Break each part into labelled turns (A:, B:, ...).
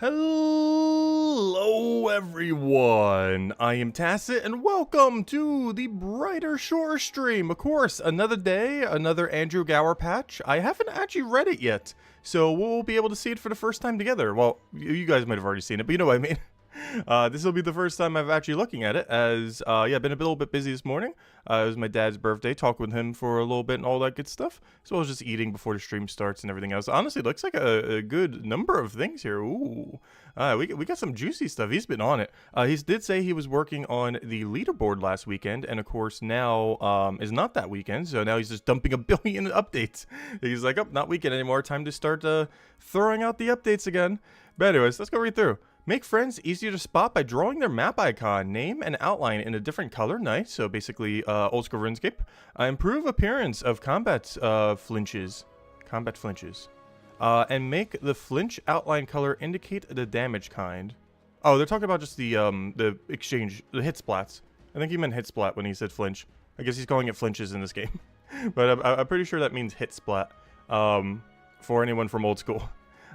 A: Hello everyone, I am Tacit and welcome to the Brighter Shore stream. Of course, another day, another Andrew Gower patch. I haven't actually read it yet, so we'll be able to see it for the first time together. Well, you guys might have already seen it, but you know what I mean. This will be the first time I've actually looking at it as, yeah, I've been a little bit busy this morning. It was my dad's birthday, talked with him for a little bit and all that good stuff. So I was just eating before the stream starts and everything else. Honestly, it looks like a good number of things here. Ooh, we got some juicy stuff. He's been on it. He did say he was working on the leaderboard last weekend, and of course now is not that weekend. So now he's just dumping a billion updates. He's like, oh, not weekend anymore. Time to start throwing out the updates again. But anyways, let's go read through. Make friends easier to spot by drawing their map icon, name, and outline in a different color. Nice. So basically, old school RuneScape. Improve appearance of combat flinches. And make the flinch outline color indicate the damage kind. Oh, they're talking about just the exchange, the hit splats. I think he meant hit splat when he said flinch. I guess he's calling it flinches in this game. But I'm pretty sure that means hit splat. For anyone from old school.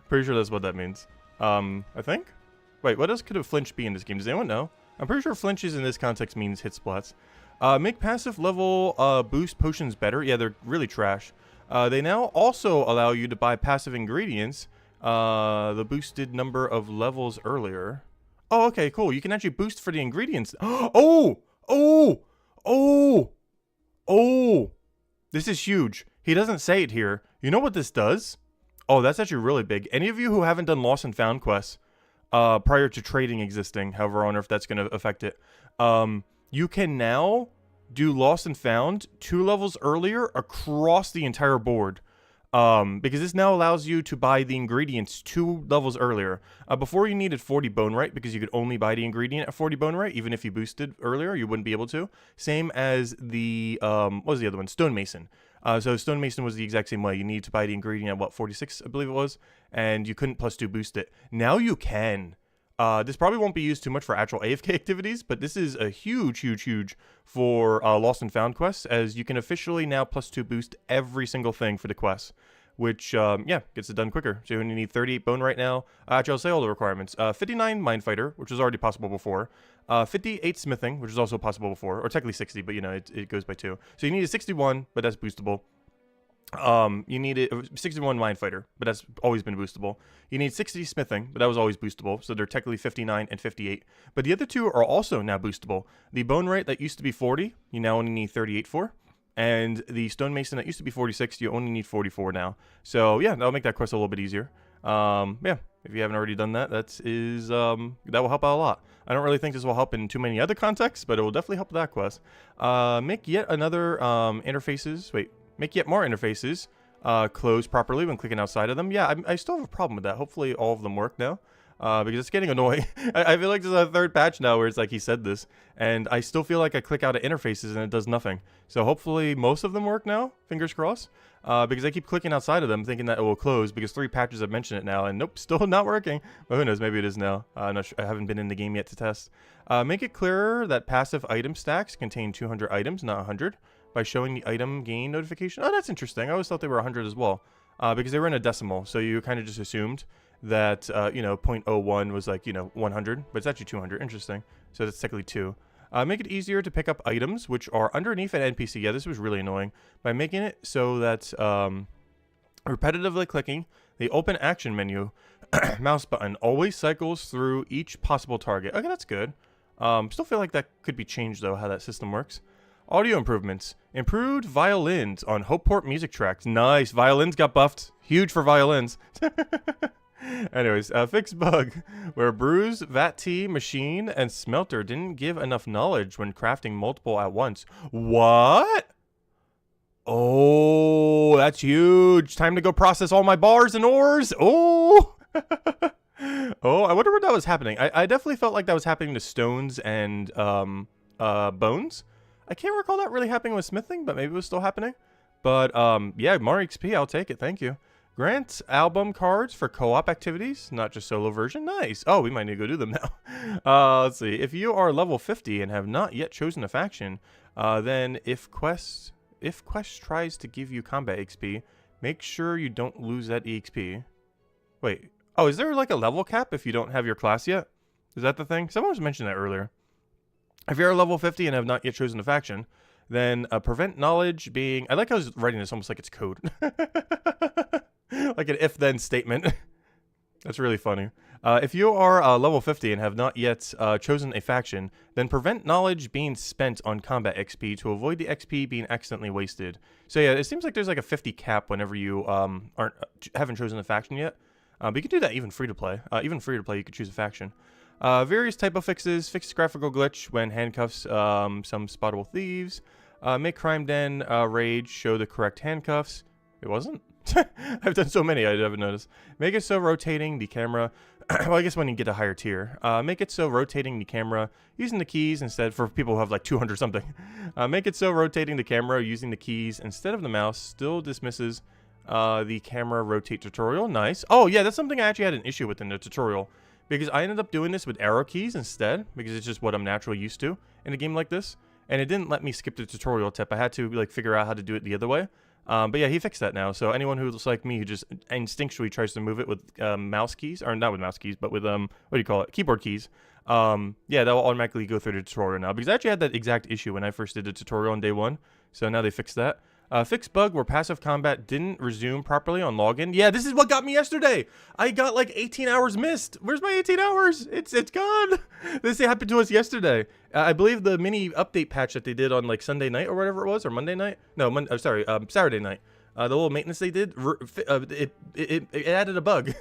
A: Pretty sure that's what that means. I think? Wait, what else could a flinch be in this game? Does anyone know? I'm pretty sure flinches in this context means hit splats. Make passive level boost potions better. Yeah, they're really trash. They now also allow you to buy passive ingredients. The boosted number of levels earlier. Oh, okay, cool. You can actually boost for the ingredients. Oh! This is huge. He doesn't say it here. You know what this does? Oh, that's actually really big. Any of you who haven't done Lost and Found quests, prior to trading existing, however, I wonder if that's going to affect it. You can now do Lost and Found 2 levels earlier across the entire board. Because this now allows you to buy the ingredients 2 levels earlier. Before you needed 40 bone right because you could only buy the ingredient at 40 bone right. Even if you boosted earlier, you wouldn't be able to. Same as the, what was the other one? Stonemason. So Stonemason was the exact same way. You need to buy the ingredient at, what, 46, I believe it was? And you couldn't +2 boost it. Now you can. This probably won't be used too much for actual AFK activities, but this is a huge for Lost and Found quests, as you can officially now +2 boost every single thing for the quests, which, yeah, gets it done quicker. So you only need 38 bone right now. Actually, I'll say all the requirements. 59 Mind Fighter, which was already possible before. 58 Smithing, which is also possible before, or technically 60, but, you know, it goes by 2. So you need a 61, but that's boostable. You need 61 Mind Fighter, but that's always been boostable. You need 60 Smithing, but that was always boostable, so they're technically 59 and 58. But the other 2 are also now boostable. The Bone Rate that used to be 40, you now only need 38 for. And the Stonemason that used to be 46, you only need 44 now. So yeah, that'll make that quest a little bit easier. Yeah, if you haven't already done that, that will help out a lot. I don't really think this will help in too many other contexts, but it will definitely help with that quest. Make yet another interfaces. Wait. Make yet more interfaces close properly when clicking outside of them. Yeah, I still have a problem with that. Hopefully all of them work now. Because it's getting annoying. I feel like there's a third patch now where it's like he said this. And I still feel like I click out of interfaces and it does nothing. So hopefully most of them work now. Fingers crossed. Because I keep clicking outside of them thinking that it will close. Because 3 patches have mentioned it now. And nope, still not working. But who knows, maybe it is now. I'm not sure. I haven't been in the game yet to test. Make it clearer that passive item stacks contain 200 items, not 100. By showing the item gain notification. Oh, that's interesting. I always thought they were 100 as well. Because they were in a decimal. So you kind of just assumed that, you know, 0.01 was like, you know, 100. But it's actually 200. Interesting. So that's technically 2. Make it easier to pick up items, which are underneath an NPC. Yeah, this was really annoying. By making it so that repetitively clicking the open action menu mouse button always cycles through each possible target. Okay, that's good. Still feel like that could be changed, though, how that system works. Audio improvements. Improved violins on Hopeport music tracks. Nice. Violins got buffed. Huge for violins. Anyways, fix bug where Brews, Vat Tea, Machine, and Smelter didn't give enough knowledge when crafting multiple at once. What? Oh, that's huge. Time to go process all my bars and ores. Oh. Oh, I wonder what that was happening. I definitely felt like that was happening to stones and bones. I can't recall that really happening with smithing, but maybe it was still happening. But, yeah, more XP, I'll take it, thank you. Grant album cards for co-op activities, not just solo version. Nice. Oh, we might need to go do them now. Let's see. If you are level 50 and have not yet chosen a faction, then if quest tries to give you combat XP, make sure you don't lose that EXP. Wait, Oh, is there like a level cap if you don't have your class yet? Is that the thing? Someone was mentioning that earlier. If you're level 50 and have not yet chosen a faction, then prevent knowledge being... I like how I was writing this almost like it's code. Like an if-then statement. That's really funny. If you are level 50 and have not yet chosen a faction, then prevent knowledge being spent on combat XP to avoid the XP being accidentally wasted. So yeah, it seems like there's like a 50 cap whenever you haven't chosen a faction yet. But you can do that even free to play. Even free to play, you could choose a faction. Various typo fixes, fix graphical glitch when handcuffs some spottable thieves. Make crime den rage show the correct handcuffs. It wasn't? I've done so many I haven't noticed. Make it so rotating the camera. Well, I guess when you get a higher tier. Make it so rotating the camera using the keys instead for people who have like 200 something. Make it so rotating the camera using the keys instead of the mouse still dismisses the camera rotate tutorial. Nice. Oh yeah, that's something I actually had an issue with in the tutorial. Because I ended up doing this with arrow keys instead. Because it's just what I'm naturally used to in a game like this. And it didn't let me skip the tutorial tip. I had to like figure out how to do it the other way. But yeah, he fixed that now. So anyone who's like me who just instinctually tries to move it with mouse keys, or not with mouse keys, but with what do you call it, keyboard keys. Yeah, that will automatically go through the tutorial now. Because I actually had that exact issue when I first did the tutorial on day 1. So now they fixed that. Fix bug where passive combat didn't resume properly on login. Yeah, this is what got me yesterday. I got like 18 hours missed. Where's my 18 hours? It's gone. This happened to us yesterday. I believe the mini update patch that they did on like Sunday night or whatever it was, or Monday night. No, Saturday night. The little maintenance they did, it added a bug,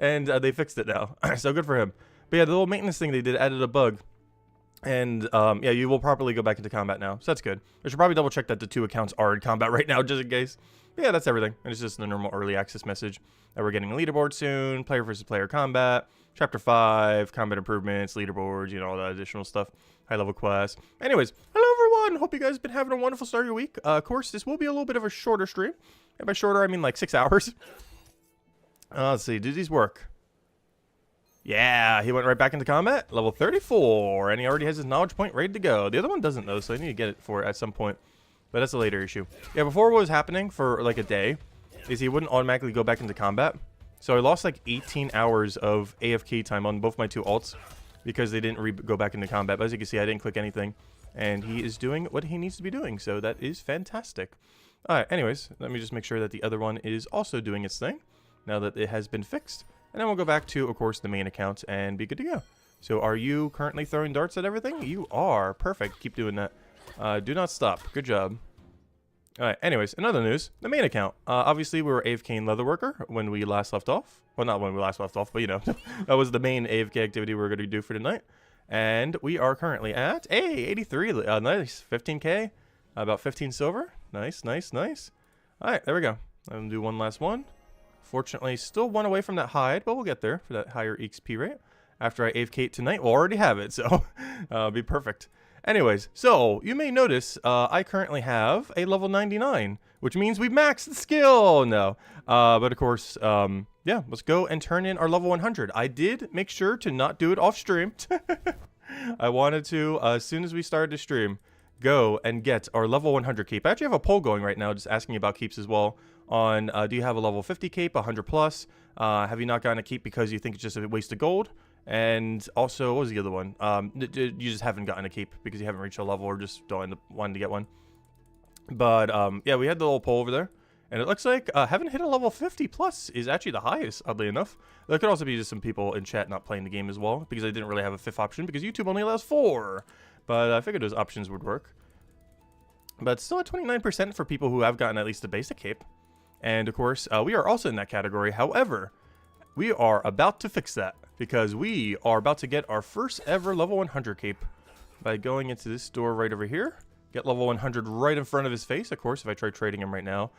A: and they fixed it now. So good for him. But yeah, the little maintenance thing they did added a bug. And, yeah, you will properly go back into combat now. So that's good. I should probably double check that the 2 accounts are in combat right now, just in case. But yeah, that's everything. And it's just the normal early access message that we're getting a leaderboard soon, player versus player combat, chapter 5, combat improvements, leaderboards, you know, all that additional stuff, high level quests. Anyways, hello everyone. Hope you guys have been having a wonderful start of your week. Of course, this will be a little bit of a shorter stream. And by shorter, I mean like 6 hours. Let's see. Do these work? Yeah, he went right back into combat, level 34, and he already has his knowledge point ready to go. The other one doesn't though, so I need to get it for it at some point, but that's a later issue. Yeah, before what was happening for like a day is he wouldn't automatically go back into combat, so I lost like 18 hours of AFK time on both my 2 alts because they didn't go back into combat. But as you can see, I didn't click anything, and he is doing what he needs to be doing, so that is fantastic. Alright, anyways, let me just make sure that the other one is also doing its thing now that it has been fixed. And then we'll go back to, of course, the main account and be good to go. So are you currently throwing darts at everything? You are. Perfect. Keep doing that. Do not stop. Good job. Alright, anyways, in other news, the main account. Obviously, we were AFK Leatherworker when we last left off. Well, not when we last left off, but you know, that was the main AFK activity we were going to do for tonight. And we are currently at, 83. Nice. 15k. About 15 silver. Nice, nice, nice. Alright, there we go. I'm going to do one last one. Fortunately, still 1 away from that hide, but we'll get there for that higher XP rate. After I AFK tonight, we'll already have it, so be perfect. Anyways, so you may notice I currently have a level 99, which means we've maxed the skill. No, but of course, yeah, let's go and turn in our level 100. I did make sure to not do it off stream. I wanted to, as soon as we started to stream, go and get our level 100 cape. I actually have a poll going right now just asking about keeps as well on do you have a level 50 cape, 100 plus? Have you not gotten a keep because you think it's just a waste of gold? And also, what was the other one? You just haven't gotten a cape because you haven't reached a level or just don't end up wanting to get one. But yeah, we had the little poll over there. And it looks like having hit a level 50 plus is actually the highest, oddly enough. There could also be just some people in chat not playing the game as well because I didn't really have a 5th option because YouTube only allows 4. But I figured those options would work. But still at 29% for people who have gotten at least a basic cape. And of course, we are also in that category. However, we are about to fix that because we are about to get our first ever level 100 cape by going into this door right over here. Get level 100 right in front of his face. Of course, if I try trading him right now,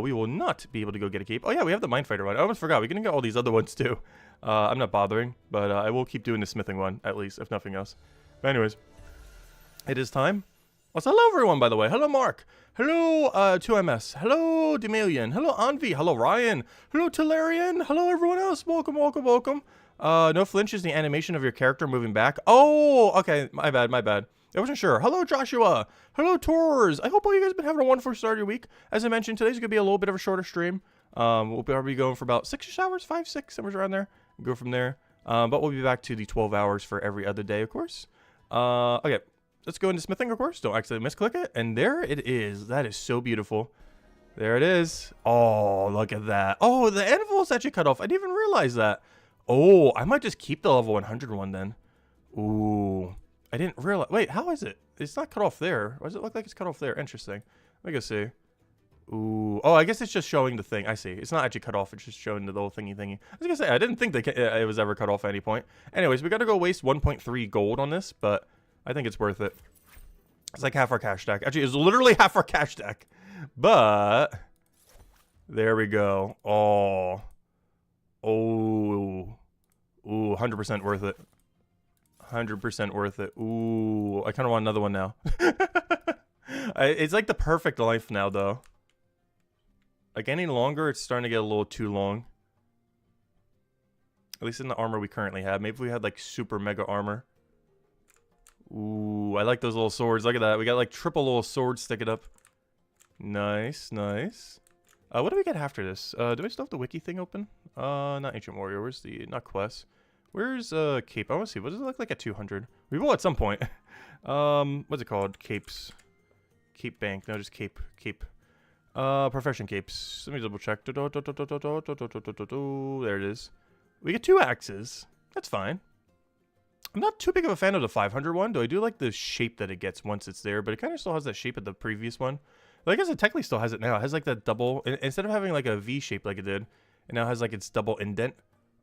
A: we will not be able to go get a cape. Oh yeah, we have the Mindfighter one. I almost forgot. We can get all these other ones too. I'm not bothering, but I will keep doing the smithing one, at least, if nothing else. But anyways, it is time. Well, so hello everyone, by the way. Hello Mark. Hello 2MS. Hello Demilion. Hello Anvi. Hello Ryan. Hello Talarian. Hello everyone else. Welcome, welcome, welcome. No flinch is the animation of your character moving back. Oh, okay. My bad, my bad. I wasn't sure. Hello Joshua. Hello Tours. I hope all you guys have been having a wonderful start of your week. As I mentioned, today's going to be a little bit of a shorter stream. We'll probably be going for about 6-ish hours, 5, 6, somewhere around there. Go from there. But we'll be back to the 12 hours for every other day, of course. Okay, let's go into smithing, of course. Don't accidentally misclick it. And there it is. That is so beautiful. There it is. Oh, look at that. Oh, the anvil is actually cut off. I didn't even realize that. Oh, I might just keep the level 100 one then. Ooh, I didn't realize. Wait, how is it? It's not cut off there. Why does it look like it's cut off there? Interesting. Let me go see. Ooh. Oh, I guess it's just showing the thing. I see. It's not actually cut off. It's just showing the little thingy. I was going to say, I didn't think that it was ever cut off at any point. Anyways, we got to go waste 1.3 gold on this, but I think it's worth it. It's like half our cash stack. Actually, it's literally half our cash stack. But there we go. Oh. Oh. Ooh, 100% worth it. 100% worth it. Ooh, I kind of want another one now. It's like the perfect life now, though. Like, any longer, it's starting to get a little too long. At least in the armor we currently have. Maybe if we had, like, super mega armor. Ooh, I like those little swords. Look at that. We got, like, triple little swords sticking up. Nice, nice. What do we get after this? Do I still have the wiki thing open? Not Ancient Warrior. Where's the... Not Quest. Where's, Cape? I want to see. What does it look like at 200? We will at some point. What's it called? Capes. Cape Bank. No, just Cape. Cape. Profession Capes. Let me double check. There it is. We get 2 axes. That's fine. I'm not too big of a fan of the 500 one, though I do like the shape that it gets once it's there, but it kind of still has that shape of the previous one. Well, I guess it technically still has it now. It has like that double, instead of having like a V shape like it did, it now has like its double indent.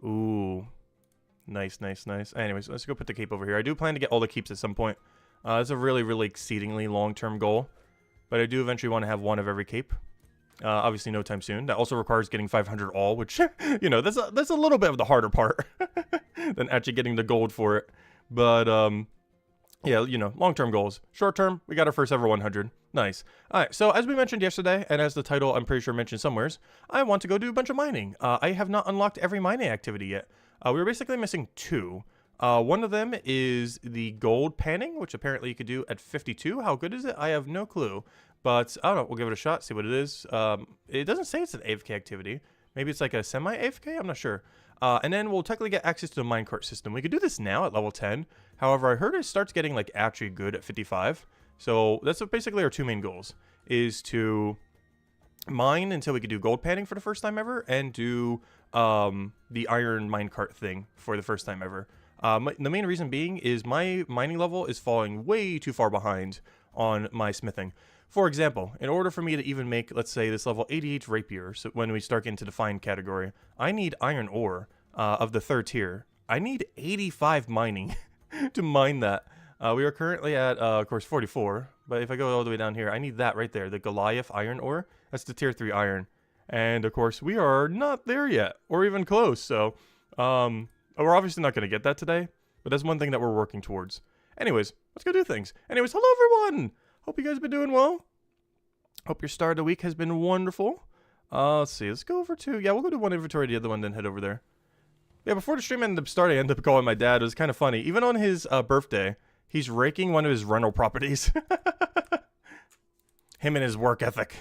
A: Ooh. Nice, nice, nice. Anyways, let's go put the cape over here. I do plan to get all the keeps at some point. It's a really, really exceedingly long-term goal, but I do eventually want to have one of every cape. Obviously, no time soon. That also requires getting 500 all, which, you know, that's a little bit of the harder part than actually getting the gold for it. But, yeah, you know, long-term goals. Short-term, we got our first ever 100. Nice. All right, so as we mentioned yesterday, and as the title I'm pretty sure mentioned somewheres, I want to go do a bunch of mining. I have not unlocked every mining activity yet. We were basically missing 2. One of them is the gold panning, which apparently you could do at 52. How good is it? I have no clue. But, I don't know, we'll give it a shot, see what it is. It doesn't say it's an AFK activity. Maybe it's like a semi-AFK? I'm not sure. And then we'll technically get access to the minecart system. We could do this now at level 10. However, I heard it starts getting, like, actually good at 55. So, that's basically our 2 main goals. Is to mine until we could do gold panning for the first time ever, and do the iron minecart thing for the first time ever. The main reason being is my mining level is falling way too far behind on my smithing. For example, in order for me to even make, let's say, this level 88 rapier, so when we start getting to the fine category, I need iron ore of the 3rd tier. I need 85 mining to mine that. We are currently at, of course, 44, but if I go all the way down here, I need that right there, the Goliath iron ore. That's the tier 3 iron. And, of course, we are not there yet, or even close, so we're obviously not going to get that today, but that's one thing that we're working towards. Anyways, let's go do things. Anyways, hello, everyone! Hope you guys have been doing well. Hope your start of the week has been wonderful. Let's see. Let's go over to... Yeah, we'll go to one inventory, the other one, then head over there. Yeah, before the stream ended up starting, I ended up calling my dad. It was kind of funny. Even on his birthday, he's raking one of his rental properties. Him and his work ethic.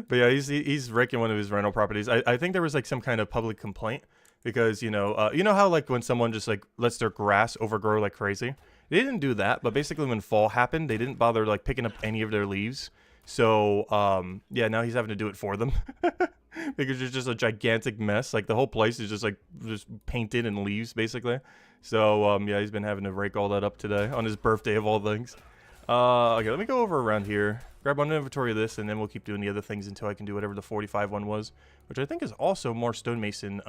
A: But yeah, he's raking one of his rental properties. I think there was like some kind of public complaint. Because, you know how like when someone just like lets their grass overgrow like crazy? They didn't do that, but basically when fall happened, they didn't bother like picking up any of their leaves. So, yeah, now he's having to do it for them. Because it's just a gigantic mess. Like the whole place is just like just painted in leaves basically. So, yeah, he's been having to rake all that up today on his birthday of all things. Okay, let me go over around here. Grab one inventory of this, and then we'll keep doing the other things until I can do whatever the 45 one was. Which I think is also more stonemason,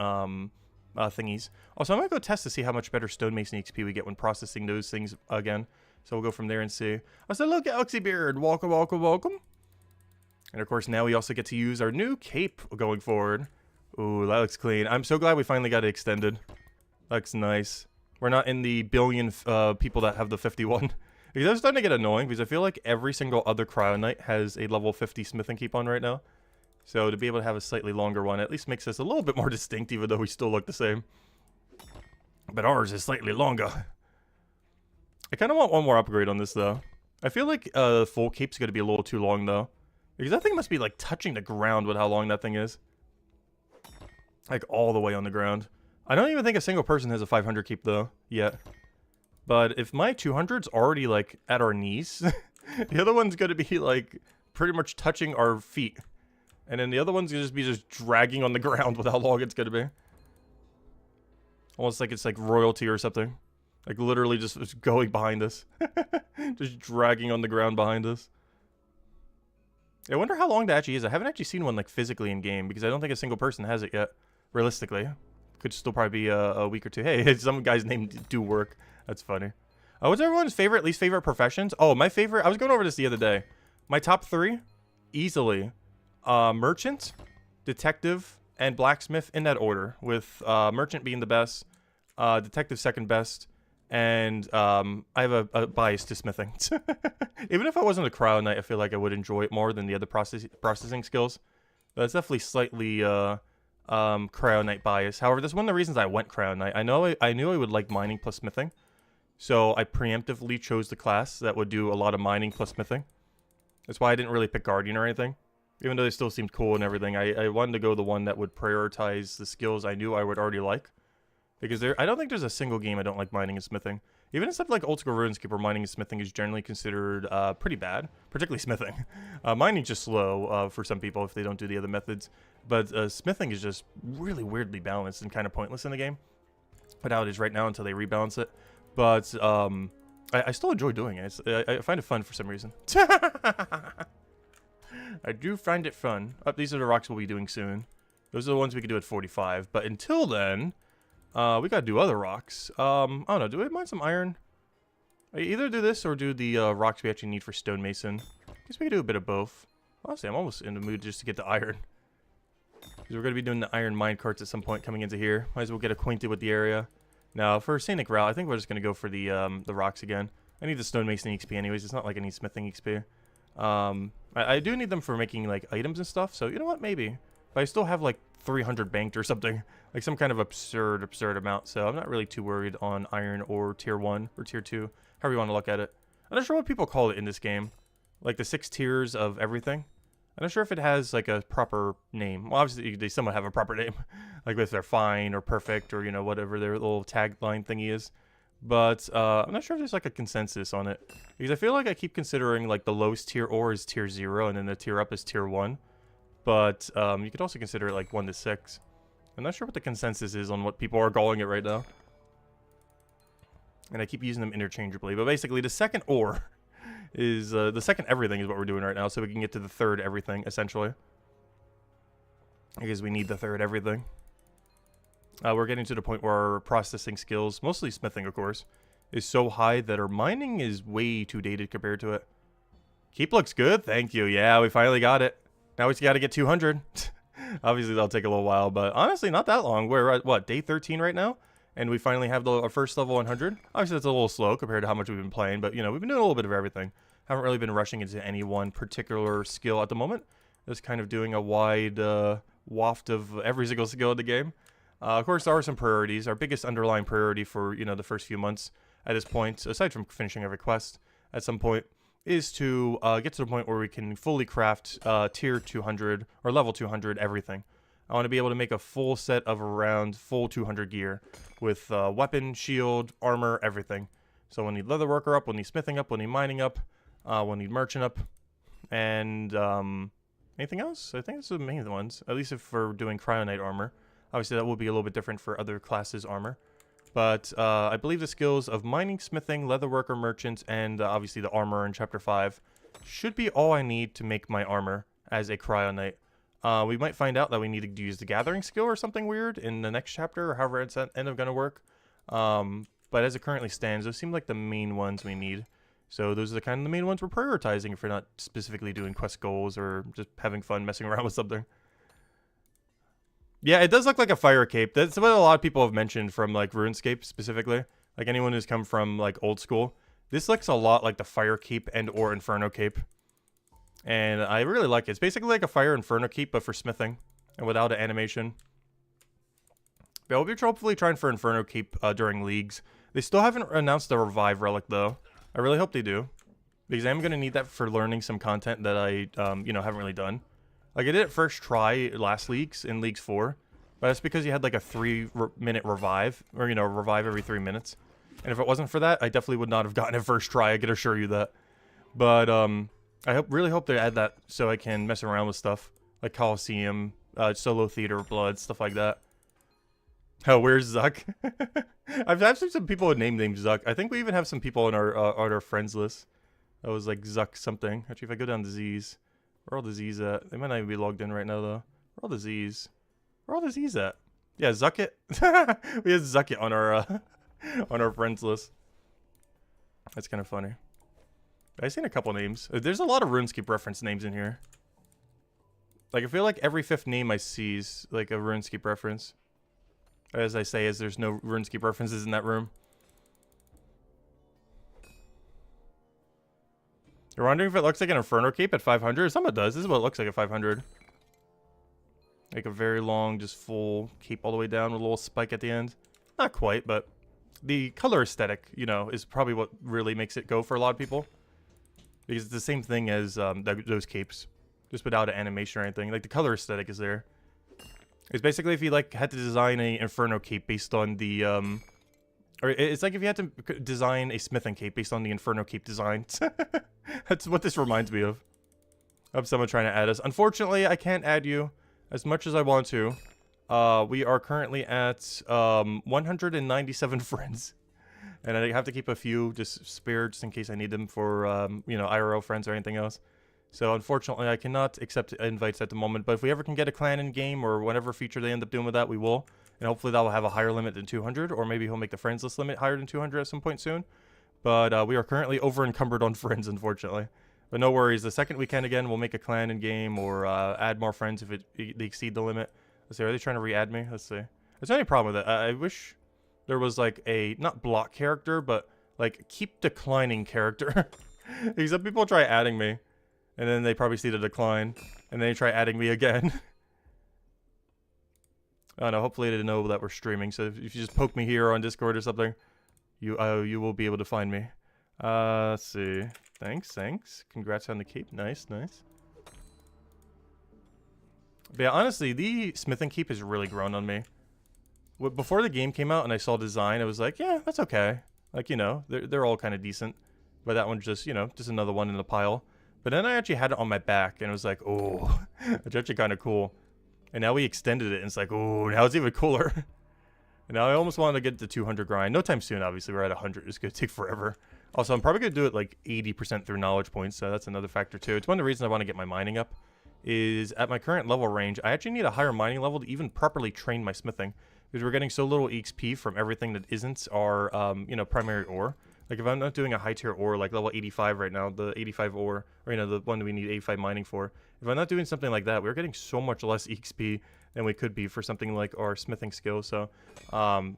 A: thingies. Also, I'm going to go test to see how much better stonemason XP we get when processing those things again. So we'll go from there and see. I said, look, Galaxy Beard. Welcome, welcome, welcome. And of course, now we also get to use our new cape going forward. Ooh, that looks clean. I'm so glad we finally got it extended. Looks nice. We're not in the billion people that have the 51. Because that's starting to get annoying, because I feel like every single other Cryo Knight has a level 50 smithing keep on right now. So to be able to have a slightly longer one at least makes us a little bit more distinct, even though we still look the same. But ours is slightly longer. I kind of want one more upgrade on this, though. I feel like the full cape's going to be a little too long, though. Because that thing must be, like, touching the ground with how long that thing is. Like, all the way on the ground. I don't even think a single person has a 500 keep though yet. But if my 200's already like at our knees, the other one's gonna be like pretty much touching our feet, and then the other one's gonna just be dragging on the ground with how long it's gonna be. Almost like it's like royalty or something. Like literally just going behind us. Just dragging on the ground behind us. I wonder how long that actually is. I haven't actually seen one like physically in game because I don't think a single person has it yet. Realistically. Could still probably be a week or two. Hey, some guy's name do work. That's funny. What's everyone's least favorite professions? Oh, my favorite, I was going over this the other day. My top 3, easily, merchant, detective, and blacksmith in that order, with merchant being the best, detective second best, and I have a bias to smithing. Even if I wasn't a cryo knight, I feel like I would enjoy it more than the other processing skills. That's definitely slightly cryo knight bias. However, that's one of the reasons I went cryo knight. I knew I would like mining plus smithing, so I preemptively chose the class that would do a lot of mining plus smithing. That's why I didn't really pick guardian or anything. Even though they still seemed cool and everything, I wanted to go the one that would prioritize the skills I knew I would already like. Because I don't think there's a single game I don't like mining and smithing. Even in stuff like Old School RuneScape, where mining and smithing is generally considered pretty bad, particularly smithing. Mining's just slow for some people if they don't do the other methods. But smithing is just really weirdly balanced and kind of pointless in the game. But how it is right now until they rebalance it. But I still enjoy doing it. I find it fun for some reason. I do find it fun. These are the rocks we'll be doing soon. Those are the ones we can do at 45. But until then, we gotta do other rocks. I don't know. Do we mine some iron? I either do this or do the rocks we actually need for stonemason. Guess we could do a bit of both. Honestly, I'm almost in the mood just to get the iron. Because we're gonna be doing the iron mine carts at some point coming into here. Might as well get acquainted with the area. Now, for scenic route, I think we're just gonna go for the rocks again. I need the stonemason XP anyways. It's not like I need smithing XP. I do need them for making like items and stuff. So you know what? Maybe. But I still have like 300 banked or something. Like some kind of absurd amount. So I'm not really too worried on iron or tier 1 or tier 2. However you want to look at it. I'm not sure what people call it in this game. Like the 6 tiers of everything. I'm not sure if it has like a proper name. Well, obviously they somewhat have a proper name. Like if they're fine or perfect or, you know, whatever their little tagline thingy is. But I'm not sure if there's like a consensus on it. Because I feel like I keep considering like the lowest tier ore is tier 0 and then the tier up is tier 1. But you could also consider it like 1 to 6. I'm not sure what the consensus is on what people are calling it right now. And I keep using them interchangeably. But basically the second ore is, the second everything is what we're doing right now. So we can get to the third everything, essentially. Because we need the third everything. We're getting to the point where our processing skills, mostly smithing of course, is so high that our mining is way too dated compared to it. Keep looks good, thank you. Yeah, we finally got it. Now we just gotta get 200. Obviously that'll take a little while, but honestly not that long. We're at, what, day 13 right now? And we finally have our first level 100. Obviously that's a little slow compared to how much we've been playing, but you know, we've been doing a little bit of everything. Haven't really been rushing into any one particular skill at the moment. Just kind of doing a wide waft of every single skill in the game. Of course, there are some priorities. Our biggest underlying priority for, you know, the first few months at this point, aside from finishing every quest at some point, is to get to the point where we can fully craft tier 200 or level 200 everything. I want to be able to make a full set of around full 200 gear with weapon, shield, armor, everything. So we'll need leatherworker up, we'll need smithing up, we'll need mining up, we'll need merchant up, and anything else? I think those are the main ones, at least if we're doing cryonite armor. Obviously, that will be a little bit different for other classes' armor. But I believe the skills of mining, smithing, leatherworker, merchant, and obviously the armor in Chapter 5 should be all I need to make my armor as a cryonite. We might find out that we need to use the gathering skill or something weird in the next chapter, or however it's end up going to work. But as it currently stands, those seem like the main ones we need. So those are the kind of the main ones we're prioritizing if we're not specifically doing quest goals or just having fun messing around with something. Yeah, it does look like a fire cape. That's what a lot of people have mentioned from like RuneScape specifically. Like anyone who's come from like old school. This looks a lot like the fire cape and or inferno cape. And I really like it. It's basically like a fire inferno cape but for smithing and without an animation. But I'll be hopefully trying for inferno cape during leagues. They still haven't announced the revive relic though. I really hope they do. Because I'm going to need that for learning some content that I you know, haven't really done. Like, I did it first try last leagues, in Leagues 4, But that's because you had like a 3-minute revive, or you know, revive every 3 minutes. And if it wasn't for that, I definitely would not have gotten it first try. I can assure you that. But really hope they add that so I can mess around with stuff like Coliseum, solo theater blood, stuff like that. Oh, where's Zuck? I've seen some people with named Zuck. I think we even have some people on our friends list. That was like Zuck something. Actually, if I go down to Z's, where are all the Z's at? They might not even be logged in right now though. Where are all the Z's? Where are all the Z's at? Yeah, Zuckit. We had Zuckit on our friends list. That's kind of funny. I've seen a couple names. There's a lot of RuneScape reference names in here. Like, I feel like every 5th name I see is like a RuneScape reference. As I say, as there's no RuneScape references in that room. You're wondering if it looks like an Inferno Cape at 500? Some it does. This is what it looks like at 500. Like a very long, just full cape all the way down with a little spike at the end. Not quite, but the color aesthetic, you know, is probably what really makes it go for a lot of people. Because it's the same thing as those capes, just without an animation or anything. Like, the color aesthetic is there. It's basically if you, like, had to design a Inferno cape based on the, or it's like if you had to design a smithing cape based on the Inferno cape design. That's what this reminds me of. Of someone trying to add us. Unfortunately, I can't add you as much as I want to. We are currently at 197 friends. And I have to keep a few just spared just in case I need them for, you know, IRL friends or anything else. So unfortunately, I cannot accept invites at the moment. But if we ever can get a clan in game or whatever feature they end up doing with that, we will. And hopefully that will have a higher limit than 200. Or maybe he'll make the friends list limit higher than 200 at some point soon. But we are currently over encumbered on friends, unfortunately. But no worries. The second we can again, we'll make a clan in game or add more friends if they exceed the limit. Let's see. Are they trying to re-add me? Let's see. There's no any problem with it. I wish there was like a, not block character, but like keep declining character. Because some people try adding me. And then they probably see the decline. And then they try adding me again. I don't know. Hopefully they know that we're streaming. So if you just poke me here on Discord or something, you will be able to find me. Let's see. Thanks. Congrats on the cape. Nice. But yeah, honestly, the smithing cape has really grown on me. Before the game came out and I saw design, I was like, yeah, that's okay. Like, you know, they're all kind of decent. But that one's just, you know, just another one in the pile. But then I actually had it on my back, and it was like, oh, it's actually kind of cool. And now we extended it, and it's like, oh, now it's even cooler. And now I almost wanted to get the 200 grind. No time soon, obviously. We're at 100. It's going to take forever. Also, I'm probably going to do it like 80% through knowledge points, so that's another factor too. It's one of the reasons I want to get my mining up. Is at my current level range, I actually need a higher mining level to even properly train my smithing. Because we're getting so little XP from everything that isn't our, you know, primary ore. Like, if I'm not doing a high-tier ore, like level 85 right now, the 85 ore, or, you know, the one that we need 85 mining for. If I'm not doing something like that, we're getting so much less XP than we could be for something like our smithing skill. So,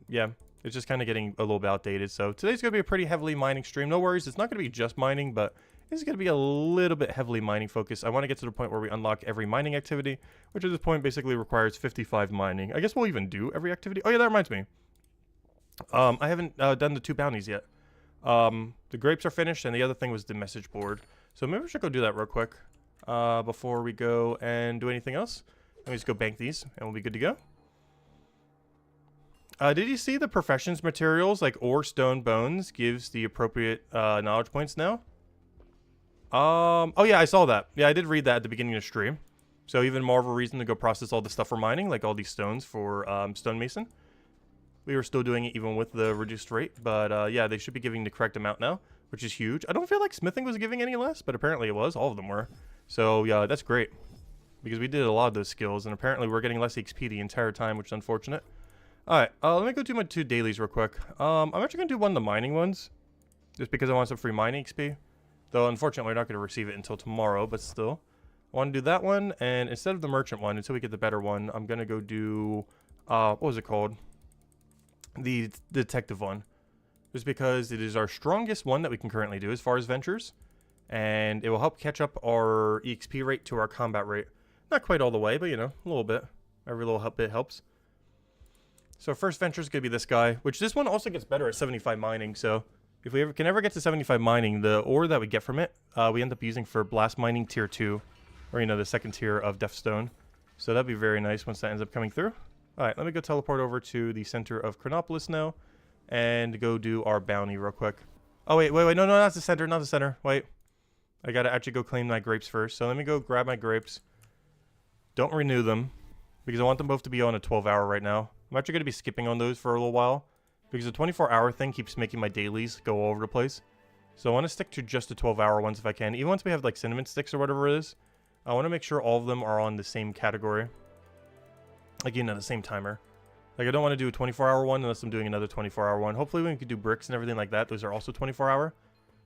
A: yeah, it's just kind of getting a little bit outdated. So, today's going to be a pretty heavily mining stream. No worries, it's not going to be just mining, but it's going to be a little bit heavily mining focused. I want to get to the point where we unlock every mining activity, which at this point basically requires 55 mining. I guess we'll even do every activity. Oh, yeah, that reminds me. I haven't done the 2 bounties yet. The grapes are finished, and the other thing was the message board. So maybe we should go do that real quick before we go and do anything else. Let me just go bank these, and we'll be good to go. Did you see the professions materials, like ore, stone, bones, gives the appropriate knowledge points now? Oh yeah, I saw that. Yeah, I did read that at the beginning of the stream. So even more of a reason to go process all the stuff for mining, like all these stones for stonemason. We were still doing it even with the reduced rate, but yeah, they should be giving the correct amount now, which is huge. I don't feel like smithing was giving any less, but apparently it was. All of them were. So yeah, that's great, because we did a lot of those skills, and apparently we're getting less XP the entire time, which is unfortunate. All right, let me go do my 2 dailies real quick. I'm actually gonna do one of the mining ones, just because I want some free mining XP. Though unfortunately we're not gonna receive it until tomorrow, but still, I want to do that one, and instead of the merchant one, until we get the better one, I'm gonna go do what was it called? The detective one, just because it is our strongest one that we can currently do as far as ventures, and it will help catch up our EXP rate to our combat rate. Not quite all the way, but you know, a little bit. Every little bit helps. So first venture is going to be this guy, which this one also gets better at 75 mining. So if we can ever get to 75 mining, the ore that we get from it, we end up using for blast mining tier 2, or you know, the second tier of Deathstone. So that'd be very nice once that ends up coming through. Alright, let me go teleport over to the center of Chronopolis now and go do our bounty real quick. Oh, wait, no, not the center, not the center. Wait. I gotta actually go claim my grapes first. So let me go grab my grapes. Don't renew them because I want them both to be on a 12-hour right now. I'm actually gonna be skipping on those for a little while because the 24-hour thing keeps making my dailies go all over the place. So I want to stick to just the 12-hour ones if I can. Even once we have like cinnamon sticks or whatever it is, I want to make sure all of them are on the same category. Like, you know, the same timer. Like, I don't want to do a 24-hour one unless I'm doing another 24-hour one. Hopefully we can do bricks and everything like that. Those are also 24-hour.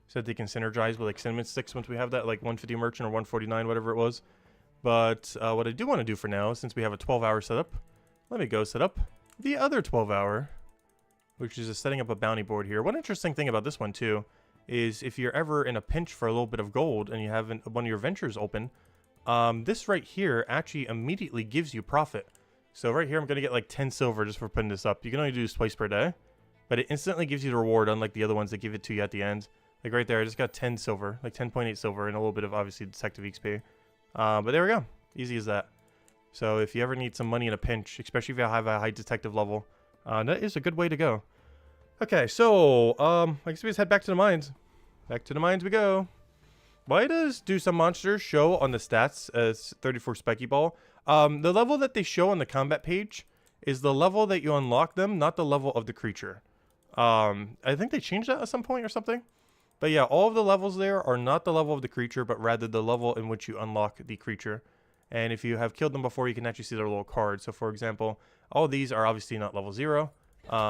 A: So that they can synergize with like cinnamon sticks once we have that, like 150 merchant or 149, whatever it was. But what I do want to do for now, since we have a 12-hour setup, let me go set up the other 12-hour, which is setting up a bounty board here. One interesting thing about this one too is if you're ever in a pinch for a little bit of gold and you have one of your ventures open, this right here actually immediately gives you profit. So right here I'm going to get like 10 silver just for putting this up. You can only do this twice per day, but it instantly gives you the reward, unlike the other ones that give it to you at the end. Like right there, I just got 10 silver, like 10.8 silver and a little bit of obviously detective XP. But there we go. Easy as that. So if you ever need some money in a pinch, especially if you have a high detective level, that is a good way to go. Okay, so, I guess we just head back to the mines. Back to the mines we go. Why does do some monsters show on the stats as 34 spiky ball? The level that they show on the combat page is the level that you unlock them, not the level of the creature. I think they changed that at some point or something. But yeah, all of the levels there are not the level of the creature, but rather the level in which you unlock the creature. And if you have killed them before, you can actually see their little card. So for example, all of these are obviously not level 0.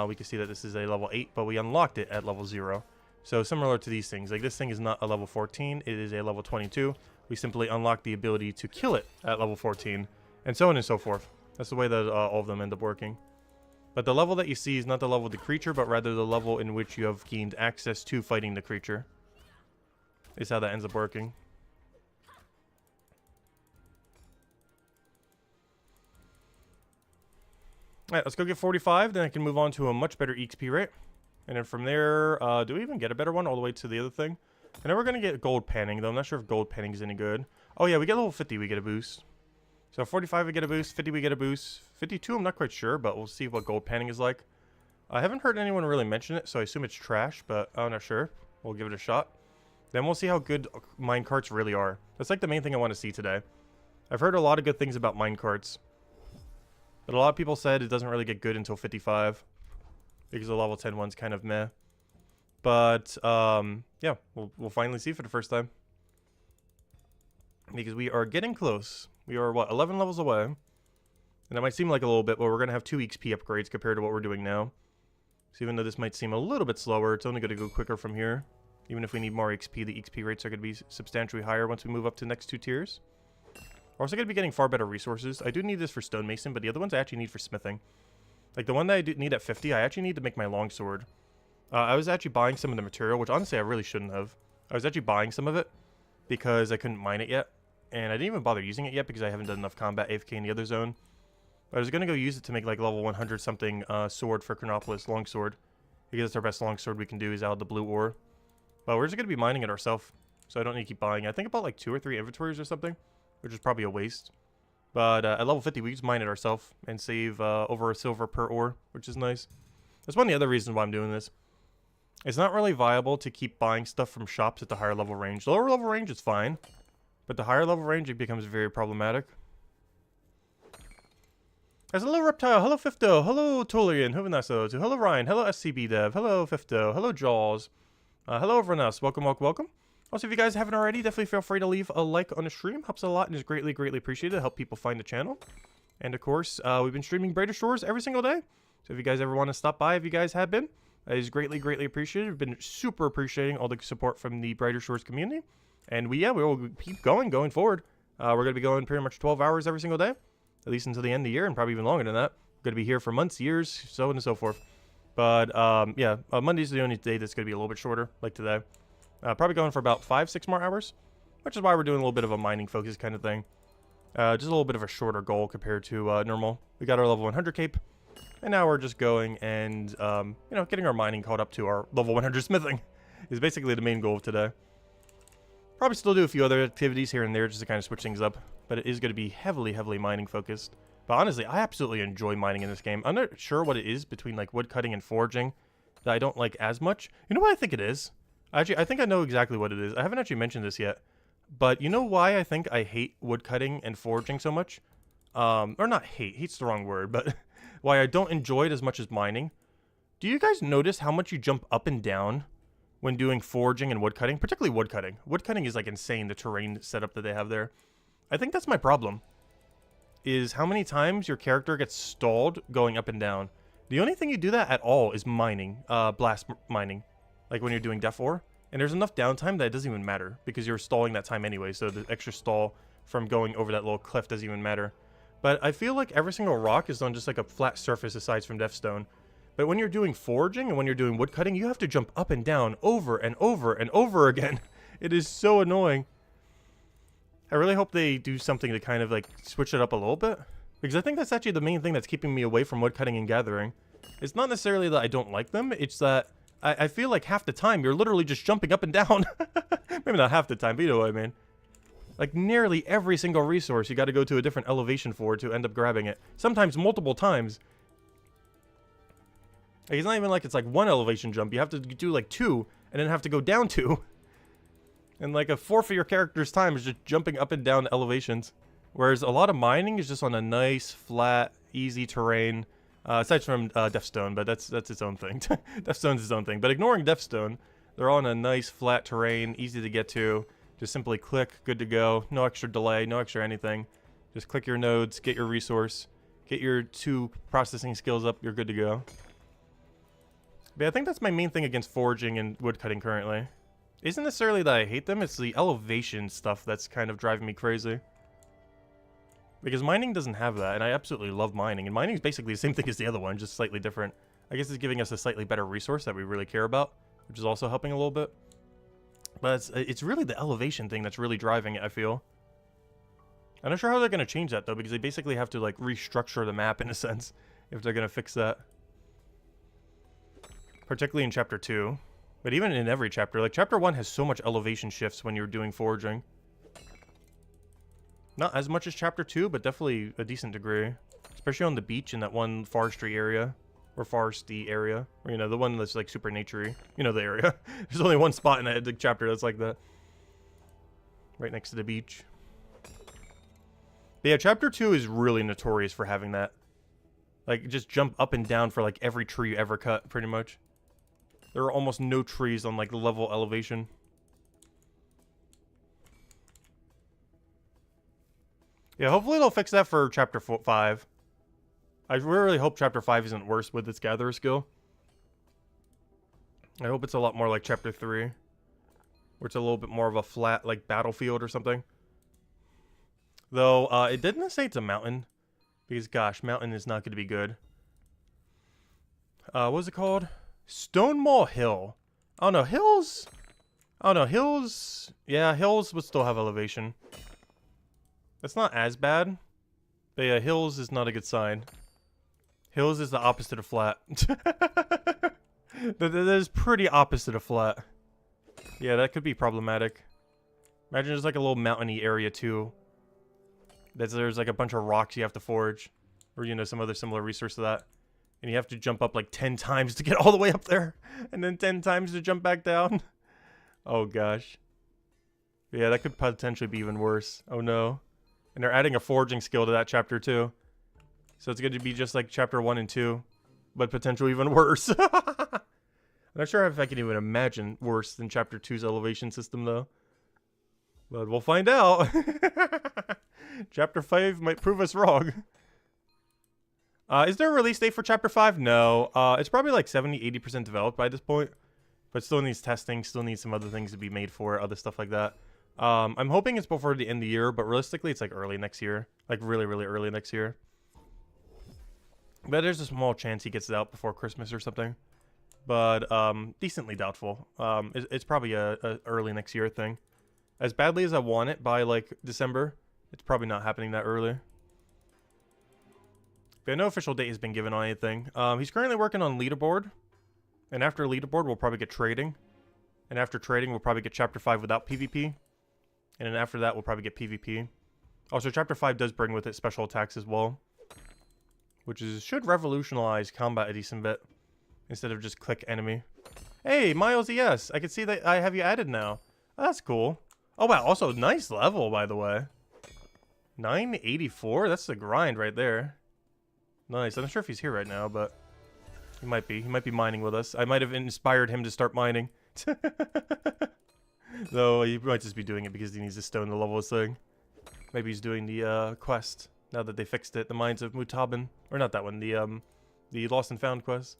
A: We can see that this is a level 8, but we unlocked it at level 0. So similar to these things, like this thing is not a level 14, it is a level 22. We simply unlock the ability to kill it at level 14, and so on and so forth. That's the way that all of them end up working. But the level that you see is not the level of the creature, but rather the level in which you have gained access to fighting the creature. Is how that ends up working. Alright, let's go get 45, then I can move on to a much better XP rate. And then from there, do we even get a better one all the way to the other thing? And then we're going to get gold panning, though. I'm not sure if gold panning is any good. Oh yeah, we get level 50, we get a boost. So 45 we get a boost, 50 we get a boost. 52 I'm not quite sure, but we'll see what gold panning is like. I haven't heard anyone really mention it, so I assume it's trash, but I'm not sure. We'll give it a shot. Then we'll see how good minecarts really are. That's like the main thing I want to see today. I've heard a lot of good things about minecarts. But a lot of people said it doesn't really get good until 55. Because the level 10 one's kind of meh. But, yeah, we'll finally see for the first time. Because we are getting close. We are, what, 11 levels away. And that might seem like a little bit, but we're going to have 2 XP upgrades compared to what we're doing now. So even though this might seem a little bit slower, it's only going to go quicker from here. Even if we need more XP, the XP rates are going to be substantially higher once we move up to the next 2 tiers. We're also going to be getting far better resources. I do need this for stonemason, but the other ones I actually need for smithing. Like the one that I do need at 50, I actually need to make my longsword. I was actually buying some of the material, which honestly I really shouldn't have. I was actually buying some of it because I couldn't mine it yet. And I didn't even bother using it yet because I haven't done enough combat AFK in the other zone. But I was going to go use it to make like level 100 something sword for Chronopolis, longsword. Because it's our best longsword we can do is out of the blue ore. But we're just going to be mining it ourselves. So I don't need to keep buying. I think about like 2 or 3 inventories or something. Which is probably a waste. But at level 50 we just mine it ourselves and save over a silver per ore, which is nice. That's one of the other reasons why I'm doing this. It's not really viable to keep buying stuff from shops at the higher level range. The lower level range is fine. But the higher level range, it becomes very problematic. There's a little reptile. Hello, Fifto. Hello, Tolian. Huvenaso. Hello, Ryan. Hello, SCB Dev. Hello, Fifto. Hello, Jaws. Hello, everyone else. Welcome, welcome, welcome. Also, if you guys haven't already, definitely feel free to leave a like on the stream. Helps a lot and is greatly, greatly appreciated to help people find the channel. And, of course, we've been streaming Brighter Shores every single day. So if you guys ever want to stop by, if you guys have been, it is greatly, greatly appreciated. We've been super appreciating all the support from the Brighter Shores community. And we will keep going forward. We're going to be going pretty much 12 hours every single day. At least until the end of the year, and probably even longer than that. We're going to be here for months, years, so on and so forth. But, yeah, Monday's the only day that's going to be a little bit shorter, like today. Probably going for about 5-6 more hours, which is why we're doing a little bit of a mining focus kind of thing. Just a little bit of a shorter goal compared to normal. We got our level 100 cape, and now we're just going and, you know, getting our mining caught up to our level 100 smithing is basically the main goal of today. Probably still do a few other activities here and there just to kind of switch things up, but it is going to be heavily, heavily mining focused. But honestly, I absolutely enjoy mining in this game. I'm not sure what it is between like wood cutting and foraging that I don't like as much. You know what I think it is? Actually, I think I know exactly what it is. I haven't actually mentioned this yet. But you know why I think I hate wood cutting and foraging so much? Or not hate. Hate's the wrong word, but why I don't enjoy it as much as mining. Do you guys notice how much you jump up and down when doing foraging and wood cutting? Particularly wood cutting. Wood cutting is like insane, the terrain setup that they have there. I think that's my problem. Is how many times your character gets stalled going up and down. The only thing you do that at all is mining, blast mining. Like when you're doing def ore. And there's enough downtime that it doesn't even matter because you're stalling that time anyway, so the extra stall from going over that little cliff doesn't even matter. But I feel like every single rock is on just like a flat surface aside from Deathstone. But when you're doing foraging and when you're doing wood cutting, you have to jump up and down over and over and over again. It is so annoying. I really hope they do something to kind of like switch it up a little bit. Because I think that's actually the main thing that's keeping me away from wood cutting and gathering. It's not necessarily that I don't like them, it's that I feel like half the time you're literally just jumping up and down. Maybe not half the time, but you know what I mean. Like nearly every single resource you got to go to a different elevation for to end up grabbing it. Sometimes multiple times. Like, it's not even like it's like one elevation jump. You have to do like 2 and then have to go down 2. And like a fourth of your character's time is just jumping up and down elevations. Whereas a lot of mining is just on a nice, flat, easy terrain. Aside from Deathstone, but that's its own thing. Deathstone's its own thing. But ignoring Deathstone, they're on a nice, flat terrain, easy to get to. Just simply click, good to go. No extra delay, no extra anything. Just click your nodes, get your resource, get your 2 processing skills up, you're good to go. But I think that's my main thing against foraging and woodcutting currently. Isn't necessarily that I hate them, it's the elevation stuff that's kind of driving me crazy. Because mining doesn't have that, and I absolutely love mining. And mining is basically the same thing as the other one, just slightly different. I guess it's giving us a slightly better resource that we really care about, which is also helping a little bit. But it's really the elevation thing that's really driving it, I feel. I'm not sure how they're going to change that, though, because they basically have to, like, restructure the map, in a sense, if they're going to fix that. Particularly in Chapter 2. But even in every chapter. Like, Chapter 1 has so much elevation shifts when you're doing foraging. Not as much as Chapter 2, but definitely a decent degree. Especially on the beach in that one forestry area. Or foresty area. Or, you know, the one that's, like, super naturey. You know the area. There's only one spot in that chapter that's like that. Right next to the beach. But yeah, Chapter 2 is really notorious for having that. Like, just jump up and down for, like, every tree you ever cut, pretty much. There are almost no trees on, like, level elevation. Yeah, hopefully they'll fix that for Chapter 5. I really hope Chapter 5 isn't worse with its Gatherer skill. I hope it's a lot more like Chapter 3. Where it's a little bit more of a flat, like, battlefield or something. Though, it didn't say it's a mountain. Because, gosh, mountain is not going to be good. What was it called? Stonewall Hill. Oh, no, hills... Oh, no, hills... Yeah, hills would still have elevation. That's not as bad. But yeah, hills is not a good sign. Hills is the opposite of flat. That is pretty opposite of flat. Yeah, that could be problematic. Imagine there's like a little mountainy area too. There's like a bunch of rocks you have to forage. Or, you know, some other similar resource to that. And you have to jump up like 10 times to get all the way up there. And then 10 times to jump back down. Oh gosh. Yeah, that could potentially be even worse. Oh no. And they're adding a foraging skill to that chapter too. So it's going to be just like Chapter 1 and 2. But potentially even worse. I'm not sure if I can even imagine worse than Chapter 2's elevation system though. But we'll find out. Chapter 5 might prove us wrong. Is there a release date for Chapter 5? No. It's probably like 70-80% developed by this point. But still needs testing, still needs some other things to be made for it, other stuff like that. I'm hoping it's before the end of the year, but realistically it's like early next year. Like really, really early next year. But there's a small chance he gets it out before Christmas or something. But decently doubtful. It's probably a early next year thing. As badly as I want it by like December, it's probably not happening that early. But no official date has been given on anything. He's currently working on Leaderboard. And after Leaderboard, we'll probably get Trading. And after Trading, we'll probably get Chapter 5 without PvP. And then after that, we'll probably get PvP. Also, Chapter 5 does bring with it special attacks as well. which should revolutionize combat a decent bit instead of just click enemy. Hey, Miles ES, I can see that I have you added now. Oh, that's cool. Oh, wow. Also, nice level, by the way. 984? That's the grind right there. Nice. I'm not sure if he's here right now, but he might be. He might be mining with us. I might have inspired him to start mining. Though he might just be doing it because he needs a stone to level his thing. Maybe he's doing the quest now that they fixed it. The Mines of Mutaben. Or not that one. The Lost and Found quest.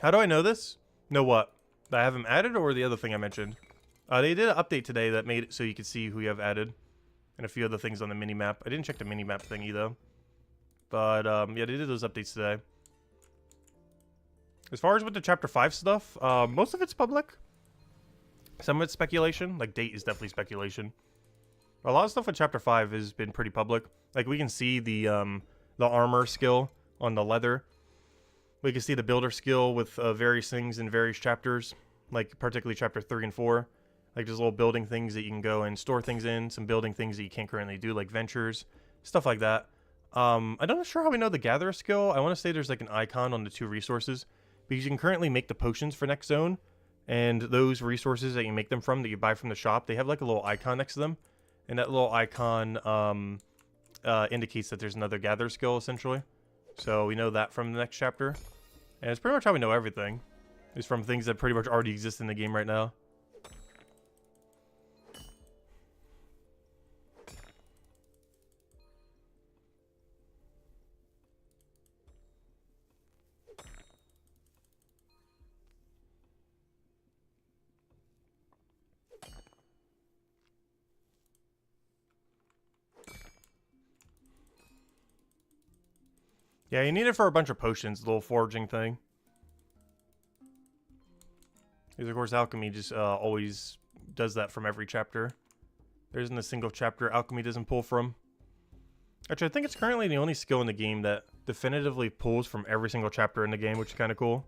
A: How do I know this? Know what? That I have him added, or the other thing I mentioned? They did an update today that made it so you could see who you have added. And a few other things on the mini-map. I didn't check the mini-map thing either. But, yeah, they did those updates today. As far as with the Chapter 5 stuff, most of it's public. Some of it's speculation. Like, date is definitely speculation. A lot of stuff with Chapter 5 has been pretty public. Like, we can see the armor skill on the leather. We can see the builder skill with various things in various chapters. Like, particularly Chapter 3 and 4. Like, there's little building things that you can go and store things in. Some building things that you can't currently do, like ventures. Stuff like that. I'm not sure how we know the Gatherer skill. I want to say there's, like, an icon on the 2 resources. Because you can currently make the potions for next zone. And those resources that you make them from, that you buy from the shop, they have, like, a little icon next to them. And that little icon indicates that there's another Gatherer skill, essentially. So we know that from the next chapter. And it's pretty much how we know everything. It's from things that pretty much already exist in the game right now. Yeah, you need it for a bunch of potions, the little foraging thing. Because, of course, alchemy just always does that from every chapter. There isn't a single chapter alchemy doesn't pull from. Actually, I think it's currently the only skill in the game that definitively pulls from every single chapter in the game, which is kind of cool.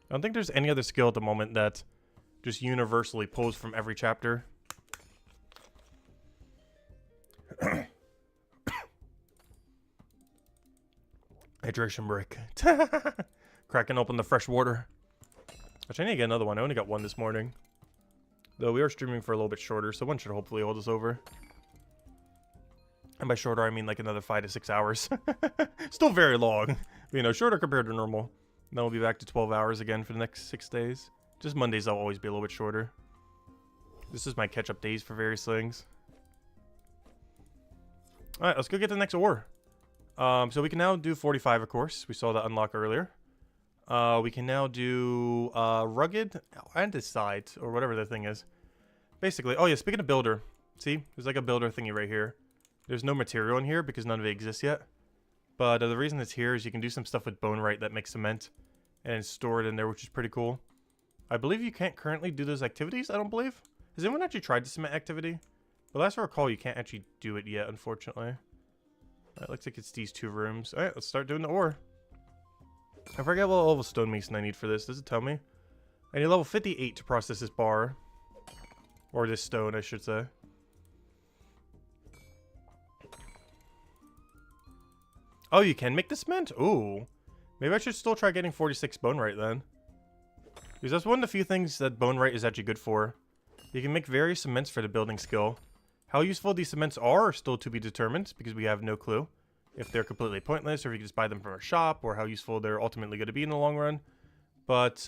A: I don't think there's any other skill at the moment that just universally pulls from every chapter. Hydration break. Cracking open the fresh water. Actually, I need to get another one. I only got one this morning. Though we are streaming for a little bit shorter, so one should hopefully hold us over. And by shorter, I mean like another 5 to 6 hours. Still very long. But, you know, shorter compared to normal. Then we'll be back to 12 hours again for the next 6 days. Just Mondays, I'll always be a little bit shorter. This is my catch-up days for various things. Alright, let's go get the next ore. So we can now do 45, of course. We saw that unlock earlier. We can now do rugged andesite, or whatever the thing is. Basically, oh yeah, speaking of builder. See, there's like a builder thingy right here. There's no material in here because none of it exists yet. But the reason it's here is you can do some stuff with bonerite that makes cement. And store it in there, which is pretty cool. I believe you can't currently do those activities, I don't believe. Has anyone actually tried the cement activity? But last I recall, you can't actually do it yet, unfortunately. It looks like it's these 2 rooms. Alright, let's start doing the ore. I forget what level stonemason I need for this. Does it tell me? I need level 58 to process this bar. Or this stone, I should say. Oh, you can make the cement? Ooh. Maybe I should still try getting 46 bonerite then. Because that's one of the few things that bonerite is actually good for. You can make various cements for the building skill. How useful these cements are still to be determined, because we have no clue. If they're completely pointless, or if you can just buy them from a shop, or how useful they're ultimately going to be in the long run. But,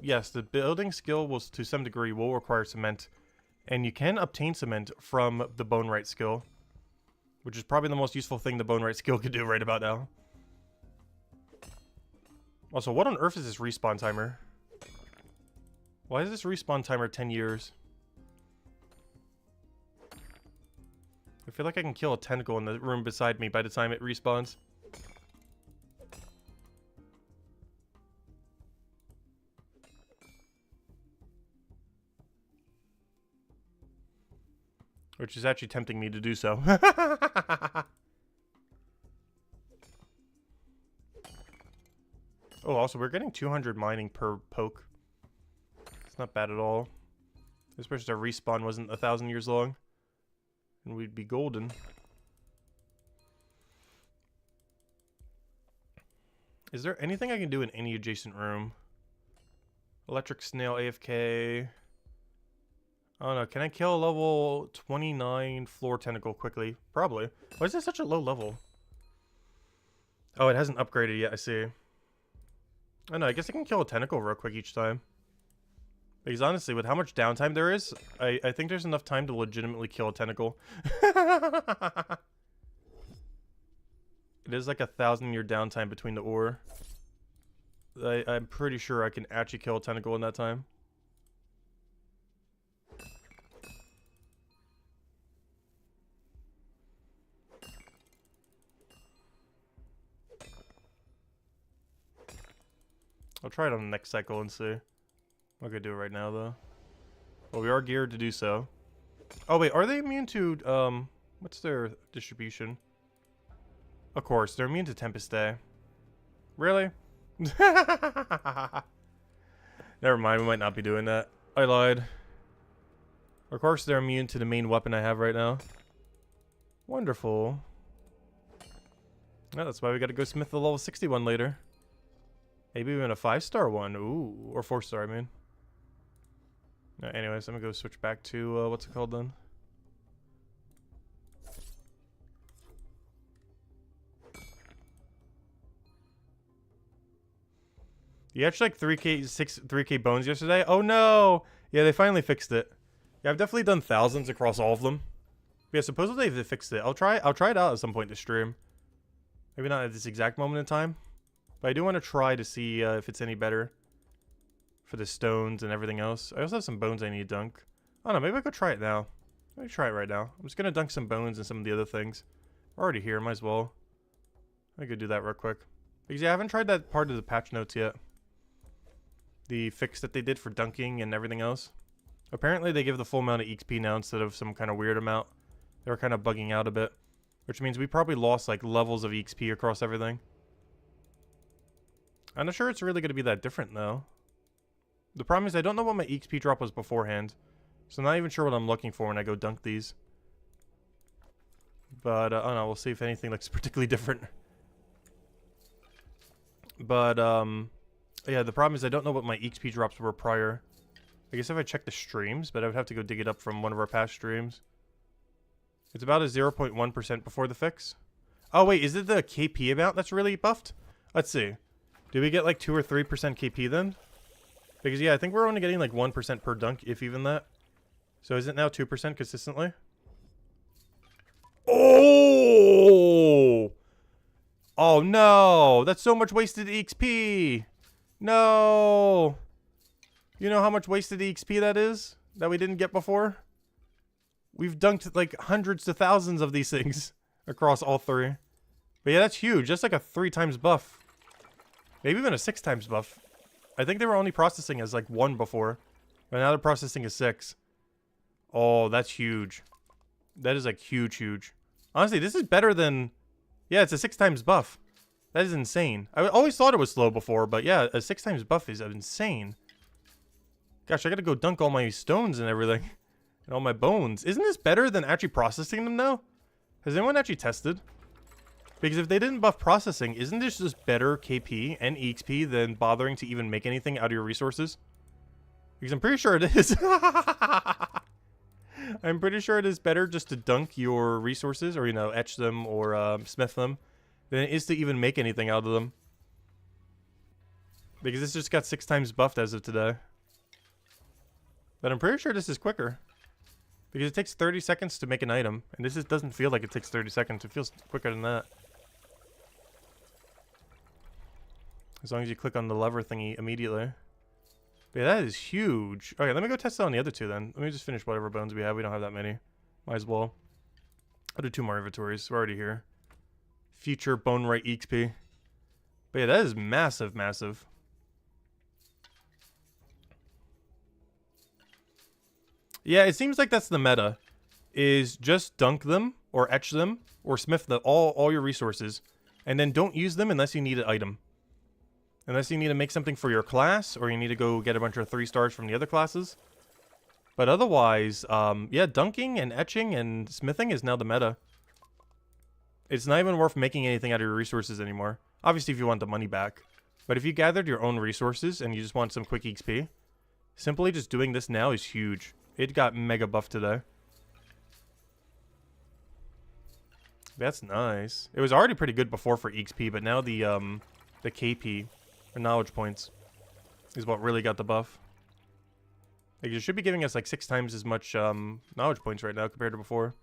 A: yes, the building skill will, to some degree, will require cement. And you can obtain cement from the bonerite skill. Which is probably the most useful thing the bonerite skill could do right about now. Also, what on earth is this respawn timer? Why is this respawn timer 10 years? I feel like I can kill a tentacle in the room beside me by the time it respawns. Which is actually tempting me to do so. Oh, also, we're getting 200 mining per poke. It's not bad at all. Especially our respawn wasn't 1,000 years long. And we'd be golden. Is there anything I can do in any adjacent room? Electric snail AFK. I don't know. Can I kill a level 29 floor tentacle quickly? Probably. Why is this such a low level? Oh, it hasn't upgraded yet. I see. I know. I guess I can kill a tentacle real quick each time. Because honestly, with how much downtime there is, I think there's enough time to legitimately kill a tentacle. It is like 1,000-year downtime between the ore. I'm pretty sure I can actually kill a tentacle in that time. I'll try it on the next cycle and see. I'm not gonna do it right now though. Well, we are geared to do so. Oh wait, are they immune to what's their distribution? Of course, they're immune to Tempest Day. Really? Never mind, we might not be doing that. I lied. Of course they're immune to the main weapon I have right now. Wonderful. Yeah, that's why we gotta go smith the level 61 later. Maybe even a 5-star one. Ooh, or 4-star, I mean. Anyways, I'm gonna go switch back to, what's it called then? You actually like 3K bones yesterday? Oh no! Yeah, they finally fixed it. Yeah, I've definitely done thousands across all of them. But yeah, supposedly they fixed it. I'll try it out at some point this stream. Maybe not at this exact moment in time. But I do want to try to see if it's any better for the stones and everything else. I also have some bones I need to dunk. I don't know, maybe I could try it now. Let me try it right now. I'm just going to dunk some bones and some of the other things. We're already here, might as well. I could do that real quick. Because yeah, I haven't tried that part of the patch notes yet. The fix that they did for dunking and everything else. Apparently they give the full amount of XP now instead of some kind of weird amount. They were kind of bugging out a bit. Which means we probably lost like levels of XP across everything. I'm not sure it's really going to be that different though. The problem is I don't know what my XP drop was beforehand. So I'm not even sure what I'm looking for when I go dunk these. But I don't know, we'll see if anything looks particularly different. But yeah, the problem is I don't know what my XP drops were prior. I guess if I check the streams, but I would have to go dig it up from one of our past streams. It's about a 0.1% before the fix. Oh wait, is it the KP amount that's really buffed? Let's see. Do we get like 2 or 3% KP then? Because yeah, I think we're only getting like 1% per dunk, if even that. So is it now 2% consistently? Oh! Oh no! That's so much wasted XP! No! You know how much wasted XP that is? That we didn't get before? We've dunked like hundreds to thousands of these things across all 3. But yeah, that's huge. That's like a 3 times buff. Maybe even a 6 times buff. I think they were only processing as like 1 before. But now they're processing as 6. Oh, that's huge. That is like huge, huge. Honestly, this is better than... Yeah, it's a 6 times buff. That is insane. I always thought it was slow before, but yeah, a 6 times buff is insane. Gosh, I gotta go dunk all my stones and everything. And all my bones. Isn't this better than actually processing them now? Has anyone actually tested? Because if they didn't buff processing, isn't this just better KP and EXP than bothering to even make anything out of your resources? Because I'm pretty sure it is. I'm pretty sure it is better just to dunk your resources or, you know, etch them or smith them than it is to even make anything out of them. Because this just got 6 times buffed as of today. But I'm pretty sure this is quicker. Because it takes 30 seconds to make an item. And this just doesn't feel like it takes 30 seconds. It feels quicker than that. As long as you click on the lever thingy immediately. But yeah, that is huge. Okay, let me go test it on the other 2 then. Let me just finish whatever bones we have. We don't have that many. Might as well. I'll do 2 more inventories. We're already here. Future bone right XP. But yeah, that is massive, massive. Yeah, it seems like that's the meta. Is just dunk them, or etch them, or smith all your resources. And then don't use them unless you need an item. Unless you need to make something for your class, or you need to go get a bunch of 3 stars from the other classes. But otherwise, yeah, dunking and etching and smithing is now the meta. It's not even worth making anything out of your resources anymore. Obviously, if you want the money back. But if you gathered your own resources and you just want some quick XP, simply just doing this now is huge. It got mega buffed today. That's nice. It was already pretty good before for XP, but now the KP, or knowledge points, is what really got the buff. Like, it should be giving us like 6 times as much knowledge points right now compared to before.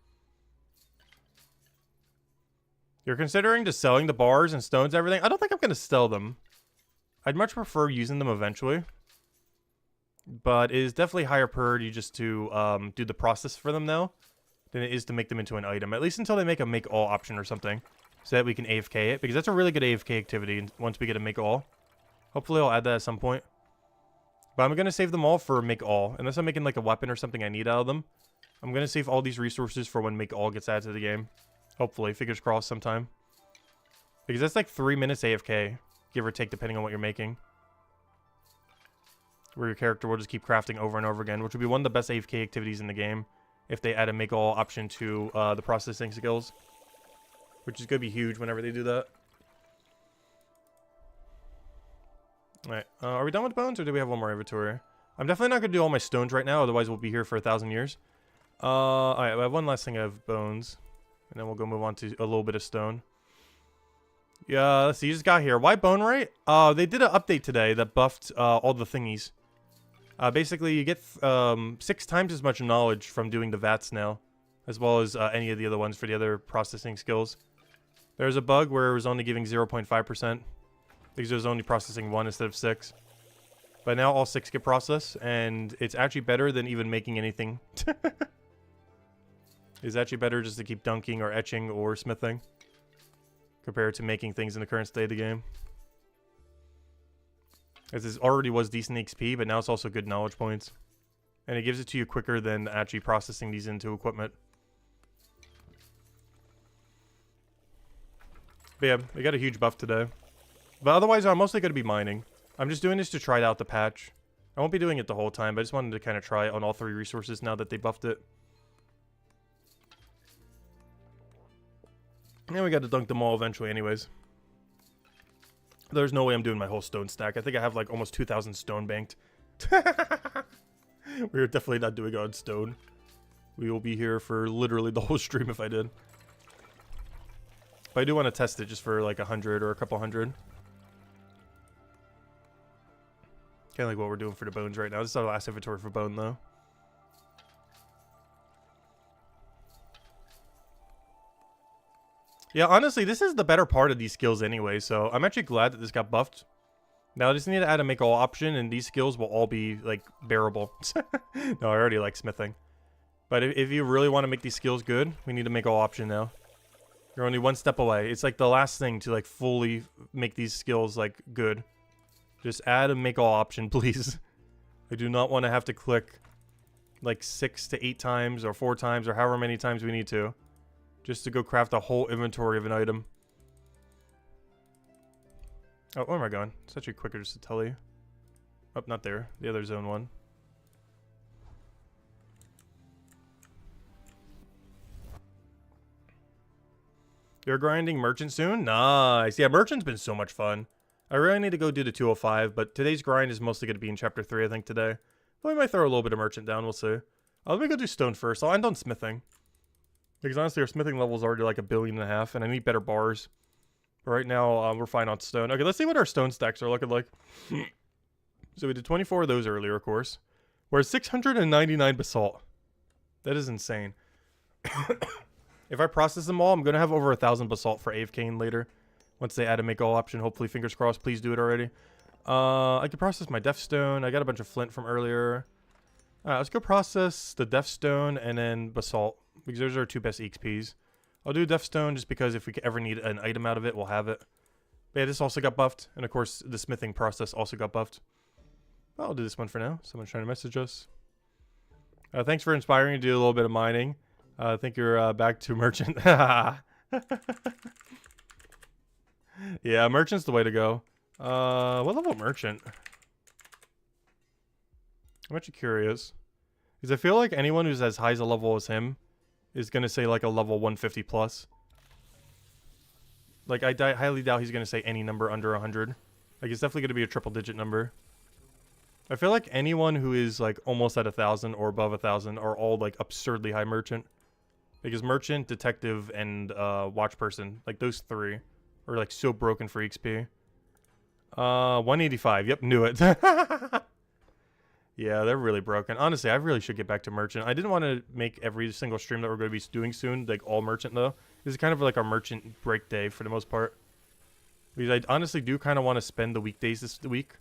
A: You're considering just selling the bars and stones and everything? I don't think I'm going to sell them. I'd much prefer using them eventually. But it is definitely higher priority just to do the process for them now than it is to make them into an item. At least until they make a make all option or something. So that we can AFK it. Because that's a really good AFK activity once we get a make all. Hopefully I'll add that at some point. But I'm going to save them all for make all. Unless I'm making like a weapon or something I need out of them. I'm going to save all these resources for when make all gets added to the game. Hopefully. Fingers crossed sometime. Because that's like 3 minutes AFK. Give or take depending on what you're making. Where your character will just keep crafting over and over again. Which would be one of the best AFK activities in the game. If they add a make all option to the processing skills. Which is going to be huge whenever they do that. Alright, are we done with bones or do we have one more inventory? I'm definitely not going to do all my stones right now, otherwise we'll be here for 1,000 years. Alright, I have one last thing of bones. And then we'll go move on to a little bit of stone. Yeah, let's see, you just got here. Why bone rate? They did an update today that buffed all the thingies. Basically, you get 6 times as much knowledge from doing the VATs now. As well as any of the other ones for the other processing skills. There's a bug where it was only giving 0.5%. Because it was only processing 1 instead of 6. But now all 6 get processed, and it's actually better than even making anything. It's actually better just to keep dunking or etching or smithing. Compared to making things in the current state of the game. As this already was decent XP, but now it's also good knowledge points. And it gives it to you quicker than actually processing these into equipment. But yeah, we got a huge buff today. But otherwise, I'm mostly going to be mining. I'm just doing this to try out the patch. I won't be doing it the whole time, but I just wanted to kind of try it on all 3 resources now that they buffed it. And we got to dunk them all eventually anyways. There's no way I'm doing my whole stone stack. I think I have like almost 2,000 stone banked. We're definitely not doing it on stone. We will be here for literally the whole stream if I did. But I do want to test it just for like 100 or a couple hundred. Kind of like what we're doing for the bones right now. This is our last inventory for bone, though. Yeah, honestly, this is the better part of these skills anyway, so I'm actually glad that this got buffed. Now I just need to add a make all option, and these skills will all be, like, bearable. No, I already like smithing. But if you really want to make these skills good, we need to make all option now. You're only 1 step away. It's like the last thing to, like, fully make these skills, like, good. Just add a make all option, please. I do not want to have to click like 6 to 8 times or 4 times or however many times we need to. Just to go craft a whole inventory of an item. Oh, where am I going? It's actually quicker just to tell you. Oh, not there. The other zone one. You're grinding merchant soon? Nice. Yeah, merchant's been so much fun. I really need to go do the 205, but today's grind is mostly going to be in Chapter 3, I think, today. But we might throw a little bit of merchant down, we'll see. Let me go do stone first. I'll end on smithing. Because honestly, our smithing level is already like 1.5 billion, and I need better bars. But right now, we're fine on stone. Okay, let's see what our stone stacks are looking like. So we did 24 of those earlier, of course. We're at 699 basalt. That is insane. If I process them all, I'm going to have over 1,000 basalt for AFK later. Once they add a make all option, hopefully, fingers crossed, please do it already. I could process my death stone. I got a bunch of flint from earlier. Alright, let's go process the death stone and then basalt. Because those are our 2 best XPs. I'll do death stone just because if we ever need an item out of it, we'll have it. But yeah, this also got buffed. And of course, the smithing process also got buffed. Well, I'll do this one for now. Someone's trying to message us. Thanks for inspiring me to do a little bit of mining. I think you're back to merchant. Yeah, merchant's the way to go. What level merchant? I'm actually curious. Because I feel like anyone who's as high as a level as him is going to say like a level 150 plus. Like, I highly doubt he's going to say any number under 100. Like, it's definitely going to be a triple digit number. I feel like anyone who is like almost at 1,000 or above 1,000 are all like absurdly high merchant. Because merchant, detective, and watch person, like those three are like so broken for XP. 185. Yep, knew it. Yeah, they're really broken. Honestly, I really should get back to merchant. I didn't want to make every single stream that we're going to be doing soon like all merchant though. This is kind of like our merchant break day for the most part. Because I honestly do kind of want to spend the weekdays this week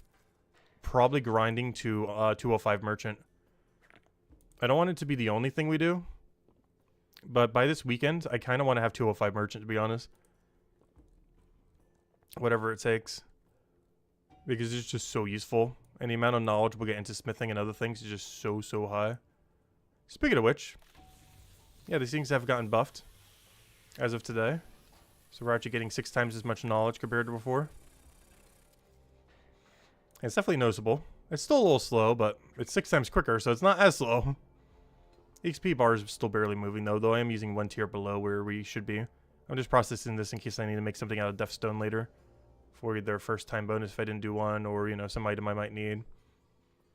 A: probably grinding to 205 merchant. I don't want it to be the only thing we do. But by this weekend, I kind of want to have 205 merchant, to be honest. Whatever it takes. Because it's just so useful. And the amount of knowledge we'll get into smithing and other things is just so high. Speaking of which, yeah, these things have gotten buffed as of today. So we're actually getting 6 times as much knowledge compared to before. And it's definitely noticeable. It's still a little slow, but it's 6 times quicker, so it's not as slow. XP bar is still barely moving, though I am using 1 tier below where we should be. I'm just processing this in case I need to make something out of Death Stone later. For their first time bonus if I didn't do one, or, you know, some item I might need.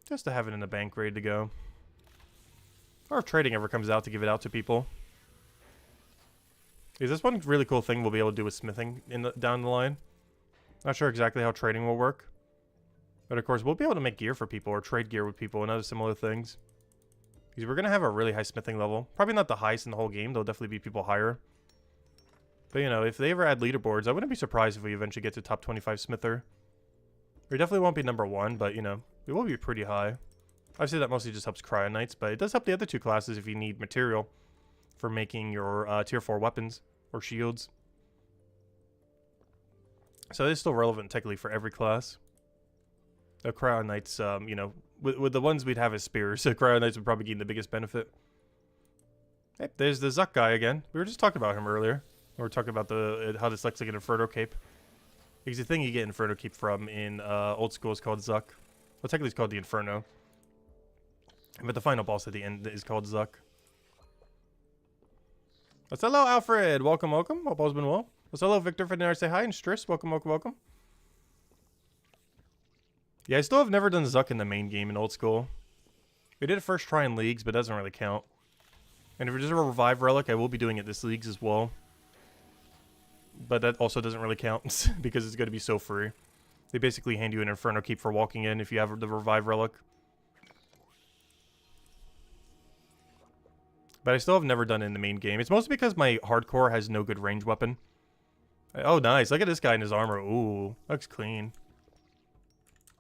A: Just to have it in the bank ready to go. Or if trading ever comes out to give it out to people. Is this one really cool thing we'll be able to do with smithing down the line? Not sure exactly how trading will work. But of course, we'll be able to make gear for people or trade gear with people and other similar things. Because we're going to have a really high smithing level. Probably not the highest in the whole game. There'll definitely be people higher. But, you know, if they ever add leaderboards, I wouldn't be surprised if we eventually get to top 25 smither. We definitely won't be number 1, but, you know, we will be pretty high. I'd say that mostly just helps Cryo Knights, but it does help the other 2 classes if you need material for making your tier 4 weapons or shields. So it is still relevant technically for every class. The Cryo Knights, you know, with the ones we'd have as spears, so Cryo Knights would probably gain the biggest benefit. Hey, there's the Zuck guy again. We were just talking about him earlier. We were talking about how dyslexic an Inferno Cape. Because the thing you get Inferno Cape from in old school is called Zuck. Well, technically it's called the Inferno. But the final boss at the end is called Zuck. What's hello, Alfred? Welcome, welcome. Hope all's been well. What's hello, Victor? For dinner, say hi. And Striss, welcome, welcome, welcome. Yeah, I still have never done Zuck in the main game in old school. We did it first try in leagues, but it doesn't really count. And if it's just a revive relic, I will be doing it this leagues as well. But that also doesn't really count because it's going to be so free. They basically hand you an Inferno Keep for walking in if you have the revive relic. But I still have never done it in the main game. It's mostly because my hardcore has no good range weapon. Oh, nice. Look at this guy in his armor. Ooh, looks clean.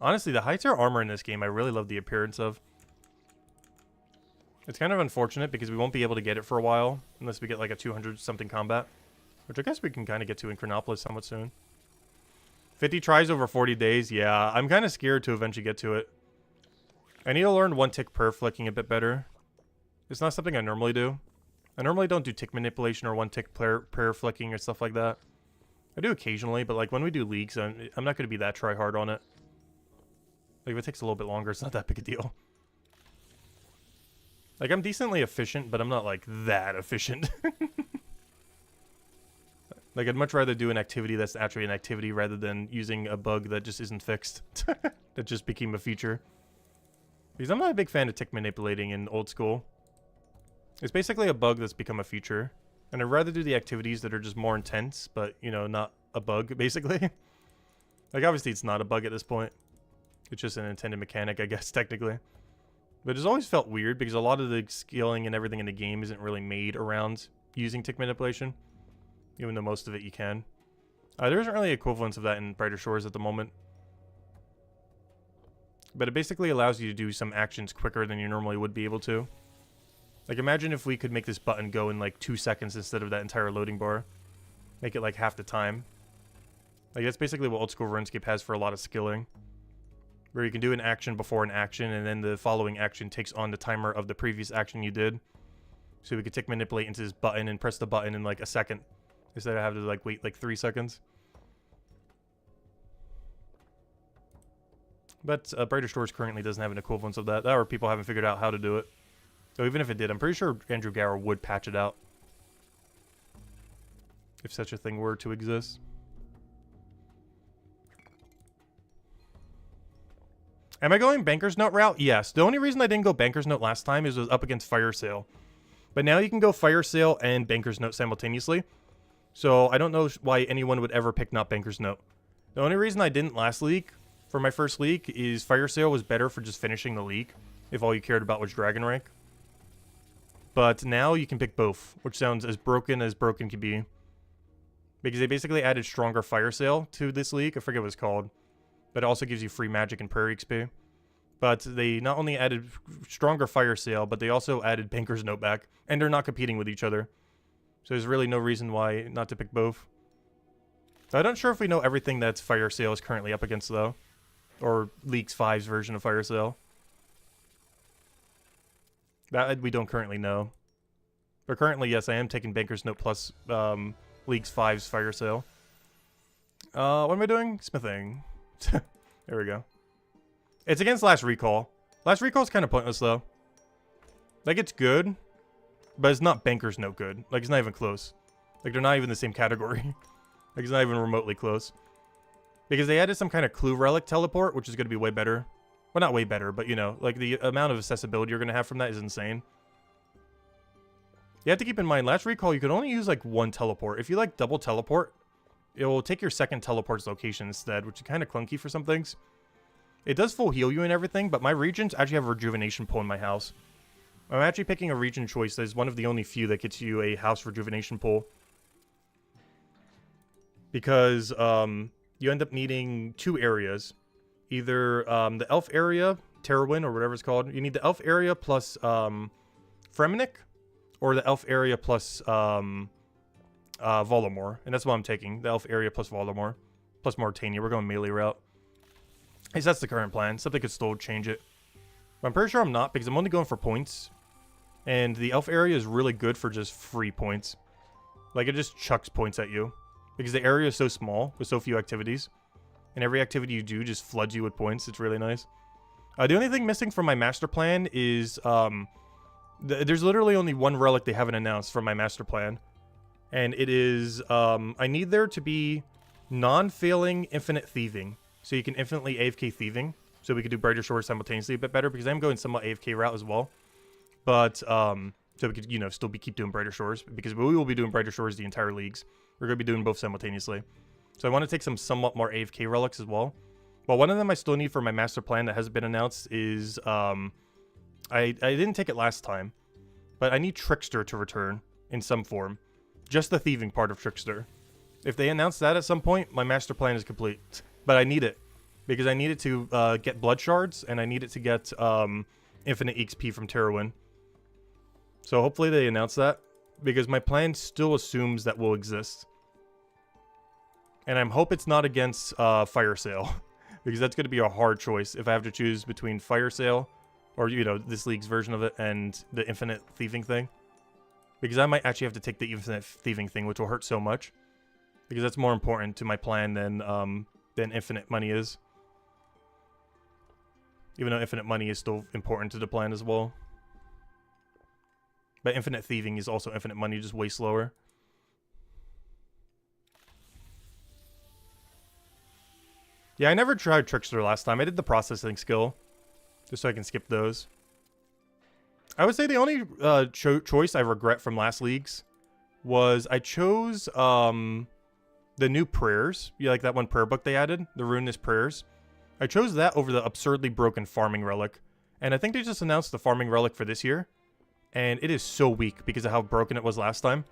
A: Honestly, the high tier armor in this game, I really love the appearance of. It's kind of unfortunate because we won't be able to get it for a while unless we get like a 200-something combat. Which I guess we can kind of get to in Chronopolis somewhat soon. 50 tries over 40 days. Yeah, I'm kind of scared to eventually get to it. I need to learn 1 tick per flicking a bit better. It's not something I normally do. I normally don't do tick manipulation or 1 tick per flicking or stuff like that. I do occasionally, but like when we do leagues, I'm not going to be that try hard on it. Like if it takes a little bit longer, it's not that big a deal. Like I'm decently efficient, but I'm not like that efficient. Like, I'd much rather do an activity that's actually an activity rather than using a bug that just isn't fixed. That just became a feature. Because I'm not a big fan of tick manipulating in old school. It's basically a bug that's become a feature. And I'd rather do the activities that are just more intense, but, you know, not a bug, basically. Like, obviously it's not a bug at this point. It's just an intended mechanic, I guess, technically. But it's always felt weird because a lot of the skilling and everything in the game isn't really made around using tick manipulation. Even though most of it you can. There isn't really equivalence of that in Brighter Shores at the moment. But it basically allows you to do some actions quicker than you normally would be able to. Like imagine if we could make this button go in like 2 seconds instead of that entire loading bar. Make it like half the time. Like that's basically what old school RuneScape has for a lot of skilling. Where you can do an action before an action and then the following action takes on the timer of the previous action you did. So we could tick manipulate into this button and press the button in like a second. Instead of having to like wait like 3 seconds. But Brighter Shores currently doesn't have an equivalence of that. Or people haven't figured out how to do it. So even if it did, I'm pretty sure Andrew Gower would patch it out. If such a thing were to exist. Am I going Banker's Note route? Yes. The only reason I didn't go Banker's Note last time is it was up against Fire Sale. But now you can go Fire Sale and Banker's Note simultaneously. So I don't know why anyone would ever pick not Banker's Note. The only reason I didn't last league for my first league is Fire Sale was better for just finishing the league if all you cared about was Dragon rank. But now you can pick both, which sounds as broken can be. Because they basically added stronger Fire Sale to this league. I forget what it's called. But it also gives you free magic and Prairie XP. But they not only added stronger Fire Sale, but they also added Banker's Note back. And they're not competing with each other. So there's really no reason why not to pick both. So I'm not sure if we know everything that's Fire Sale is currently up against, though. Or Leagues 5's version of Fire Sale. That we don't currently know. But currently, yes, I am taking Banker's Note plus Leagues 5's Fire Sale. What am I doing? Smithing. There we go. It's against Last Recall. Last Recall is kind of pointless, though. Like, it's good. But it's not Banker's Note good. Like, it's not even close. Like, they're not even the same category. Like, it's not even remotely close. Because they added some kind of Clue Relic teleport, which is going to be way better. Well, not way better, but, you know, like, the amount of accessibility you're going to have from that is insane. You have to keep in mind, Last Recall, you could only use, like, one teleport. If you, like, double teleport, it will take your second teleport's location instead, which is kind of clunky for some things. It does full heal you and everything, but my regions actually have a Rejuvenation Pool in my house. I'm actually picking a region choice that is one of the only few that gets you a house rejuvenation pool. Because you end up needing two areas. Either the elf area, Terrawin, or whatever it's called. You need the elf area plus Fremenic, or the elf area plus Volamore. And that's what I'm taking. The elf area plus Volamore. Plus Mauritania. We're going melee route. At least that's the current plan. Something could still change it. But I'm pretty sure I'm not, because I'm only going for points. And the elf area is really good for just free points. Like, it just chucks points at you. Because the area is so small, with so few activities. And every activity you do just floods you with points. It's really nice. The only thing missing from my master plan is... there's literally only one relic they haven't announced from my master plan. And it is... I need there to be non-failing infinite thieving. So you can infinitely AFK thieving. So we could do Brighter Shores simultaneously a bit better. Because I'm going somewhat AFK route as well. But, so we could, you know, still keep doing Brighter Shores. Because we will be doing Brighter Shores the entire leagues. We're going to be doing both simultaneously. So I want to take some somewhat more AFK relics as well. But one of them I still need for my master plan that hasn't been announced is, I didn't take it last time. But I need Trickster to return in some form. Just the thieving part of Trickster. If they announce that at some point, my master plan is complete. But I need it. Because I need it to get blood shards, and I need it to get infinite XP from Terrawin. So hopefully they announce that. Because my plan still assumes that will exist. And I hope it's not against Fire Sale. Because that's going to be a hard choice if I have to choose between Fire Sale, or, you know, this league's version of it, and the infinite thieving thing. Because I might actually have to take the infinite thieving thing, which will hurt so much. Because that's more important to my plan than infinite money is. Even though infinite money is still important to the plan as well. But infinite thieving is also infinite money, just way slower. Yeah, I never tried Trickster last time. I did the processing skill. Just so I can skip those. I would say the only choice I regret from last leagues was I chose the new prayers. You like that one prayer book they added? The Ruinous Prayers. I chose that over the absurdly broken farming relic. And I think they just announced the farming relic for this year. And it is so weak because of how broken it was last time.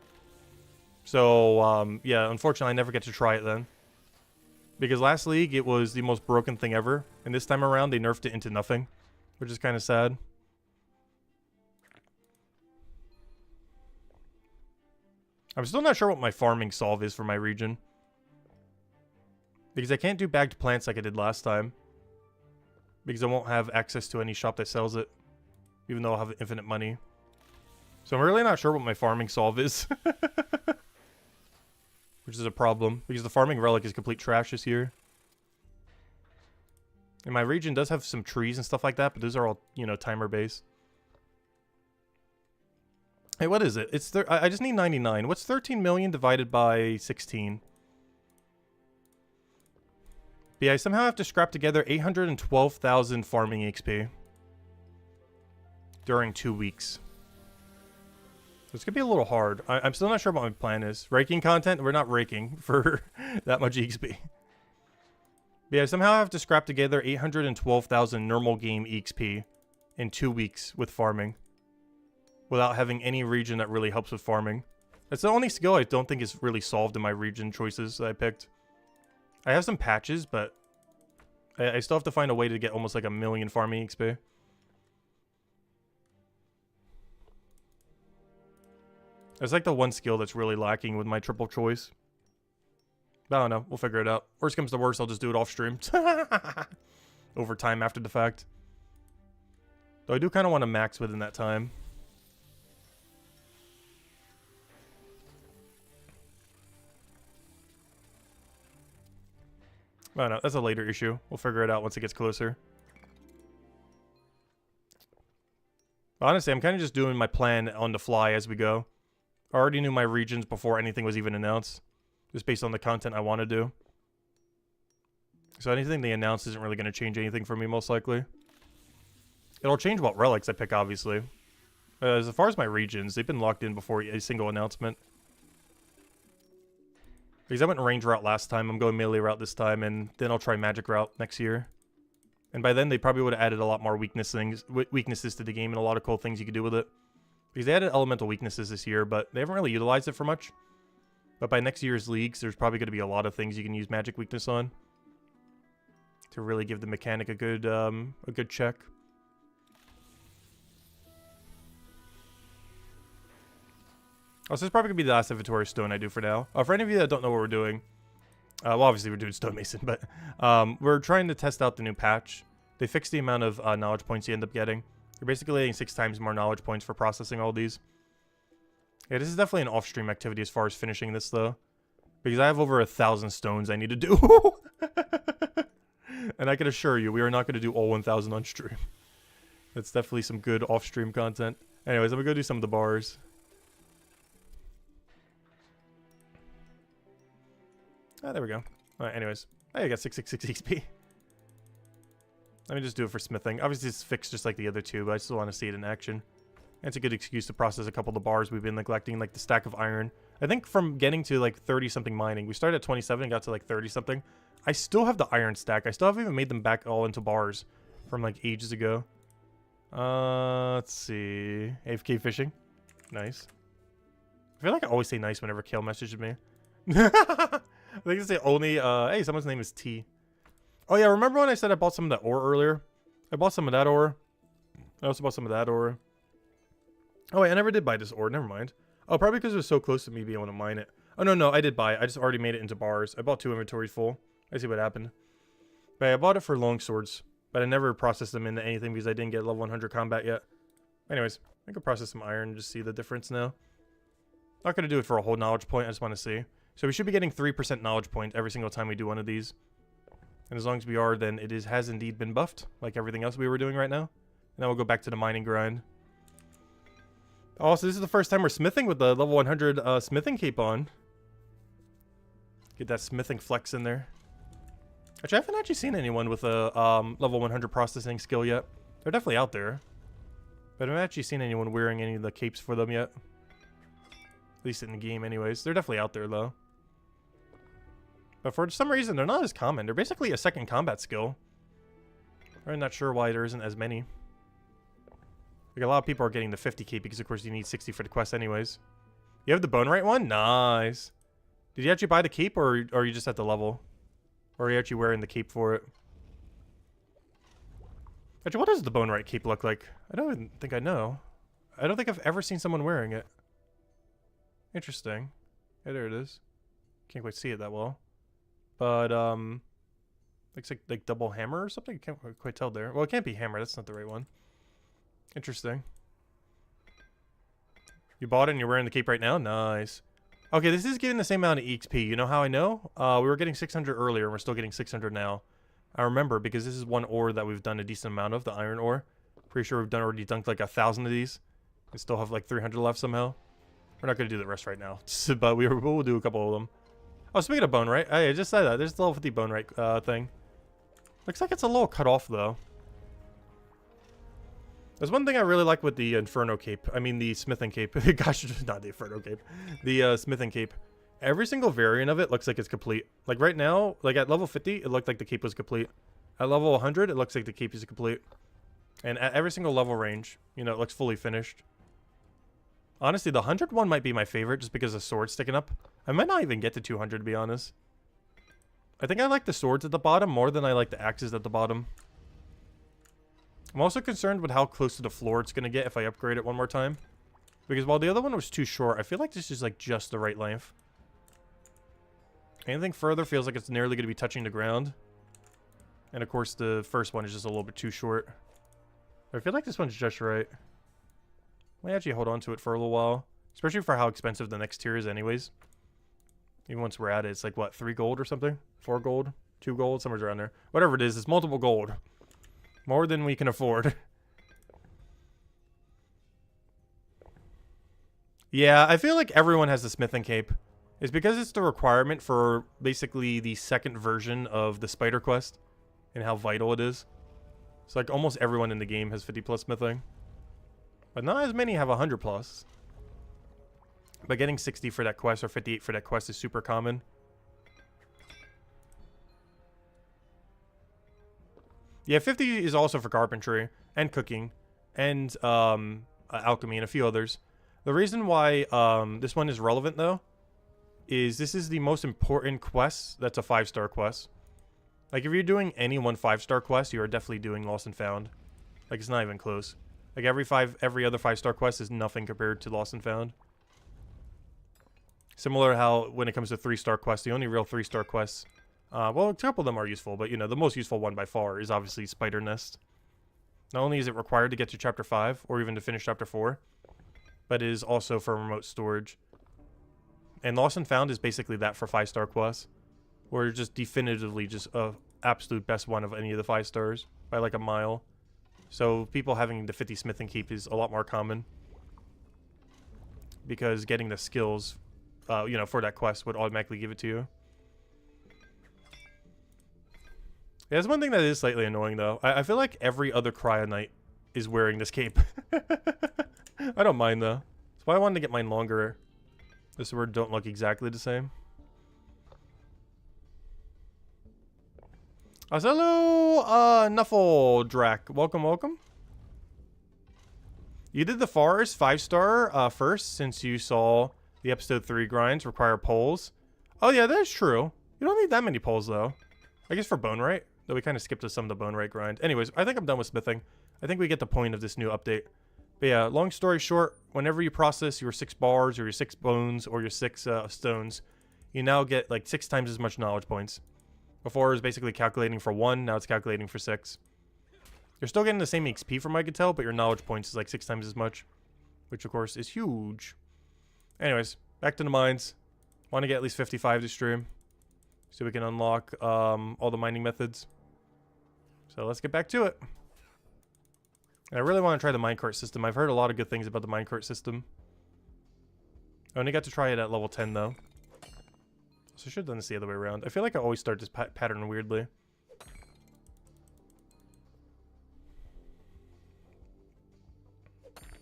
A: So, yeah, unfortunately I never get to try it then. Because last league, it was the most broken thing ever. And this time around, they nerfed it into nothing. Which is kind of sad. I'm still not sure what my farming solve is for my region. Because I can't do bagged plants like I did last time. Because I won't have access to any shop that sells it. Even though I'll have infinite money. So I'm really not sure what my farming solve is. Which is a problem. Because the farming relic is complete trash this year. And my region does have some trees and stuff like that. But those are all, you know, timer based. Hey, what is it? It's I just need 99. What's 13 million divided by 16? But yeah, I somehow have to scrap together 812,000 farming XP during 2 weeks. It's gonna be a little hard. I'm still not sure what my plan is. Raking content? We're not raking for that much XP. But yeah, somehow I have to scrap together 812,000 normal game XP in 2 weeks with farming, without having any region that really helps with farming. That's the only skill I don't think is really solved in my region choices that I picked. I have some patches, but I still have to find a way to get almost like 1 million farming XP. That's like the one skill that's really lacking with my triple choice. But I don't know. We'll figure it out. Worst comes to worst, I'll just do it off stream. Over time after the fact. Though I do kind of want to max within that time. I don't know. That's a later issue. We'll figure it out once it gets closer. Honestly, I'm kind of just doing my plan on the fly as we go. I already knew my regions before anything was even announced. Just based on the content I want to do. So anything they announce isn't really going to change anything for me, most likely. It'll change what relics I pick, obviously. As far as my regions, they've been locked in before a single announcement. Because I went range route last time, I'm going melee route this time, and then I'll try magic route next year. And by then, they probably would have added a lot more weaknesses to the game and a lot of cool things you could do with it. Because they added elemental weaknesses this year, but they haven't really utilized it for much. But by next year's leagues, there's probably going to be a lot of things you can use magic weakness on. To really give the mechanic a good check. Oh, so this is probably going to be the last inventory stone I do for now. For any of you that don't know what we're doing. Well, obviously we're doing stonemason, but we're trying to test out the new patch. They fixed the amount of knowledge points you end up getting. You're basically getting 6 times more knowledge points for processing all these. Yeah, this is definitely an off-stream activity as far as finishing this, though. Because I have over 1,000 stones I need to do. And I can assure you, we are not going to do all 1,000 on stream. That's definitely some good off-stream content. Anyways, I'm going to go do some of the bars. Ah, there we go. Alright, anyways. Hey, I got 666 XP. Let me just do it for smithing. Obviously, it's fixed just like the other two, but I still want to see it in action. And it's a good excuse to process a couple of the bars we've been neglecting, like the stack of iron. I think from getting to like 30-something mining, we started at 27 and got to like 30-something. I still have the iron stack. I still haven't even made them back all into bars from like ages ago. Let's see. AFK fishing. Nice. I feel like I always say nice whenever Kale messages me. I think it's the only, hey, someone's name is T. Oh yeah, remember when I said I bought some of that ore earlier? I bought some of that ore. I also bought some of that ore. Oh wait, I never did buy this ore, never mind. Oh, probably because it was so close to me being able to mine it. Oh no, I did buy it. I just already made it into bars. I bought 2 inventories full. I see what happened. But I bought it for long swords. But I never processed them into anything because I didn't get level 100 combat yet. Anyways, I could process some iron and just see the difference now. Not going to do it for a whole knowledge point, I just want to see. So we should be getting 3% knowledge point every single time we do one of these. And as long as we are, then it has indeed been buffed, like everything else we were doing right now. And then we'll go back to the mining grind. Oh, so this is the first time we're smithing with the level 100 smithing cape on. Get that smithing flex in there. Actually, I haven't actually seen anyone with a level 100 processing skill yet. They're definitely out there. But I haven't actually seen anyone wearing any of the capes for them yet. At least in the game anyways. They're definitely out there though. But for some reason, they're not as common. They're basically a second combat skill. I'm not sure why there isn't as many. Like, a lot of people are getting the 50 cape because, of course, you need 60 for the quest anyways. You have the bone right one? Nice. Did you actually buy the cape, or are you just at the level? Or are you actually wearing the cape for it? Actually, what does the bone right cape look like? I don't even think I know. I don't think I've ever seen someone wearing it. Interesting. Yeah, there it is. Can't quite see it that well. But, looks like double hammer or something? I can't quite tell there. Well, it can't be hammer. That's not the right one. Interesting. You bought it and you're wearing the cape right now? Nice. Okay, this is giving the same amount of EXP. You know how I know? We were getting 600 earlier and we're still getting 600 now. I remember because this is one ore that we've done a decent amount of, the iron ore. Pretty sure we've already dunked like 1,000 of these. We still have like 300 left somehow. We're not going to do the rest right now, but we'll do a couple of them. Oh, speaking of bone right, I just said that. There's the level 50 bone right thing. Looks like it's a little cut off, though. There's one thing I really like with the Inferno Cape. I mean, the Smithing Cape. Gosh, not the Inferno Cape. The Smithing Cape. Every single variant of it looks like it's complete. Like right now, like at level 50, it looked like the cape was complete. At level 100, it looks like the cape is complete. And at every single level range, you know, it looks fully finished. Honestly, the 100 one might be my favorite just because the sword's sticking up. I might not even get to 200, to be honest. I think I like the swords at the bottom more than I like the axes at the bottom. I'm also concerned with how close to the floor it's going to get if I upgrade it one more time. Because while the other one was too short, I feel like this is like just the right length. Anything further feels like it's nearly going to be touching the ground. And of course, the first one is just a little bit too short. I feel like this one's just right. I might actually hold on to it for a little while. Especially for how expensive the next tier is anyways. Even once we're at it, it's like, what, 3 gold or something? 4 gold? 2 gold? Somewhere around there. Whatever it is, it's multiple gold. More than we can afford. Yeah, I feel like everyone has the Smithing Cape. It's because it's the requirement for basically the second version of the Spider Quest. And how vital it is. It's like almost everyone in the game has 50 plus Smithing. But not as many have 100 plus. But getting 60 for that quest or 58 for that quest is super common. Yeah, 50 is also for carpentry and cooking and alchemy and a few others. The reason why this one is relevant though is this is the most important quest that's a 5-star quest. Like if you're doing any 5-star quest, you are definitely doing Lost and Found. Like it's not even close. Like every other 5-star quest is nothing compared to Lost and Found. Similar how when it comes to 3-star quests, the only real 3-star quests, well, a couple of them are useful, but you know, the most useful one by far is obviously Spider Nest. Not only is it required to get to chapter 5 or even to finish chapter 4, but it is also for remote storage. And Lost and Found is basically that for 5-star quests, or just definitively just a absolute best one of any of the 5 stars by like a mile. So people having the 50 Smithing Keep is a lot more common because getting the skills, you know, for that quest would automatically give it to you. Yeah, there's one thing that is slightly annoying though. I feel like every other Cryo Knight is wearing this cape. I don't mind though. That's why I wanted to get mine longer. The sword don't look exactly the same. Hello, Nuffle Drac. Welcome, welcome. You did the Forest 5-star first since you saw the episode 3 grinds require poles. Oh yeah, that's true. You don't need that many poles though. I guess for bone right, though we kind of skipped to some of the bone right grind. Anyways, I think I'm done with smithing. I think we get the point of this new update. But yeah, long story short, whenever you process your 6 bars or your 6 bones or your 6 stones, you now get like 6 times as much knowledge points. Before it was basically calculating for 1, now it's calculating for 6. You're still getting the same XP from what I could tell, but your knowledge points is like 6 times as much. Which of course is huge. Anyways, back to the mines. Want to get at least 55 to stream. So we can unlock all the mining methods. So let's get back to it. And I really want to try the minecart system. I've heard a lot of good things about the minecart system. I only got to try it at level 10 though. So I should have done this the other way around. I feel like I always start this pattern weirdly.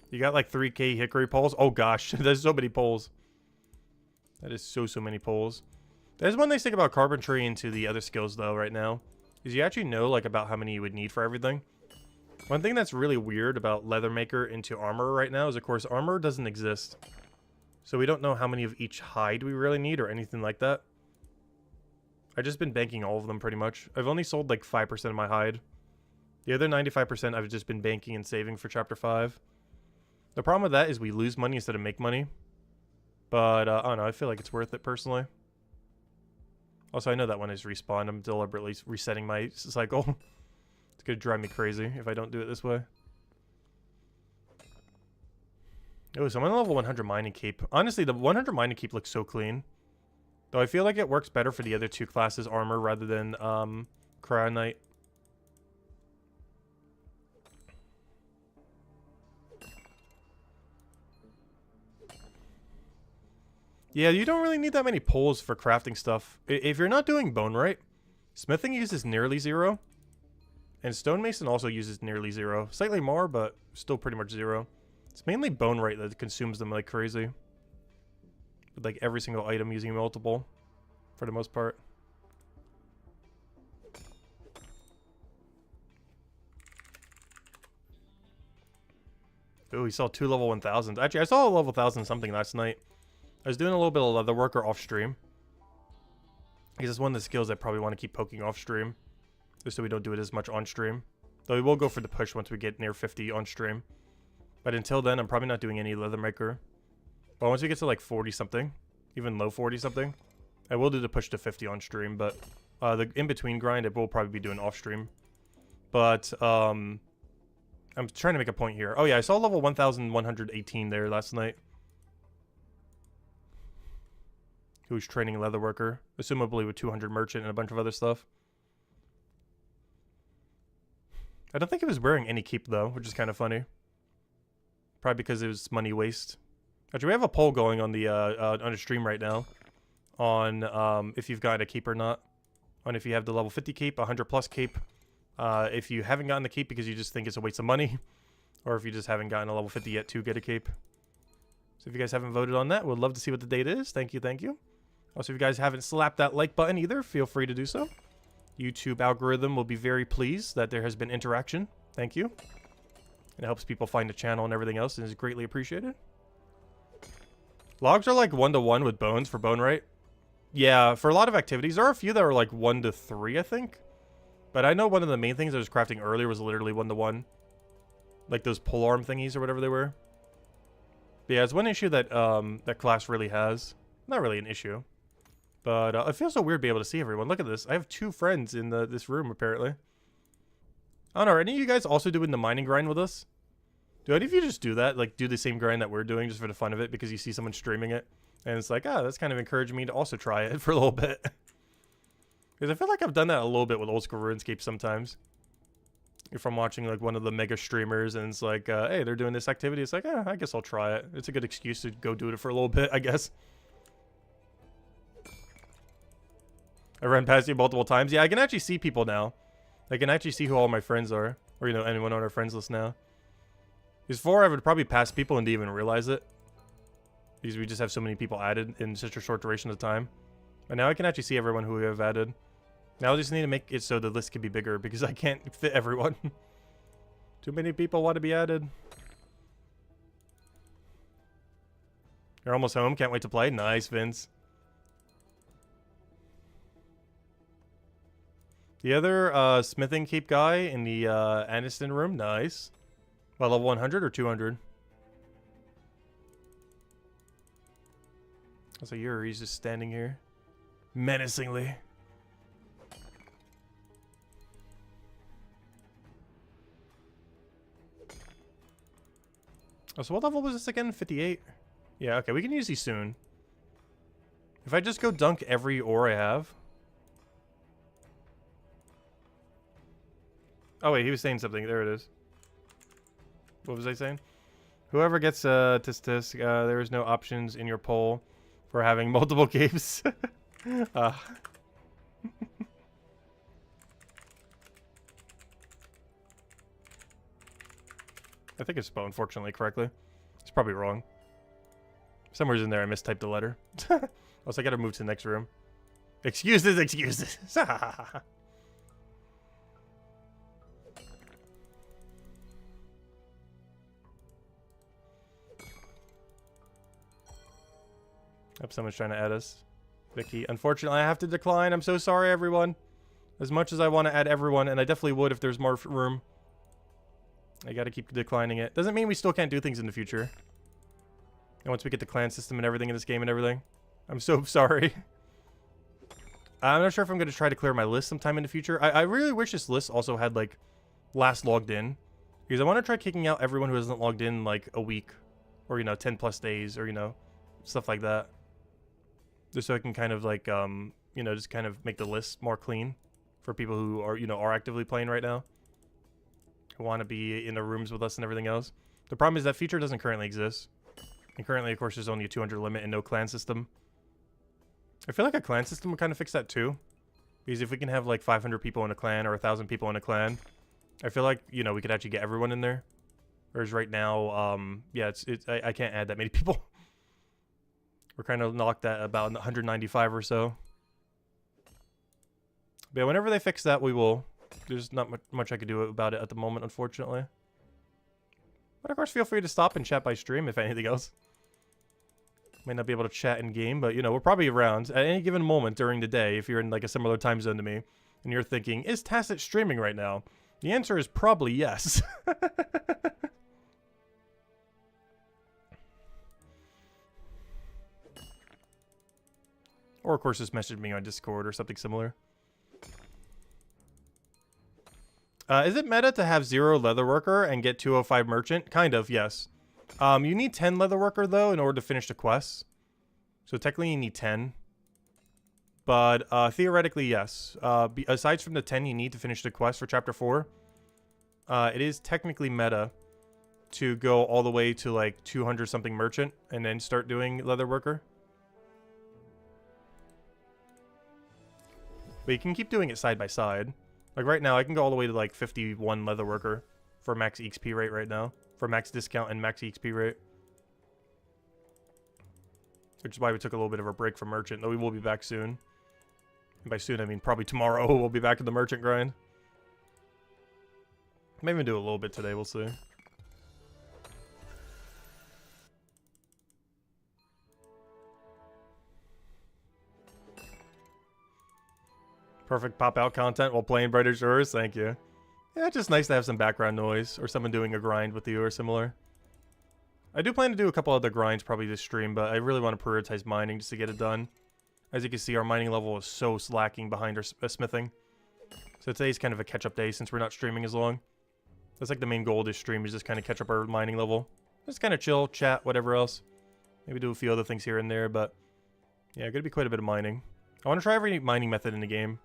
A: You got like 3k hickory poles? Oh gosh, there's so many poles. That is so many poles. There's one nice thing about carpentry into the other skills though right now. Is you actually know like about how many you would need for everything. One thing that's really weird about Leathermaker into armor right now is of course armor doesn't exist. So we don't know how many of each hide we really need or anything like that. I've just been banking all of them pretty much. I've only sold like 5% of my hide. The other 95% I've just been banking and saving for chapter 5. The problem with that is we lose money instead of make money. But I don't know, I feel like it's worth it personally. Also, I know that one is respawn. I'm deliberately resetting my cycle. It's gonna drive me crazy if I don't do it this way. Oh, so I'm on level 100 mining keep. Honestly, the 100 mining keep looks so clean. Though I feel like it works better for the other 2 classes armor rather than Cryo Knight. Yeah, you don't really need that many poles for crafting stuff. If you're not doing bone right, smithing uses nearly 0. And stonemason also uses nearly 0. Slightly more, but still pretty much 0. It's mainly bone right that consumes them like crazy. With like every single item using multiple, for the most part. Ooh, he saw 2 level 1000s. Actually, I saw a level 1000 something last night. I was doing a little bit of leather worker off stream. Because it's one of the skills I probably want to keep poking off stream. Just so we don't do it as much on stream. Though we will go for the push once we get near 50 on stream. But until then, I'm probably not doing any leather maker. But once we get to like 40 something, even low 40 something, I will do the push to 50 on stream. But the in-between grind, I will probably be doing off stream. But I'm trying to make a point here. Oh yeah, I saw level 1118 there last night. Who's training leatherworker, assumably with 200 merchant and a bunch of other stuff. I don't think he was wearing any keep though, which is kind of funny. Probably because it was money waste. Actually, we have a poll going on the stream right now on if you've got a keep or not. On if you have the level 50 keep, 100 plus keep. If you haven't gotten the keep because you just think it's a waste of money, or if you just haven't gotten a level 50 yet to get a keep. So if you guys haven't voted on that, we'd love to see what the date is. Thank you, thank you. Also, if you guys haven't slapped that like button either, feel free to do so. YouTube algorithm will be very pleased that there has been interaction. Thank you. It helps people find the channel and everything else and is greatly appreciated. Logs are like 1-to-1 with bones for bone right. Yeah, for a lot of activities. There are a few that are like 1-to-3, I think. But I know one of the main things I was crafting earlier was literally 1-to-1. Like those polearm thingies or whatever they were. But yeah, it's one issue that that class really has. Not really an issue. But it feels so weird to be able to see everyone. Look at this. I have 2 friends in this room, apparently. I don't know. Are any of you guys also doing the mining grind with us? Do any of you just do that? Like, do the same grind that we're doing just for the fun of it because you see someone streaming it? And it's like, that's kind of encouraging me to also try it for a little bit. Because I feel like I've done that a little bit with old school RuneScape sometimes. If I'm watching, like, one of the mega streamers and it's like, hey, they're doing this activity. It's like, I guess I'll try it. It's a good excuse to go do it for a little bit, I guess. I ran past you multiple times. Yeah, I can actually see people now. I can actually see who all my friends are. Or, you know, anyone on our friends list now. Before, I would probably pass people and didn't even realize it. Because we just have so many people added in such a short duration of time. But now I can actually see everyone who we have added. Now I just need to make it so the list can be bigger because I can't fit everyone. Too many people want to be added. You're almost home. Can't wait to play. Nice, Vince. The other smithing keep guy in the Aniston room. Nice. Well, level 100 or 200? So Yuri's just standing here. Menacingly. Oh, so what level was this again? 58? Yeah, okay, we can use these soon. If I just go dunk every ore I have. Oh wait, he was saying something. There it is. What was I saying? Whoever gets tisk, there is no options in your poll for having multiple capes. I think it's spelled unfortunately correctly. It's probably wrong. Somewhere in there I mistyped the letter. Also, I gotta move to the next room. Excuses, excuses. Hope someone's trying to add us. Vicky, unfortunately, I have to decline. I'm so sorry, everyone. As much as I want to add everyone, and I definitely would if there's more room. I gotta keep declining it. Doesn't mean we still can't do things in the future. And once we get the clan system and everything in this game and everything. I'm so sorry. I'm not sure if I'm gonna try to clear my list sometime in the future. I really wish this list also had, like, last logged in. Because I want to try kicking out everyone who hasn't logged in, like, a week. Or, you know, 10 plus days, or, you know, stuff like that. Just so I can kind of, like, you know, just kind of make the list more clean for people who are, you know, are actively playing right now. Who want to be in the rooms with us and everything else. The problem is that feature doesn't currently exist. And currently, of course, there's only a 200 limit and no clan system. I feel like a clan system would kind of fix that too. Because if we can have like 500 people in a clan or 1,000 people in a clan, I feel like, you know, we could actually get everyone in there. Whereas right now, yeah, I can't add that many people. We're kind of locked at about 195 or so. But yeah, whenever they fix that, we will. There's not much I could do about it at the moment, unfortunately. But of course, feel free to stop and chat by stream if anything else. Might not be able to chat in game, but you know, we're probably around at any given moment during the day if you're in like a similar time zone to me and you're thinking, is Tacit streaming right now? The answer is probably yes. Or of course just message me on Discord or something similar. Is it meta to have 0 leatherworker and get 205 merchant? Kind of, yes. You need 10 leatherworker though in order to finish the quest. So technically you need 10. But theoretically, yes. Aside from the 10 you need to finish the quest for chapter 4, it is technically meta to go all the way to like 200 something merchant and then start doing leatherworker. But you can keep doing it side by side. Like right now, I can go all the way to like 51 leatherworker for max XP rate right now. For max discount and max XP rate. Which is why we took a little bit of a break from merchant, though we will be back soon. And by soon, I mean probably tomorrow we'll be back in the merchant grind. Maybe even do a little bit today, we'll see. Perfect pop-out content while playing Brighter Shores, thank you. Yeah, it's just nice to have some background noise, or someone doing a grind with you or similar. I do plan to do a couple other grinds probably this stream, but I really want to prioritize mining just to get it done. As you can see, our mining level is so slacking behind our smithing. So today's kind of a catch-up day since we're not streaming as long. That's like the main goal of this stream, is just kind of catch up our mining level. Just kind of chill, chat, whatever else. Maybe do a few other things here and there, but yeah, gonna be quite a bit of mining. I want to try every mining method in the game.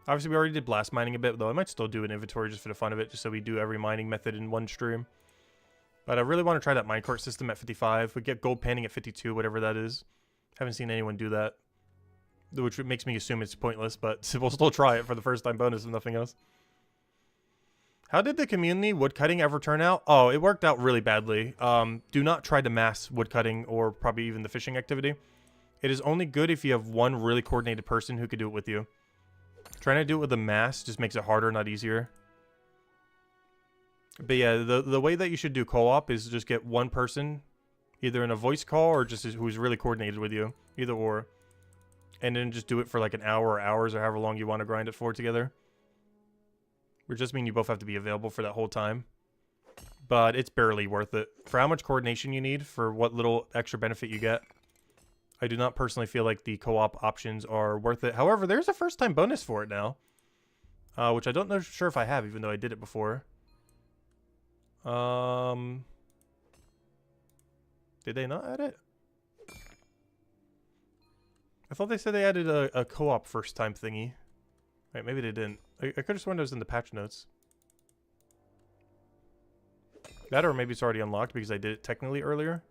A: Obviously, we already did blast mining a bit, though I might still do an inventory just for the fun of it, just so we do every mining method in one stream. But I really want to try that minecart system at 55. We get gold panning at 52, whatever that is. Haven't seen anyone do that, which makes me assume it's pointless, but we'll still try it for the first time bonus and nothing else. How did the community woodcutting ever turn out? Oh, it worked out really badly. Do not try to mass woodcutting or probably even the fishing activity. It is only good if you have one really coordinated person who could do it with you. Trying to do it with a mass just makes it harder, not easier. But yeah, the way that you should do co-op is just get one person, either in a voice call or just who's really coordinated with you, either or. And then just do it for like an hour or hours or however long you want to grind it for together. Which just means you both have to be available for that whole time. But it's barely worth it. For how much coordination you need, for what little extra benefit you get, I do not personally feel like the co-op options are worth it. However, there's a first-time bonus for it now. Which I don't know sure if I have, even though I did it before. Did they not add it? I thought they said they added a co-op first-time thingy. Wait, maybe they didn't. I could have sworn it was in the patch notes. That, or maybe it's already unlocked because I did it technically earlier.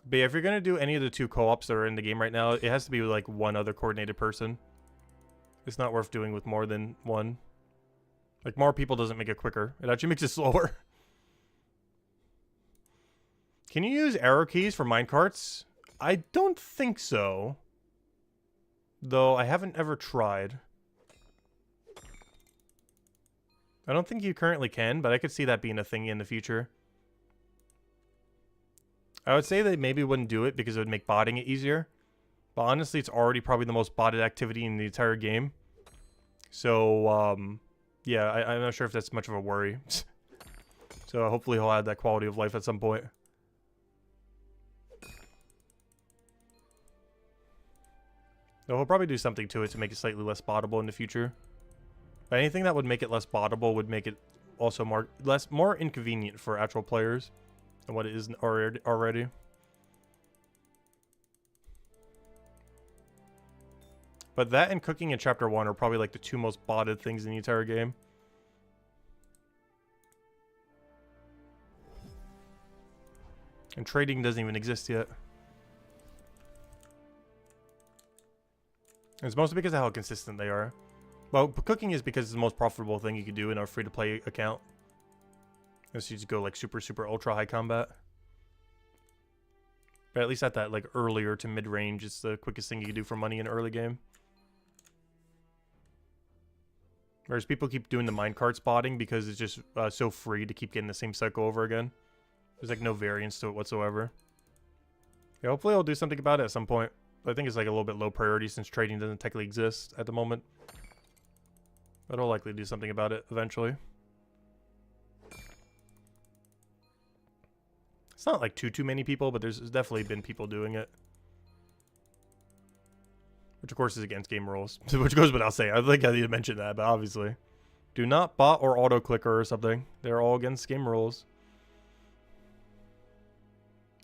A: But yeah, if you're going to do any of the 2 co-ops that are in the game right now, it has to be with like one other coordinated person. It's not worth doing with more than one. Like, more people doesn't make it quicker. It actually makes it slower. Can you use arrow keys for minecarts? I don't think so. Though I haven't ever tried. I don't think you currently can, but I could see that being a thing in the future. I would say they maybe wouldn't do it because it would make botting it easier. But honestly, it's already probably the most botted activity in the entire game. So, yeah, I'm not sure if that's much of a worry. So hopefully he'll add that quality of life at some point. Though he'll probably do something to it to make it slightly less bottable in the future. But anything that would make it less bottable would make it also more inconvenient for actual players than what it is already. But that and cooking in Chapter 1 are probably like the 2 most botted things in the entire game. And trading doesn't even exist yet. And it's mostly because of how consistent they are. Well, cooking is because it's the most profitable thing you can do in a free-to-play account. Unless you just go like super, super ultra high combat. But at least at that like earlier to mid-range, it's the quickest thing you can do for money in early game. Whereas people keep doing the minecart spotting because it's just so free to keep getting the same cycle over again. There's like no variance to it whatsoever. Yeah, hopefully I'll do something about it at some point. But I think it's like a little bit low priority since trading doesn't technically exist at the moment. But I'll likely do something about it eventually. It's not like too many people, but there's definitely been people doing it. Which of course is against game rules. Which goes without saying. I think I need to mention that, but obviously. Do not bot or auto clicker or something. They're all against game rules.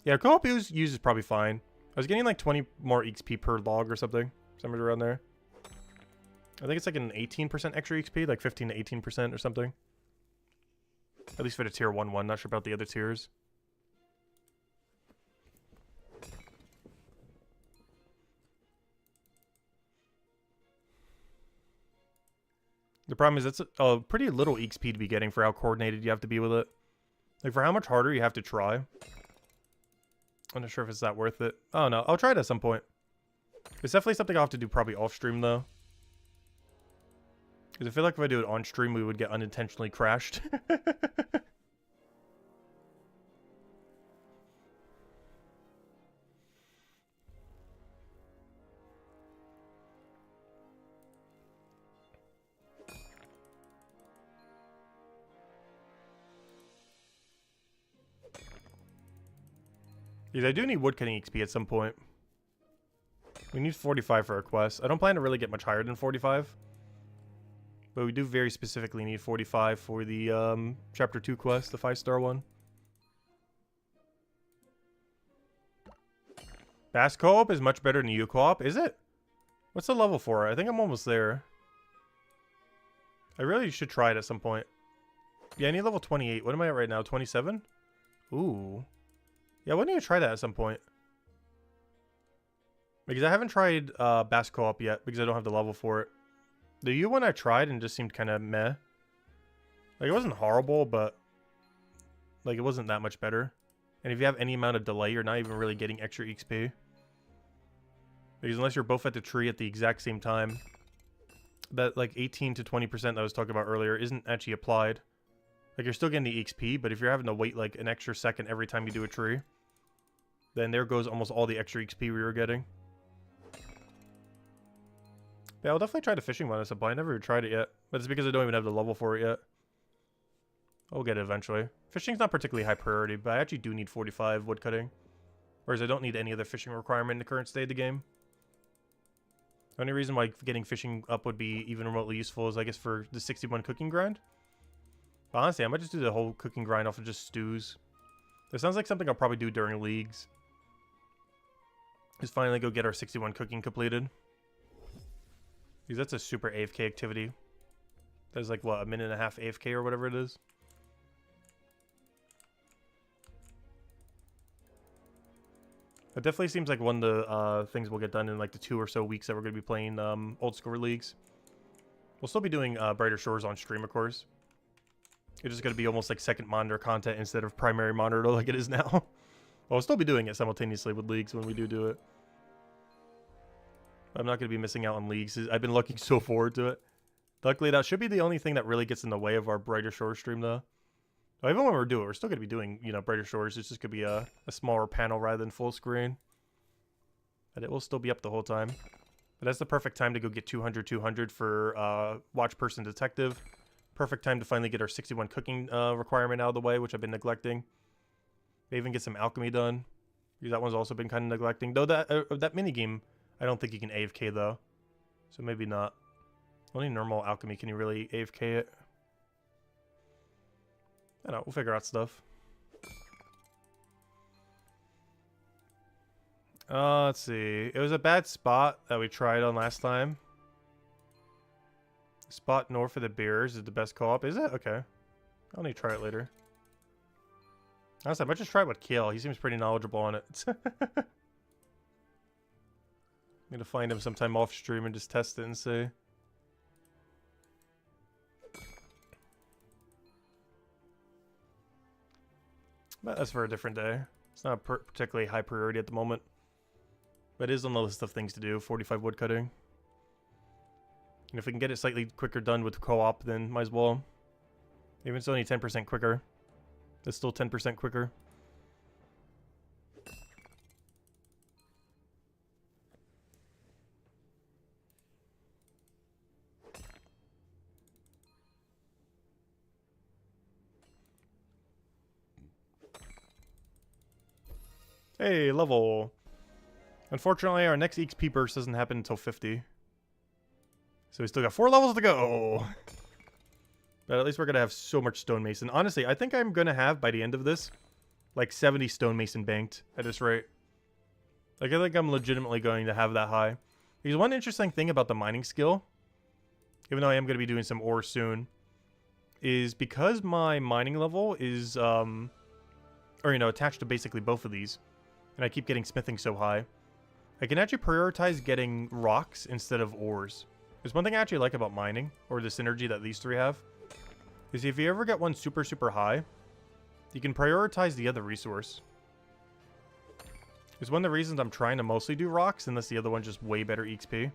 A: Yeah, co-op use is probably fine. I was getting like 20 more XP per log or something. Somewhere around there. I think it's like an 18% extra XP, like 15 to 18% or something. At least for the tier 1. Not sure about the other tiers. The problem is it's a pretty little XP to be getting for how coordinated you have to be with it. Like for how much harder you have to try. I'm not sure if it's that worth it. Oh no, I'll try it at some point. It's definitely something I'll have to do probably off stream though. Because I feel like if I do it on stream, we would get unintentionally crashed. Because I do need woodcutting XP at some point. We need 45 for our quest. I don't plan to really get much higher than 45. But we do very specifically need 45 for the Chapter 2 quest, the 5-star one. Bass co-op is much better than U co-op, is it? What's the level for it? I think I'm almost there. I really should try it at some point. Yeah, I need level 28. What am I at right now? 27? Ooh. Yeah, why don't you try that at some point? Because I haven't tried Bass co-op yet because I don't have the level for it. The U one I tried and just seemed kind of meh. Like, it wasn't horrible, but like, it wasn't that much better. And if you have any amount of delay, you're not even really getting extra XP. Because unless you're both at the tree at the exact same time, that like 18 to 20% that I was talking about earlier isn't actually applied. Like, you're still getting the XP, but if you're having to wait like an extra second every time you do a tree, then there goes almost all the extra XP we were getting. Yeah, I'll definitely try the fishing one at some point. I never tried it yet, but it's because I don't even have the level for it yet. I'll get it eventually. Fishing's not particularly high priority, but I actually do need 45 woodcutting. Whereas I don't need any other fishing requirement in the current state of the game. The only reason why getting fishing up would be even remotely useful is, I guess, for the 61 cooking grind. But honestly, I might just do the whole cooking grind off of just stews. It sounds like something I'll probably do during leagues. Just finally go get our 61 cooking completed. Because that's a super AFK activity. That's like, what, a minute and a half AFK or whatever it is? It definitely seems like one of the things we'll get done in like the 2 or so weeks that we're going to be playing old school leagues. We'll still be doing Brighter Shores on stream, of course. It's just going to be almost like second monitor content instead of primary monitor like it is now. Well, we'll still be doing it simultaneously with leagues when we do it. I'm not going to be missing out on leagues. I've been looking so forward to it. Luckily, that should be the only thing that really gets in the way of our Brighter Shores stream, though. Even when we do it, we're still going to be doing, you know, Brighter Shores. It's just going to be a smaller panel rather than full screen. But it will still be up the whole time. But that's the perfect time to go get 200 for Watch Person Detective. Perfect time to finally get our 61 cooking requirement out of the way, which I've been neglecting. Maybe even get some alchemy done. Because that one's also been kind of neglecting. Though that minigame, I don't think you can AFK, though. So maybe not. Only normal alchemy can you really AFK it. I don't know, we'll figure out stuff. Let's see. It was a bad spot that we tried on last time. Spot north of the beers is the best co-op. Is it? Okay. I'll need to try it later. Honestly, I might just try it with Kale. He seems pretty knowledgeable on it. I'm gonna find him sometime off stream and just test it and see. But that's for a different day. It's not particularly high priority at the moment. But it is on the list of things to do, 45 woodcutting. And if we can get it slightly quicker done with co-op, then might as well. Even if it's only 10% quicker. It's still 10% quicker. Hey, level. Unfortunately, our next XP burst doesn't happen until 50. So we still got 4 levels to go. But at least we're going to have so much stonemason. Honestly, I think I'm going to have, by the end of this, like 70 stonemason banked at this rate. Like, I think I'm legitimately going to have that high. Because one interesting thing about the mining skill, even though I am going to be doing some ore soon, is because my mining level is, attached to basically both of these, and I keep getting smithing so high, I can actually prioritize getting rocks instead of ores. There's one thing I actually like about mining, or the synergy that these three have, is if you ever get one super, super high, you can prioritize the other resource. It's one of the reasons I'm trying to mostly do rocks, unless the other one's just way better XP.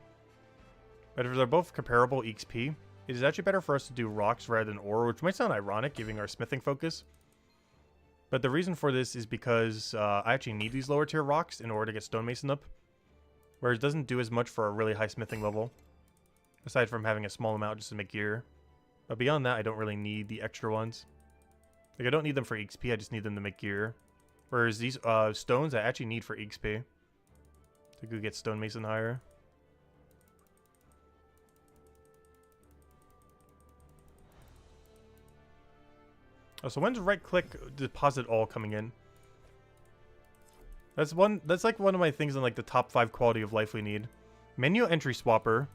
A: But if they're both comparable XP, it is actually better for us to do rocks rather than ore, which might sound ironic, given our smithing focus. But the reason for this is because I actually need these lower tier rocks in order to get stonemason up. Whereas it doesn't do as much for a really high smithing level. Aside from having a small amount just to make gear. But beyond that, I don't really need the extra ones. Like, I don't need them for XP, I just need them to make gear. Whereas these stones I actually need for XP. To go get stonemason higher. Oh, so when's right click deposit all coming in? That's like one of my things in like the top 5 quality of life we need. Menu entry swapper.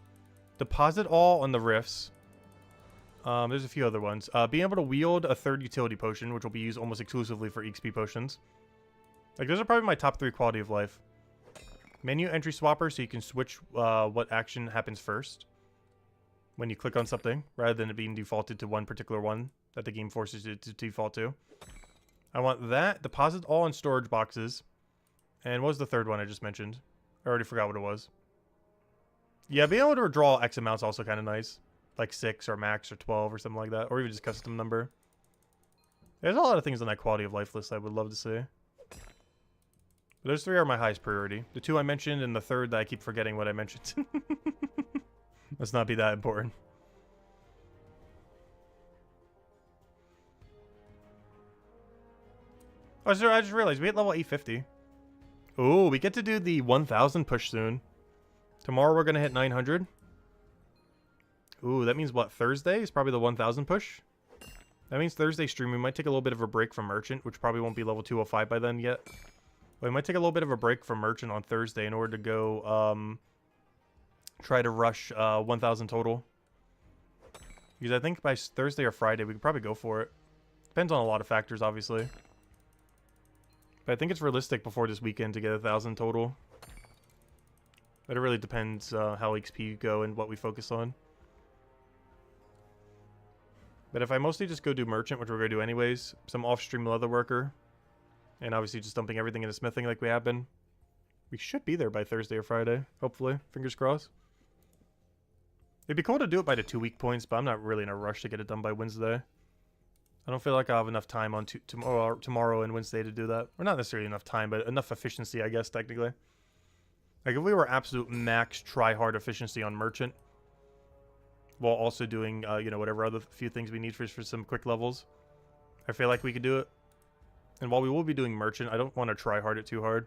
A: Deposit all on the rifts. There's a few other ones. Being able to wield a 3rd utility potion, which will be used almost exclusively for XP potions. Like, those are probably my top 3 quality of life. Menu entry swapper, so you can switch what action happens first when you click on something, rather than it being defaulted to one particular one that the game forces you to default to. I want that. Deposit all in storage boxes. And what was the 3rd one I just mentioned? I already forgot what it was. Yeah, being able to draw X amounts also kind of nice. Like 6 or max or 12 or something like that. Or even just custom number. There's a lot of things on that quality of life list I would love to see. But those 3 are my highest priority. The 2 I mentioned and the 3rd that I keep forgetting what I mentioned. Let's not be that important. Oh, so I just realized we hit level 850. Ooh, we get to do the 1000 push soon. Tomorrow we're going to hit 900. Ooh, that means what? Thursday is probably the 1000 push? That means Thursday stream we might take a little bit of a break from Merchant, which probably won't be level 205 by then yet. But we might take a little bit of a break from Merchant on Thursday in order to go try to rush 1000 total. Because I think by Thursday or Friday we could probably go for it. Depends on a lot of factors, obviously. But I think it's realistic before this weekend to get 1000 total. But it really depends how XP go and what we focus on. But if I mostly just go do Merchant, which we're going to do anyways, some off-stream leather worker, and obviously just dumping everything into smithing like we have been, we should be there by Thursday or Friday, hopefully. Fingers crossed. It'd be cool to do it by the 2-week points, but I'm not really in a rush to get it done by Wednesday. I don't feel like I have enough time on tomorrow and Wednesday to do that. Or not necessarily enough time, but enough efficiency, I guess, technically. Like, if we were absolute max try-hard efficiency on Merchant, while also doing, whatever other few things we need for some quick levels, I feel like we could do it. And while we will be doing Merchant, I don't want to try hard it too hard.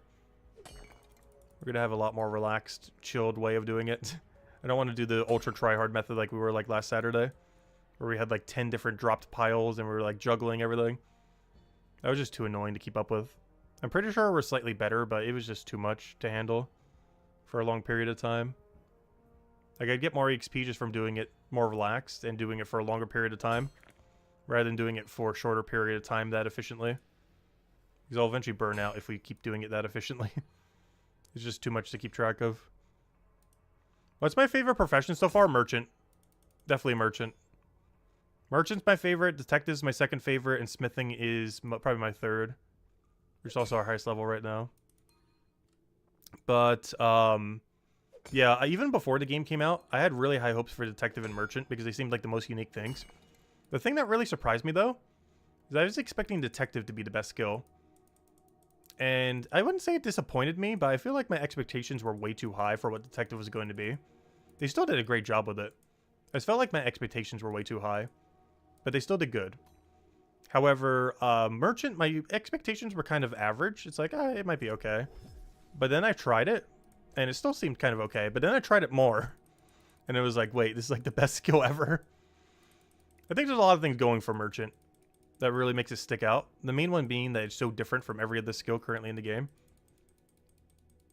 A: We're going to have a lot more relaxed, chilled way of doing it. I don't want to do the ultra try-hard method like we were like last Saturday, where we had like 10 different dropped piles and we were like juggling everything. That was just too annoying to keep up with. I'm pretty sure we're slightly better, but it was just too much to handle for a long period of time. Like, I'd get more XP just from doing it more relaxed and doing it for a longer period of time, rather than doing it for a shorter period of time that efficiently. Because I'll eventually burn out if we keep doing it that efficiently. It's just too much to keep track of. What's my favorite profession so far? Merchant. Definitely merchant. Merchant's my favorite. Detective's my second favorite. And smithing is probably my third. Which is also our highest level right now. But, yeah, even before the game came out, I had really high hopes for detective and merchant because they seemed like the most unique things. The thing that really surprised me, though, is I was expecting detective to be the best skill. And I wouldn't say it disappointed me, but I feel like my expectations were way too high for what detective was going to be. They still did a great job with it. I just felt like my expectations were way too high, but they still did good. However, merchant, my expectations were kind of average. It's like, it might be okay. But then I tried it, and it still seemed kind of okay. But then I tried it more, and it was like, wait, this is like the best skill ever. I think there's a lot of things going for merchant that really makes it stick out. The main one being that it's so different from every other skill currently in the game.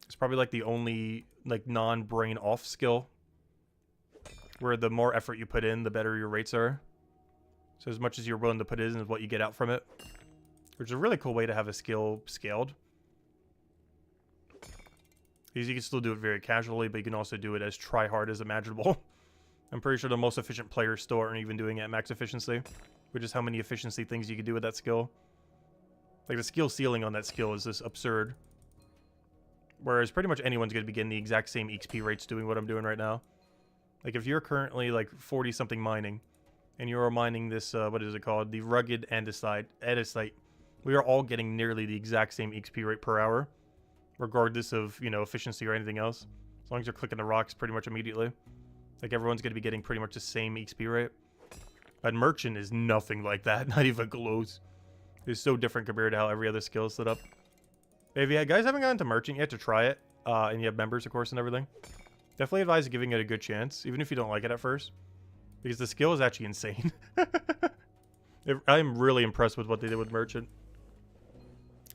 A: It's probably like the only like non-brain off skill where the more effort you put in, the better your rates are. So as much as you're willing to put in is what you get out from it. Which is a really cool way to have a skill scaled. Because you can still do it very casually, but you can also do it as try-hard as imaginable. I'm pretty sure the most efficient players still aren't even doing it at max efficiency. Which is how many efficiency things you can do with that skill. Like, the skill ceiling on that skill is just absurd. Whereas pretty much anyone's going to be getting the exact same XP rates doing what I'm doing right now. Like, if you're currently, like, 40-something mining, and you're mining this, what is it called? The rugged andesite, we are all getting nearly the exact same XP rate per hour. Regardless of, you know, efficiency or anything else. As long as you're clicking the rocks pretty much immediately. Like, everyone's going to be getting pretty much the same XP rate. But merchant is nothing like that. Not even close. It's so different compared to how every other skill is set up. If you guys haven't gotten to merchant yet to try it, and you have members, of course, and everything, definitely advise giving it a good chance, even if you don't like it at first. Because the skill is actually insane. I am really impressed with what they did with merchant.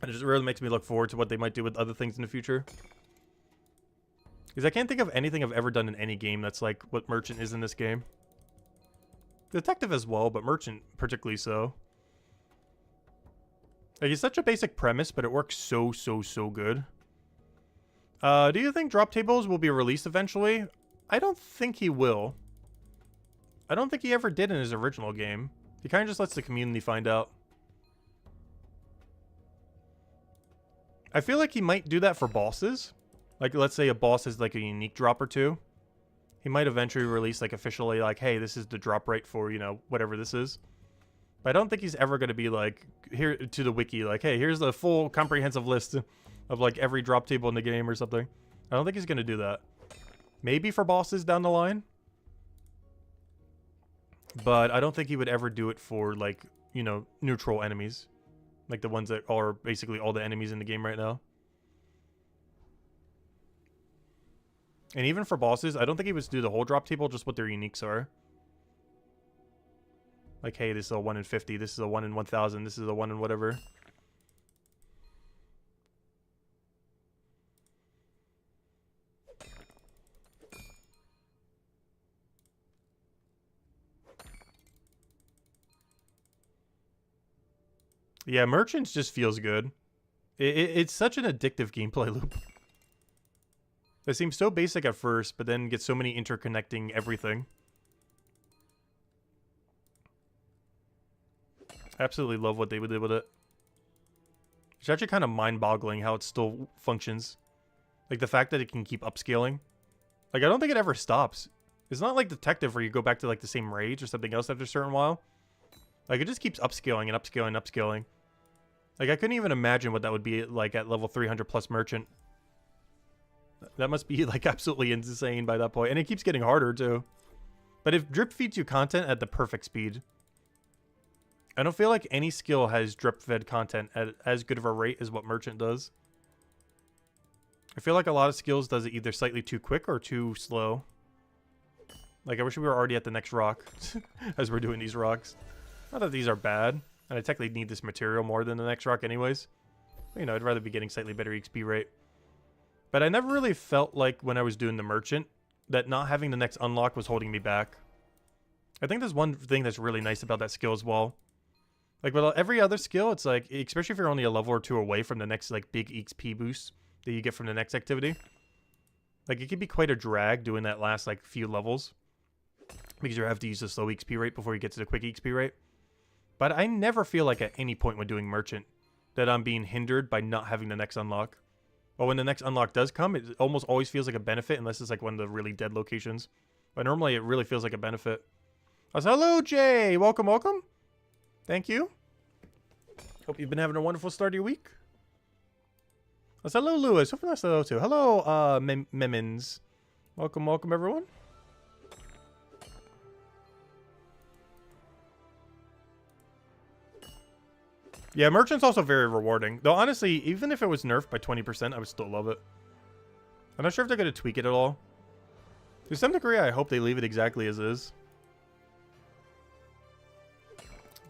A: And it just really makes me look forward to what they might do with other things in the future. Because I can't think of anything I've ever done in any game that's like what merchant is in this game. Detective as well, but merchant particularly so. Like, it's such a basic premise, but it works so good. Do you think drop tables will be released eventually? I don't think he will. I don't think he ever did in his original game. He kind of just lets the community find out. I feel like he might do that for bosses. Like, let's say a boss has like a unique drop or two. He might eventually release, like, officially, like, hey, this is the drop rate for, you know, whatever this is. But I don't think he's ever going to be, like, here to the wiki, like, hey, here's the full comprehensive list of, like, every drop table in the game or something. I don't think he's going to do that. Maybe for bosses down the line. But I don't think he would ever do it for, like, you know, neutral enemies. Like the ones that are basically all the enemies in the game right now. And even for bosses, I don't think he would do the whole drop table, just what their uniques are. Like, hey, this is a 1 in 50, this is a 1 in 1,000, this is a 1 in whatever. Yeah, Merchants just feels good. It's such an addictive gameplay loop. It seems so basic at first, but then gets so many interconnecting everything. I absolutely love what they did with it. It's actually kind of mind-boggling how it still functions. Like, the fact that it can keep upscaling. Like, I don't think it ever stops. It's not like Detective where you go back to, like, the same rage or something else after a certain while. Like, it just keeps upscaling and upscaling and upscaling. Like, I couldn't even imagine what that would be like at level 300 plus Merchant. That must be, like, absolutely insane by that point. And it keeps getting harder, too. But if drip feeds you content at the perfect speed, I don't feel like any skill has drip fed content at as good of a rate as what Merchant does. I feel like a lot of skills does it either slightly too quick or too slow. Like, I wish we were already at the next rock as we're doing these rocks. Not that these are bad, and I technically need this material more than the next rock anyways. But, you know, I'd rather be getting slightly better XP rate. But I never really felt like when I was doing the Merchant that not having the next unlock was holding me back. I think there's one thing that's really nice about that skill as well. Like with every other skill, it's like, especially if you're only a level or two away from the next like big XP boost that you get from the next activity. Like it can be quite a drag doing that last like few levels because you have to use the slow XP rate before you get to the quick XP rate. But I never feel like at any point when doing merchant that I'm being hindered by not having the next unlock. But when the next unlock does come, it almost always feels like a benefit unless it's like one of the really dead locations. But normally it really feels like a benefit. Hello, Jay. Welcome, welcome. Thank you. Hope you've been having a wonderful start of your week. Hello, Lewis. Hopefully that's hello too. Hello, Memins. Welcome, welcome, everyone. Yeah, merchant's also very rewarding. Though, honestly, even if it was nerfed by 20%, I would still love it. I'm not sure if they're going to tweak it at all. To some degree, I hope they leave it exactly as is.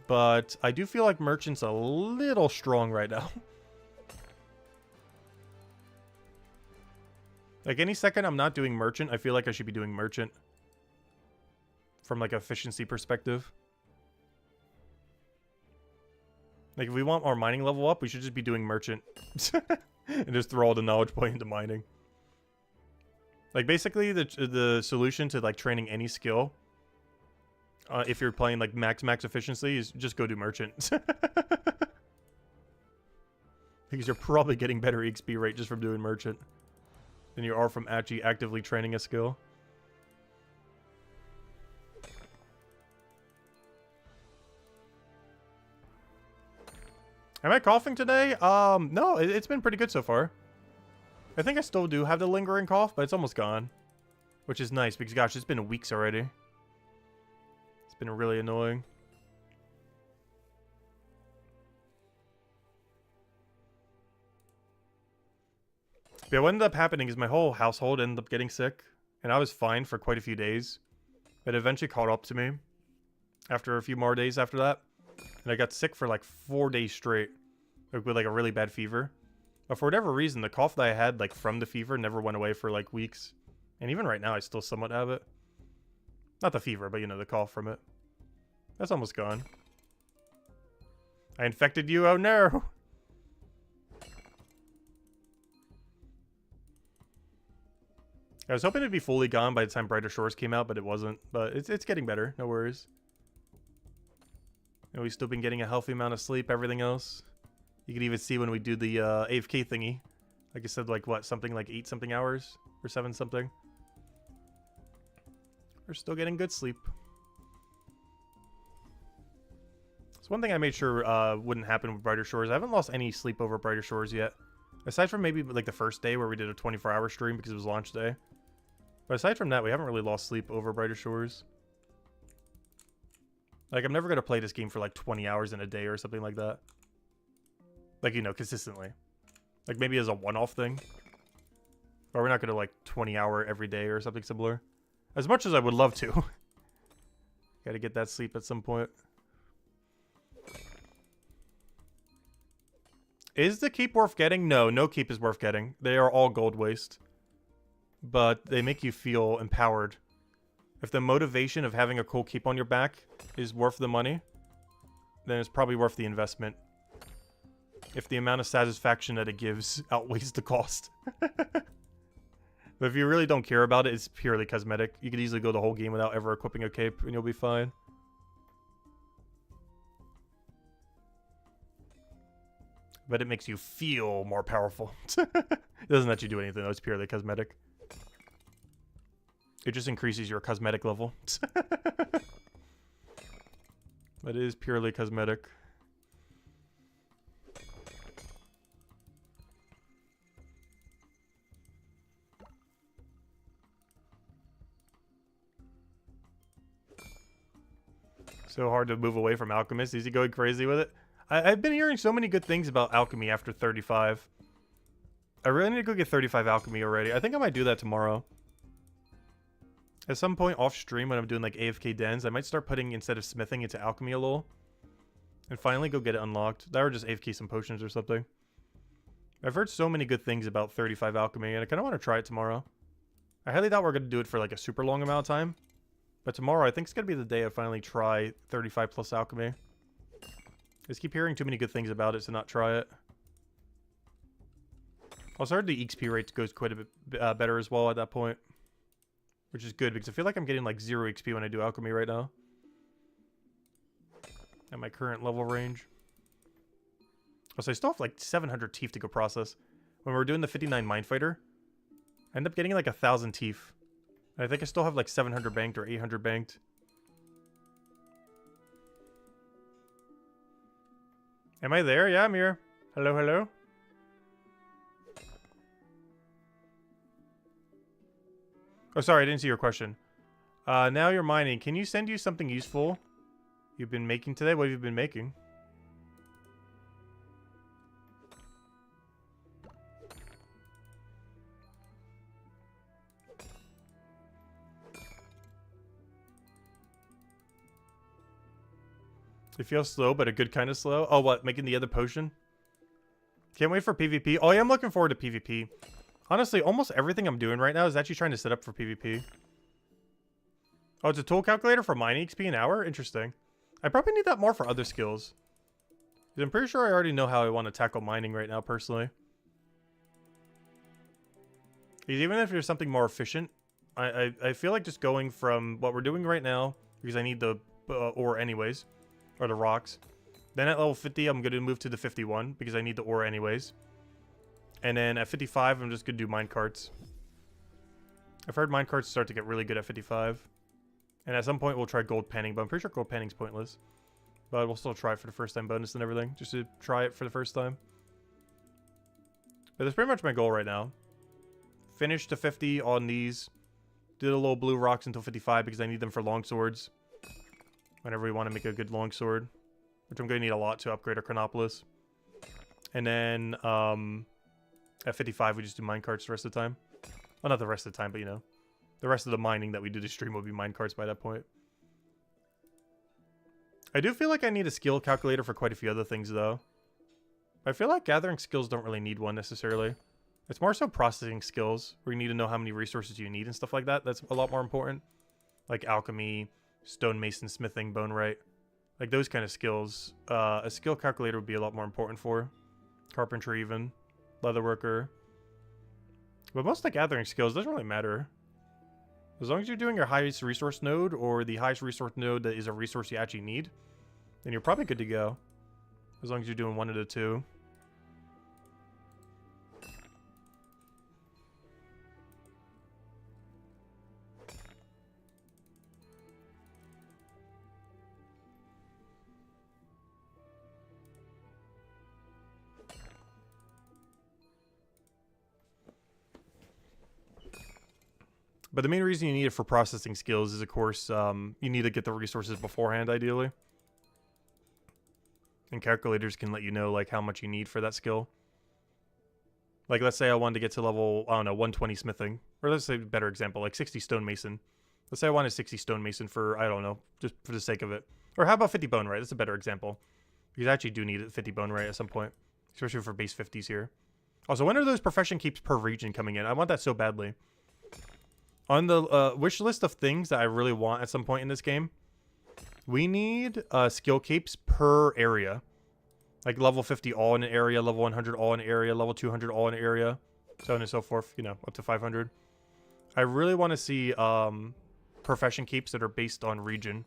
A: But I do feel like merchant's a little strong right now. Like, any second I'm not doing merchant, I feel like I should be doing merchant. From, like, efficiency perspective. Like, if we want our mining level up, we should just be doing merchant. And just throw all the knowledge point into mining. Like, basically, the solution to, like, training any skill, if you're playing, like, max efficiency, is just go do merchant. Because you're probably getting better XP rate just from doing merchant than you are from actually actively training a skill. Am I coughing today? No, it's been pretty good so far. I think I still do have the lingering cough, but it's almost gone. Which is nice, because gosh, it's been weeks already. It's been really annoying. Yeah, what ended up happening is my whole household ended up getting sick. And I was fine for quite a few days. But it eventually caught up to me. After a few more days after that. And I got sick for like 4 days straight. With like a really bad fever. But for whatever reason, the cough that I had like from the fever never went away for like weeks. And even right now, I still somewhat have it. Not the fever, but you know, the cough from it. That's almost gone. I infected you? Oh no! I was hoping it'd be fully gone by the time Brighter Shores came out, but it wasn't. But it's getting better. No worries. And we've still been getting a healthy amount of sleep, everything else. You can even see when we do the AFK thingy. Like I said, like what, something like 8-something hours? Or 7-something? We're still getting good sleep. So one thing I made sure wouldn't happen with Brighter Shores, I haven't lost any sleep over Brighter Shores yet. Aside from maybe like the first day where we did a 24-hour stream because it was launch day. But aside from that, we haven't really lost sleep over Brighter Shores. Like, I'm never going to play this game for like 20 hours in a day or something like that. Like, you know, consistently. Like, maybe as a one-off thing. But we're not going to, like, 20-hour every day or something similar. As much as I would love to. Gotta get that sleep at some point. Is the keep worth getting? No, no keep is worth getting. They are all gold waste. But they make you feel empowered. If the motivation of having a cool keep on your back is worth the money, then it's probably worth the investment. If the amount of satisfaction that it gives outweighs the cost. But if you really don't care about it, it's purely cosmetic. You could easily go the whole game without ever equipping a cape, and you'll be fine. But it makes you feel more powerful. It doesn't let you do anything, though. It's purely cosmetic. It just increases your cosmetic level. But it is purely cosmetic. So hard to move away from Alchemist. Is he going crazy with it? I've been hearing so many good things about Alchemy after 35. I really need to go get 35 Alchemy already. I think I might do that tomorrow. At some point off stream when I'm doing like AFK dens, I might start putting, instead of smithing, into Alchemy a little. And finally go get it unlocked. That or just AFK some potions or something. I've heard so many good things about 35 Alchemy, and I kind of want to try it tomorrow. I highly doubt we're going to do it for like a super long amount of time. But tomorrow, I think it's going to be the day I finally try 35 plus Alchemy. just keep hearing too many good things about it to not try it. Also heard the XP rate goes quite a bit better as well at that point. Which is good, because I feel like I'm getting like 0 XP when I do alchemy right now. At my current level range. Also, I still have like 700 teeth to go process. When we were doing the 59 Mind Fighter, I end up getting like 1,000 teeth. And I think I still have like 700 banked or 800 banked. Am I there? Yeah, I'm here. Hello, hello. Oh, sorry, I didn't see your question. Now you're mining. Can you send you something useful you've been making today? What have you been making? You feel slow, but a good kind of slow? Oh, what? Making the other potion? Can't wait for PvP. Oh, yeah, I'm looking forward to PvP. Honestly, almost everything I'm doing right now is actually trying to set up for PvP. Oh, it's a tool calculator for mining XP an hour? Interesting. I probably need that more for other skills. I'm pretty sure I already know how I want to tackle mining right now, personally. Because even if there's something more efficient, I feel like just going from what we're doing right now, because I need the ore anyways, or the rocks. Then at level 50, I'm going to move to the 51, because I need the ore anyways. And then at 55, I'm just going to do minecarts. I've heard minecarts start to get really good at 55. And at some point, we'll try gold panning, but I'm pretty sure gold panning's pointless. But we'll still try it for the first time bonus and everything, just to try it for the first time. But that's pretty much my goal right now. Finish to 50 on these. Do the little blue rocks until 55 because I need them for long swords. Whenever we want to make a good long sword. Which I'm going to need a lot to upgrade our Chronopolis. And then, at 55, we just do minecarts the rest of the time. Well, not the rest of the time, but you know. The rest of the mining that we do to stream will be minecarts by that point. I do feel like I need a skill calculator for quite a few other things, though. I feel like gathering skills don't really need one, necessarily. It's more so processing skills, where you need to know how many resources you need and stuff like that. That's a lot more important. Like alchemy, stonemason, smithing, bone right. Like those kind of skills. A skill calculator would be a lot more important for. Carpentry, even. Leatherworker. But most of the gathering skills doesn't really matter. As long as you're doing your highest resource node, or the highest resource node that is a resource you actually need, then you're probably good to go. As long as you're doing one of the two. But the main reason you need it for processing skills is, of course, you need to get the resources beforehand, ideally. And calculators can let you know, like, how much you need for that skill. Like, let's say I wanted to get to level, I don't know, 120 smithing. Or let's say a better example, like 60 stonemason. Let's say I wanted 60 stonemason for, I don't know, just for the sake of it. Or how about 50 bone right? That's a better example. Because I actually do need 50 bone right at some point. Especially for base 50s here. Also, when are those profession keeps per region coming in? I want that so badly. On the wish list of things that I really want at some point in this game, we need skill capes per area. Like level 50 all in an area, level 100 all in an area, level 200 all in an area, so on and so forth, you know, up to 500. I really want to see profession capes that are based on region.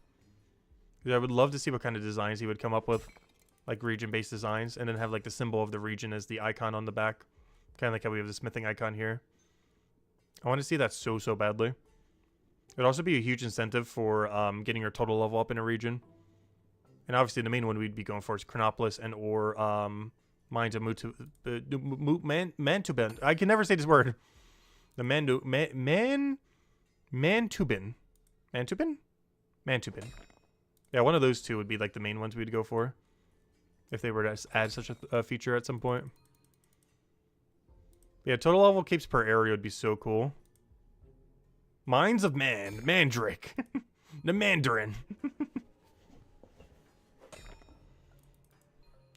A: I would love to see what kind of designs he would come up with, like region-based designs, and then have like the symbol of the region as the icon on the back. Kind of like how we have the smithing icon here. I want to see that so badly. It would also be a huge incentive for getting your total level up in a region. And obviously the main one we'd be going for is Chronopolis and or Mines of Mantubin. I can never say this word. The Mantubin. Mantubin? Mantubin. Yeah, one of those two would be like the main ones we'd go for. If they were to add such a feature at some point. Yeah, total level capes per area would be so cool. Mines of Mandrake. The Mandarin.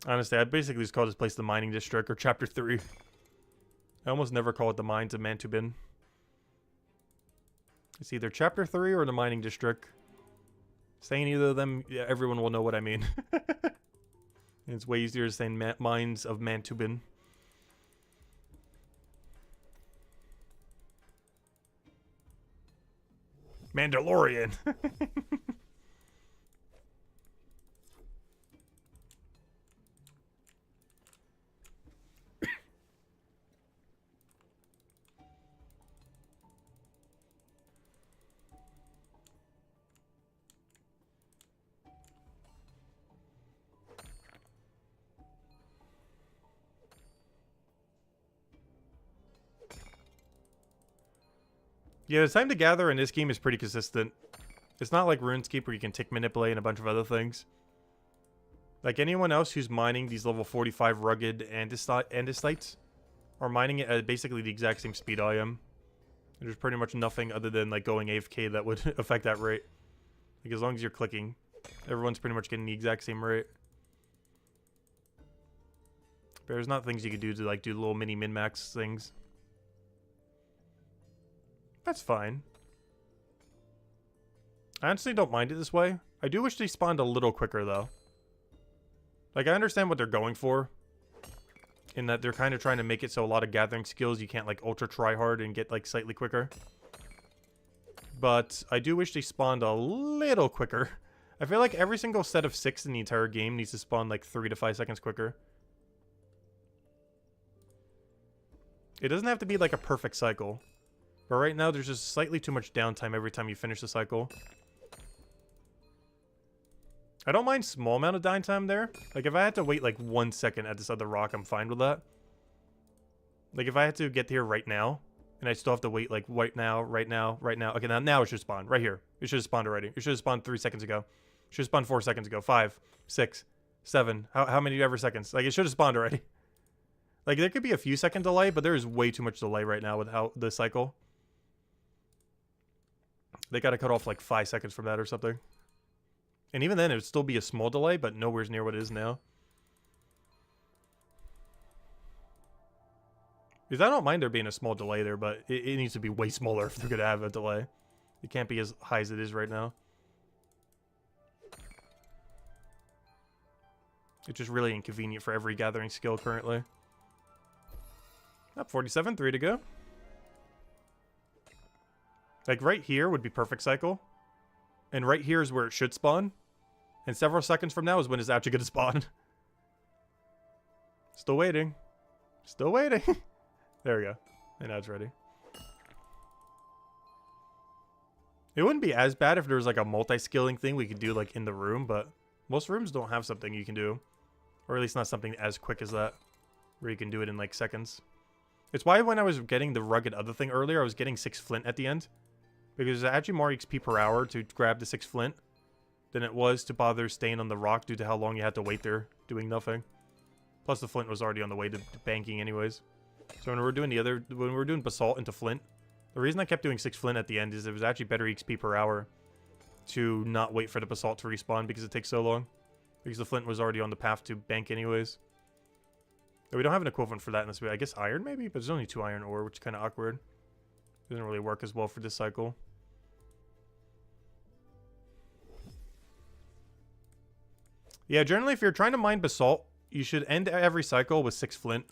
A: Honestly, I basically just call this place the Mining District, or Chapter 3. I almost never call it the Mines of Mantubin. It's either Chapter 3 or the Mining District. Saying either of them, yeah, everyone will know what I mean. And it's way easier to say Mines of Mantubin. Mandalorian. Yeah, the time to gather in this game is pretty consistent. It's not like RuneScape where you can tick manipulate and a bunch of other things. Like anyone else who's mining these level 45 rugged andesites are mining it at basically the exact same speed I am. There's pretty much nothing other than like going AFK that would affect that rate. Like as long as you're clicking, everyone's pretty much getting the exact same rate. But there's not things you can do to like do little mini min-max things. That's fine. I honestly don't mind it this way. I do wish they spawned a little quicker though. Like I understand what they're going for. In that they're kind of trying to make it so a lot of gathering skills you can't like ultra try hard and get like slightly quicker. But I do wish they spawned a little quicker. I feel like every single set of 6 in the entire game needs to spawn like 3 to 5 seconds quicker. It doesn't have to be like a perfect cycle. But right now there's just slightly too much downtime every time you finish the cycle. I don't mind small amount of downtime there. Like if I had to wait like 1 second at this other rock, I'm fine with that. Like if I had to get here right now, and I still have to wait like right now. Okay, now it should spawn. Right here. It should have spawned already. It should have spawned 3 seconds ago. It should have spawned 4 seconds ago. 5, 6, 7. How many ever seconds? Like it should have spawned already. Like there could be a few second delay, but there is way too much delay right now with how the cycle. They gotta cut off like 5 seconds from that or something. And even then, it would still be a small delay, but nowhere near what it is now. Because I don't mind there being a small delay there, but it needs to be way smaller if they're going to have a delay. It can't be as high as it is right now. It's just really inconvenient for every gathering skill currently. Up 47, 3 to go. Like right here would be perfect cycle. And right here is where it should spawn. And several seconds from now is when it's actually going to spawn. Still waiting. Still waiting. There we go. And now it's ready. It wouldn't be as bad if there was like a multi-skilling thing we could do like in the room, but most rooms don't have something you can do. Or at least not something as quick as that. Where you can do it in like seconds. It's why when I was getting the rugged other thing earlier, I was getting 6 flint at the end. Because there's actually more XP per hour to grab the 6 flint than it was to bother staying on the rock due to how long you had to wait there doing nothing. Plus the flint was already on the way to banking anyways. So when we were doing basalt into flint, the reason I kept doing 6 flint at the end is it was actually better XP per hour to not wait for the basalt to respawn because it takes so long. Because the flint was already on the path to bank anyways. But we don't have an equivalent for that in this way. I guess iron maybe, but there's only 2 iron ore, which is kind of awkward. Doesn't really work as well for this cycle. Yeah, generally if you're trying to mine basalt, you should end every cycle with 6 flint.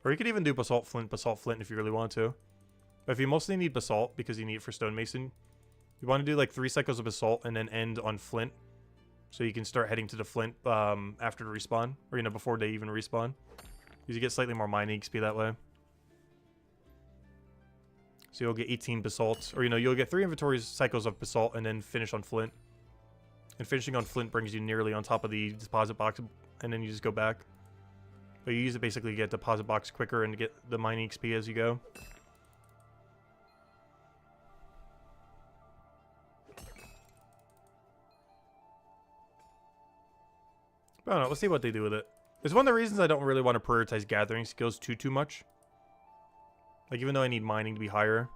A: Or you could even do basalt flint if you really want to. But if you mostly need basalt because you need it for stonemason, you want to do like 3 cycles of basalt and then end on flint. So you can start heading to the flint after the respawn. Or, you know, before they even respawn. Because you get slightly more mining XP that way. So you'll get 18 basalt. Or, you know, you'll get 3 inventory cycles of basalt and then finish on flint. And finishing on flint brings you nearly on top of the deposit box. And then you just go back. But you use it basically to get deposit box quicker and get the mining XP as you go. I don't know. Let's see what they do with it. It's one of the reasons I don't really want to prioritize gathering skills too much. Like, even though I need mining to be higher,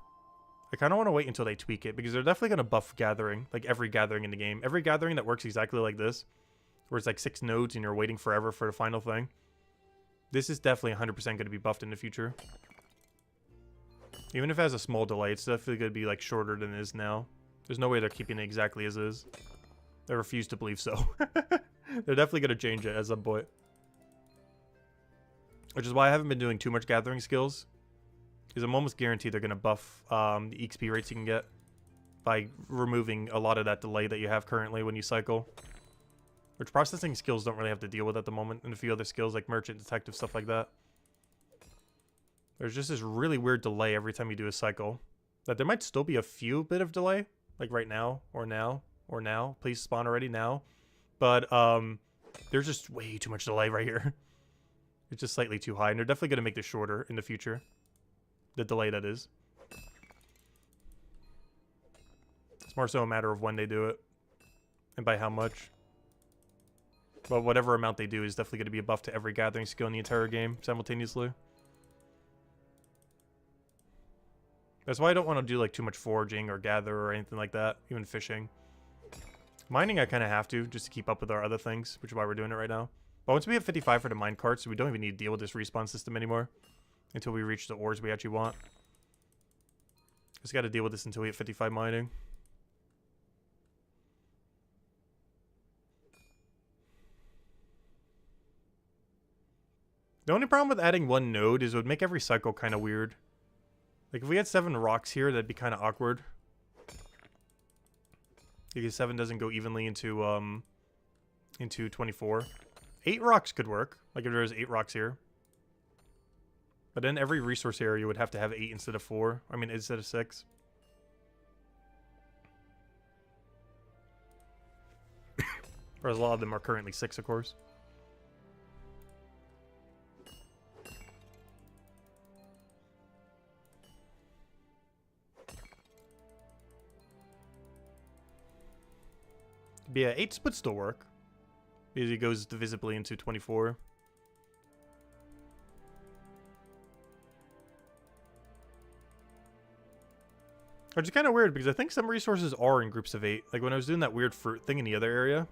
A: I kind of want to wait until they tweak it, because they're definitely going to buff gathering, like every gathering in the game. Every gathering that works exactly like this, where it's like 6 nodes and you're waiting forever for the final thing. This is definitely 100% going to be buffed in the future. Even if it has a small delay, it's definitely going to be like shorter than it is now. There's no way they're keeping it exactly as is. I refuse to believe so. They're definitely going to change it at some point. Which is why I haven't been doing too much gathering skills. Because I'm almost guaranteed they're going to buff the XP rates you can get by removing a lot of that delay that you have currently when you cycle. Which processing skills don't really have to deal with at the moment, and a few other skills like merchant, detective, stuff like that. There's just this really weird delay every time you do a cycle. That there might still be a few bit of delay, like right now, or now, or now. Please spawn already now. But there's just way too much delay right here. It's just slightly too high, and they're definitely going to make this shorter in the future. The delay, that is. It's more so a matter of when they do it, and by how much. But whatever amount they do is definitely going to be a buff to every gathering skill in the entire game simultaneously. That's why I don't want to do like too much foraging or gather or anything like that, even fishing. Mining I kind of have to, just to keep up with our other things, which is why we're doing it right now. But once we have 55 for the mine carts, we don't even need to deal with this respawn system anymore. Until we reach the ores we actually want. Just got to deal with this until we hit 55 mining. The only problem with adding one node is it would make every cycle kind of weird. Like if we had 7 rocks here, that'd be kind of awkward. Because 7 doesn't go evenly into 24. 8 rocks could work. Like if there was 8 rocks here. But then every resource area would have to have 8 instead of 4. I mean, instead of 6. Whereas a lot of them are currently 6, of course. But yeah, 8 would still work. Because it goes divisibly into 24. Which is kind of weird, because I think some resources are in groups of 8. Like when I was doing that weird fruit thing in the other area.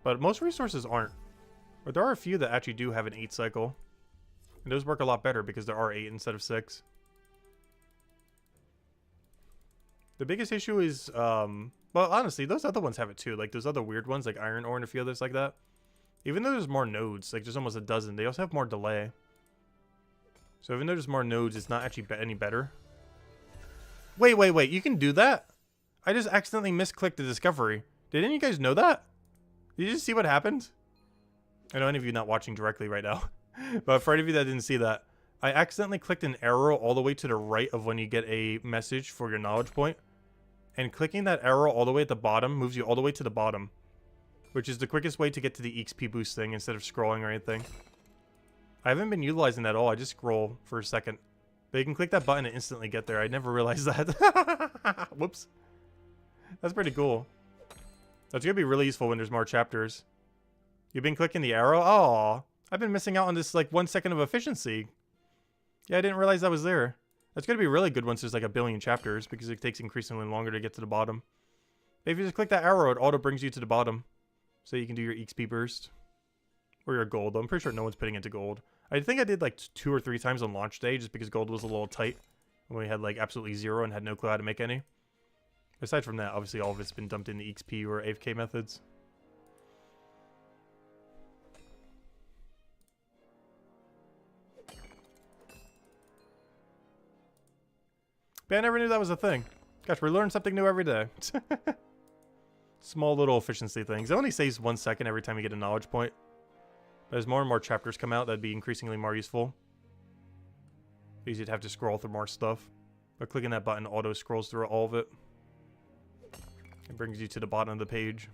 A: But most resources aren't. But there are a few that actually do have an 8 cycle. And those work a lot better because there are 8 instead of 6. The biggest issue is, well, honestly, those other ones have it too. Like those other weird ones, like iron ore and a few others like that. Even though there's more nodes, like there's almost a dozen, they also have more delay. So even though there's more nodes, it's not actually any better. Wait, you can do that? I just accidentally misclicked the discovery. Did any of you guys know that? Did you just see what happened? I know any of you not watching directly right now. But for any of you that didn't see that, I accidentally clicked an arrow all the way to the right of when you get a message for your knowledge point. And clicking that arrow all the way at the bottom moves you all the way to the bottom. Which is the quickest way to get to the XP boost thing instead of scrolling or anything. I haven't been utilizing that at all. I just scroll for a second. But you can click that button and instantly get there. I never realized that. Whoops. That's pretty cool. That's going to be really useful when there's more chapters. You've been clicking the arrow? Aw. I've been missing out on this like 1 second of efficiency. Yeah, I didn't realize that was there. That's going to be really good once there's like a billion chapters because it takes increasingly longer to get to the bottom. But if you just click that arrow, it auto brings you to the bottom. So you can do your XP burst. Or your gold. I'm pretty sure no one's putting into gold. I think I did like 2 or 3 times on launch day just because gold was a little tight. When we had like absolutely 0 and had no clue how to make any. Aside from that, obviously all of it's been dumped into XP or AFK methods. But I never knew that was a thing. Gosh, we learn something new every day. Small little efficiency things. It only saves 1 second every time you get a knowledge point. But as more and more chapters come out, that'd be increasingly more useful. Because you'd have to scroll through more stuff. But clicking that button auto scrolls through all of it. It brings you to the bottom of the page.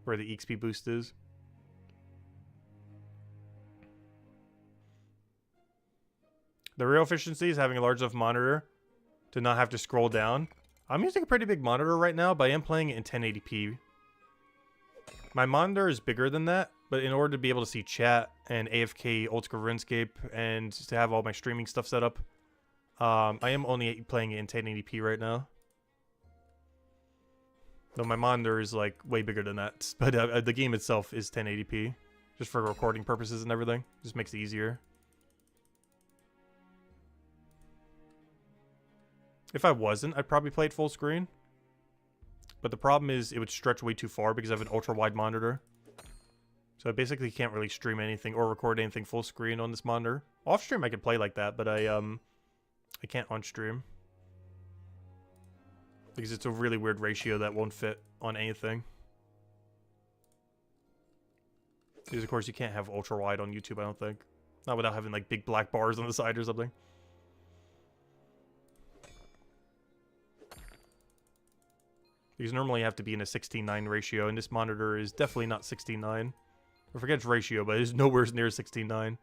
A: Where the XP boost is. The real efficiency is having a large enough monitor to not have to scroll down. I'm using a pretty big monitor right now, but I am playing it in 1080p. My monitor is bigger than that, but in order to be able to see chat and AFK, Old School RuneScape, and to have all my streaming stuff set up, I am only playing it in 1080p right now. Though my monitor is like way bigger than that, but the game itself is 1080p, just for recording purposes and everything. Just makes it easier. If I wasn't, I'd probably play it full screen. But the problem is it would stretch way too far because I have an ultra wide monitor. So I basically can't really stream anything or record anything full screen on this monitor. Off stream I can play like that, but I can't on stream. Because it's a really weird ratio that won't fit on anything. Because of course you can't have ultra wide on YouTube, I don't think. Not without having like big black bars on the side or something. Because normally you have to be in a 16:9 ratio, and this monitor is definitely not 16:9. I forget its ratio, but it's nowhere near 16:9.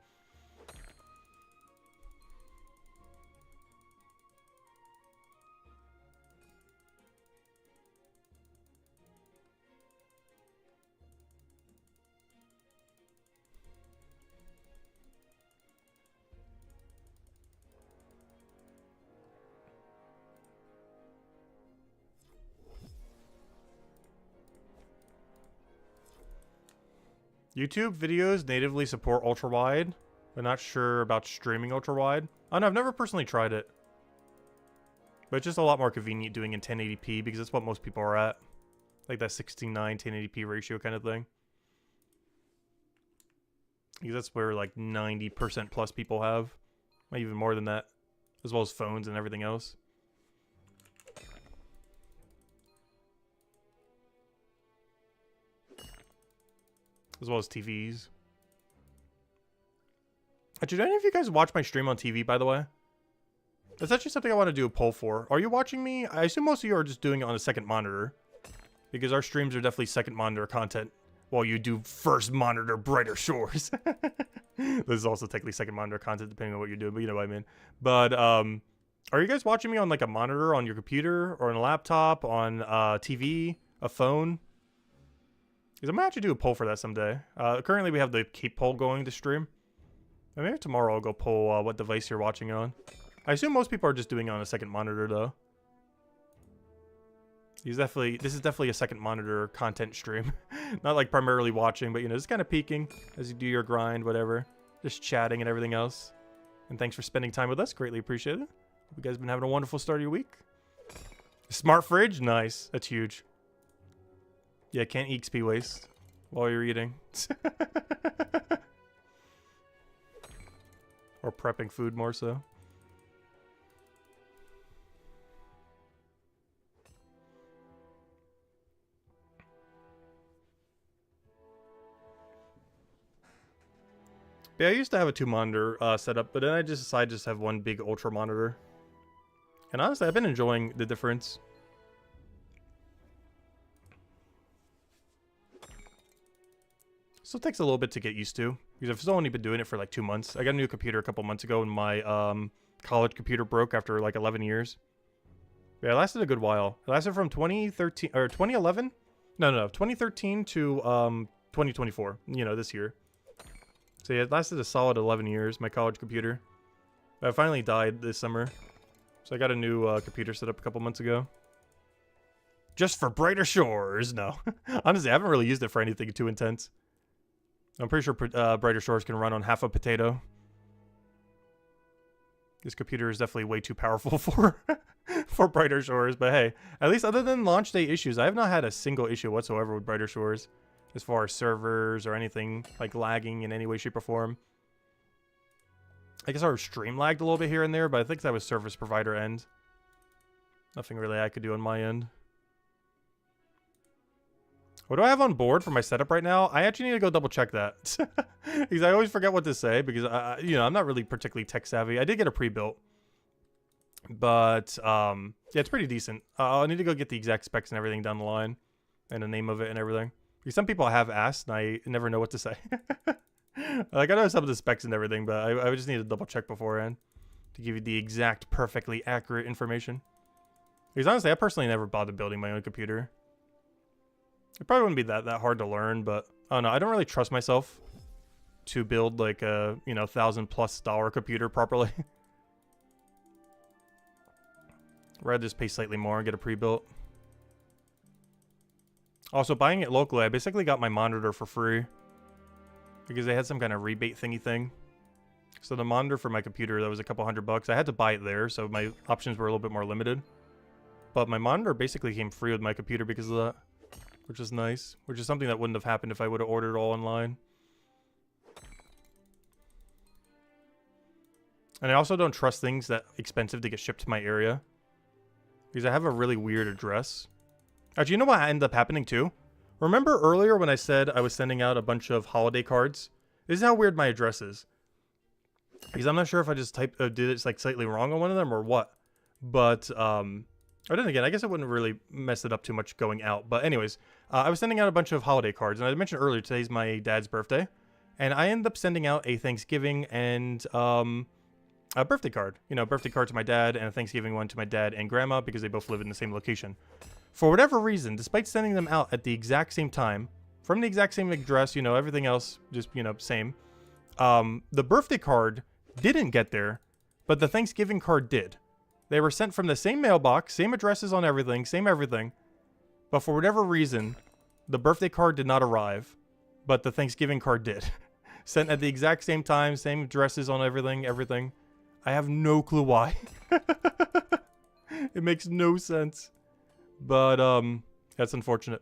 A: YouTube videos natively support ultra-wide. I'm not sure about streaming ultra-wide. I know, I've never personally tried it. But it's just a lot more convenient doing in 1080p because that's what most people are at. Like that 16:9 1080p ratio kind of thing. Because that's where like 90% plus people have. Maybe even more than that. As well as phones and everything else. As well as TVs. Did any of you guys watch my stream on TV, by the way? That's actually something I want to do a poll for. Are you watching me? I assume most of you are just doing it on a second monitor. Because our streams are definitely second monitor content. While you do first monitor brighter shores. This is also technically second monitor content depending on what you're doing, but you know what I mean. But, are you guys watching me on like a monitor on your computer? Or on a laptop? On TV? A phone? Because I'm going to actually do a poll for that someday. Currently, we have the keep poll going to stream. And maybe tomorrow I'll go poll what device you're watching on. I assume most people are just doing it on a second monitor, though. This is definitely a second monitor content stream. Not like primarily watching, but you know, just kind of peeking as you do your grind, whatever. Just chatting and everything else. And thanks for spending time with us. Greatly appreciate it. Hope you guys have been having a wonderful start of your week. Smart fridge? Nice. That's huge. Yeah, can't XP waste while you're eating. Or prepping food more so. Yeah, I used to have a 2-monitor setup, but then I just decided to just have one big ultra monitor. And honestly, I've been enjoying the difference. Still takes a little bit to get used to, because I've still only been doing it for like 2 months. I got a new computer a couple months ago, and my college computer broke after like 11 years. Yeah, it lasted a good while. It lasted from 2013 or 2011? No, 2013 to 2024. You know, this year. So yeah, it lasted a solid 11 years. My college computer. But I finally died this summer, so I got a new computer set up a couple months ago. Just for brighter shores. No, honestly, I haven't really used it for anything too intense. I'm pretty sure brighter shores can run on half a potato. This computer is definitely way too powerful for for brighter shores, but hey, at least other than launch day issues, I have not had a single issue whatsoever with brighter shores, as far as servers or anything like lagging in any way, shape, or form. I guess our stream lagged a little bit here and there, but I think that was service provider end. Nothing really I could do on my end. What do I have on board for my setup right now? I actually need to go double check that. Because I always forget what to say because, you know, I'm not really particularly tech savvy. I did get a pre-built. But, yeah, it's pretty decent. I need to go get the exact specs and everything down the line. And the name of it and everything. Because some people have asked and I never know what to say. Like, I know some of the specs and everything, but I just need to double check beforehand. To give you the exact, perfectly accurate information. Because honestly, I personally never bothered building my own computer. It probably wouldn't be that hard to learn, but I don't know. I don't really trust myself to build like a, you know, $1,000+ computer properly. Rather just pay slightly more and get a pre-built. Also, buying it locally, I basically got my monitor for free. Because they had some kind of rebate thingy thing. So the monitor for my computer, that was a couple $100. I had to buy it there, so my options were a little bit more limited. But my monitor basically came free with my computer because of that. Which is nice. Which is something that wouldn't have happened if I would have ordered it all online. And I also don't trust things that expensive to get shipped to my area. Because I have a really weird address. Actually, you know what ended up happening too? Remember earlier when I said I was sending out a bunch of holiday cards? This is how weird my address is. Because I'm not sure if I just did it like slightly wrong on one of them or what. But, or then again, I guess it wouldn't really mess it up too much going out. But anyways, I was sending out a bunch of holiday cards. And I mentioned earlier, today's my dad's birthday. And I ended up sending out a Thanksgiving and a birthday card. You know, a birthday card to my dad and a Thanksgiving one to my dad and grandma because they both live in the same location. For whatever reason, despite sending them out at the exact same time, from the exact same address, you know, everything else just, you know, same. The birthday card didn't get there, but the Thanksgiving card did. They were sent from the same mailbox, same addresses on everything, same everything. But for whatever reason, the birthday card did not arrive, but the Thanksgiving card did. Sent at the exact same time, same addresses on everything. I have no clue why. It makes no sense. But, that's unfortunate.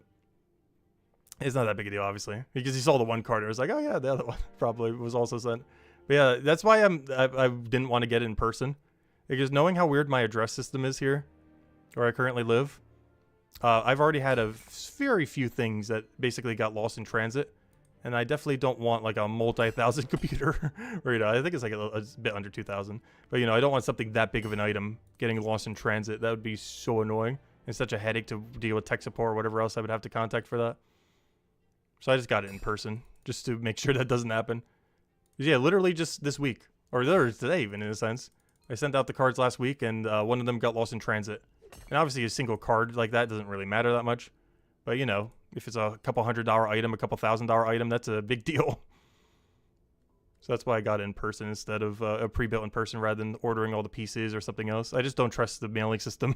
A: It's not that big a deal, obviously. Because he saw the one card, I was like, oh yeah, the other one probably was also sent. But yeah, that's why I didn't want to get it in person. Because knowing how weird my address system is here, where I currently live, I've already had a very few things that basically got lost in transit. And I definitely don't want like a multi-thousand computer. Or, you know, I think it's like a bit under 2,000. But, you know, I don't want something that big of an item getting lost in transit. That would be so annoying. And such a headache to deal with tech support or whatever else I would have to contact for that. So I just got it in person, just to make sure that doesn't happen. Yeah, literally just this week. Or literally today even, in a sense. I sent out the cards last week, and one of them got lost in transit. And obviously a single card like that doesn't really matter that much. But, you know, if it's a couple $100 item, a couple $1,000 item, that's a big deal. So that's why I got it in person instead of a pre-built in person rather than ordering all the pieces or something else. I just don't trust the mailing system.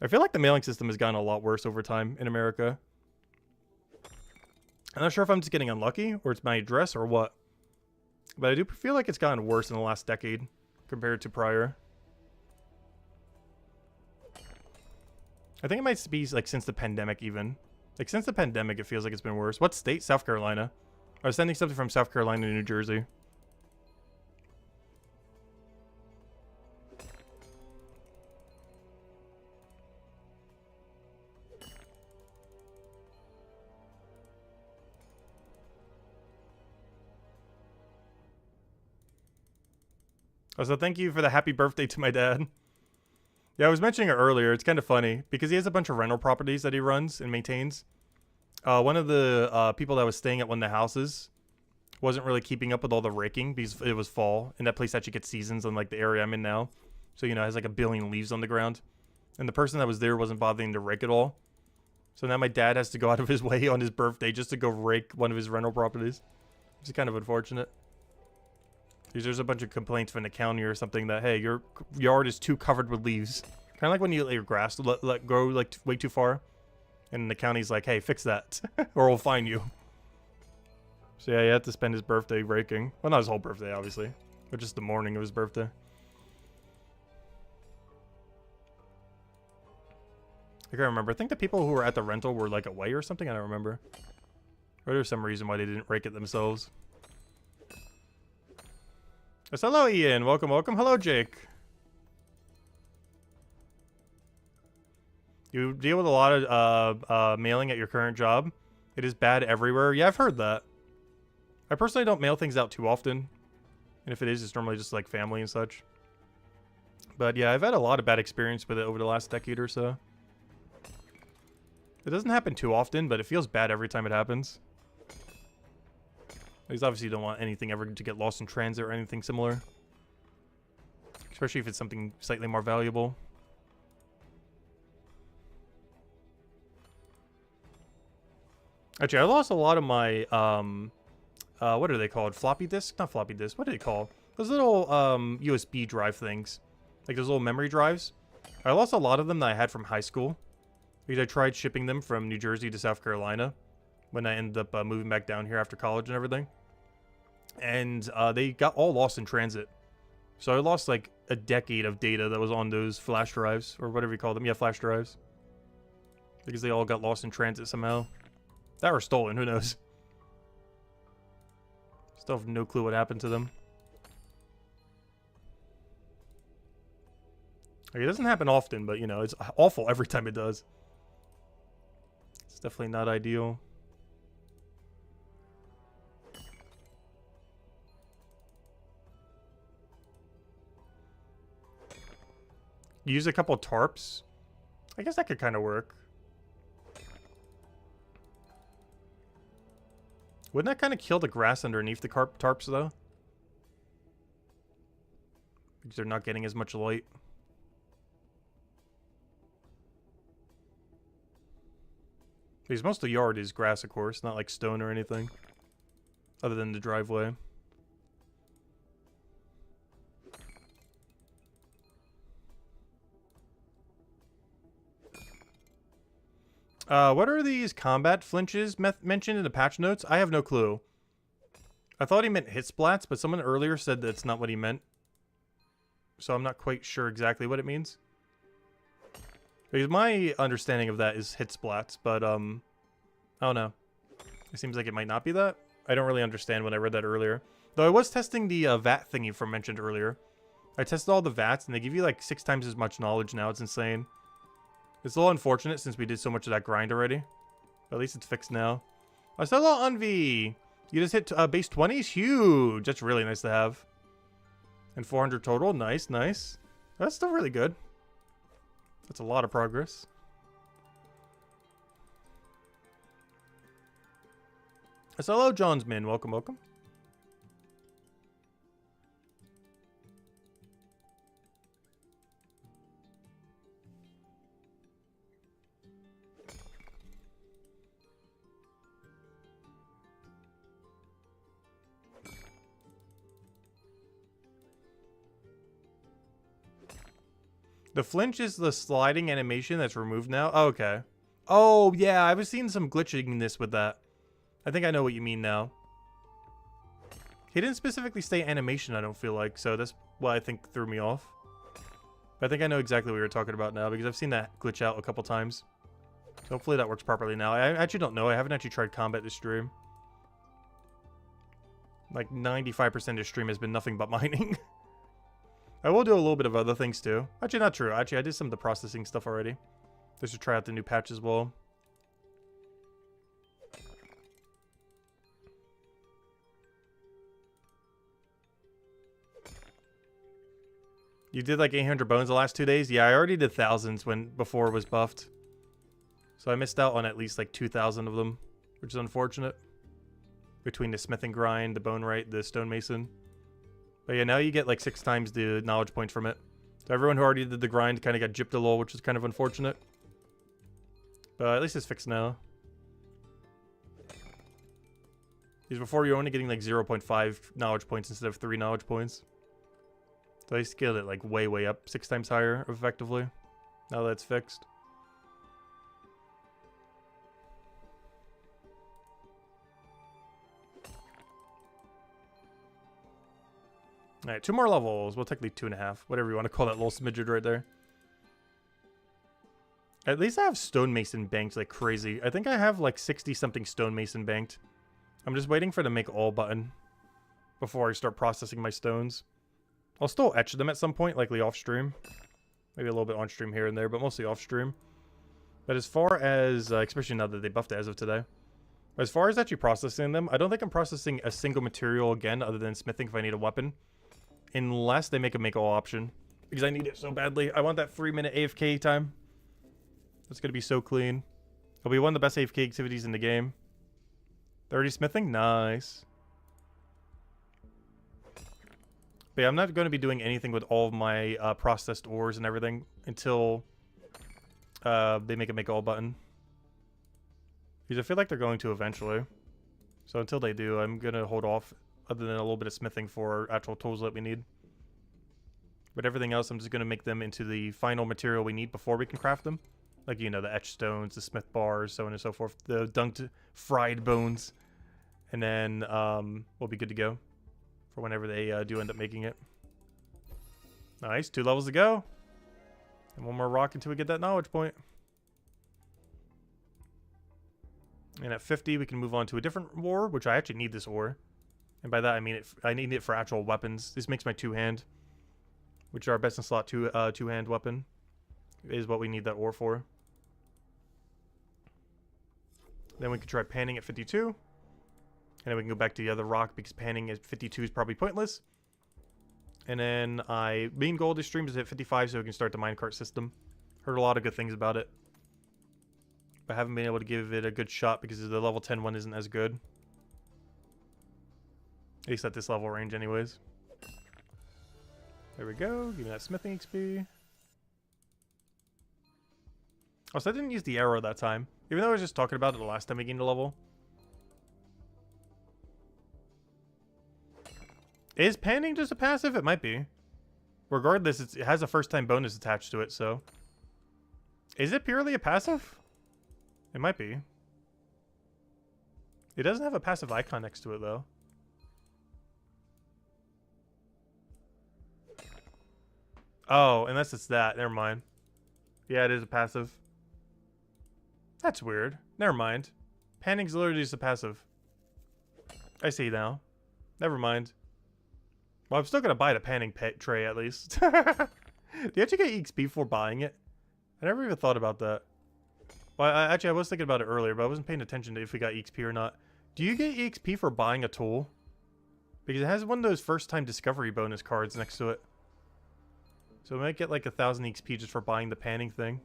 A: I feel like the mailing system has gotten a lot worse over time in America. I'm not sure if I'm just getting unlucky or it's my address or what. But I do feel like it's gotten worse in the last decade compared to prior. I think it might be like since the pandemic even. Like since the pandemic, it feels like it's been worse. What state? South Carolina. I was sending something from South Carolina to New Jersey. So thank you for the happy birthday to my dad. Yeah, I was mentioning it earlier. It's kind of funny because he has a bunch of rental properties that he runs and maintains. One of the people that was staying at one of the houses wasn't really keeping up with all the raking because it was fall, and that place actually gets seasons unlike the area I'm in now. So, you know, it has like a billion leaves on the ground. And the person that was there wasn't bothering to rake it all. So now my dad has to go out of his way on his birthday just to go rake one of his rental properties. Which is kind of unfortunate. There's a bunch of complaints from the county or something that, hey, your yard is too covered with leaves. Kind of like when you let your grass let grow like way too far. And the county's like, hey, fix that or we'll fine you. So yeah, he had to spend his birthday raking. Well, not his whole birthday, obviously. But just the morning of his birthday. I can't remember. I think the people who were at the rental were like away or something. I don't remember. Or there's some reason why they didn't rake it themselves. Yes, hello, Ian. Welcome, welcome. Hello, Jake. You deal with a lot of mailing at your current job. It is bad everywhere. Yeah, I've heard that. I personally don't mail things out too often. And if it is, it's normally just like family and such. But yeah, I've had a lot of bad experience with it over the last decade or so. It doesn't happen too often, but it feels bad every time it happens. Because obviously you don't want anything ever to get lost in transit or anything similar. Especially if it's something slightly more valuable. Actually, I lost a lot of my, what are they called? Floppy disk? Not floppy disk. What are they called? Those little, USB drive things. Like those little memory drives. I lost a lot of them that I had from high school. Because I tried shipping them from New Jersey to South Carolina. When I ended up moving back down here after college and everything. And they got all lost in transit. So I lost like a decade of data that was on those flash drives. Or whatever you call them. Yeah, flash drives. Because they all got lost in transit somehow. That were stolen, who knows? Still have no clue what happened to them. Like, it doesn't happen often, but, you know, it's awful every time it does. It's definitely not ideal. Use a couple tarps. I guess that could kind of work. Wouldn't that kind of kill the grass underneath the tarps, though? Because they're not getting as much light. Because most of the yard is grass, of course, not like stone or anything. Other than the driveway. What are these combat flinches mentioned in the patch notes? I have no clue. I thought he meant hit splats, but someone earlier said that's not what he meant. So I'm not quite sure exactly what it means. Because my understanding of that is hit splats, but, I don't know. It seems like it might not be that. I don't really understand when I read that earlier. Though I was testing the VAT thingy from mentioned earlier. I tested all the VATs, and they give you like 6 times as much knowledge now. It's insane. It's a little unfortunate since we did so much of that grind already. But at least it's fixed now. Hello, Unvi! You just hit base 20s? Huge! That's really nice to have. And 400 total. Nice, nice. That's still really good. That's a lot of progress. Hello, Johnsman. Welcome, welcome. The flinch is the sliding animation that's removed now? Oh, okay. Oh, yeah, I was seeing some glitchiness with that. I think I know what you mean now. He didn't specifically say animation, I don't feel like, so that's what I think threw me off. But I think I know exactly what you're talking about now, because I've seen that glitch out a couple times. So hopefully that works properly now. I actually don't know. I haven't actually tried combat this stream. Like 95% of stream has been nothing but mining. I will do a little bit of other things too. Actually, not true. Actually, I did some of the processing stuff already. Just to try out the new patch as well. You did like 800 bones the last 2 days? Yeah, I already did thousands before it was buffed. So I missed out on at least like 2,000 of them, which is unfortunate. Between the smithing grind, the bone right, the stonemason. But yeah, now you get like 6 times the knowledge points from it. So everyone who already did the grind kind of got gypped a little, which is kind of unfortunate. But at least it's fixed now. Because before you're only getting like 0.5 knowledge points instead of 3 knowledge points. So I scaled it like way, way up. 6 times higher, effectively. Now that's fixed. Alright, 2 more levels. Well, technically 2.5. Whatever you want to call that little smidget right there. At least I have stonemason banked like crazy. I think I have like 60-something stonemason banked. I'm just waiting for the make all button before I start processing my stones. I'll still etch them at some point, likely off stream. Maybe a little bit on stream here and there, but mostly off stream. But as far as, especially now that they buffed it as of today. As far as actually processing them, I don't think I'm processing a single material again other than smithing if I need a weapon. Unless they make a make all option. Because I need it so badly. I want that 3-minute AFK time. That's going to be so clean. It'll be one of the best AFK activities in the game. 30 smithing? Nice. But yeah, I'm not going to be doing anything with all of my processed ores and everything until they make a make all button. Because I feel like they're going to eventually. So until they do, I'm going to hold off other than a little bit of smithing for actual tools that we need. But everything else, I'm just going to make them into the final material we need before we can craft them. Like, you know, the etched stones, the smith bars, so on and so forth. The dunked, fried bones. And then we'll be good to go for whenever they do end up making it. Nice, 2 levels to go. And 1 more rock until we get that knowledge point. And at 50, we can move on to a different ore, which I actually need this ore. And by that, I mean I need it for actual weapons. This makes my 2-hand, which is our best in slot two-hand weapon, is what we need that ore for. Then we can try panning at 52. And then we can go back to the other rock because panning at 52 is probably pointless. And then main goal of this stream is at 55 so we can start the minecart system. Heard a lot of good things about it. But haven't been able to give it a good shot because the level 10 one isn't as good. At least at this level range anyways. There we go. Give me that smithing XP. Oh, so I didn't use the arrow that time. Even though I was just talking about it the last time we gained a level. Is panning just a passive? It might be. Regardless, it has a first time bonus attached to it, so. Is it purely a passive? It might be. It doesn't have a passive icon next to it, though. Oh, unless it's that. Never mind. Yeah, it is a passive. That's weird. Never mind. Panning's literally just a passive. I see now. Never mind. Well, I'm still gonna buy the panning tray at least. Do you actually get XP for buying it? I never even thought about that. Well, actually, I was thinking about it earlier, but I wasn't paying attention to if we got XP or not. Do you get XP for buying a tool? Because it has one of those first-time discovery bonus cards next to it. So we might get like 1,000 XP just for buying the panning thing.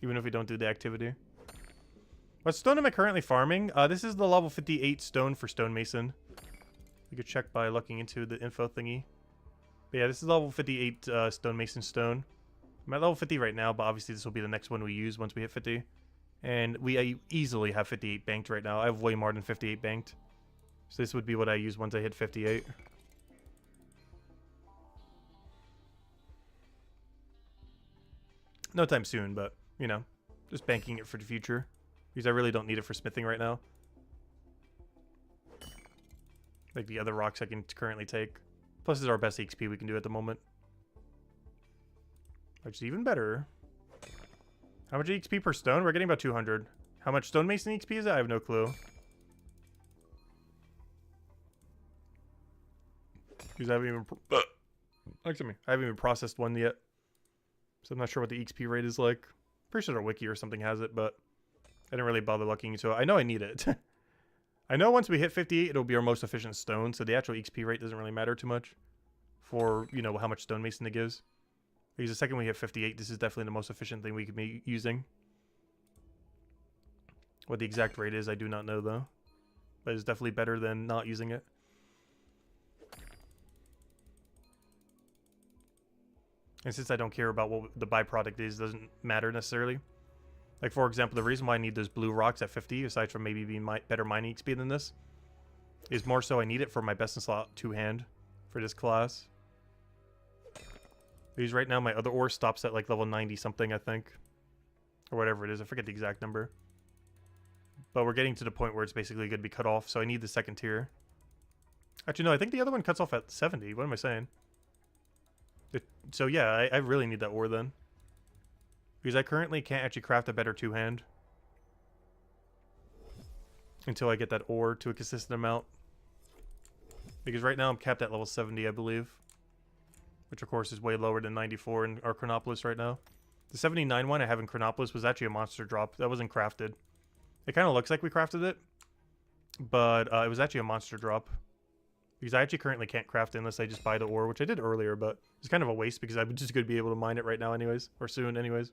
A: Even if we don't do the activity. What stone am I currently farming? This is the level 58 stone for stonemason. You could check by looking into the info thingy. But yeah, this is level 58 stonemason stone. I'm at level 50 right now, but obviously this will be the next one we use once we hit 50. And we easily have 58 banked right now. I have way more than 58 banked. So this would be what I use once I hit 58. No time soon, but, you know, just banking it for the future. Because I really don't need it for smithing right now. Like the other rocks I can currently take. Plus, this is our best XP we can do at the moment. Which is even better. How much XP per stone? We're getting about 200. How much stonemason XP is that? I have no clue. Because I haven't even... Excuse me. I haven't even processed one yet. So I'm not sure what the XP rate is like. Pretty sure our wiki or something has it, but... I didn't really bother looking into it. I know I need it. I know once we hit 58, it'll be our most efficient stone, so the actual XP rate doesn't really matter too much for, you know, how much stonemason it gives. Because the second we hit 58, this is definitely the most efficient thing we could be using. What the exact rate is, I do not know, though. But it's definitely better than not using it. And since I don't care about what the byproduct is, it doesn't matter necessarily. Like, for example, the reason why I need those blue rocks at 50, aside from maybe being better mining XP than this, is more so I need it for my best in slot two-hand for this class. Because right now my other ore stops at like level 90 something, I think. Or whatever it is, I forget the exact number. But we're getting to the point where it's basically going to be cut off, so I need the second tier. Actually, no, I think the other one cuts off at 70. What am I saying? So yeah, I really need that ore then. Because I currently can't actually craft a better two-hand. Until I get that ore to a consistent amount. Because right now I'm capped at level 70, I believe. Which of course is way lower than 94 in our Chronopolis right now. The 79 one I have in Chronopolis was actually a monster drop. That wasn't crafted. It kind of looks like we crafted it. But it was actually a monster drop. Because I actually currently can't craft it unless I just buy the ore, which I did earlier, but it's kind of a waste because I'm just going to be able to mine it right now anyways. Or soon anyways.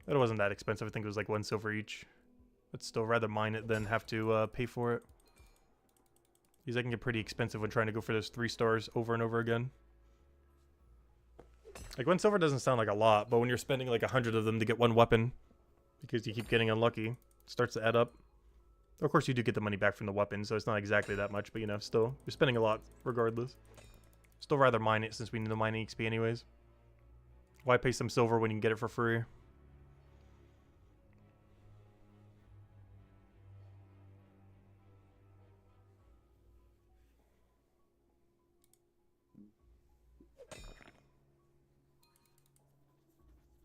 A: But it wasn't that expensive. I think it was like 1 silver each. But still rather mine it than have to pay for it. Because I can get pretty expensive when trying to go for those 3 stars over and over again. Like 1 silver doesn't sound like a lot, but when you're spending like 100 of them to get 1 weapon, because you keep getting unlucky, it starts to add up. Of course, you do get the money back from the weapon, so it's not exactly that much, but you know, still, you're spending a lot regardless. Still rather mine it since we need the mining XP anyways. Why pay some silver when you can get it for free?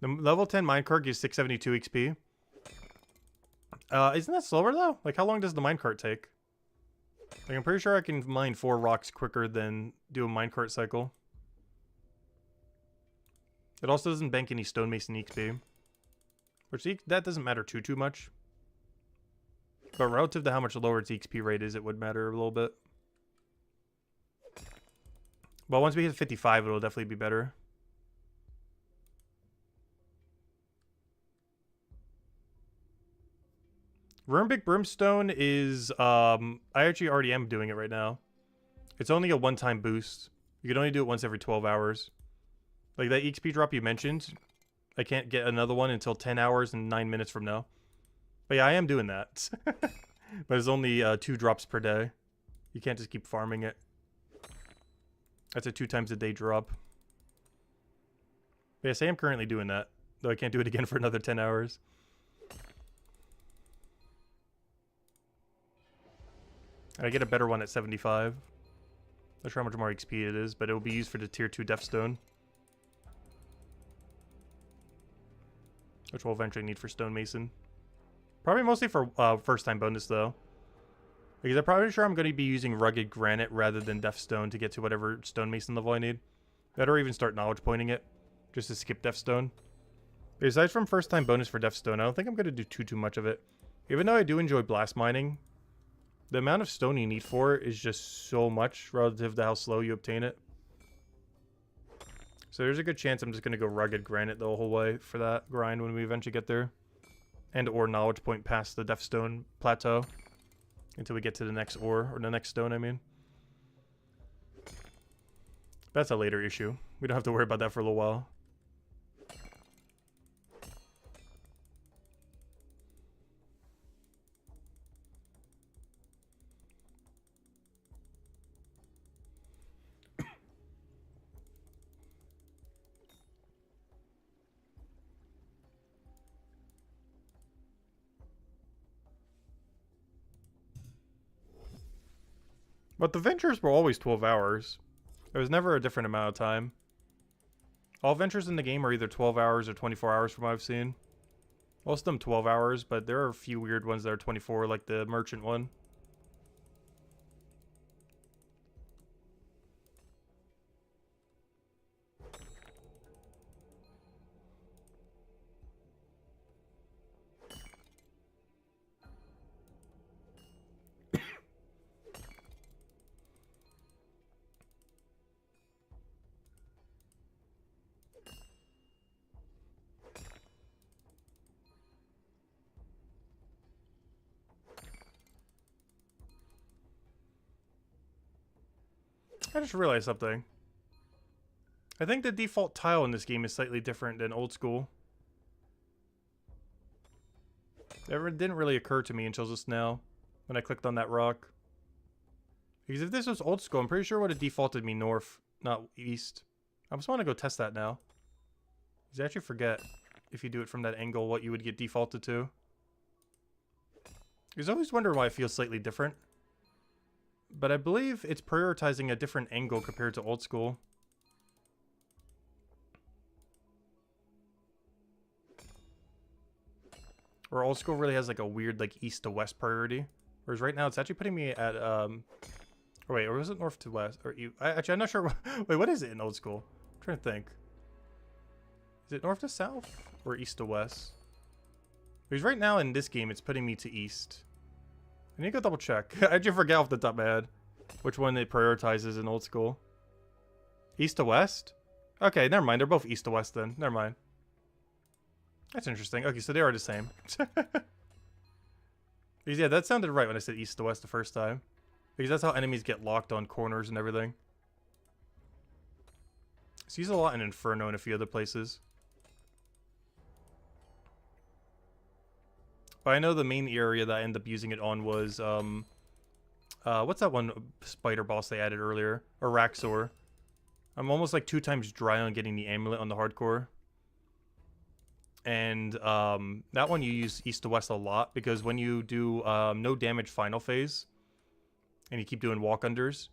A: The level 10 minecart gives 672 XP. Isn't that slower though? Like, how long does the minecart take? Like, I'm pretty sure I can mine 4 rocks quicker than do a minecart cycle. It also doesn't bank any stonemason XP. Which, that doesn't matter too much. But relative to how much lower its XP rate is, it would matter a little bit. But once we hit 55, it'll definitely be better. Rumbik Brimstone is, I actually already am doing it right now. It's only a one-time boost. You can only do it once every 12 hours. Like that XP drop you mentioned, I can't get another one until 10 hours and 9 minutes from now. But yeah, I am doing that. But it's only 2 drops per day. You can't just keep farming it. That's a 2 times a day drop. But yes, I am currently doing that. Though I can't do it again for another 10 hours. I get a better one at 75. Not sure how much more XP it is, but it will be used for the tier 2 Deathstone. Which we'll eventually need for Stonemason. Probably mostly for first time bonus though. Because I'm probably sure I'm going to be using Rugged Granite rather than Deathstone to get to whatever Stonemason level I need. Better even start knowledge pointing it. Just to skip Deathstone. But aside from first time bonus for Deathstone, I don't think I'm going to do too much of it. Even though I do enjoy blast mining, the amount of stone you need for it is just so much relative to how slow you obtain it. So there's a good chance I'm just going to go Rugged Granite the whole way for that grind when we eventually get there. And or knowledge point past the Deathstone plateau. Until we get to the next ore, or the next stone, I mean. That's a later issue. We don't have to worry about that for a little while. But the ventures were always 12 hours. There was never a different amount of time. All ventures in the game are either 12 hours or 24 hours from what I've seen. Most of them 12 hours, but there are a few weird ones that are 24, like the merchant one. I just realized something. I think the default tile in this game is slightly different than old school. It didn't really occur to me until just now, when I clicked on that rock. Because if this was old school, I'm pretty sure it would have defaulted me north, not east. I just want to go test that now. Because I actually forget, if you do it from that angle, what you would get defaulted to. Because I always wonder why it feels slightly different. But I believe it's prioritizing a different angle compared to old school. Or old school really has like a weird like east to west priority. Whereas right now it's actually putting me at or wait, or was it north to west? Or actually I'm not sure. Wait, what is it in old school? I'm trying to think. Is it north to south or east to west? Because right now in this game it's putting me to east. I need to go double check. I just forget off the top of my head which one it prioritizes in old school. East to west? Okay, never mind. They're both east to west then. Never mind. That's interesting. Okay, so they are the same. Because yeah, that sounded right when I said east to west the first time. Because that's how enemies get locked on corners and everything. So use a lot in Inferno and a few other places. But I know the main area that I ended up using it on was, what's that one spider boss they added earlier? Araxor. I'm almost like 2 times dry on getting the amulet on the hardcore. And that one you use east to west a lot, because when you do no damage final phase, and you keep doing walk-unders,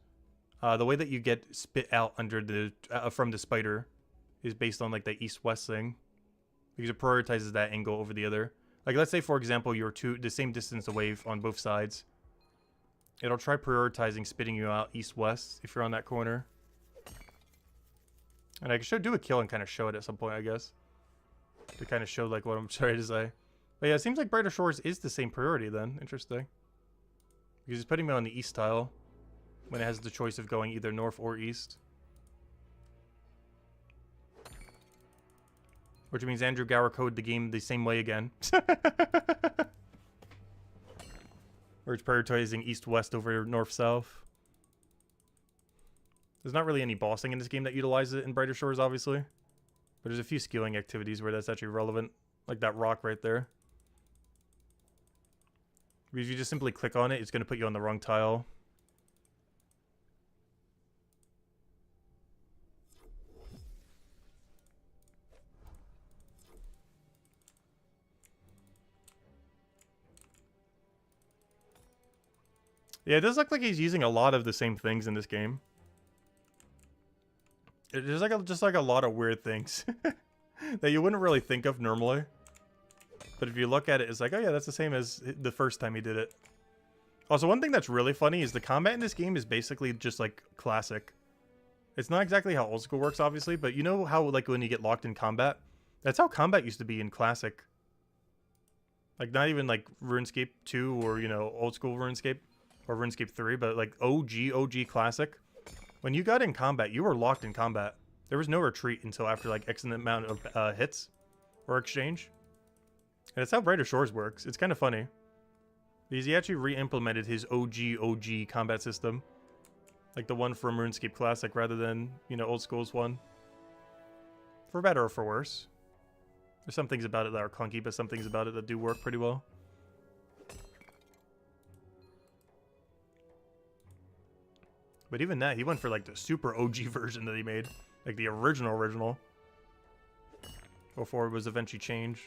A: the way that you get spit out under the from the spider is based on like the east-west thing. Because it prioritizes that angle over the other. Like, let's say, for example, you're the same distance away on both sides. It'll try prioritizing spitting you out east-west if you're on that corner. And I should do a kill and kind of show it at some point, I guess. To kind of show, like, what I'm trying to say. But yeah, it seems like Brighter Shores is the same priority then. Interesting. Because he's putting me on the east tile when it has the choice of going either north or east. Which means Andrew Gower coded the game the same way again. Where it's prioritizing east-west over north-south. There's not really any bossing in this game that utilizes it in Brighter Shores, obviously. But there's a few skilling activities where that's actually relevant. Like that rock right there. Because if you just simply click on it, it's going to put you on the wrong tile. Yeah, it does look like he's using a lot of the same things in this game. There's like just like a lot of weird things that you wouldn't really think of normally. But if you look at it, it's like, oh yeah, that's the same as the first time he did it. Also, one thing that's really funny is the combat in this game is basically just like classic. It's not exactly how old school works, obviously, but you know how like when you get locked in combat? That's how combat used to be in classic. Like not even like RuneScape 2 or, you know, old school RuneScape. Or RuneScape 3, but like OG Classic. When you got in combat, you were locked in combat. There was no retreat until after like X amount of hits or exchange. And that's how Brighter Shores works. It's kind of funny. Because he actually re-implemented his OG combat system. Like the one from RuneScape Classic rather than, you know, old school's one. For better or for worse. There's some things about it that are clunky, but some things about it that do work pretty well. But even that, he went for like the super OG version that he made. Like the original. Before it was eventually changed.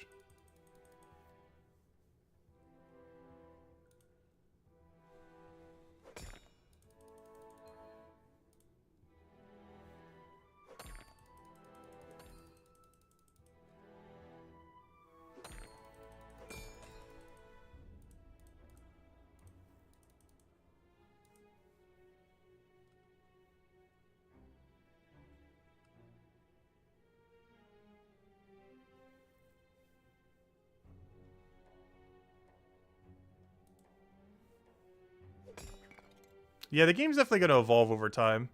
A: Yeah, the game's definitely going to evolve over time.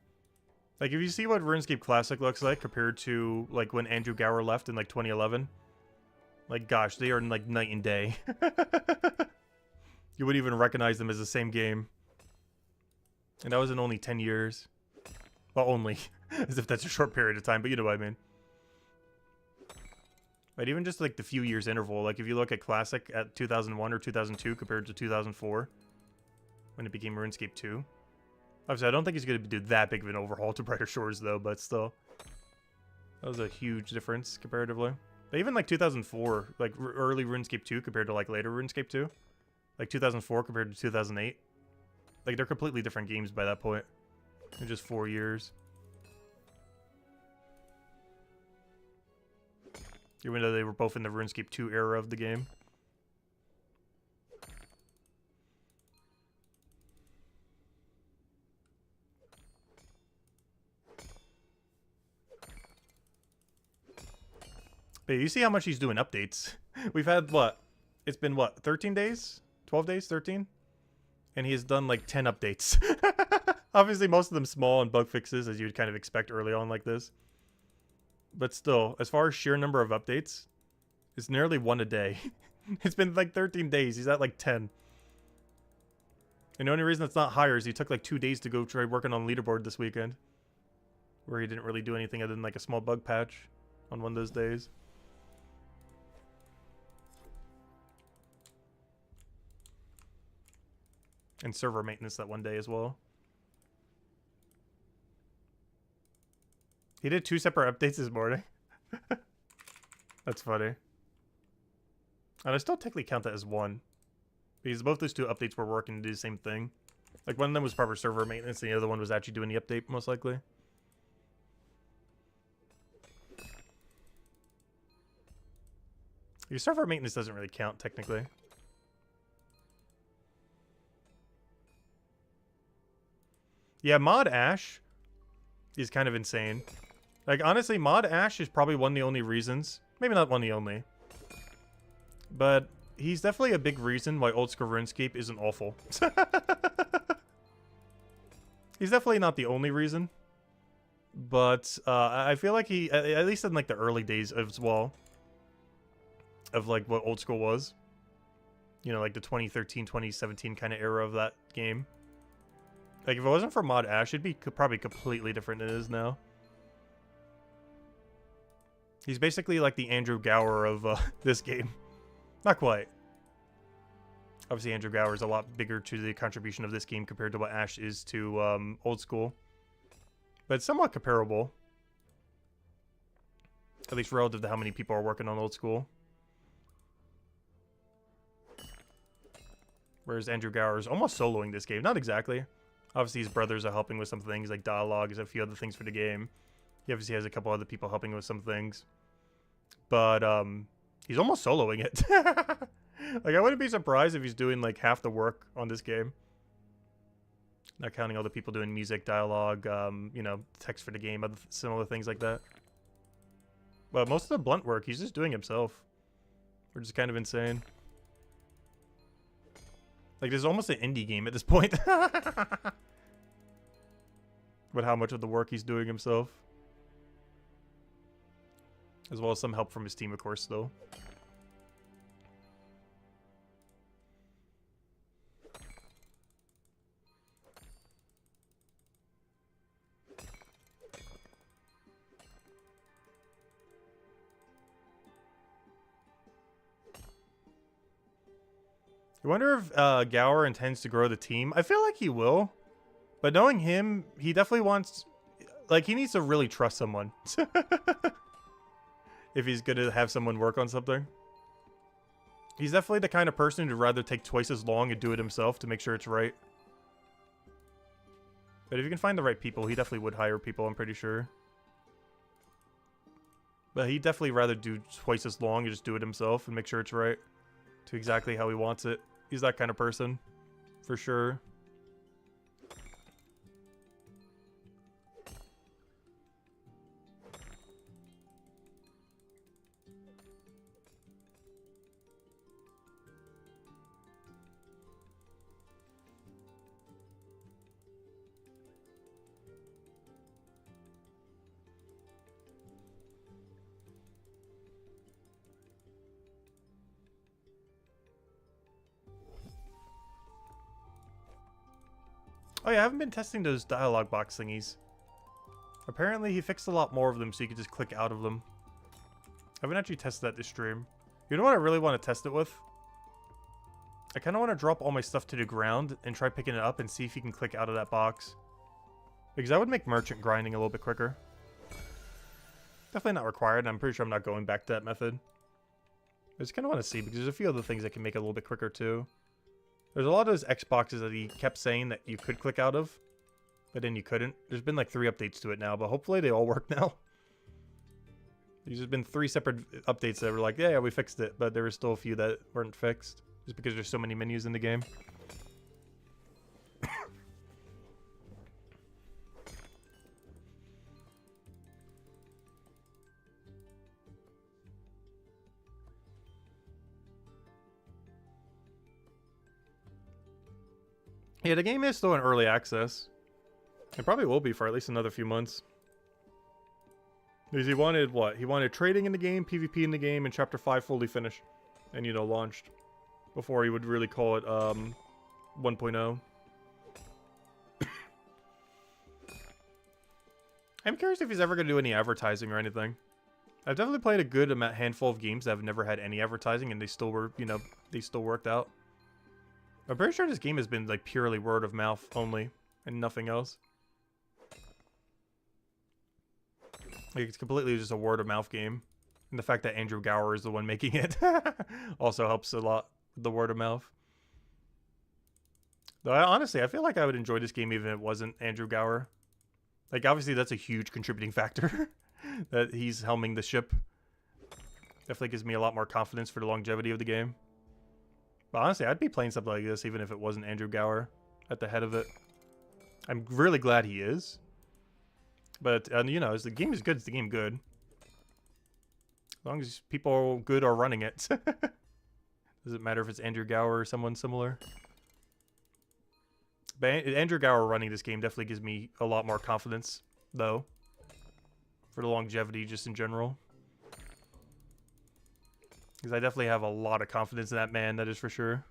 A: Like, if you see what RuneScape Classic looks like compared to, like, when Andrew Gower left in, like, 2011. Like, gosh, they are, like, night and day. You wouldn't even recognize them as the same game. And that was in only 10 years. Well, only. As if that's a short period of time, but you know what I mean. But even just, like, the few years interval. Like, if you look at Classic at 2001 or 2002 compared to 2004. When it became RuneScape 2. Obviously, I don't think he's going to do that big of an overhaul to Brighter Shores, though, but still. That was a huge difference, comparatively. But even, like, 2004, like, early RuneScape 2 compared to, like, later RuneScape 2. Like, 2004 compared to 2008. Like, they're completely different games by that point. In just 4 years. Even though they were both in the RuneScape 2 era of the game. But you see how much he's doing updates. We've had, what? It's been, what, 13 days? 12 days? 13? And he has done, like, 10 updates. Obviously, most of them small and bug fixes, as you would kind of expect early on like this. But still, as far as sheer number of updates, it's nearly one a day. It's been, like, 13 days. He's at, like, 10. And the only reason it's not higher is he took, like, 2 days to go try working on leaderboard this weekend. Where he didn't really do anything other than, like, a small bug patch on one of those days. And server maintenance that one day as well. He did 2 separate updates this morning. That's funny. And I still technically count that as one. Because both those 2 updates were working to do the same thing. Like, one of them was proper server maintenance, and the other one was actually doing the update, most likely. Your server maintenance doesn't really count, technically. Yeah, Mod Ash is kind of insane. Like, honestly, Mod Ash is probably one of the only reasons. Maybe not one of the only. But he's definitely a big reason why old school RuneScape isn't awful. He's definitely not the only reason. But I feel like he, at least in like the early days as well, of like what old school was. You know, like the 2013, 2017 kind of era of that game. Like, if it wasn't for Mod Ash, it'd be probably completely different than it is now. He's basically like the Andrew Gower of this game. Not quite. Obviously, Andrew Gower is a lot bigger to the contribution of this game compared to what Ash is to old school. But it's somewhat comparable. At least relative to how many people are working on old school. Whereas Andrew Gower is almost soloing this game. Not exactly. Obviously, his brothers are helping with some things, like dialogue and a few other things for the game. He obviously has a couple other people helping with some things. But, he's almost soloing it. Like, I wouldn't be surprised if he's doing, like, half the work on this game. Not counting all the people doing music, dialogue, you know, text for the game, other similar things like that. But most of the blunt work, he's just doing himself. Which is kind of insane. Like, this is almost an indie game at this point. With how much of the work he's doing himself. As well as some help from his team, of course, though. I wonder if Gower intends to grow the team. I feel like he will. But knowing him, he definitely wants... Like, he needs to really trust someone. If he's going to have someone work on something. He's definitely the kind of person who'd rather take twice as long and do it himself to make sure it's right. But if you can find the right people, he definitely would hire people, I'm pretty sure. But he'd definitely rather do twice as long and just do it himself and make sure it's right. To exactly how he wants it. He's that kind of person. For sure. Oh yeah, I haven't been testing those dialogue box thingies. Apparently he fixed a lot more of them so you could just click out of them. I haven't actually tested that this stream. You know what I really want to test it with? I kind of want to drop all my stuff to the ground and try picking it up and see if you can click out of that box. Because that would make merchant grinding a little bit quicker. Definitely not required, and I'm pretty sure I'm not going back to that method. I just kind of want to see, because there's a few other things that can make it a little bit quicker too. There's a lot of those Xboxes that he kept saying that you could click out of, but then you couldn't. There's been like 3 updates to it now, but hopefully they all work now. There's been 3 separate updates that were like, yeah, we fixed it, but there were still a few that weren't fixed, just because there's so many menus in the game. Yeah, the game is still in early access. It probably will be for at least another few months. Because he wanted what? He wanted trading in the game, PvP in the game, and Chapter 5 fully finished. And, you know, launched. Before he would really call it 1.0. I'm curious if he's ever going to do any advertising or anything. I've definitely played a good handful of games that have never had any advertising, and they still were, you know, they still worked out. I'm pretty sure this game has been, like, purely word of mouth only, and nothing else. Like, it's completely just a word of mouth game. And the fact that Andrew Gower is the one making it also helps a lot with the word of mouth. Though, honestly, I feel like I would enjoy this game even if it wasn't Andrew Gower. Like, obviously, that's a huge contributing factor. That he's helming the ship. Definitely gives me a lot more confidence for the longevity of the game. But honestly, I'd be playing something like this even if it wasn't Andrew Gower at the head of it. I'm really glad he is. But, you know, as the game is good, is the game good. As long as people good are running it. Does it matter if it's Andrew Gower or someone similar? But Andrew Gower running this game definitely gives me a lot more confidence, though. For the longevity, just in general. Because I definitely have a lot of confidence in that man, that is for sure.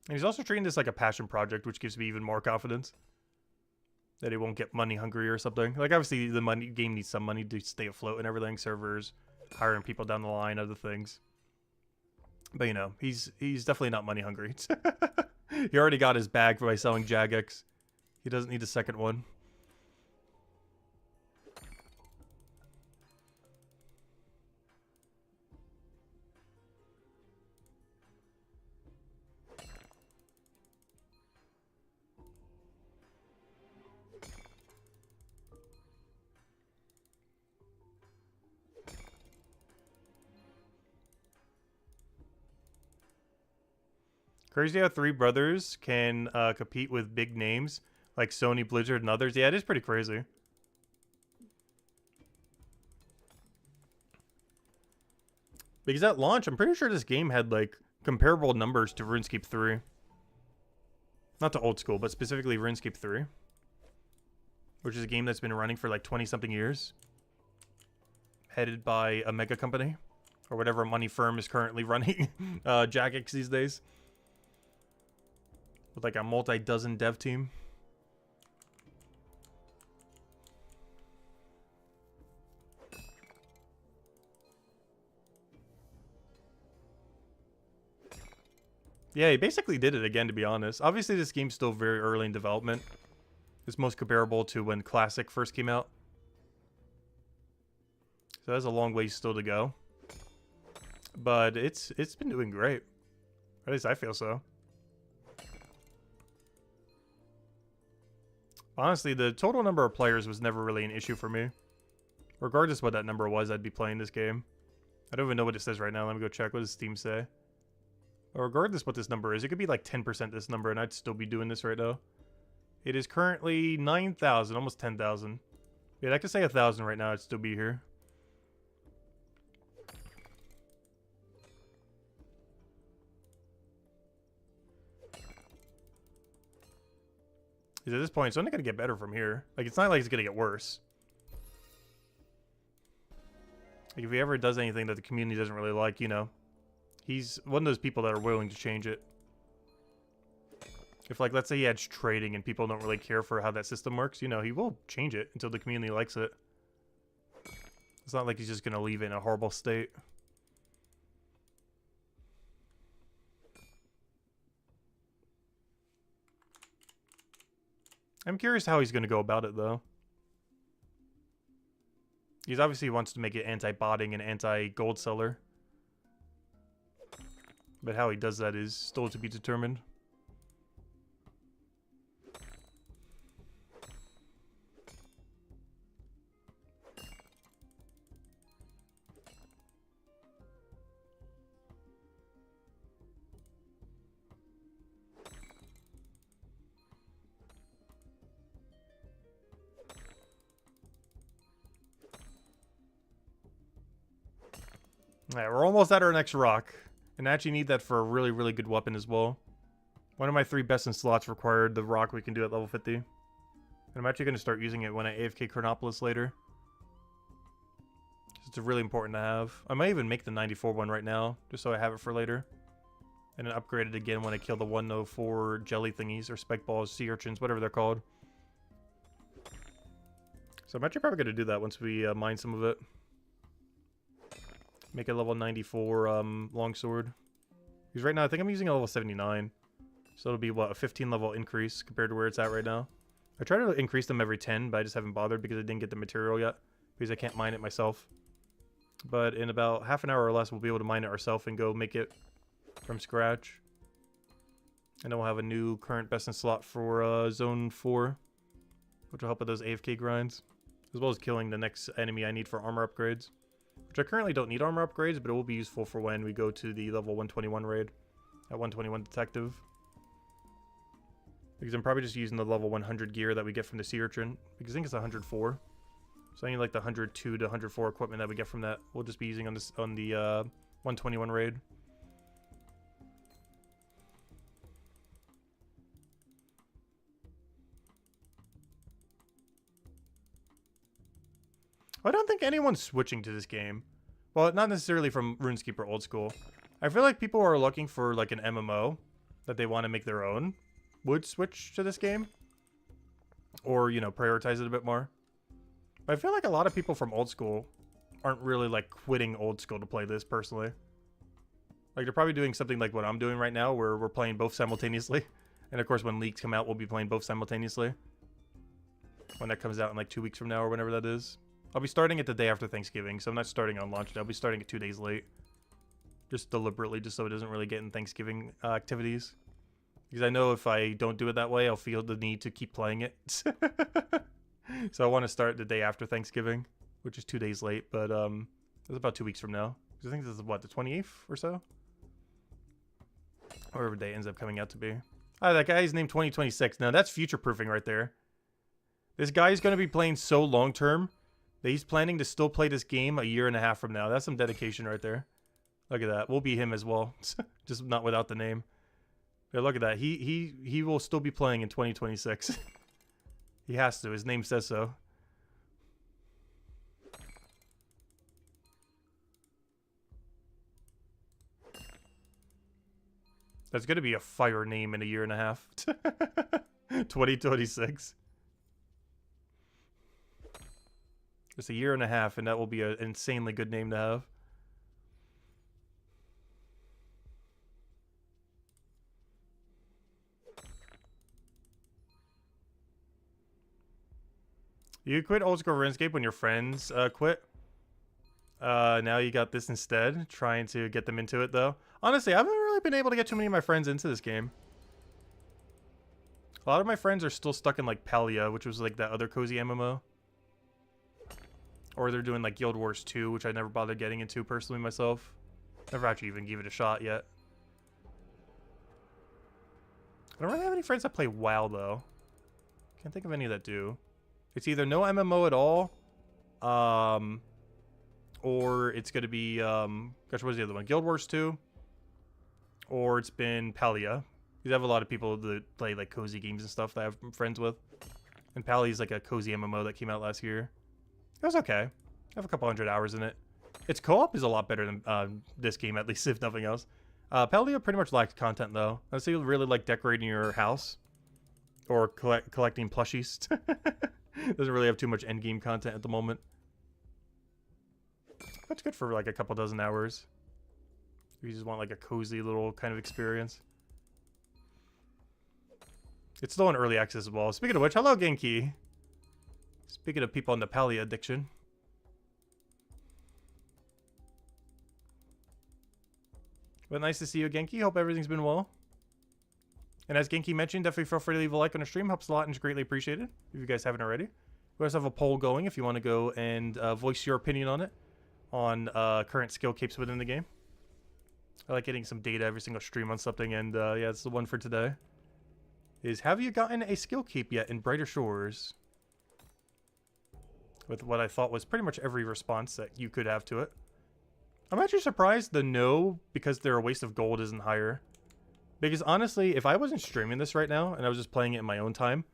A: And he's also treating this like a passion project, which gives me even more confidence. That he won't get money hungry or something. Like, obviously, the game needs some money to stay afloat and everything. Servers, hiring people down the line, other things. But, you know, he's definitely not money hungry. He already got his bag by selling Jagex. He doesn't need a second one. Crazy how three brothers can compete with big names like Sony, Blizzard, and others. Yeah, it is pretty crazy. Because at launch, I'm pretty sure this game had like comparable numbers to RuneScape 3. Not to old school, but specifically RuneScape 3. Which is a game that's been running for like 20-something years. Headed by a mega company. Or whatever money firm is currently running Jagex these days. With like a multi-dozen dev team. Yeah, he basically did it again, to be honest. Obviously, this game's still very early in development. It's most comparable to when Classic first came out. So that's a long way still to go. But it's been doing great. At least I feel so. Honestly, the total number of players was never really an issue for me. Regardless what that number was, I'd be playing this game. I don't even know what it says right now. Let me go check. What does Steam say? But regardless what this number is, it could be like 10% this number and I'd still be doing this right now. It is currently 9,000, almost 10,000. Yeah, I could say 1,000 right now. I'd still be here. Because at this point, it's only going to get better from here. Like, it's not like it's going to get worse. Like, if he ever does anything that the community doesn't really like, you know, he's one of those people that are willing to change it. If, like, let's say he adds trading and people don't really care for how that system works, you know, he will change it until the community likes it. It's not like he's just going to leave it in a horrible state. I'm curious how he's going to go about it, though. He's obviously wants to make it anti-botting and anti-gold seller. But how he does that is still to be determined. Alright, we're almost at our next rock. And I actually need that for a really, really good weapon as well. One of my 3 best in slots required the rock we can do at level 50. And I'm actually going to start using it when I AFK Chronopolis later. It's really important to have. I might even make the 94 one right now, just so I have it for later. And then upgrade it again when I kill the 104 jelly thingies, or spike balls, sea urchins, whatever they're called. So I'm actually probably going to do that once we mine some of it. Make a level 94 longsword. Because right now I think I'm using a level 79. So it'll be, what, a 15 level increase compared to where it's at right now. I try to increase them every 10, but I just haven't bothered because I didn't get the material yet. Because I can't mine it myself. But in about half an hour or less, we'll be able to mine it ourselves and go make it from scratch. And then we'll have a new current best in slot for Zone 4. Which will help with those AFK grinds. as well as killing the next enemy I need for armor upgrades. Which I currently don't need armor upgrades, but it will be useful for when we go to the level 121 raid. At 121 detective. Because I'm probably just using the level 100 gear that we get from the sea urchin. Because I think it's 104. So I need like the 102 to 104 equipment that we get from that. We'll just be using on this on the 121 raid. I don't think anyone's switching to this game. Well, not necessarily from RuneScape Old School. I feel like people are looking for like an MMO that they want to make their own. Would switch to this game. Or, you know, prioritize it a bit more. But I feel like a lot of people from Old School aren't really like quitting Old School to play this personally. Like they're probably doing something like what I'm doing right now where we're playing both simultaneously. And of course when leaks come out, we'll be playing both simultaneously. When that comes out in like 2 weeks from now or whenever that is. I'll be starting it the day after Thanksgiving, so I'm not starting on launch day. I'll be starting it 2 days late. Just deliberately, just so it doesn't really get in Thanksgiving activities. Because I know if I don't do it that way, I'll feel the need to keep playing it. So I want to start the day after Thanksgiving, which is 2 days late, but it's about 2 weeks from now. I think this is, what, the 28th or so? Whatever day ends up coming out to be. Ah, that guy's named 2026. Now, that's future-proofing right there. This guy's going to be playing so long-term that he's planning to still play this game a year and a half from now. That's some dedication right there. Look at that. We'll be him as well. Just not without the name. Yeah, look at that. He will still be playing in 2026. He has to. His name says so. That's going to be a fire name in a year and a half. 2026. It's a year and a half, and that will be an insanely good name to have. You quit old school RuneScape when your friends quit. Now you got this instead, trying to get them into it though. Honestly, I haven't really been able to get too many of my friends into this game. A lot of my friends are still stuck in like Palia, which was like that other cozy MMO. Or they're doing like Guild Wars 2, which I never bothered getting into personally myself. Never actually even gave it a shot yet. I don't really have any friends that play WoW though. Can't think of any that do. It's either no MMO at all, or it's going to be, gosh, what was the other one? Guild Wars 2, or it's been Palia. You have a lot of people that play like cozy games and stuff that I have friends with. And Palia is like a cozy MMO that came out last year. It was okay. I have a couple 100 hours in it. Its co-op is a lot better than this game, at least, if nothing else. Palia pretty much lacks content, though. I still really like decorating your house. Or collecting plushies. Doesn't really have too much endgame content at the moment. That's good for like a couple dozen hours. If you just want like a cozy little kind of experience. It's still in early access as well. Speaking of which, hello Genki. Speaking of people on the Palia addiction. But nice to see you, Genki. Hope everything's been well. And as Genki mentioned, definitely feel free to leave a like on the stream. Helps a lot and is greatly appreciated if you guys haven't already. We also have a poll going if you want to go and voice your opinion on it. On current skill capes within the game. I like getting some data every single stream on something. And yeah, it's the one for today. Is, have you gotten a skill cape yet in Brighter Shores? With what I thought was pretty much every response that you could have to it. I'm actually surprised the no, because they're a waste of gold, isn't higher. Because honestly, if I wasn't streaming this right now, and I was just playing it in my own time,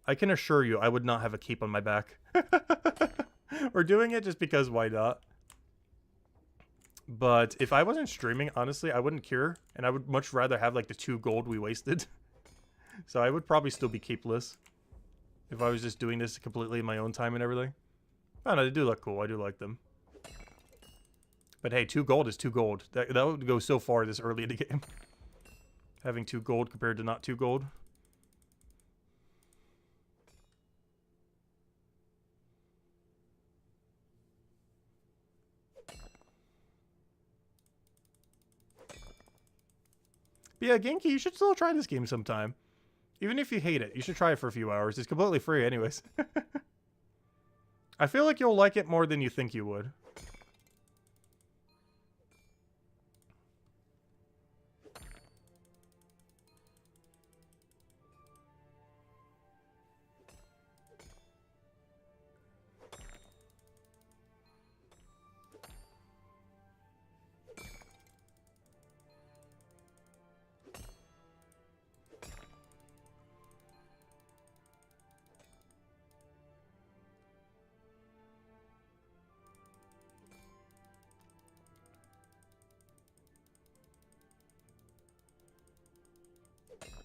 A: I can assure you I would not have a cape on my back. We're doing it just because why not? But if I wasn't streaming, honestly, I wouldn't care. And I would much rather have like the 2 gold we wasted. So I would probably still be capeless. If I was just doing this completely in my own time and everything. I don't know, they do look cool. I do like them. But hey, 2 gold is 2 gold. That would go so far this early in the game. Having 2 gold compared to not 2 gold. But yeah, Genki, you should still try this game sometime. Even if you hate it, you should try it for a few hours. It's completely free anyways. I feel like you'll like it more than you think you would.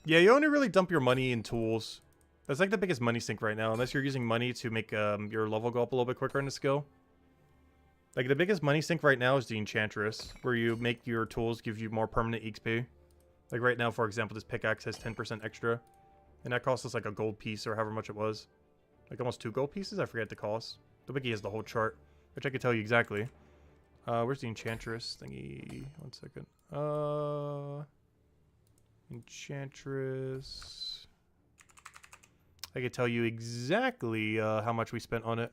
A: Yeah, you only really dump your money in tools. That's like the biggest money sink right now, unless you're using money to make your level go up a little bit quicker in the skill. Like, the biggest money sink right now is the Enchantress, where you make your tools give you more permanent XP. Like, right now, for example, this pickaxe has 10% extra. And that costs us, like, a gold piece, or however much it was. Like, almost 2 gold pieces? I forget the cost. The wiki has the whole chart, which I can tell you exactly. Where's the Enchantress thingy? 1 second. Enchantress. I can tell you exactly how much we spent on it.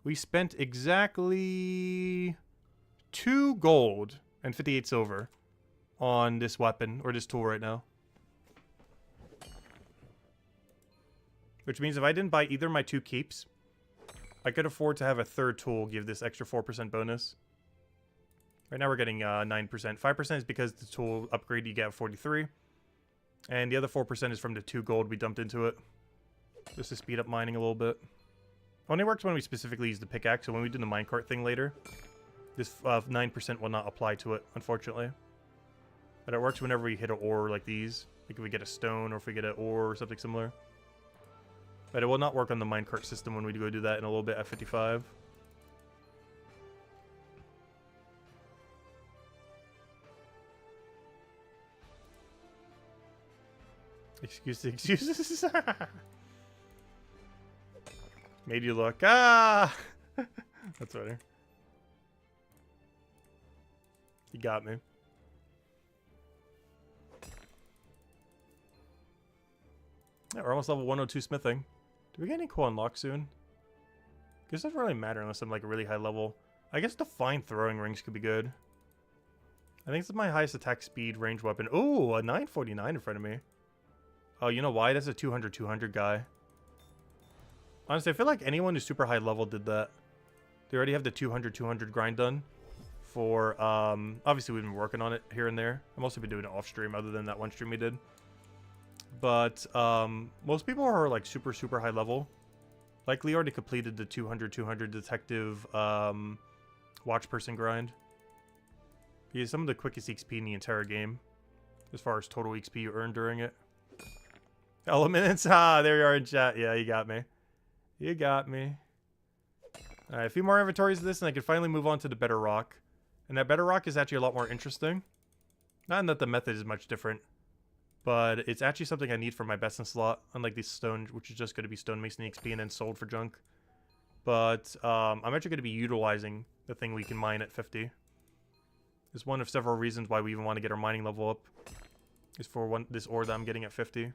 A: We spent exactly 2 gold and 58 silver on this weapon, or this tool right now. Which means if I didn't buy either of my 2 keeps, I could afford to have a third tool give this extra 4% bonus. Right now we're getting 9%. 5% is because the tool upgrade you get 43. And the other 4% is from the 2 gold we dumped into it. Just to speed up mining a little bit. Only works when we specifically use the pickaxe, so when we do the minecart thing later, this 9% will not apply to it, unfortunately. But it works whenever we hit an ore like these. Like if we get a stone or if we get an ore or something similar. But it will not work on the minecart system when we go do that in a little bit at 55. Excuses. Made you look. Ah! That's funny. You got me. Yeah, we're almost level 102 smithing. Do we get any cool unlocks soon? Guess it doesn't really matter unless I'm like a really high level. I guess the fine throwing rings could be good. I think this is my highest attack speed range weapon. Ooh, a 949 in front of me. Oh, you know why? That's a 200 guy. Honestly, I feel like anyone who's super high level did that. They already have the 200 grind done. For, obviously we've been working on it here and there. I've mostly been doing it off stream other than that one stream we did. But, most people are like super high level. Likely already completed the 200 detective, watch person grind. He is some of the quickest XP in the entire game. As far as total XP you earn during it. Elements, there you are in chat. Yeah, you got me. You got me. Alright, a few more inventories of this and I can finally move on to the better rock. And that better rock is actually a lot more interesting. Not in that the method is much different. But it's actually something I need for my best in slot. Unlike the stone, which is just going to be stonemason XP and then sold for junk. But I'm actually going to be utilizing the thing we can mine at 50. It's one of several reasons why we even want to get our mining level up. Is for this ore that I'm getting at 50.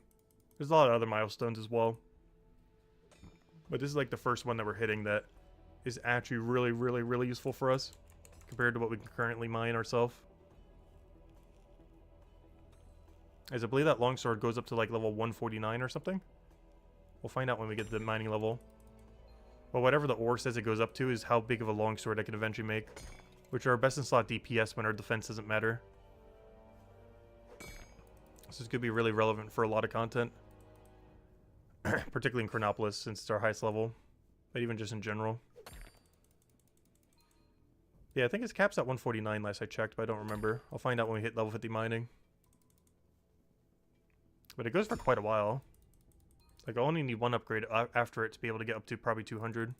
A: There's a lot of other milestones as well. But this is like the first one that we're hitting that is actually really useful for us. Compared to what we can currently mine ourselves. As I believe that longsword goes up to like level 149 or something. We'll find out when we get to the mining level. But whatever the ore says it goes up to is how big of a longsword I can eventually make. Which are best in slot DPS when our defense doesn't matter. This is going to be really relevant for a lot of content. Particularly in Chronopolis, since it's our highest level. But even just in general. Yeah, I think his cap's at 149 last I checked, but I don't remember. I'll find out when we hit level 50 mining. But it goes for quite a while. Like, I only need one upgrade after it to be able to get up to probably 200.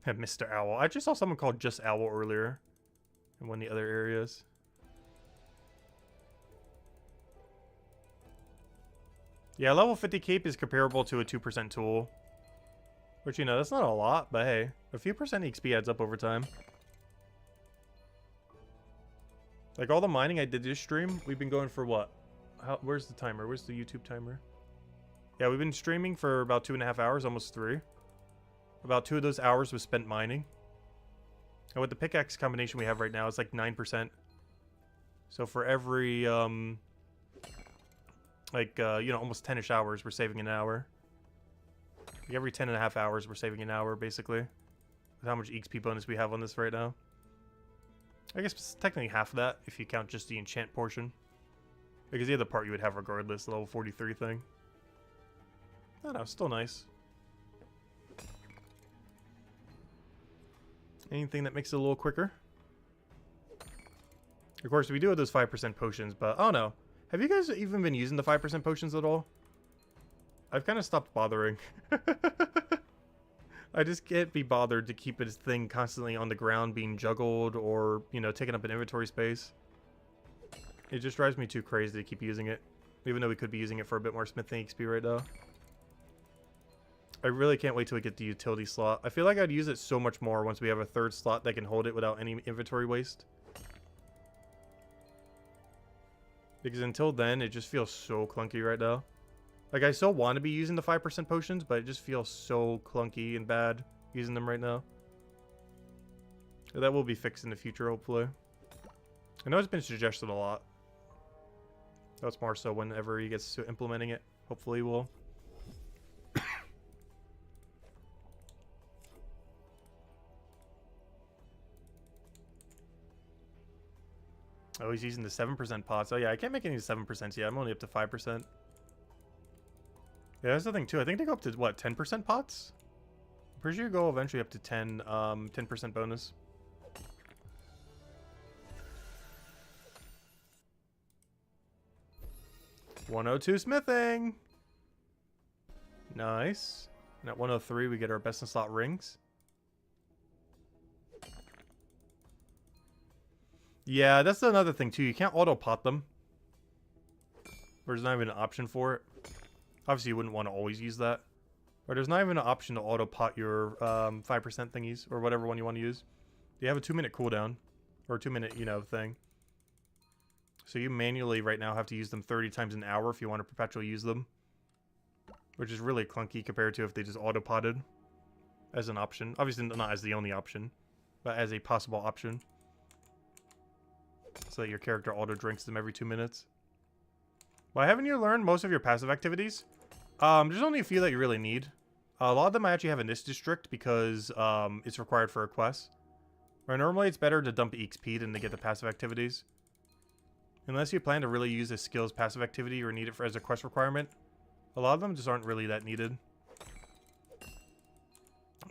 A: And Mr. Owl. I just saw someone called Just Owl earlier. In one of the other areas. Yeah, level 50 cape is comparable to a 2% tool. Which, you know, that's not a lot, but hey. A few percent XP adds up over time. Like, all the mining I did this stream, we've been going for what? Where's the timer? Where's the YouTube timer? Yeah, we've been streaming for about 2.5 hours, almost 3. About 2 of those hours was spent mining. And with the pickaxe combination we have right now, it's like 9%. So for every, you know, almost 10-ish hours, we're saving an hour. Like every 10.5 hours, we're saving an hour, basically. With how much XP bonus we have on this right now. I guess it's technically half of that, if you count just the enchant portion. Because the other part you would have regardless, the level 43 thing. I don't know, still nice. Anything that makes it a little quicker. Of course, we do have those 5% potions, but I don't know. Have you guys even been using the 5% potions at all? I've kind of stopped bothering. I just can't be bothered to keep this thing constantly on the ground being juggled or, you know, taking up an inventory space. It just drives me too crazy to keep using it. Even though we could be using it for a bit more smithing XP right now. I really can't wait till we get the utility slot. I feel like I'd use it so much more once we have a third slot that can hold it without any inventory waste. Because until then, it just feels so clunky right now. Like, I still want to be using the 5% potions, but it just feels so clunky and bad using them right now. That will be fixed in the future, hopefully. I know it's been suggested a lot. That's more so whenever he gets to implementing it. Hopefully he will. Oh, he's using the 7% pots. Oh, yeah, I can't make any 7% yet. I'm only up to 5%. Yeah, that's the thing, too. I think they go up to, what, 10% pots? I'm pretty sure you go eventually up to 10% bonus. $102 smithing! Nice. And at 103, we get our best in slot rings. Yeah, that's another thing, too. You can't auto-pot them. There's not even an option for it. Obviously, you wouldn't want to always use that. But there's not even an option to auto-pot your 5% thingies, or whatever one you want to use. You have a 2-minute cooldown. Or a 2-minute, you know, thing. So you manually, right now, have to use them 30 times an hour if you want to perpetually use them. Which is really clunky compared to if they just auto-potted. As an option. Obviously, not as the only option. But as a possible option. So that your character auto-drinks them every 2 minutes. Why haven't you learned most of your passive activities? There's only a few that you really need. A lot of them I actually have in this district because it's required for a quest. Where normally it's better to dump XP than to get the passive activities. Unless you plan to really use this skill's passive activity or need it for as a quest requirement. A lot of them just aren't really that needed.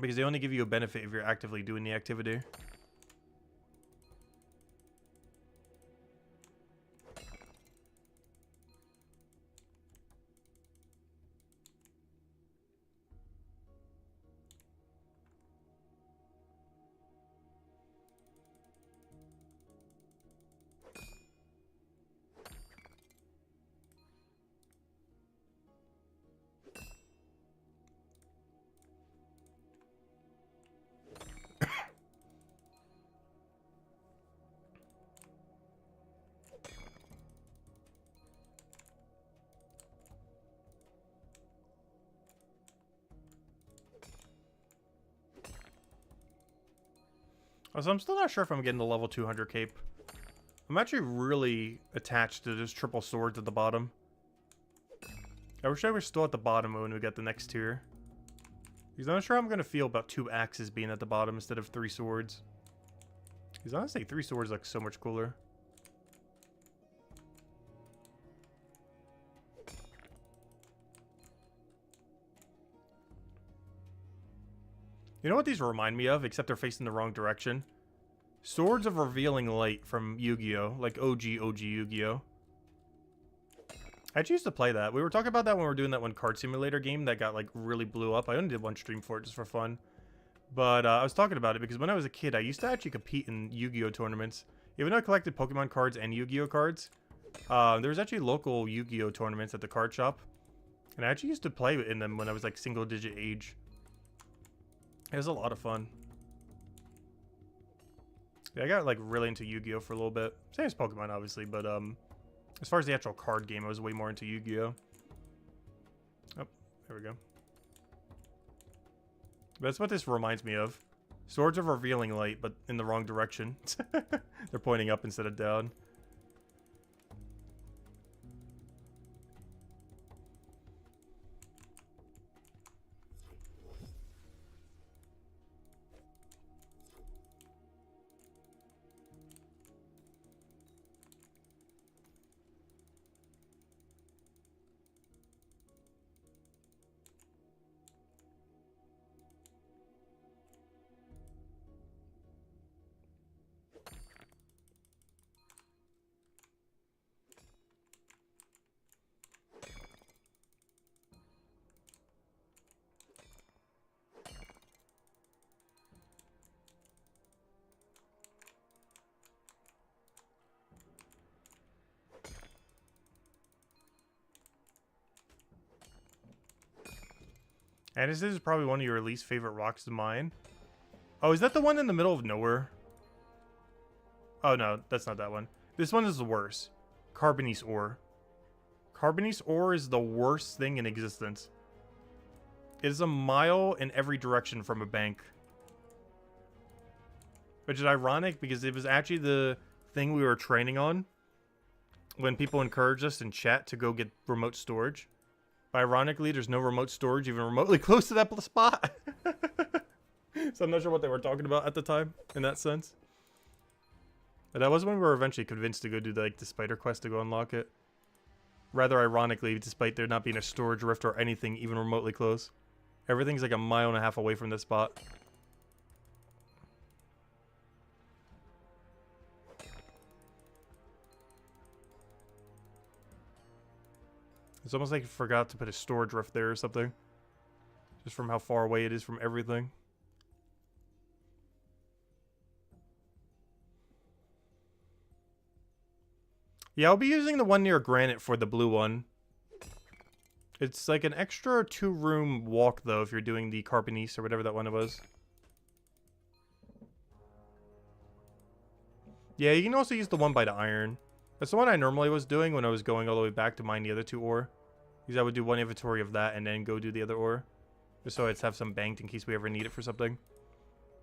A: Because they only give you a benefit if you're actively doing the activity. So I'm still not sure if I'm getting the level 200 cape. I'm actually really attached to this triple swords at the bottom. I wish I were still at the bottom when we get the next tier. Because I'm not sure I'm going to feel about 2 axes being at the bottom instead of 3 swords. Because honestly, 3 swords look so much cooler. You know what these remind me of, except they're facing the wrong direction? Swords of Revealing Light from Yu-Gi-Oh! Like OG Yu-Gi-Oh! I actually used to play that. We were talking about that when we were doing that one card simulator game that got, like, really blew up. I only did one stream for it just for fun. But I was talking about it because when I was a kid, I used to actually compete in Yu-Gi-Oh! Tournaments. Even though I collected Pokemon cards and Yu-Gi-Oh! Cards, there was actually local Yu-Gi-Oh! Tournaments at the card shop. And I actually used to play in them when I was, like, single-digit age. It was a lot of fun. Yeah, I got like really into Yu-Gi-Oh! For a little bit. Same as Pokemon, obviously, but as far as the actual card game, I was way more into Yu-Gi-Oh! Oh, There we go. That's what this reminds me of. Swords of revealing light, but in the wrong direction. They're pointing up instead of down. And this is probably one of your least favorite rocks to mine. Oh, is that the one in the middle of nowhere? Oh, no, that's not that one. This one is the worst. Carbonese ore. Carbonese ore is the worst thing in existence. It is a mile in every direction from a bank. Which is ironic because it was actually the thing we were training on when people encouraged us in chat to go get remote storage. But ironically, there's no remote storage even remotely close to that spot. So I'm not sure what they were talking about at the time in that sense. But that was when we were eventually convinced to go do the spider quest to go unlock it. Rather ironically, despite there not being a storage rift or anything even remotely close. Everything's like a mile and a half away from this spot. It's almost like I forgot to put a storage rift there or something. Just from how far away it is from everything. Yeah, I'll be using the one near Granite for the blue one. It's like an extra 2-room walk, though, if you're doing the Carbonese or whatever that one was. Yeah, you can also use the one by the iron. That's the one I normally was doing when I was going all the way back to mine the other 2 ore. Because I would do one inventory of that and then go do the other ore. Just so I'd have some banked in case we ever need it for something.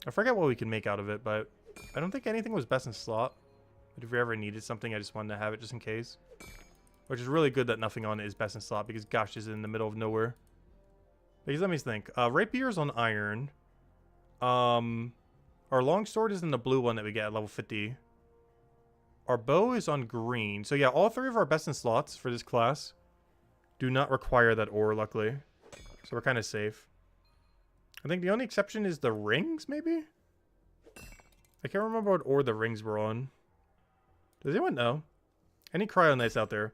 A: I forget what we can make out of it, but I don't think anything was best in slot. But if we ever needed something, I just wanted to have it just in case. Which is really good that nothing on it is best in slot because gosh, it's in the middle of nowhere. Because let me think. Rapier's on iron. Our longsword is in the blue one that we get at level 50. Our bow is on green. So yeah, all 3 of our best in slots for this class do not require that ore, luckily. So we're kind of safe. I think the only exception is the rings, maybe? I can't remember what ore the rings were on. Does anyone know? Any cryonites out there?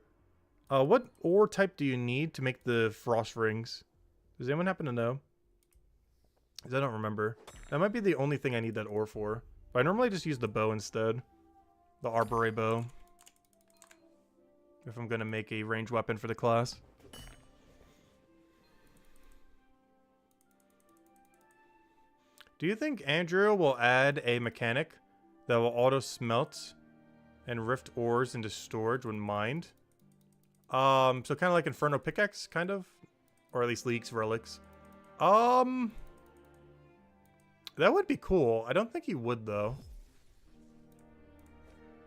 A: What ore type do you need to make the frost rings? Does anyone happen to know? Because I don't remember. That might be the only thing I need that ore for. But I normally just use the bow instead. The Arbore bow. If I'm going to make a ranged weapon for the class. Do you think Andrew will add a mechanic that will auto smelt and rift ores into storage when mined? So kind of like Inferno Pickaxe, kind of? Or at least Leaks Relics. That would be cool. I don't think he would, though.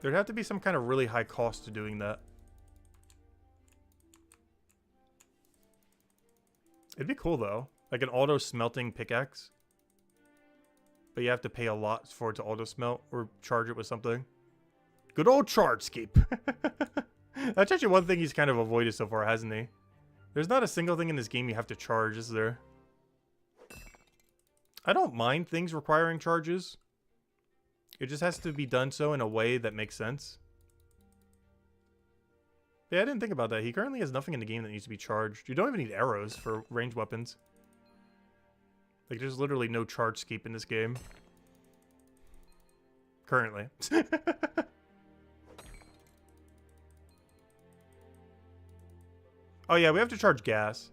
A: There'd have to be some kind of really high cost to doing that. It'd be cool, though. Like an auto-smelting pickaxe. But you have to pay a lot for it to auto-smelt or charge it with something. Good old Chardscape. That's actually one thing he's kind of avoided so far, hasn't he? There's not a single thing in this game you have to charge, is there? I don't mind things requiring charges. It just has to be done so in a way that makes sense. Yeah, I didn't think about that. He currently has nothing in the game that needs to be charged. You don't even need arrows for ranged weapons. Like, there's literally no Chardscape in this game. Currently. Oh yeah, we have to charge gas.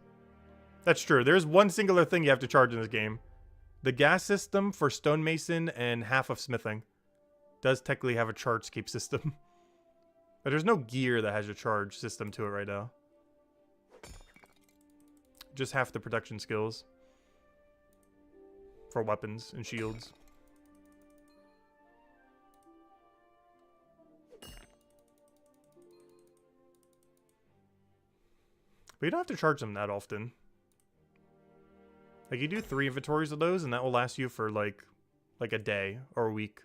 A: That's true. There's one singular thing you have to charge in this game. The gas system for stonemason and half of smithing does technically have a Chardscape system. But there's no gear that has a charge system to it right now. Just half the production skills. For weapons and shields. But you don't have to charge them that often. Like, you do 3 inventories of those, and that will last you for, like a day or a week.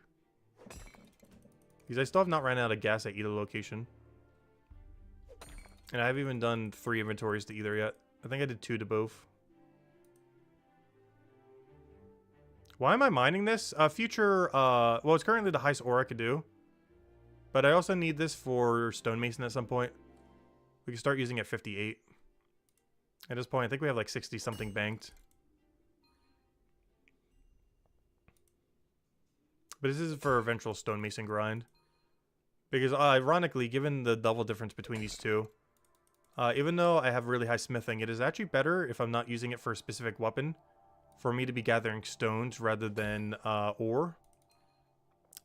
A: Because I still have not ran out of gas at either location. And I haven't even done 3 inventories to either yet. I think I did 2 to both. Why am I mining this? Future, well, it's currently the highest ore I could do. But I also need this for stonemason at some point. We can start using it at 58. At this point, I think we have like 60 something banked. But this is for eventual stonemason grind. Because ironically, given the double difference between these two, even though I have really high smithing, it is actually better if I'm not using it for a specific weapon for me to be gathering stones rather than ore.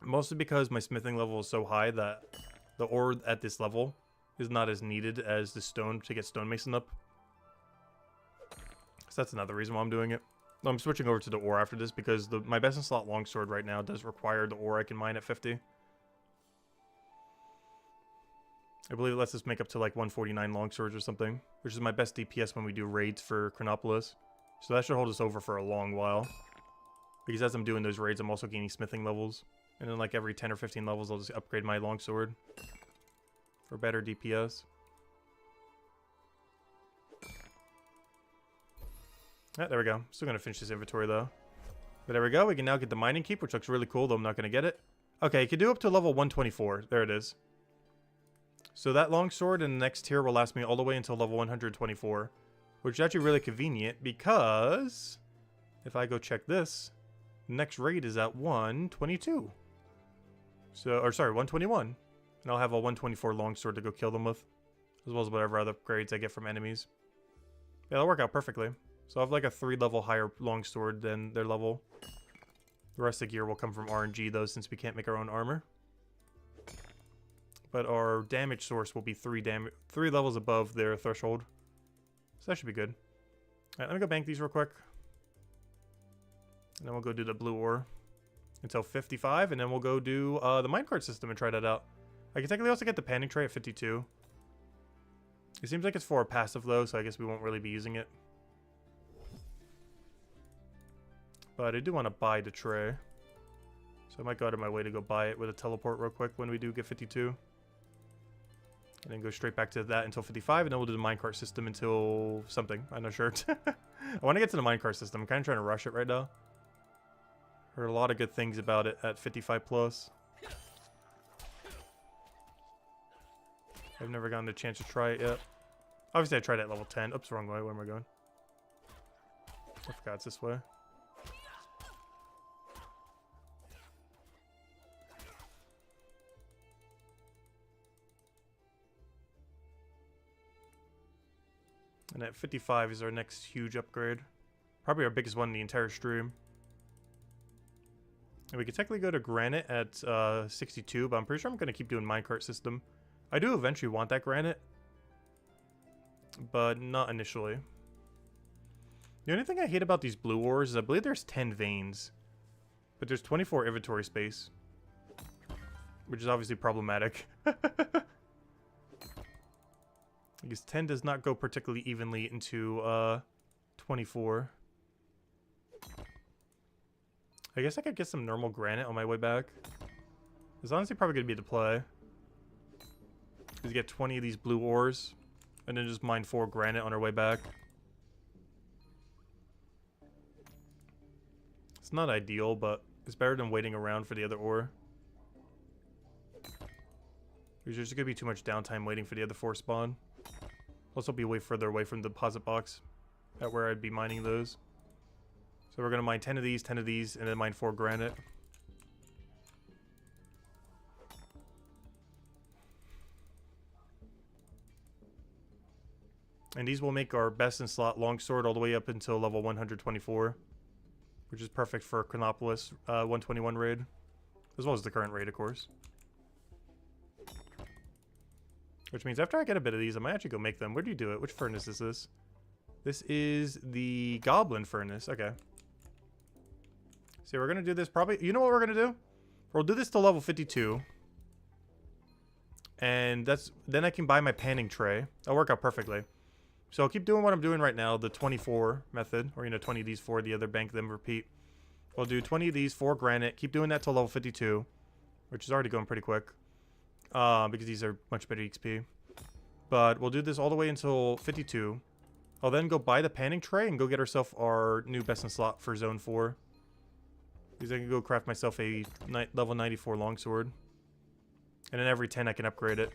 A: Mostly because my smithing level is so high that the ore at this level is not as needed as the stone to get stonemason up. So that's another reason why I'm doing it. I'm switching over to the ore after this because my best in slot longsword right now does require the ore I can mine at 50. I believe it lets us make up to like 149 longswords or something, which is my best DPS when we do raids for Chronopolis. So that should hold us over for a long while. Because as I'm doing those raids, I'm also gaining smithing levels. And then like every 10 or 15 levels, I'll just upgrade my longsword for better DPS. Ah, there we go. Still going to finish this inventory, though. But there we go. We can now get the mining keep, which looks really cool, though I'm not going to get it. Okay, you can do up to level 124. There it is. So that longsword in the next tier will last me all the way until level 124. Which is actually really convenient, because if I go check this, the next raid is at 122. So, or sorry, 121. And I'll have a 124 longsword to go kill them with. As well as whatever other upgrades I get from enemies. Yeah, that'll work out perfectly. So I have like a 3 level higher longsword than their level. The rest of the gear will come from RNG though, since we can't make our own armor. But our damage source will be 3 levels above their threshold. So that should be good. Alright, let me go bank these real quick. And then we'll go do the blue ore until 55, and then we'll go do the minecart system and try that out. I can technically also get the panning tray at 52. It seems like it's for a passive though, so I guess we won't really be using it. But I do want to buy the tray. So I might go out of my way to go buy it with a teleport real quick when we do get 52. And then go straight back to that until 55, and then we'll do the minecart system until something. I'm not sure. I want to get to the minecart system. I'm kind of trying to rush it right now. Heard a lot of good things about it at 55 plus. I've never gotten the chance to try it yet. Obviously I tried it at level 10. Oops, wrong way. Where am I going? I forgot it's this way. And at 55 is our next huge upgrade. Probably our biggest one in the entire stream. And we could technically go to granite at 62, but I'm pretty sure I'm going to keep doing minecart system. I do eventually want that granite, but not initially. The only thing I hate about these blue ores is I believe there's 10 veins, but there's 24 inventory space, which is obviously problematic. Because 10 does not go particularly evenly into 24. I guess I could get some normal granite on my way back. It's honestly probably going to be the play. Because you get 20 of these blue ores, and then just mine 4 granite on our way back. It's not ideal, but it's better than waiting around for the other ore. There's just going to be too much downtime waiting for the other 4 spawn. Plus, I'll be way further away from the deposit box at where I'd be mining those. So we're going to mine 10 of these, and then mine 4 granite. And these will make our best in slot longsword all the way up until level 124. Which is perfect for Chronopolis 121 raid. As well as the current raid, of course. Which means after I get a bit of these, I might actually go make them. Where do you do it? Which furnace is this? This is the Goblin Furnace. Okay. So we're going to do this probably... You know what we're going to do? We'll do this to level 52. And that's... Then I can buy my panning tray. That'll work out perfectly. So I'll keep doing what I'm doing right now. The 24 method. Or, 20 of these for the other bank, then repeat. We'll do 20 of these for granite. Keep doing that till level 52. Which is already going pretty quick. Because these are much better XP. But we'll do this all the way until 52. I'll then go buy the panning tray and go get ourselves our new best in slot for zone 4. Because I can go craft myself a level 94 longsword. And then every 10 I can upgrade it.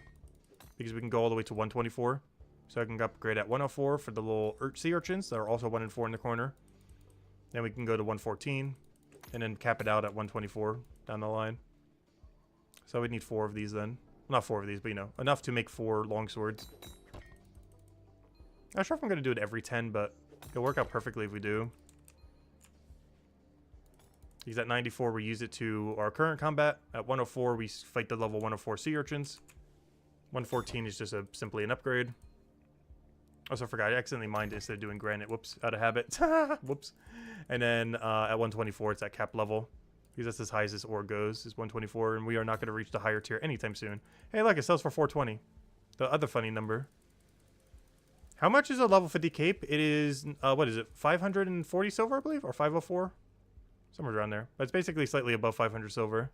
A: Because we can go all the way to 124. So I can upgrade at 104 for the little sea urchins that are also 1 and 4 in the corner. Then we can go to 114. And then cap it out at 124 down the line. So we need 4 of these then. Not 4 of these, but enough to make 4 longswords. Not sure if I'm going to do it every 10, but it'll work out perfectly if we do. Because at 94, we use it to our current combat. At 104, we fight the level 104 sea urchins. 114 is just simply an upgrade. Also, I forgot. I accidentally mined it instead of doing granite. Whoops. Out of habit. Whoops. And then at 124, it's at cap level. Because that's as high as this ore goes, is 124. And we are not going to reach the higher tier anytime soon. Hey, look, it sells for 420. The other funny number. How much is a level 50 cape? It is, what is it? 540 silver, I believe? Or 504? Somewhere around there. But it's basically slightly above 500 silver.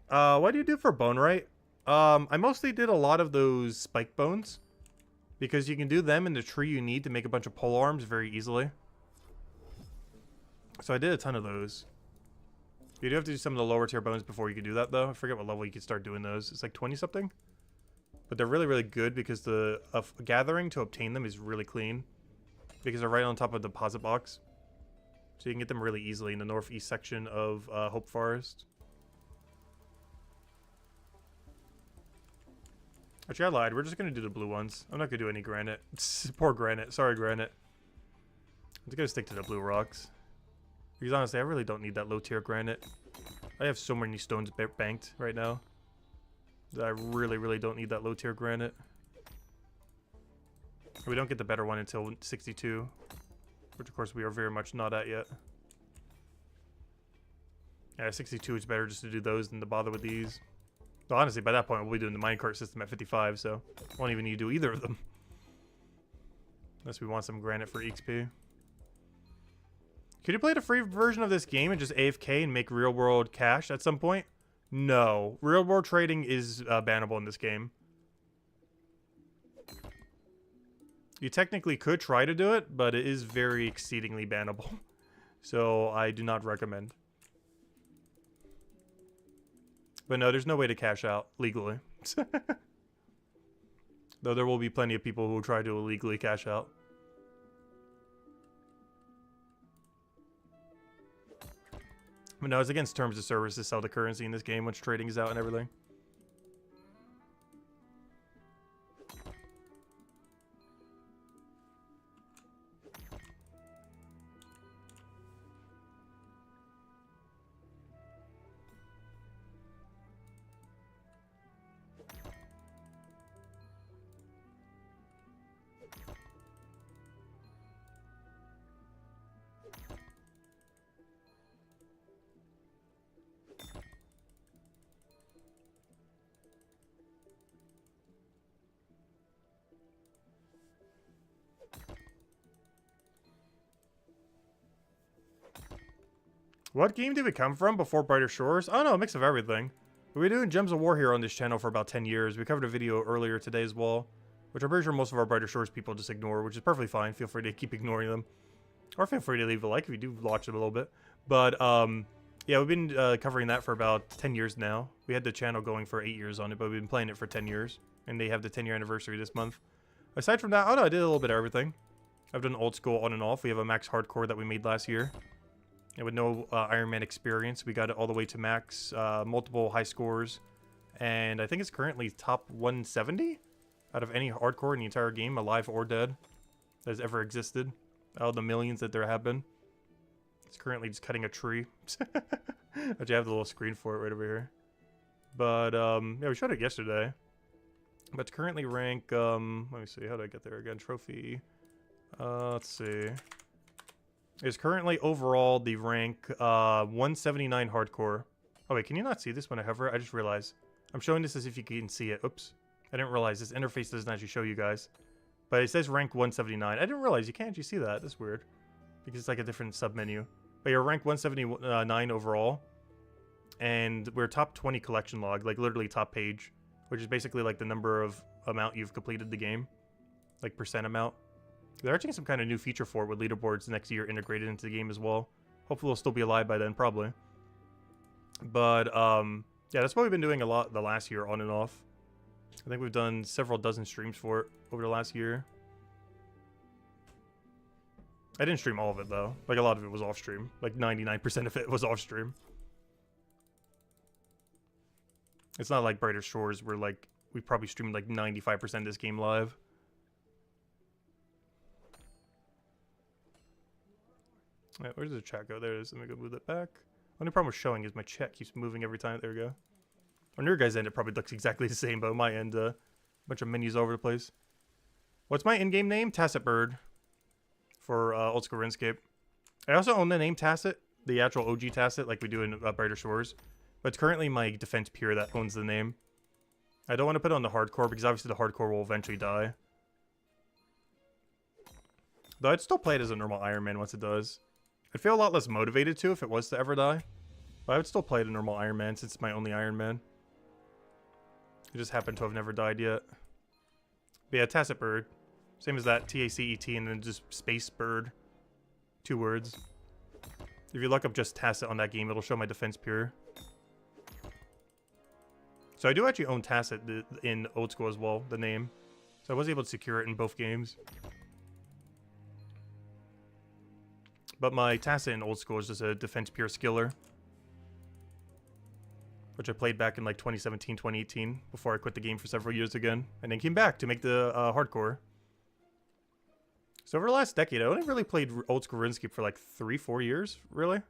A: What do you do for bone right? I mostly did a lot of those spike bones. Because you can do them in the tree you need to make a bunch of pole arms very easily. So I did a ton of those. You do have to do some of the lower tier bones before you can do that, though. I forget what level you can start doing those. It's like 20 something. But they're really, really good because the gathering to obtain them is really clean. Because they're right on top of the deposit box. So you can get them really easily in the northeast section of Hope Forest. Actually, I lied. We're just going to do the blue ones. I'm not going to do any granite. Poor granite. Sorry, granite. I'm just going to stick to the blue rocks. Because honestly, I really don't need that low tier granite. I have so many stones banked right now. I really, really don't need that low tier granite. We don't get the better one until 62. Which, of course, we are very much not at yet. Yeah, 62 is better just to do those than to bother with these. But honestly, by that point, we'll be doing the minecart system at 55, so won't even need to do either of them. Unless we want some granite for XP. Could you play the free version of this game and just AFK and make real world cash at some point? No. Real world trading is bannable in this game. You technically could try to do it, but it is very exceedingly bannable. So I do not recommend. But no, there's no way to cash out legally. Though there will be plenty of people who will try to illegally cash out. But no, it's against terms of service to sell the currency in this game once trading is out and everything. What game did we come from before Brighter Shores? Oh no, a mix of everything. We've been doing Gems of War here on this channel for about 10 years. We covered a video earlier today as well, which I'm pretty sure most of our Brighter Shores people just ignore, which is perfectly fine. Feel free to keep ignoring them. Or feel free to leave a like if you do watch them a little bit. But, yeah, we've been covering that for about 10 years now. We had the channel going for 8 years on it, but we've been playing it for 10 years. And they have the 10-year anniversary this month. Aside from that, oh no, I did a little bit of everything. I've done old school on and off. We have a max hardcore that we made last year. And with no Iron Man experience, we got it all the way to max, multiple high scores. And I think it's currently top 170 out of any hardcore in the entire game, alive or dead, that has ever existed. Out of the millions that there have been. It's currently just cutting a tree. Actually, I have the little screen for it right over here. But, yeah, we showed it yesterday. But currently rank, let me see, how did I get there again? Trophy. Let's see. Is currently overall the rank 179 hardcore. Oh wait, can you not see this when I hover? I just realized. I'm showing this as if you can see it. Oops. I didn't realize this interface doesn't actually show you guys. But it says rank 179. I didn't realize you can't actually see that. That's weird. Because it's like a different submenu. But you're rank 179 overall. And we're top 20 collection log, like literally top page. Which is basically like the number of amount you've completed the game. Like percent amount. They're actually some kind of new feature for it with leaderboards next year integrated into the game as well. Hopefully we'll still be alive by then, probably. But, yeah, that's what we've been doing a lot the last year, on and off. I think we've done several dozen streams for it over the last year. I didn't stream all of it, though. Like, a lot of it was off-stream. Like, 99% of it was off-stream. It's not like Brighter Shores, where, like, we probably streamed, like, 95% of this game live. Alright, where does the chat go? There it is. Let me go move that back. Only problem with showing is my chat keeps moving every time. There we go. On your guys' end, it probably looks exactly the same, but on my end, a bunch of menus all over the place. What's my in-game name? Tacit Bird. For Old School RuneScape. I also own the name Tacit, the actual OG Tacit, like we do in Brighter Shores. But it's currently my defense peer that owns the name. I don't want to put it on the hardcore, because obviously the hardcore will eventually die. Though I'd still play it as a normal Iron Man once it does. I'd feel a lot less motivated to if it was to ever die. But I would still play it a normal Iron Man since it's my only Iron Man. It just happened to have never died yet. But yeah, Tacit Bird. Same as that, T-A-C-E-T, and then just Space Bird. 2 words. If you look up just Tacit on that game, it'll show my defense peer. So I do actually own Tacit in Old School as well, the name. So I was able to secure it in both games. But my Tacit in Old School is just a defense peer skiller. Which I played back in like 2017, 2018, before I quit the game for several years again. And then came back to make the hardcore. So over the last decade, I only really played Old School RuneScape for like 3-4 years, really.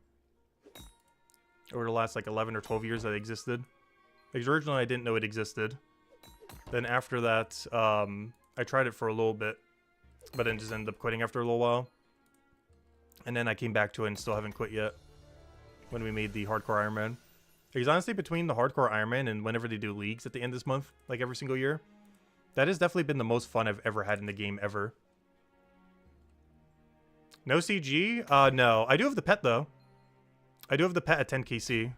A: Over the last like 11 or 12 years that it existed. Because originally I didn't know it existed. Then after that, I tried it for a little bit. But then just ended up quitting after a little while. And then I came back to it and still haven't quit yet. When we made the Hardcore Iron Man. Because honestly, between the Hardcore Iron Man and whenever they do leagues at the end of this month, like every single year, that has definitely been the most fun I've ever had in the game ever. No CG? No. I do have the pet, though. I do have the pet at 10 KC.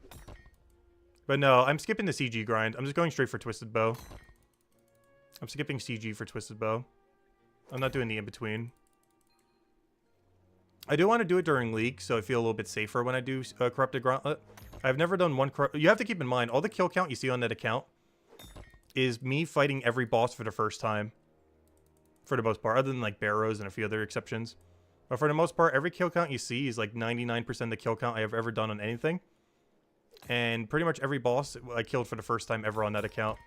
A: But no, I'm skipping the CG grind. I'm just going straight for Twisted Bow. I'm skipping CG for Twisted Bow. I'm not doing the in-between. I do want to do it during League, so I feel a little bit safer when I do Corrupted Gauntlet. I've never done one You have to keep in mind, all the kill count you see on that account is me fighting every boss for the first time. For the most part, other than like Barrows and a few other exceptions. But for the most part, every kill count you see is like 99% of the kill count I have ever done on anything. And pretty much every boss I killed for the first time ever on that account.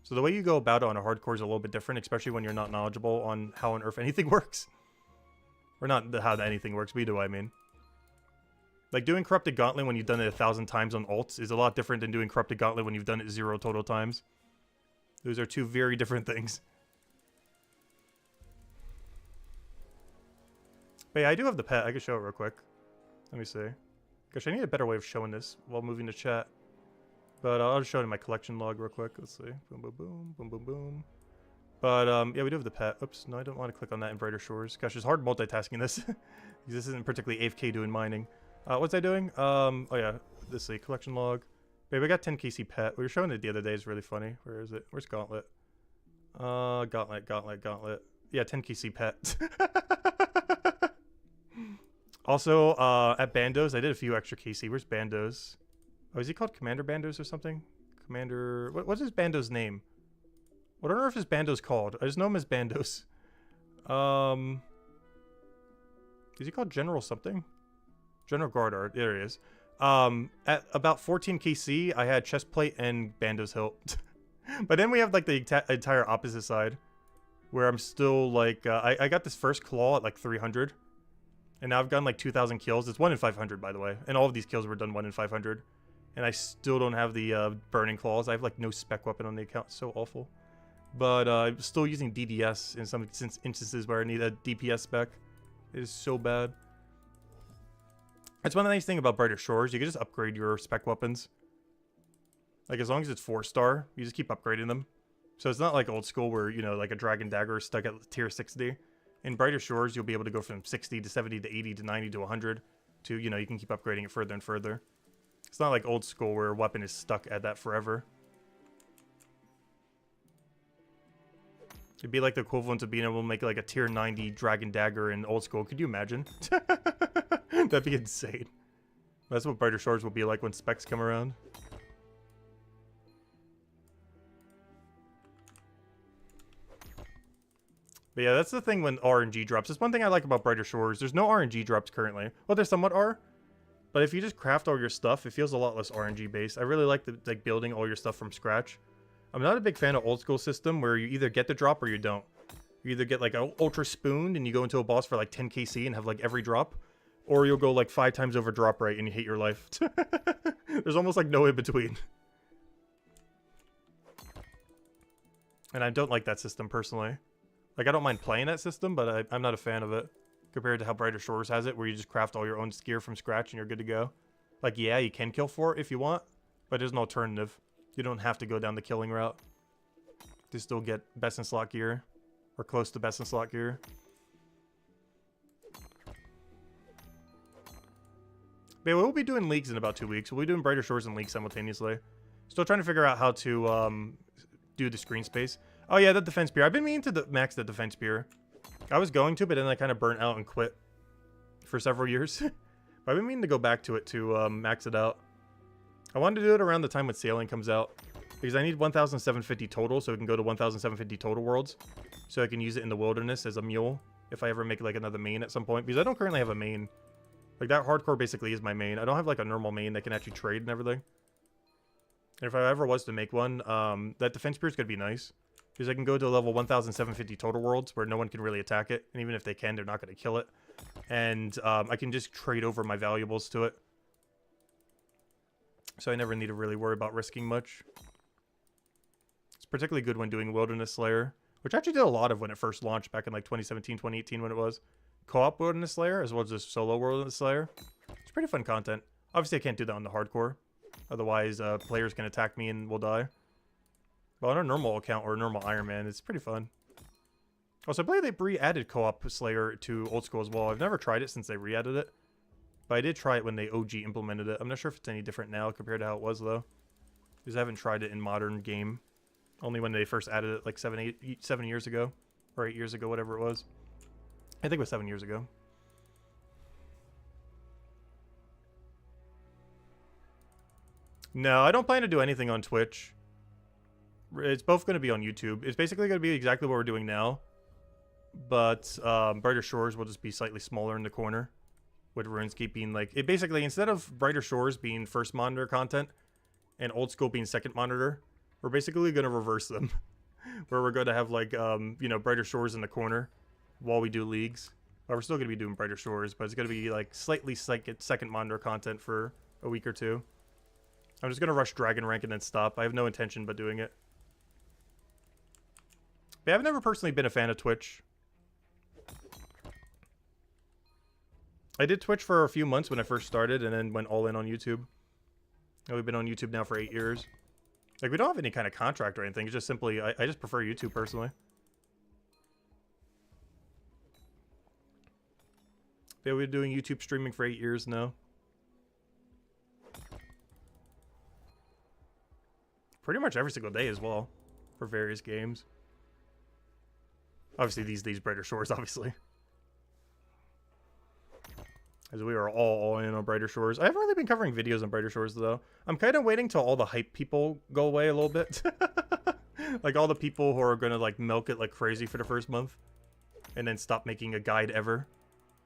A: So the way you go about it on a hardcore is a little bit different, especially when you're not knowledgeable on how on earth anything works. Or not how anything works, but either way, I mean. Like, doing Corrupted Gauntlet when you've done it 1,000 times on ults is a lot different than doing Corrupted Gauntlet when you've done it 0 total times. Those are two very different things. But yeah, I do have the pet. I can show it real quick. Let me see. Gosh, I need a better way of showing this while moving to chat. But I'll just show it in my collection log real quick. Let's see. Boom, boom, boom. Boom, boom, boom. But, yeah, we do have the pet. Oops, no, I don't want to click on that in Brighter Shores. Gosh, it's hard multitasking this. This isn't particularly AFK doing mining. What's I doing? Oh, yeah. This is collection log. Babe, I got 10 KC pet. We were showing it the other day. It's really funny. Where is it? Where's Gauntlet? Gauntlet. Yeah, 10 KC pet. Also, at Bandos, I did a few extra KC. Where's Bandos? Oh, is he called Commander Bandos or something? Commander... What's his Bandos name? What on earth is Bandos called? I just know him as Bandos. Is he called General something? General Guardard. There he is. At about 14 KC, I had Chestplate and Bandos hilt. But then we have, like, the entire opposite side. Where I'm still, like... I got this first claw at, like, 300. And now I've gotten like 2,000 kills. It's 1 in 500, by the way. And all of these kills were done 1 in 500. And I still don't have the Burning Claws. I have like no spec weapon on the account. It's so awful. But I'm still using DDS in some instances where I need a DPS spec. It is so bad. That's one of the nice things about Brighter Shores. You can just upgrade your spec weapons. Like, as long as it's 4-star, you just keep upgrading them. So it's not like old school where, you know, like a Dragon Dagger is stuck at tier 60. In Brighter Shores, you'll be able to go from 60 to 70 to 80 to 90 to 100 to, you know, you can keep upgrading it further and further. It's not like old school where a weapon is stuck at that forever. It'd be like the equivalent of being able to make like a tier 90 Dragon Dagger in old school. Could you imagine? That'd be insane. That's what Brighter Shores will be like when specs come around. But yeah, that's the thing when RNG drops. That's one thing I like about Brighter Shores. There's no RNG drops currently. Well, there somewhat are. But if you just craft all your stuff, it feels a lot less RNG based. I really like building all your stuff from scratch. I'm not a big fan of old school system where you either get the drop or you don't. You either get like a ultra spooned and you go into a boss for like 10 KC and have like every drop. Or you'll go like 5 times over drop rate and you hate your life. There's almost like no in between. And I don't like that system personally. Like, I don't mind playing that system, but I'm not a fan of it. Compared to how Brighter Shores has it, where you just craft all your own gear from scratch and you're good to go. Like, yeah, you can kill for it if you want, but there's an alternative. You don't have to go down the killing route to still get best in slot gear, or close to best in slot gear. But yeah, we'll be doing leagues in about 2 weeks. We'll be doing Brighter Shores and leagues simultaneously. Still trying to figure out how to do the screen space. Oh yeah, the defense spear. I've been meaning to max the defense spear. I was going to, but then I kind of burnt out and quit for several years. But I've been meaning to go back to it to max it out. I wanted to do it around the time when Sailing comes out, because I need 1,750 total, so it can go to 1,750 total worlds. So I can use it in the wilderness as a mule if I ever make like another main at some point, because I don't currently have a main. Like, that hardcore basically is my main. I don't have like a normal main that can actually trade and everything. And if I ever was to make one, that defense spear is going to be nice. Because I can go to level 1,750 total worlds where no one can really attack it. And even if they can, they're not going to kill it. And I can just trade over my valuables to it. So I never need to really worry about risking much. It's particularly good when doing Wilderness Slayer, which I actually did a lot of when it first launched back in like 2017, 2018 when it was. Co-op Wilderness Slayer as well as just solo Wilderness Slayer. It's pretty fun content. Obviously I can't do that on the hardcore. Otherwise players can attack me and will die. But on a normal account or a normal Iron Man, it's pretty fun. Also, I believe they re-added co-op Slayer to old school as well. I've never tried it since they re-added it. But I did try it when they OG implemented it. I'm not sure if it's any different now compared to how it was, though. Because I haven't tried it in modern game. Only when they first added it like 7 years ago. Or 8 years ago, whatever it was. I think it was 7 years ago. No, I don't plan to do anything on Twitch. It's both going to be on YouTube. It's basically going to be exactly what we're doing now. But Brighter Shores will just be slightly smaller in the corner. With RuneScape being like... It basically, instead of Brighter Shores being first monitor content and old school being second monitor, we're basically going to reverse them. Where we're going to have like, you know, Brighter Shores in the corner while we do leagues. But we're still going to be doing Brighter Shores, but it's going to be like slightly second monitor content for a week or two. I'm just going to rush Dragon Rank and then stop. I have no intention but doing it. But I've never personally been a fan of Twitch. I did Twitch for a few months when I first started and then went all in on YouTube. And we've been on YouTube now for 8 years. Like, we don't have any kind of contract or anything. It's just simply, I just prefer YouTube personally. Yeah, we've been doing YouTube streaming for 8 years now. Pretty much every single day as well. For various games. Obviously, these Brighter Shores, obviously. As we are all in on Brighter Shores. I haven't really been covering videos on Brighter Shores, though. I'm kind of waiting till all the hype people go away a little bit. Like, all the people who are going to, like, milk it like crazy for the first month. And then stop making a guide ever.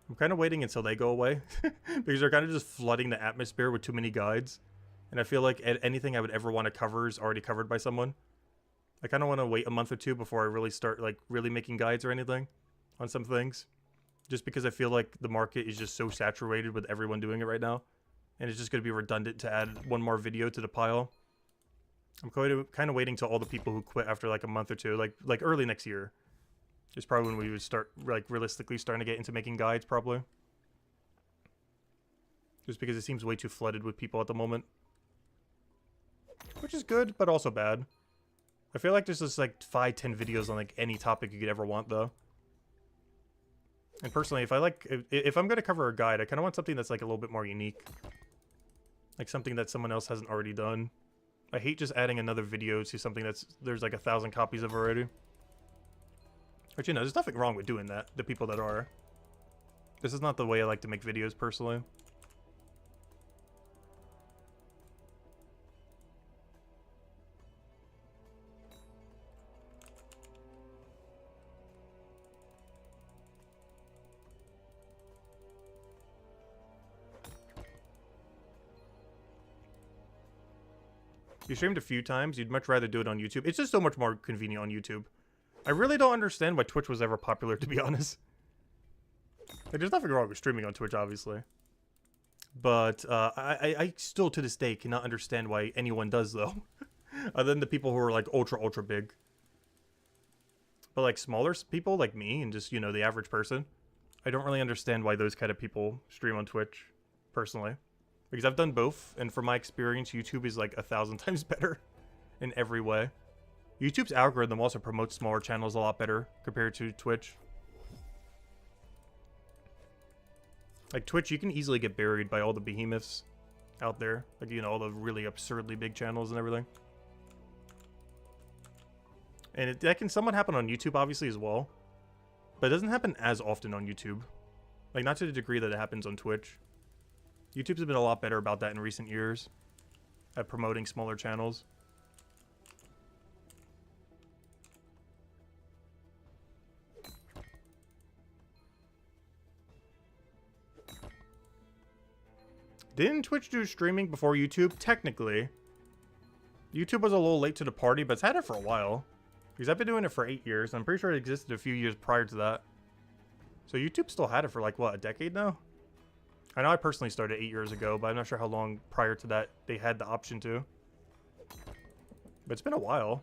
A: I'm kind of waiting until they go away. Because they're kind of just flooding the atmosphere with too many guides. And I feel like anything I would ever want to cover is already covered by someone. I kind of want to wait a month or two before I really start, like, really making guides or anything on some things. Just because I feel like the market is just so saturated with everyone doing it right now. And it's just going to be redundant to add one more video to the pile. I'm kind of waiting till all the people who quit after like a month or two, like early next year, is probably when we would start like realistically starting to get into making guides, probably. Just because it seems way too flooded with people at the moment, which is good but also bad. I feel like there's just like 5-10 videos on like any topic you could ever want though. And personally, if I'm gonna cover a guide, I kind of want something that's like a little bit more unique, like something that someone else hasn't already done. I hate just adding another video to something there's like 1,000 copies of already. But you know, there's nothing wrong with doing that. The people that are. This is not the way I like to make videos personally. You streamed a few times, you'd much rather do it on YouTube. It's just so much more convenient on YouTube. I really don't understand why Twitch was ever popular, to be honest. Like, there's nothing wrong with streaming on Twitch, obviously. But I still, to this day, cannot understand why anyone does, though. Other than the people who are, like, ultra big. But, like, smaller people like me and just, you know, the average person, I don't really understand why those kind of people stream on Twitch, personally. Because I've done both, and from my experience, YouTube is like 1,000 times better in every way. YouTube's algorithm also promotes smaller channels a lot better compared to Twitch. Like Twitch, you can easily get buried by all the behemoths out there. Like, you know, all the really absurdly big channels and everything. And that can somewhat happen on YouTube, obviously, as well. But it doesn't happen as often on YouTube. Like, not to the degree that it happens on Twitch. YouTube's been a lot better about that in recent years, at promoting smaller channels. Didn't Twitch do streaming before YouTube? Technically. YouTube was a little late to the party, but it's had it for a while. Because I've been doing it for 8 years, and I'm pretty sure it existed a few years prior to that. So YouTube still had it for like, what, a decade now? I know I personally started 8 years ago, but I'm not sure how long prior to that they had the option to. But it's been a while.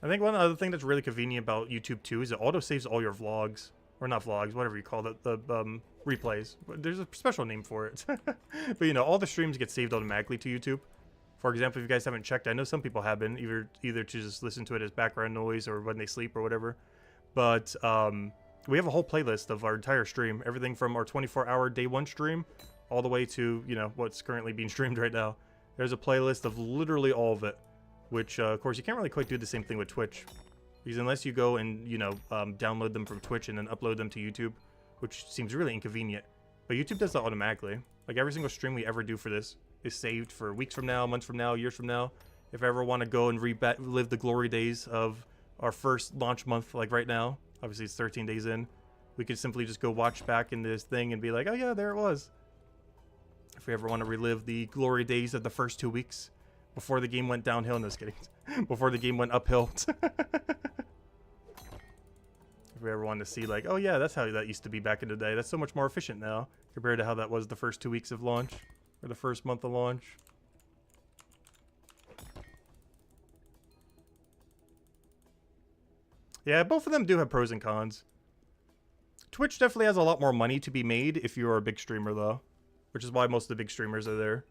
A: I think one other thing that's really convenient about YouTube too is it auto-saves all your vlogs. Or not vlogs, whatever you call it, the replays. There's a special name for it. But you know, all the streams get saved automatically to YouTube. For example, if you guys haven't checked, I know some people have been, either to just listen to it as background noise or when they sleep or whatever. But we have a whole playlist of our entire stream. Everything from our 24-hour day one stream all the way to, you know, what's currently being streamed right now. There's a playlist of literally all of it. Which, of course, you can't really quite do the same thing with Twitch. Because unless you go and, you know, download them from Twitch and then upload them to YouTube, which seems really inconvenient. But YouTube does that automatically. Like, every single stream we ever do for this is saved for weeks from now, months from now, years from now. If I ever want to go and relive the glory days of our first launch month, like right now, obviously it's 13 days in, we could simply just go watch back in this thing and be like, oh yeah, there it was. If we ever want to relive the glory days of the first 2 weeks before the game went downhill, no, just kidding. Before the game went uphill. If we ever want to see like, oh yeah, that's how that used to be back in the day. That's so much more efficient now compared to how that was the first 2 weeks of launch. Or the first month of launch. Yeah, both of them do have pros and cons. Twitch definitely has a lot more money to be made if you're a big streamer, though. Which is why most of the big streamers are there.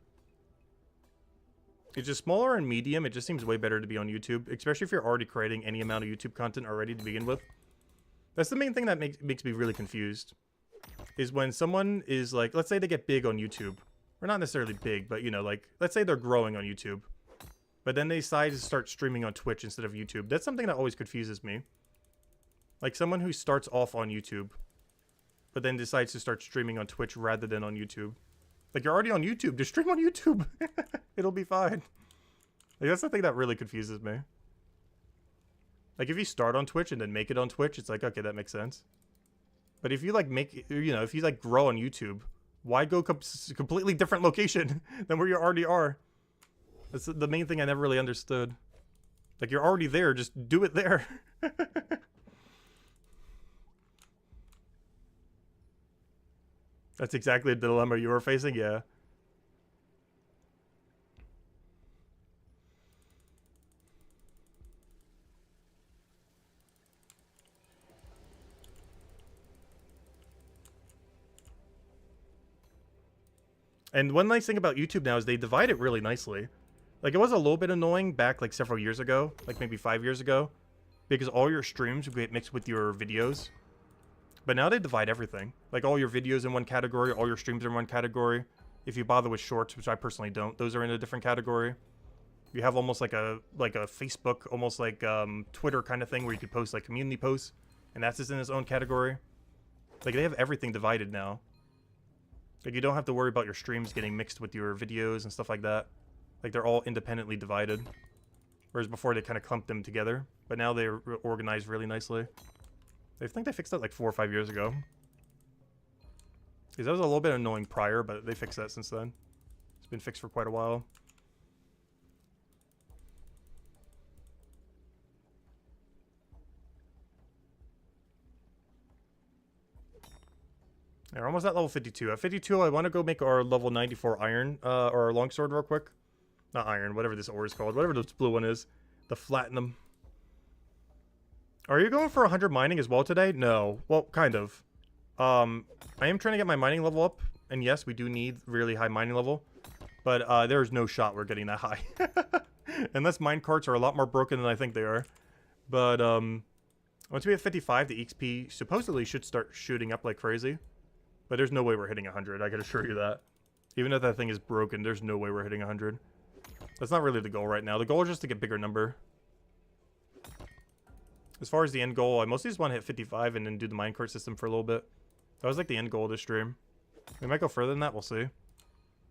A: It's just smaller and medium. It just seems way better to be on YouTube. Especially if you're already creating any amount of YouTube content already to begin with. That's the main thing that makes me really confused. Is when someone is like, let's say they get big on YouTube. Or not necessarily big, but, you know, like, let's say they're growing on YouTube. But then they decide to start streaming on Twitch instead of YouTube. That's something that always confuses me. Like, someone who starts off on YouTube, but then decides to start streaming on Twitch rather than on YouTube. Like, you're already on YouTube. Just stream on YouTube. It'll be fine. Like, that's the thing that really confuses me. Like, if you start on Twitch and then make it on Twitch, it's like, okay, that makes sense. But if you, like, if you, like, grow on YouTube, why go completely different location than where you already are? That's the main thing I never really understood. Like, you're already there, just do it there. That's exactly the dilemma you were facing, yeah. And one nice thing about YouTube now is they divide it really nicely. Like, it was a little bit annoying back, like, several years ago. Like, maybe 5 years ago. Because all your streams would get mixed with your videos. But now they divide everything. Like, all your videos in one category, all your streams in one category. If you bother with shorts, which I personally don't, those are in a different category. You have almost like a Facebook, almost like Twitter kind of thing where you could post, like, community posts. And that's just in its own category. Like, they have everything divided now. Like, you don't have to worry about your streams getting mixed with your videos and stuff like that. Like, they're all independently divided. Whereas before, they kind of clumped them together. But now they're organized really nicely. I think they fixed that like 4 or 5 years ago. Because that was a little bit annoying prior, but they fixed that since then. It's been fixed for quite a while. Yeah, we're almost at level 52. At 52, I want to go make our level 94 iron, or our longsword real quick. Not iron, whatever this ore is called. Whatever this blue one is. The platinum. Are you going for 100 mining as well today? No. Well, kind of. I am trying to get my mining level up. And yes, we do need really high mining level. But there's no shot we're getting that high. Unless mine carts are a lot more broken than I think they are. But once we hit 55, the XP supposedly should start shooting up like crazy. But there's no way we're hitting 100, I can assure you that. Even if that thing is broken, there's no way we're hitting 100. That's not really the goal right now. The goal is just to get bigger number. As far as the end goal, I mostly just want to hit 55 and then do the minecart system for a little bit. That was like the end goal of this stream. We might go further than that, we'll see.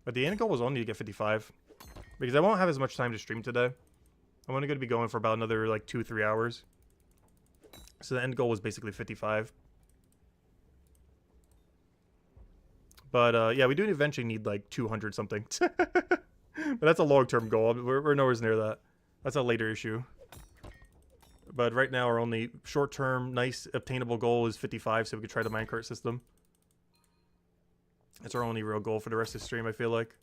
A: But the end goal was only to get 55. Because I won't have as much time to stream today. I'm only going to be going for about another like 2-3 hours. So the end goal was basically 55. But yeah, we do eventually need like 200 something. But that's a long-term goal. We're nowhere near that. That's a later issue. But right now, our only short-term, nice, obtainable goal is 55, so we could try the minecart system. That's our only real goal for the rest of the stream, I feel like.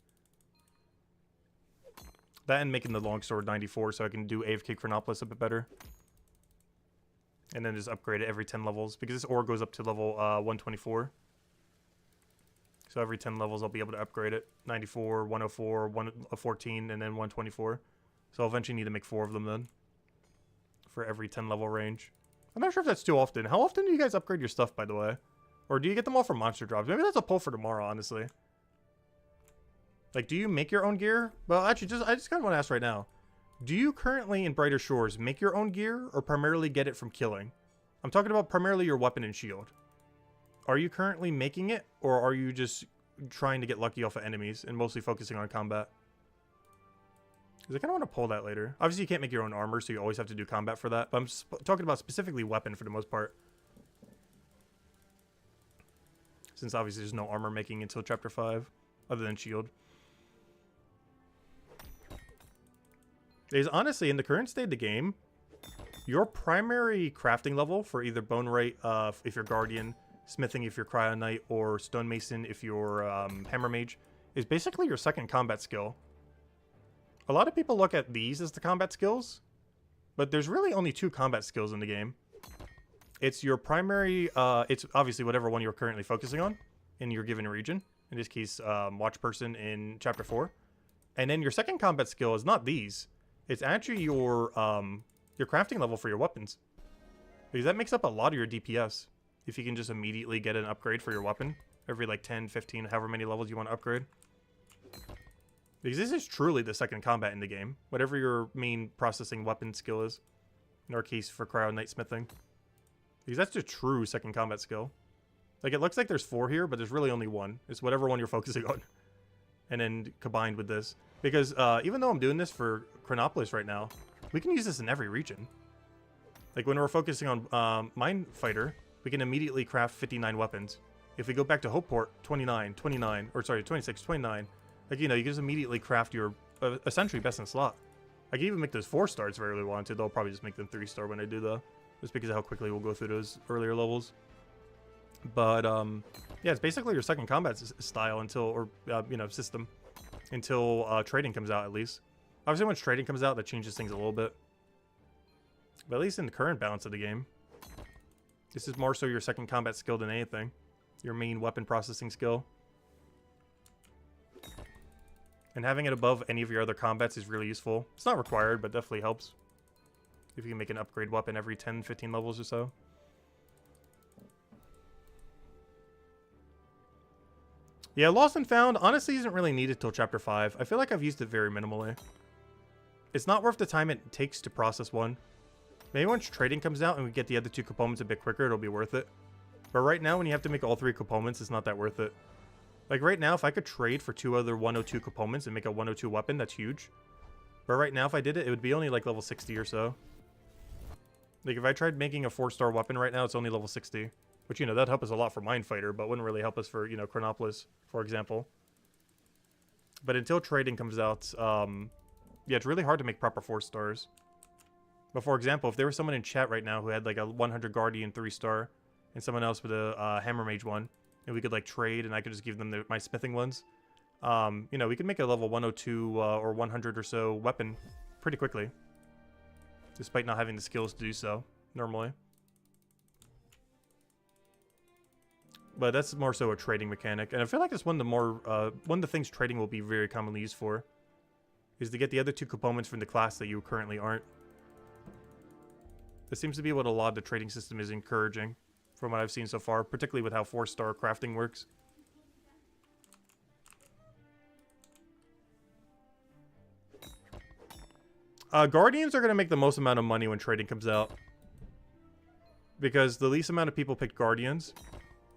A: That and making the longsword 94 so I can do AFK Chronopolis a bit better. And then just upgrade it every 10 levels, because this ore goes up to level 124. So every 10 levels, I'll be able to upgrade it. 94, 104, 114, and then 124. So I'll eventually need to make 4 of them then. For every 10 level range. I'm not sure if that's too often. How often do you guys upgrade your stuff, by the way? Or do you get them all from monster drops? Maybe that's a poll for tomorrow, honestly. Like, do you make your own gear? Well, actually, I just kind of want to ask right now. Do you currently, in Brighter Shores, make your own gear or primarily get it from killing? I'm talking about primarily your weapon and shield. Are you currently making it, or are you just trying to get lucky off of enemies and mostly focusing on combat? Because I kind of want to pull that later. Obviously, you can't make your own armor, so you always have to do combat for that. But I'm talking about specifically weapon for the most part. Since obviously there's no armor making until Chapter 5, other than shield. Because honestly, in the current state of the game, your primary crafting level for either bone rate, if you're guardian, smithing if you're cryo knight, or stonemason if you're hammer mage, is basically your second combat skill. A lot of people look at these as the combat skills, but there's really only 2 combat skills in the game. It's your primary, it's obviously whatever one you're currently focusing on in your given region. In this case, watch person in Chapter 4. And then your second combat skill is not these. It's actually your crafting level for your weapons. Because that makes up a lot of your DPS. If you can just immediately get an upgrade for your weapon every like 10, 15, however many levels you want to upgrade. Because this is truly the second combat in the game. Whatever your main processing weapon skill is. In our case, for cryo knight smithing. Because that's the true second combat skill. Like, it looks like there's 4 here, but there's really only 1. It's whatever one you're focusing on. And then combined with this. Because even though I'm doing this for Chronopolis right now, we can use this in every region. Like, when we're focusing on Mine Fighter, we can immediately craft 59 weapons. If we go back to Hopeport, 29, 29, or sorry, 26, 29. Like, you know, you can just immediately craft your, essentially, best in slot. I can even make those 4 stars if I really wanted. They'll probably just make them 3-star when I do, though. Just because of how quickly we'll go through those earlier levels. But yeah, it's basically your second combat style until, or you know, system until trading comes out at least. Obviously, once trading comes out, that changes things a little bit. But at least in the current balance of the game, this is more so your second combat skill than anything. Your main weapon processing skill. And having it above any of your other combats is really useful. It's not required, but definitely helps. If you can make an upgrade weapon every 10, 15 levels or so. Yeah, Lost and Found honestly isn't really needed till Chapter 5. I feel like I've used it very minimally. It's not worth the time it takes to process one. Maybe once trading comes out and we get the other two components a bit quicker, it'll be worth it. But right now, when you have to make all three components, it's not that worth it. Like right now, if I could trade for 2 other 102 components and make a 102 weapon, that's huge. But right now, if I did it, it would be only like level 60 or so. Like if I tried making a 4-star weapon right now, it's only level 60. Which, you know, that'd help us a lot for Mindfighter, but wouldn't really help us for, you know, Chronopolis, for example. But until trading comes out, yeah, it's really hard to make proper 4 stars. But for example, if there was someone in chat right now who had like a 100 Guardian 3-star and someone else with a Hammer Mage one, and we could like trade and I could just give them my smithing ones, you know, we could make a level 102 or 100 or so weapon pretty quickly. Despite not having the skills to do so, normally. But that's more so a trading mechanic, and I feel like it's one of the things trading will be very commonly used for, is to get the other 2 components from the class that you currently aren't. This seems to be what a lot of the trading system is encouraging, from what I've seen so far, particularly with how 4-star crafting works. Guardians are going to make the most amount of money when trading comes out, because the least amount of people pick Guardians.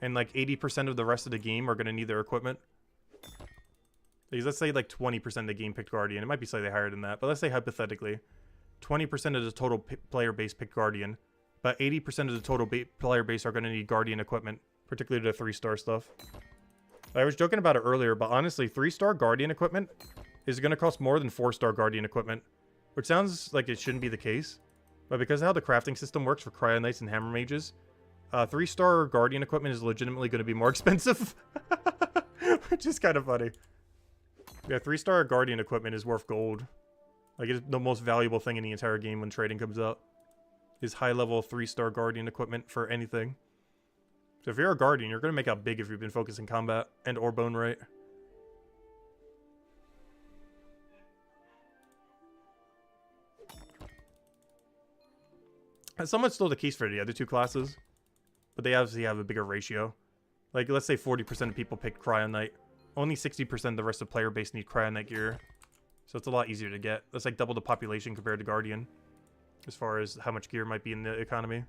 A: And like 80% of the rest of the game are going to need their equipment. Because let's say like 20% of the game picked Guardian. It might be slightly higher than that. But let's say hypothetically, 20% of the total player base picked Guardian. But 80% of the total player base are going to need Guardian equipment. Particularly the 3-star stuff. I was joking about it earlier, but honestly, 3-star Guardian equipment is going to cost more than 4-star Guardian equipment. Which sounds like it shouldn't be the case. But because of how the crafting system works for Cryo Knights and Hammer Mages, 3-star Guardian equipment is legitimately going to be more expensive. Which is kind of funny. Yeah, 3-star Guardian equipment is worth gold. Like, it's the most valuable thing in the entire game when trading comes out. Is high-level 3-star Guardian equipment for anything. So if you're a Guardian, you're going to make out big if you've been focusing combat and or bone right. And somewhat still the case for the other 2 classes. But they obviously have a bigger ratio. Like, let's say 40% of people pick Cryo Knight. Only 60% of the rest of the player base need Cryo Knight gear. So it's a lot easier to get. That's like double the population compared to Guardian. As far as how much gear might be in the economy.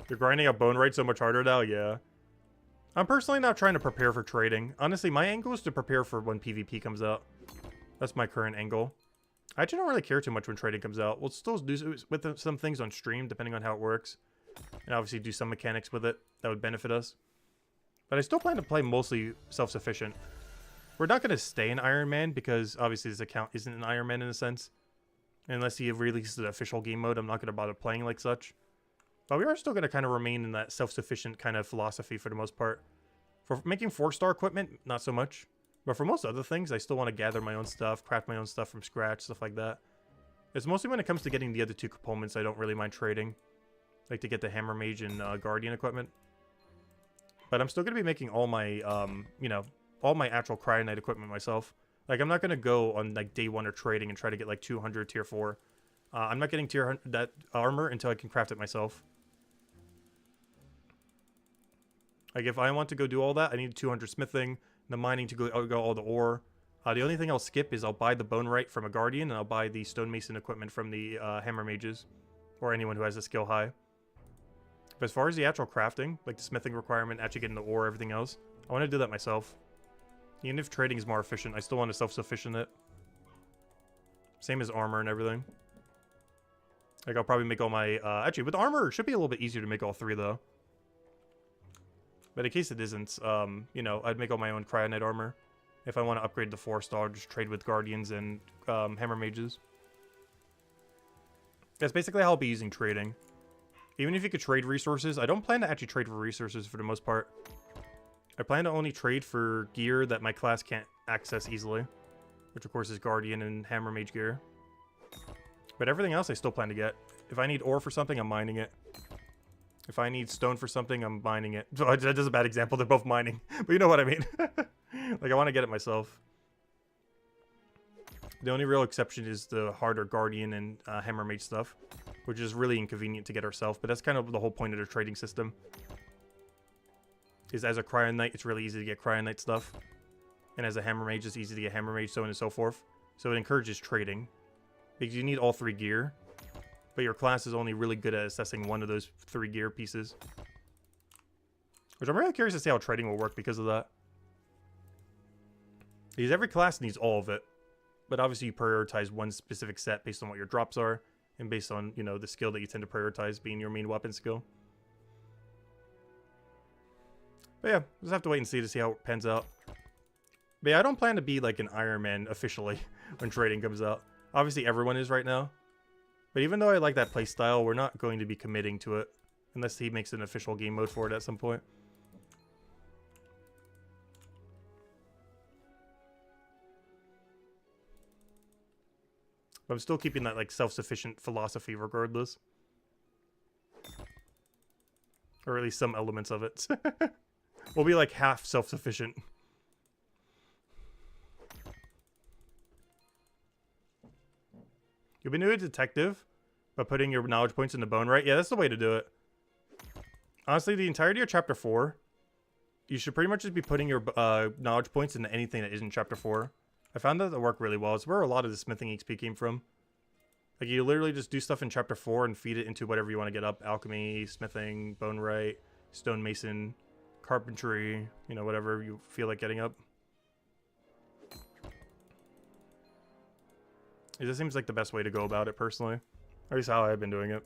A: You're grinding out bone right so much harder now? Yeah. I'm personally not trying to prepare for trading. Honestly, my angle is to prepare for when PvP comes out. That's my current angle. I actually don't really care too much when trading comes out. We'll still do with some things on stream, depending on how it works. And obviously do some mechanics with it that would benefit us. But I still plan to play mostly self-sufficient. We're not going to stay in Iron Man, because obviously this account isn't an Iron Man in a sense. Unless he releases the official game mode, I'm not going to bother playing like such. But we are still going to kind of remain in that self-sufficient kind of philosophy for the most part. For making 4-star equipment, not so much. But for most other things, I still want to gather my own stuff, craft my own stuff from scratch, stuff like that. It's mostly when it comes to getting the other 2 components I don't really mind trading. Like to get the Hammer Mage and Guardian equipment. But I'm still going to be making all my, you know, all my actual Cryo Knight equipment myself. Like, I'm not going to go on, like, day 1 of trading and try to get, like, 200 tier 4. I'm not getting that armor until I can craft it myself. Like, if I want to go do all that, I need 200 smithing, the mining to go all the ore. The only thing I'll skip is I'll buy the bone right from a Guardian, and I'll buy the stonemason equipment from the Hammer Mages. Or anyone who has a skill high. But as far as the actual crafting, like the smithing requirement, actually getting the ore, everything else, I want to do that myself. Even if trading is more efficient, I still want to self-sufficient it. Same as armor and everything. Like, I'll probably make all my... actually, with armor, it should be a little bit easier to make all 3, though. But in case it isn't, you know, I'd make all my own Cryo Knight armor. If I want to upgrade the 4-star, just trade with Guardians and Hammer Mages. That's basically how I'll be using trading. Even if you could trade resources, I don't plan to actually trade for resources for the most part. I plan to only trade for gear that my class can't access easily. Which of course is Guardian and Hammer Mage gear. But everything else I still plan to get. If I need ore for something, I'm mining it. If I need stone for something, I'm mining it. That is a bad example, they're both mining. But you know what I mean. Like, I want to get it myself. The only real exception is the harder Guardian and Hammer Mage stuff. Which is really inconvenient to get ourselves. But that's kind of the whole point of the trading system. Is as a Cryo Knight, it's really easy to get Cryo Knight stuff. And as a Hammer Mage, it's easy to get Hammer Mage, so on and so forth. So it encourages trading. Because you need all 3 gear. But your class is only really good at assessing one of those 3 gear pieces. Which I'm really curious to see how trading will work because of that. Because every class needs all of it. But obviously you prioritize one specific set based on what your drops are. And based on, you know, the skill that you tend to prioritize being your main weapon skill. But yeah, just have to wait and see to see how it pans out. But yeah, I don't plan to be like an Iron Man officially when trading comes out. Obviously everyone is right now. But even though I like that playstyle, we're not going to be committing to it. Unless he makes an official game mode for it at some point. But I'm still keeping that like self-sufficient philosophy regardless. Or at least some elements of it. We'll be like half self-sufficient. You've been doing a detective by putting your knowledge points in the bone, right? Yeah, that's the way to do it. Honestly, the entirety of Chapter 4, you should pretty much just be putting your knowledge points into anything that isn't Chapter 4. I found that to work really well. It's where a lot of the smithing XP came from. Like, you literally just do stuff in Chapter 4 and feed it into whatever you want to get up. Alchemy, smithing, bone wright, stonemason, carpentry, you know, whatever you feel like getting up. It just seems like the best way to go about it, personally. At least how I've been doing it.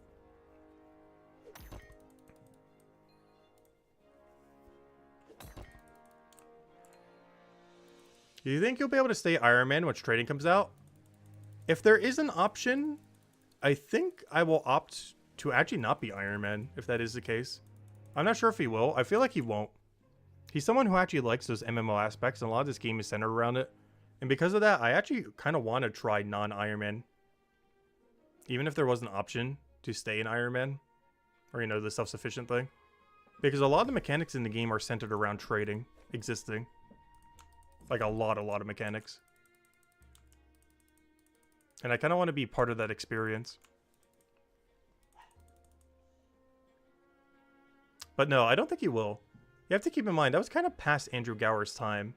A: Do you think you'll be able to stay Iron Man once trading comes out? If there is an option, I think I will opt to actually not be Iron Man, if that is the case. I'm not sure if he will. I feel like he won't. He's someone who actually likes those MMO aspects, and a lot of this game is centered around it. And because of that, I actually kind of want to try non-Iron Man. Even if there was an option to stay in Iron Man. Or, you know, the self-sufficient thing. Because a lot of the mechanics in the game are centered around trading, existing. Like a lot of mechanics. And I kind of want to be part of that experience. But no, I don't think he will. You have to keep in mind, that was kind of past Andrew Gower's time.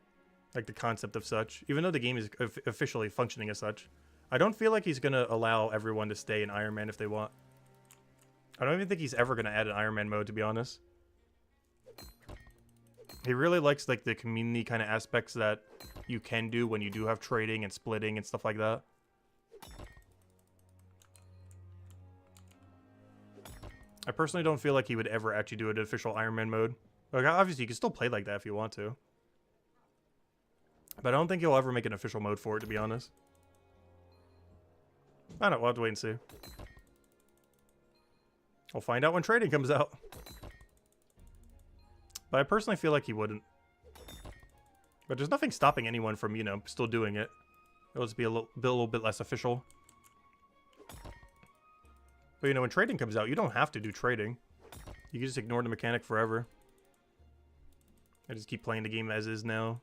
A: Like the concept of such. Even though the game is officially functioning as such. I don't feel like he's going to allow everyone to stay in Iron Man if they want. I don't even think he's ever going to add an Iron Man mode, to be honest. He really likes like the community kind of aspects that you can do when you do have trading and splitting and stuff like that. I personally don't feel like he would ever actually do an official Iron Man mode. Like, obviously, you can still play like that if you want to. But I don't think he'll ever make an official mode for it, to be honest. I don't know, we'll have to wait and see. We'll find out when trading comes out. But I personally feel like he wouldn't. But there's nothing stopping anyone from, you know, still doing it. It'll just be a little bit less official. But, you know, when trading comes out, you don't have to do trading. You can just ignore the mechanic forever. I just keep playing the game as is now.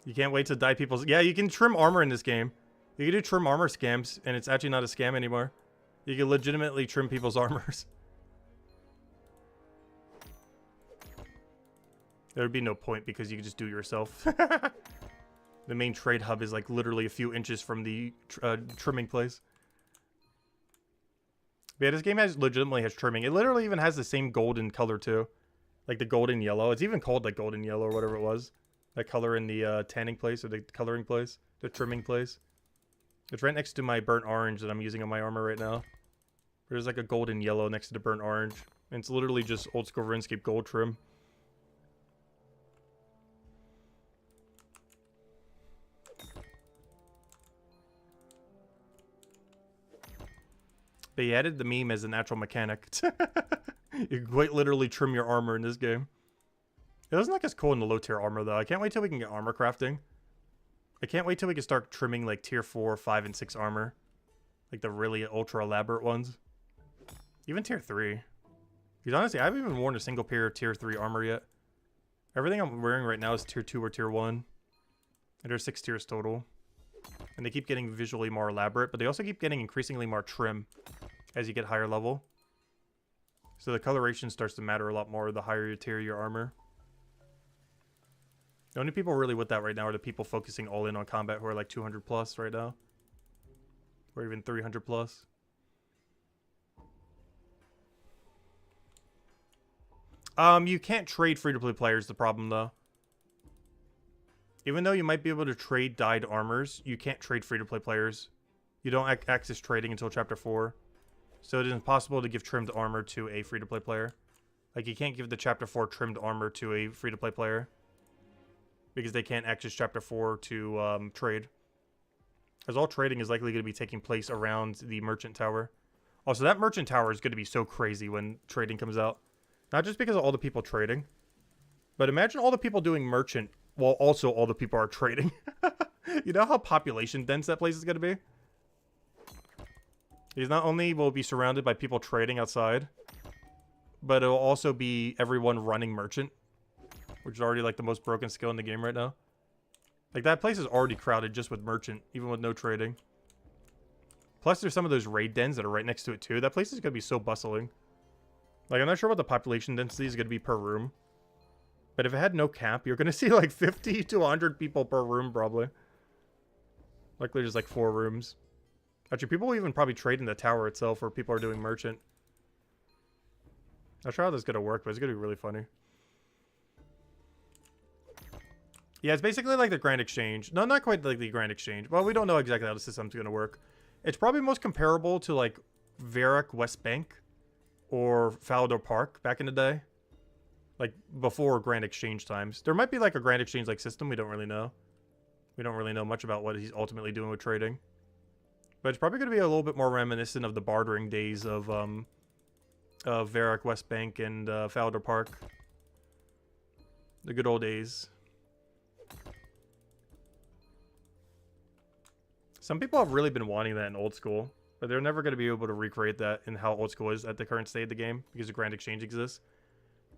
A: You can't wait to dye people's... Yeah, you can trim armor in this game. You can do trim armor scams, and it's actually not a scam anymore. You can legitimately trim people's armors. There would be no point because you could just do it yourself. The main trade hub is like literally a few inches from the trimming place. But yeah, this game legitimately has trimming. It literally even has the same golden color too. Like the golden yellow. It's even called like golden yellow or whatever it was. That color in the tanning place or the coloring place. The trimming place. It's right next to my burnt orange that I'm using on my armor right now. There's like a golden yellow next to the burnt orange. And it's literally just old school RuneScape gold trim. They added the meme as a natural mechanic. You can quite literally trim your armor in this game. It doesn't look as cool in the low tier armor though. I can't wait till we can get armor crafting. I can't wait till we can start trimming like tier 4, 5, and 6 armor. Like the really ultra elaborate ones. Even tier 3. Because honestly, I haven't even worn a single pair of tier 3 armor yet. Everything I'm wearing right now is tier 2 or tier 1. And there's 6 tiers total. And they keep getting visually more elaborate, but they also keep getting increasingly more trim as you get higher level. So the coloration starts to matter a lot more the higher tier your armor. The only people really with that right now are the people focusing all in on combat who are like 200 plus right now. Or even 300 plus. You can't trade free-to-play players, the problem though. Even though you might be able to trade dyed armors, you can't trade free-to-play players. You don't access trading until Chapter 4. So it is impossible to give trimmed armor to a free-to-play player. Like, you can't give the Chapter 4 trimmed armor to a free-to-play player. Because they can't access Chapter 4 to trade. As all trading is likely going to be taking place around the Merchant Tower. Also, that Merchant Tower is going to be so crazy when trading comes out. Not just because of all the people trading. But imagine all the people doing Merchant while also all the people are trading. You know how population dense that place is going to be? Because not only will it be surrounded by people trading outside, but it'll also be everyone running Merchant. Which is already like the most broken skill in the game right now. Like that place is already crowded just with Merchant, even with no trading. Plus there's some of those raid dens that are right next to it too. That place is going to be so bustling. Like I'm not sure what the population density is going to be per room. But if it had no cap, you're going to see like 50 to 100 people per room probably. Likely just like 4 rooms. Actually, people will even probably trade in the tower itself where people are doing Merchant. Not sure how this is going to work, but it's going to be really funny. Yeah, it's basically like the Grand Exchange. No, not quite like the Grand Exchange. Well, we don't know exactly how the system's going to work. It's probably most comparable to like Varrock West Bank or Falador Park back in the day. Like before Grand Exchange times. There might be like a Grand Exchange like system. We don't really know. We don't really know much about what he's ultimately doing with trading. But it's probably going to be a little bit more reminiscent of the bartering days of Varrock West Bank and Falador Park. The good old days. Some people have really been wanting that in old school, but they're never going to be able to recreate that in how old school is at the current state of the game because the Grand Exchange exists.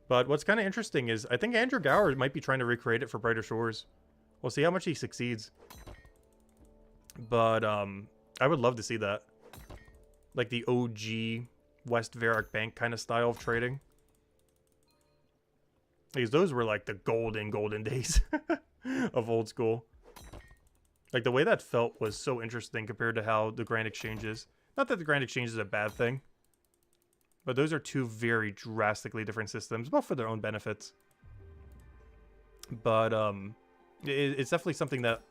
A: But what's kind of interesting is I think Andrew Gower might be trying to recreate it for Brighter Shores. We'll see how much he succeeds. But I would love to see that. Like the OG West Varrock Bank kind of style of trading. Because those were like the golden days of old school. Like the way that felt was so interesting compared to how the Grand Exchange is. Not that the Grand Exchange is a bad thing. But those are two very drastically different systems, both for their own benefits. But it's definitely something that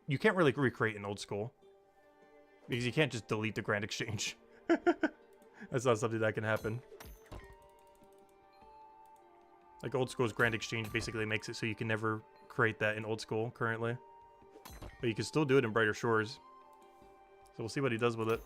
A: you can't really recreate in old school. Because you can't just delete the Grand Exchange. That's not something that can happen. Like old school's Grand Exchange basically makes it so you can never create that in old school currently. But you can still do it in Brighter Shores. So we'll see what he does with it.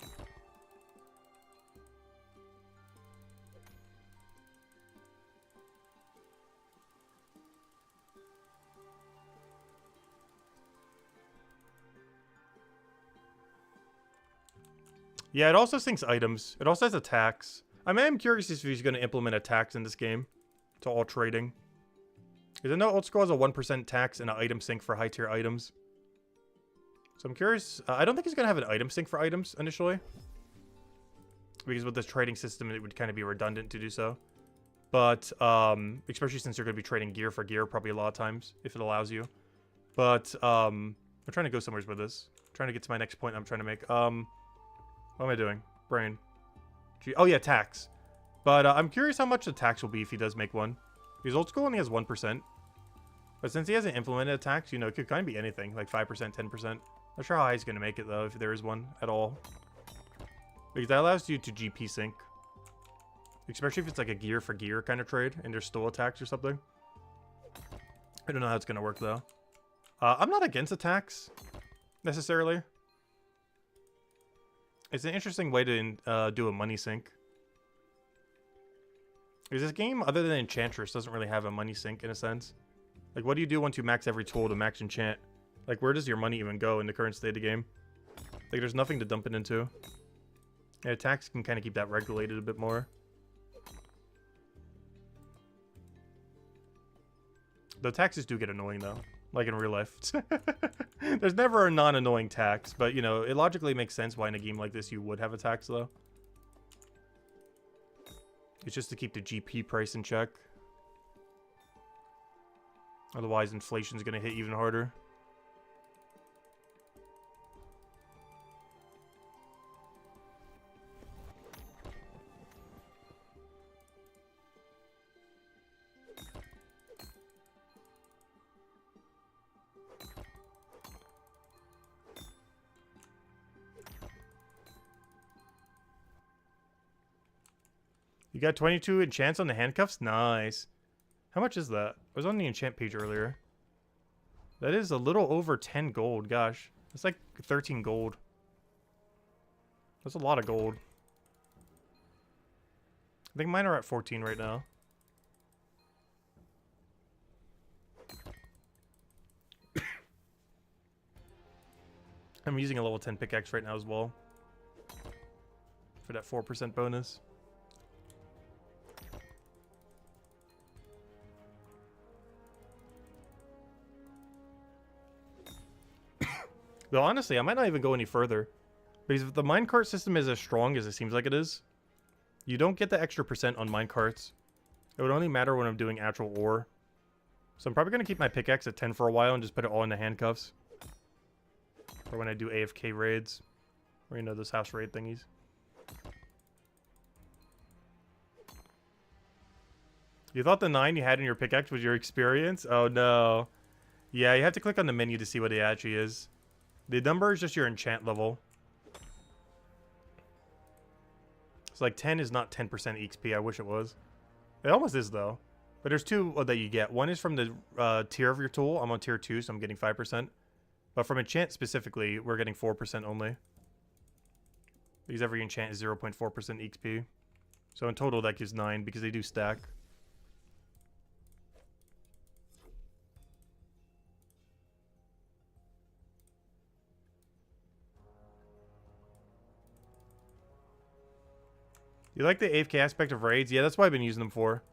A: Yeah, it also syncs items. It also has attacks. I mean, I'm curious if he's going to implement a tax in this game to all trading. Because I know old school has a 1% tax and an item sync for high tier items. So I'm curious. I don't think he's going to have an item sync for items initially. Because with this trading system, it would kind of be redundant to do so. But, especially since you're going to be trading gear for gear probably a lot of times, if it allows you. But, I'm trying to go somewhere with this. I'm trying to get to my next point I'm trying to make. What am I doing? Brain. Oh yeah, tax. But I'm curious how much the tax will be if he does make one. Because old school only has 1%. But since he hasn't implemented a tax, you know, it could kind of be anything. Like 5%, 10%. Not sure how high he's going to make it, though, if there is one at all. Because that allows you to GP sync. Especially if it's like a gear for gear kind of trade. And there's still a tax or something. I don't know how it's going to work, though. I'm not against a tax. Necessarily. It's an interesting way to do a money sink. Because this game, other than Enchantress, doesn't really have a money sink in a sense. Like, what do you do once you max every tool to max enchant? Like, where does your money even go in the current state of the game? Like, there's nothing to dump it into. Yeah, tax can kind of keep that regulated a bit more. The taxes do get annoying, though. Like in real life. There's never a non-annoying tax, but, you know, it logically makes sense why in a game like this you would have a tax, though. It's just to keep the GP price in check. Otherwise, inflation's gonna hit even harder. You got 22 enchants on the handcuffs? Nice. How much is that? I was on the enchant page earlier. That is a little over 10 gold. Gosh. That's like 13 gold. That's a lot of gold. I think mine are at 14 right now. I'm using a level 10 pickaxe right now as well. For that 4% bonus. Though honestly, I might not even go any further. Because if the minecart system is as strong as it seems like it is, you don't get the extra percent on minecarts. It would only matter when I'm doing actual ore. So I'm probably going to keep my pickaxe at 10 for a while and just put it all in the handcuffs. For when I do AFK raids. Or, you know, those house raid thingies. You thought the 9 you had in your pickaxe was your experience? Oh no. Yeah, you have to click on the menu to see what it actually is. The number is just your enchant level. It's like 10 is not 10% XP. I wish it was. It almost is, though. But there's two that you get. One is from the tier of your tool. I'm on tier 2, so I'm getting 5%. But from enchant specifically, we're getting 4% only. Because every enchant is 0.4% XP. So in total, that gives 9 because they do stack. You like the AFK aspect of raids? Yeah, that's what I've been using them for.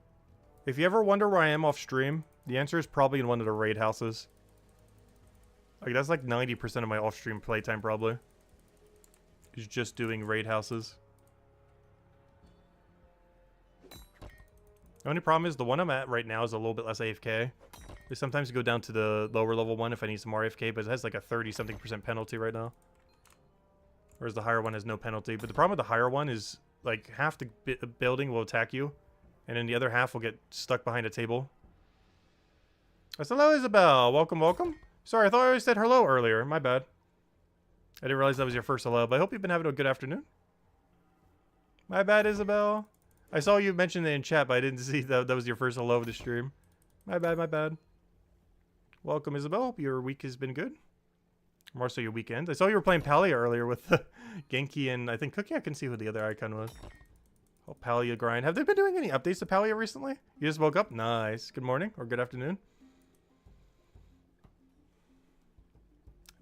A: If you ever wonder where I am off stream, the answer is probably in one of the raid houses. Like, that's like 90% of my off-stream playtime, probably. Is just doing raid houses. The only problem is the one I'm at right now is a little bit less AFK. I sometimes go down to the lower level one if I need some more AFK, but it has like a 30-something% penalty right now. Whereas the higher one has no penalty. But the problem with the higher one is, like, half the building will attack you, and then the other half will get stuck behind a table. Hello, Isabel. Welcome, welcome. Sorry, I thought I said hello earlier. My bad. I didn't realize that was your first hello, but I hope you've been having a good afternoon. My bad, Isabel. I saw you mention it in chat, but I didn't see that was your first hello of the stream. My bad, my bad. Welcome, Isabel. Hope your week has been good. More so your weekend. I saw you were playing Palia earlier with Genki and I think Cookie. I can see who the other icon was. Oh, Palia grind. Have they been doing any updates to Palia recently? You just woke up? Nice. Good morning or good afternoon.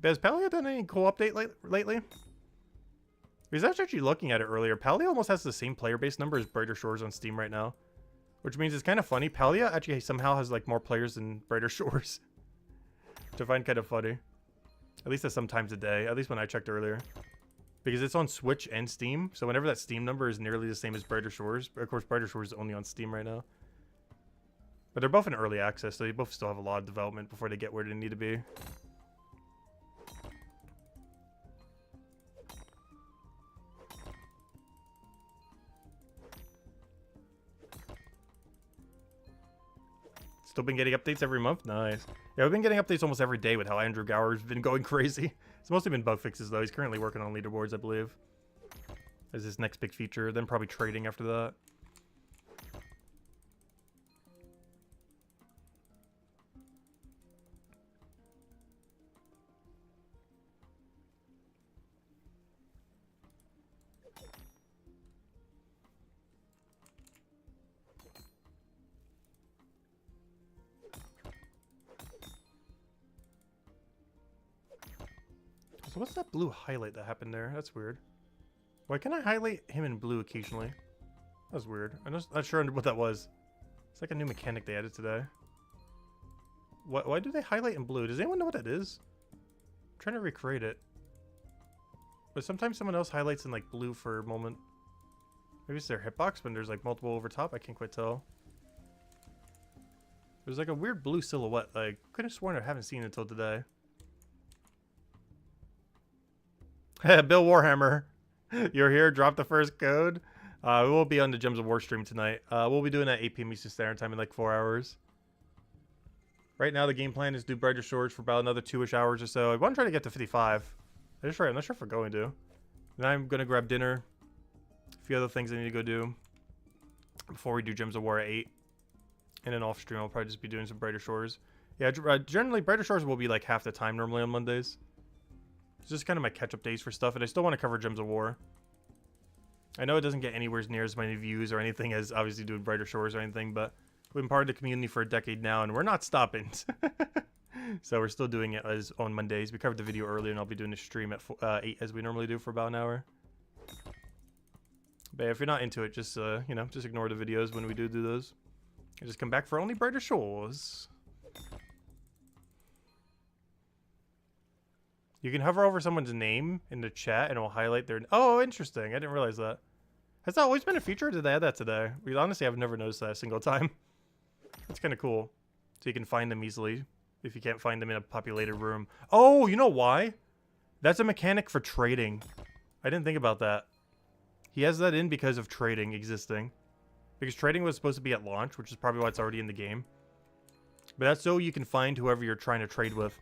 A: Has Palia done any cool update lately? Because I was actually looking at it earlier. Palia almost has the same player base number as Brighter Shores on Steam right now. Which means it's kind of funny. Palia actually somehow has like more players than Brighter Shores. Which I find kind of funny. At least at some times a day. At least when I checked earlier. Because it's on Switch and Steam. So whenever that Steam number is nearly the same as Brighter Shores. Of course, Brighter Shores is only on Steam right now. But they're both in early access. So they both still have a lot of development before they get where they need to be. Still been getting updates every month? Nice. Yeah, we've been getting updates almost every day with how Andrew Gower's been going crazy. It's mostly been bug fixes, though. He's currently working on leaderboards, I believe. As his next big feature. Then probably trading after that. So what's that blue highlight that happened there? That's weird. Why can't I highlight him in blue occasionally? That's weird. I'm just not sure what that was. It's like a new mechanic they added today. Why do they highlight in blue? Does anyone know what that is? I'm trying to recreate it. But sometimes someone else highlights in like blue for a moment. Maybe it's their hitbox when there's like multiple over top. I can't quite tell. There's like a weird blue silhouette. Like, could have sworn I haven't seen it until today. Bill Warhammer, you're here. Drop the first code. We will be on the Gems of War stream tonight. We'll be doing that 8 p.m. Eastern Standard Time in like 4 hours. Right now, the game plan is do Brighter Shores for about another 2-ish hours or so. I want to try to get to 55. I'm not sure if we're going to. Then I'm going to grab dinner. A few other things I need to go do before we do Gems of War at 8. And then off stream, I'll probably just be doing some Brighter Shores. Yeah, generally, Brighter Shores will be like half the time normally on Mondays. It's just kind of my catch-up days for stuff, and I still want to cover Gems of War. I know it doesn't get anywhere near as many views or anything as obviously doing Brighter Shores or anything, but we've been part of the community for a decade now, and we're not stopping. So we're still doing it as on Mondays. We covered the video earlier, and I'll be doing the stream at 8 as we normally do for about an hour. But if you're not into it, just you know, just ignore the videos when we do those. And just come back for only Brighter Shores. You can hover over someone's name in the chat and it will highlight their... Oh, interesting. I didn't realize that. Has that always been a feature, or did they add that today? Because honestly, I've never noticed that a single time. That's kind of cool. So you can find them easily if you can't find them in a populated room. Oh, you know why? That's a mechanic for trading. I didn't think about that. He has that in because of trading existing. Because trading was supposed to be at launch, which is probably why it's already in the game. But that's so you can find whoever you're trying to trade with.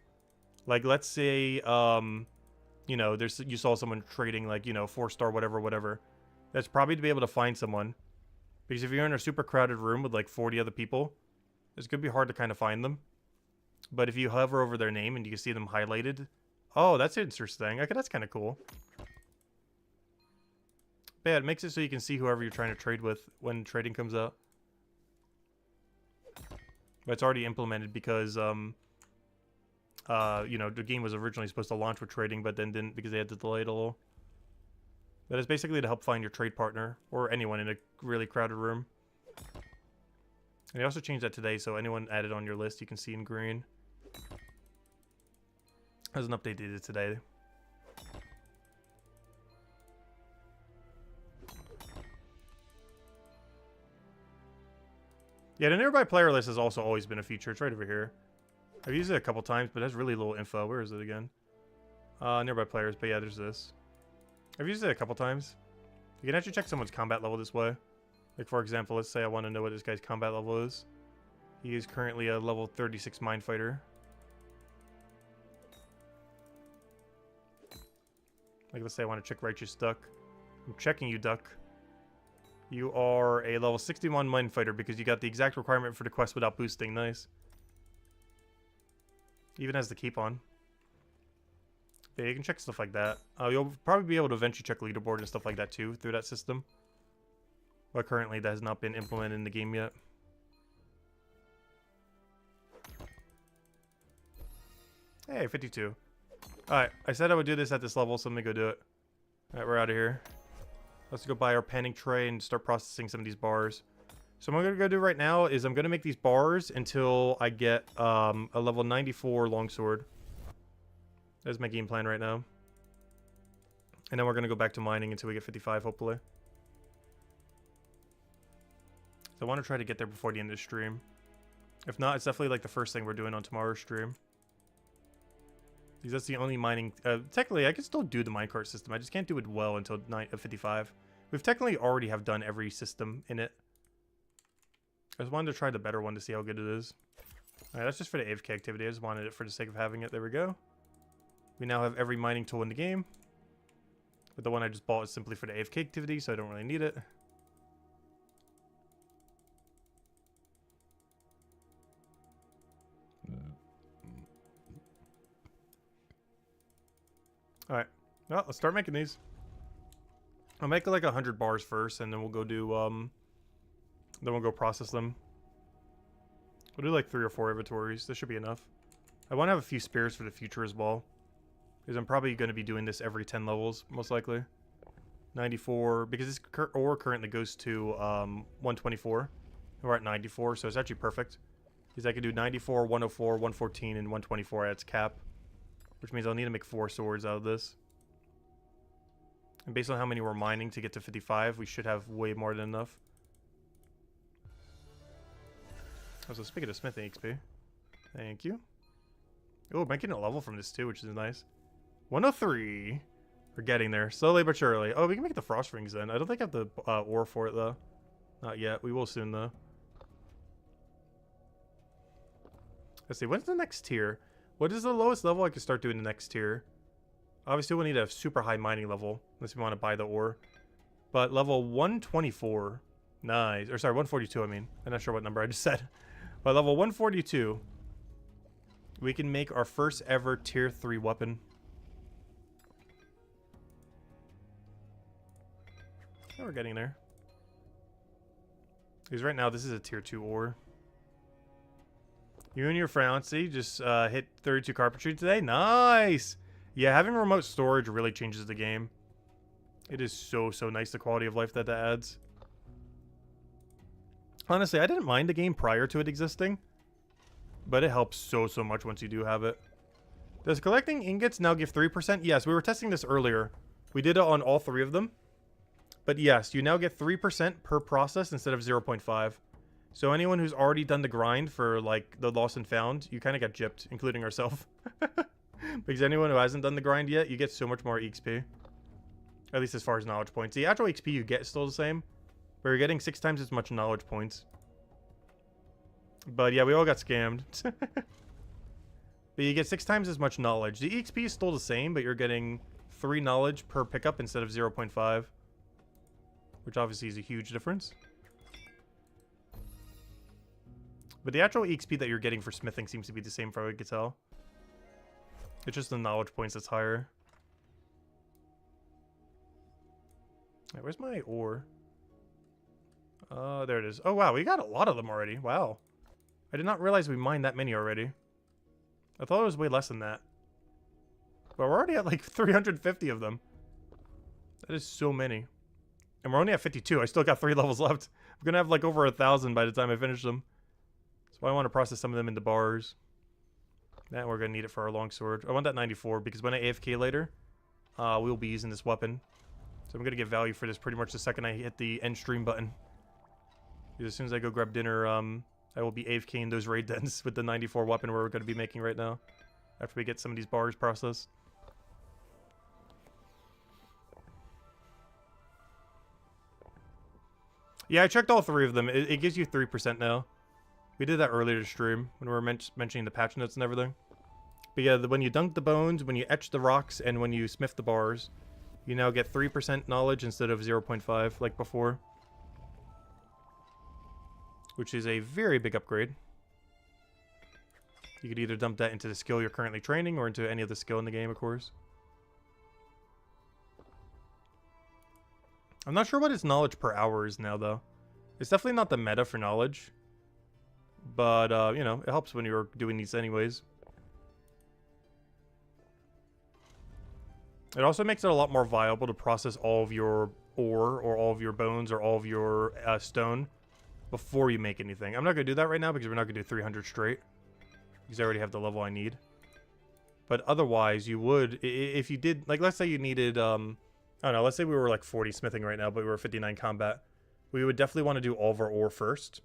A: Like, let's say, you know, you saw someone trading, like, you know, 4-star whatever. That's probably to be able to find someone. Because if you're in a super crowded room with, like, 40 other people, it's going to be hard to kind of find them. But if you hover over their name and you can see them highlighted, oh, that's interesting. Okay, that's kind of cool. But yeah, it makes it so you can see whoever you're trying to trade with when trading comes out. But it's already implemented because, you know, the game was originally supposed to launch with trading, but then didn't because they had to delay it a little. But it's basically to help find your trade partner, or anyone in a really crowded room. And they also changed that today, so anyone added on your list you can see in green. There's an update they did today. Yeah, the nearby player list has also always been a feature. It's right over here. I've used it a couple times, but it has really little info. Where is it again? Nearby players, but yeah, there's this. I've used it a couple times. You can actually check someone's combat level this way. Like, for example, let's say I want to know what this guy's combat level is. He is currently a level 36 mine fighter. Like, let's say I want to check Righteous Duck. I'm checking you, Duck. You are a level 61 mine fighter because you got the exact requirement for the quest without boosting. Nice. Even has the keep on. Yeah, you can check stuff like that. You'll probably be able to eventually check leaderboard and stuff like that too through that system. But currently that has not been implemented in the game yet. Hey, 52. Alright, I said I would do this at this level, so let me go do it. Alright, we're out of here. Let's go buy our panning tray and start processing some of these bars. So what I'm going to go do right now is I'm going to make these bars until I get a level 94 longsword. That's my game plan right now. And then we're going to go back to mining until we get 55, hopefully. So I want to try to get there before the end of the stream. If not, it's definitely like the first thing we're doing on tomorrow's stream. Because that's the only mining... technically, I can still do the minecart system. I just can't do it well until 55. We've technically already have done every system in it. I just wanted to try the better one to see how good it is. Alright, that's just for the AFK activity. I just wanted it for the sake of having it. There we go. We now have every mining tool in the game. But the one I just bought is simply for the AFK activity, so I don't really need it. Alright. Well, let's start making these. I'll make like 100 bars first, and then we'll go do, then we'll go process them. We'll do like 3 or 4 inventories. This should be enough. I want to have a few spares for the future as well. Because I'm probably going to be doing this every 10 levels, most likely. 94, because this ore currently goes to 124. We're at 94, so it's actually perfect. Because I can do 94, 104, 114, and 124 at its cap. Which means I'll need to make 4 swords out of this. And based on how many we're mining to get to 55, we should have way more than enough. Oh, so speaking of smithing XP. Thank you. Oh, I'm getting a level from this too, which is nice. 103. We're getting there. Slowly but surely. Oh, we can make the frost rings then. I don't think I have the ore for it though. Not yet. We will soon though. Let's see. When's the next tier? What is the lowest level I can start doing the next tier? Obviously, we'll need a super high mining level. Unless we want to buy the ore. But level 124. Nice. Or sorry, 142 I mean. I'm not sure what number I just said. But level 142. We can make our first ever tier 3 weapon. Oh, we're getting there. Because right now this is a tier 2 ore. You and your fiance just hit 32 carpentry today? Nice! Yeah, having remote storage really changes the game. It is so nice, the quality of life that adds. Honestly, I didn't mind the game prior to it existing. But it helps so much once you do have it. Does collecting ingots now give 3%? Yes, we were testing this earlier. We did it on all 3 of them. But yes, you now get 3% per process instead of 0.5. So anyone who's already done the grind for like the lost and found, you kind of got gypped, including ourselves. Because anyone who hasn't done the grind yet, you get so much more XP. At least as far as knowledge points. The actual XP you get is still the same. But you're getting 6 times as much knowledge points. But yeah, we all got scammed. But you get 6 times as much knowledge. The XP is still the same, but you're getting 3 knowledge per pickup instead of 0.5. Which obviously is a huge difference. But the actual XP that you're getting for smithing seems to be the same from what I can tell. It's just the knowledge points that's higher. Right, where's my ore? There it is. Oh wow, we got a lot of them already. Wow. I did not realize we mined that many already. I thought it was way less than that. But we're already at like 350 of them. That is so many. And we're only at 52. I still got 3 levels left. I'm going to have like over 1,000 by the time I finish them. So I want to process some of them into bars. And we're going to need it for our longsword. I want that 94 because when I AFK later, we'll be using this weapon. So I'm going to get value for this pretty much the second I hit the end stream button. Because as soon as I go grab dinner, I will be AFKing those raid dens with the 94 weapon we're going to be making right now. After we get some of these bars processed. Yeah, I checked all 3 of them. It gives you 3% now. We did that earlier to stream when we were mentioning the patch notes and everything. But yeah, when you dunk the bones, when you etch the rocks, and when you smith the bars, you now get 3% knowledge instead of 0.5 like before. Which is a very big upgrade. You could either dump that into the skill you're currently training or into any other skill in the game, of course. I'm not sure what its knowledge per hour is now, though. It's definitely not the meta for knowledge. But, you know, it helps when you're doing these anyways. It also makes it a lot more viable to process all of your ore or all of your bones or all of your stone before you make anything. I'm not going to do that right now because we're not going to do 300 straight. Because I already have the level I need. But otherwise, you would, if you did, like, let's say you needed, I don't know, let's say we were like 40 smithing right now, but we were 59 combat. We would definitely want to do all of our ore first.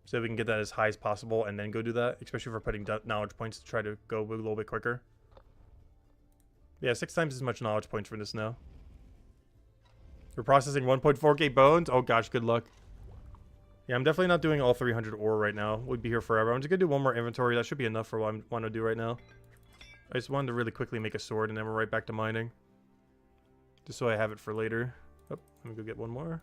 A: So we can get that as high as possible and then go do that. Especially if we're putting knowledge points to try to go a little bit quicker. Yeah, 6 times as much knowledge points for this now. We're processing 1.4k bones? Oh gosh, good luck. Yeah, I'm definitely not doing all 300 ore right now. We'd be here forever. I'm just going to do one more inventory. That should be enough for what I want to do right now. I just wanted to really quickly make a sword and then we're right back to mining. Just so I have it for later. Oh, let me go get one more.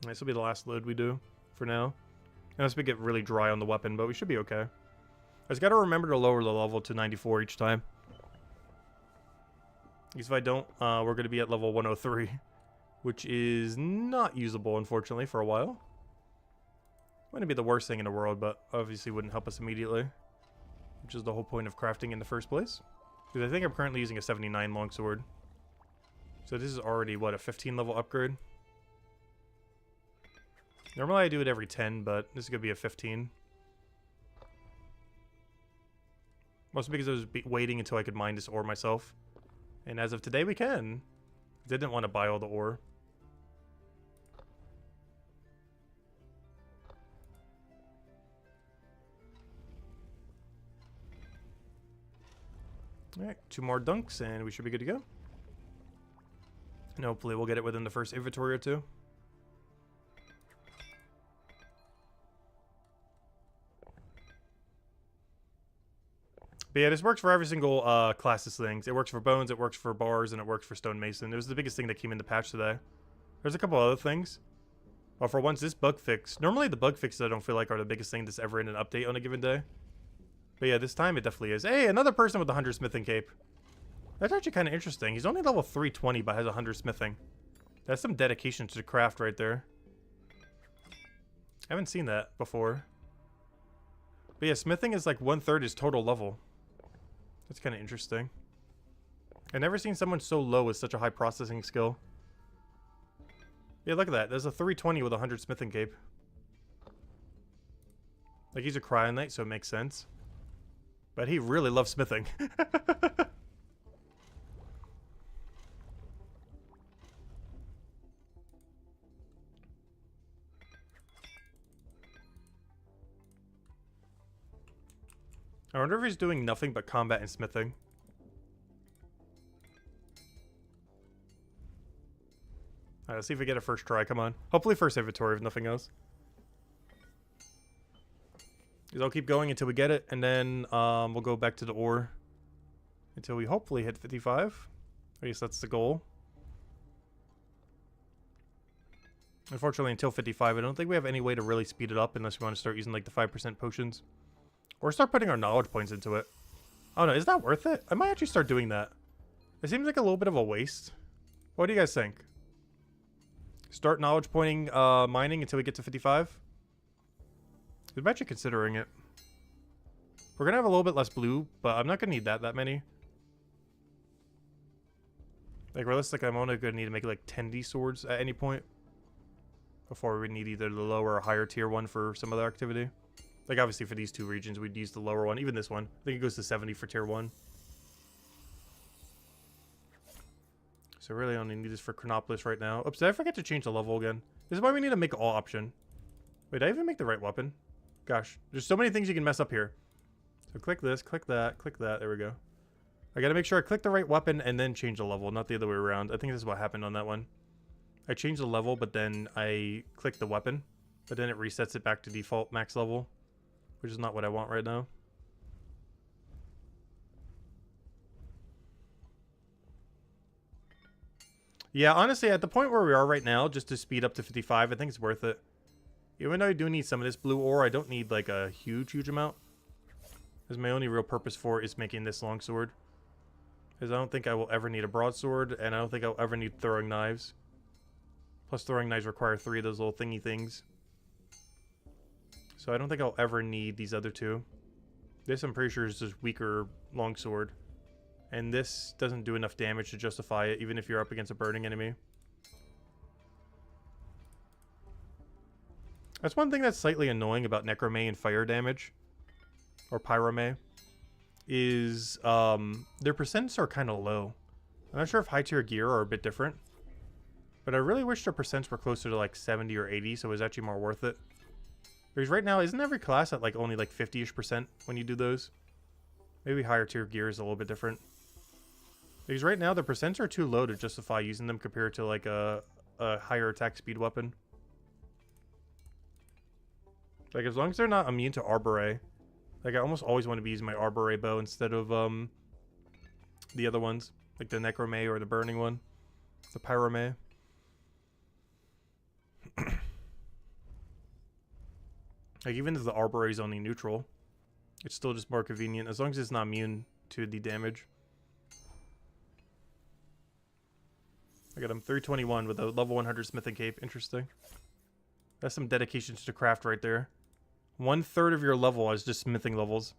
A: This will be the last load we do for now. Unless we get really dry on the weapon, but we should be okay. I just got to remember to lower the level to 94 each time. Because if I don't, we're going to be at level 103. Which is not usable, unfortunately, for a while. Wouldn't be the worst thing in the world, but obviously wouldn't help us immediately. Which is the whole point of crafting in the first place. Because I think I'm currently using a 79 longsword. So this is already, what, a 15 level upgrade? Normally I do it every 10, but this is going to be a 15. Mostly because I was waiting until I could mine this ore myself. And as of today, we can. Didn't want to buy all the ore. Alright, 2 more dunks and we should be good to go. And hopefully we'll get it within the first inventory or 2. But yeah, this works for every single class of things. It works for bones, it works for bars, and it works for stonemason. It was the biggest thing that came in the patch today. There's a couple other things. Well, for once, this bug fix. Normally the bug fixes I don't feel like are the biggest thing that's ever in an update on a given day. But yeah, this time it definitely is. Hey, another person with 100 smithing cape. That's actually kind of interesting. He's only level 320 but has 100 smithing. That's some dedication to the craft right there. I haven't seen that before. But yeah, smithing is like 1/3 his total level. That's kind of interesting. I've never seen someone so low with such a high processing skill. Yeah, look at that. There's a 320 with 100 smithing cape. Like, he's a cryonite, so it makes sense. But he really loves smithing. I wonder if he's doing nothing but combat and smithing. Alright, let's see if we get a first try. Come on. Hopefully first inventory if nothing else. Because I'll keep going until we get it, and then we'll go back to the ore until we hopefully hit 55. At least that's the goal. Unfortunately, until 55, I don't think we have any way to really speed it up unless we want to start using like the 5% potions. Or start putting our knowledge points into it. Oh no, is that worth it? I might actually start doing that. It seems like a little bit of a waste. What do you guys think? Start knowledge pointing mining until we get to 55? I'm actually considering it. We're gonna have a little bit less blue, but I'm not gonna need that many. Like, realistically, I'm only gonna need to make like 10D swords at any point before we need either the lower or higher tier one for some other activity. Like, obviously for these 2 regions, we'd use the lower one. Even this one. I think it goes to 70 for tier 1. So I really only need this for Chronopolis right now. Oops, did I forget to change the level again? This is why we need to make all option. Wait, did I even make the right weapon? Gosh, there's so many things you can mess up here. So click this, click that, click that. There we go. I gotta make sure I click the right weapon and then change the level, not the other way around. I think this is what happened on that one. I changed the level, but then I clicked the weapon. But then it resets it back to default max level. Which is not what I want right now. Yeah, honestly, at the point where we are right now, just to speed up to 55, I think it's worth it. Even though I do need some of this blue ore, I don't need like a huge amount. Because my only real purpose for it is making this longsword. Because I don't think I will ever need a broadsword, and I don't think I'll ever need throwing knives. Plus throwing knives require 3 of those little thingy things. So I don't think I'll ever need these other 2. This, I'm pretty sure, is just weaker longsword. And this doesn't do enough damage to justify it, even if you're up against a burning enemy. That's one thing that's slightly annoying about Necromay and fire damage. Or Pyromay. Is, their percents are kind of low. I'm not sure if high tier gear are a bit different. But I really wish their percents were closer to like 70 or 80, so it was actually more worth it. Because right now, isn't every class at like only like 50-ish% when you do those? Maybe higher tier gear is a little bit different. Because right now, the percents are too low to justify using them compared to like a higher attack speed weapon. Like, as long as they're not immune to Arboray. Like, I almost always want to be using my Arboray bow instead of the other ones. Like the Necromay or the Burning one. The Pyromay. Like, even if the Arboray is only neutral, it's still just more convenient, as long as it's not immune to the damage. I got him 321 with a level 100 smithing cape. Interesting. That's some dedication to the craft right there. 1/3 of your level is just smithing levels.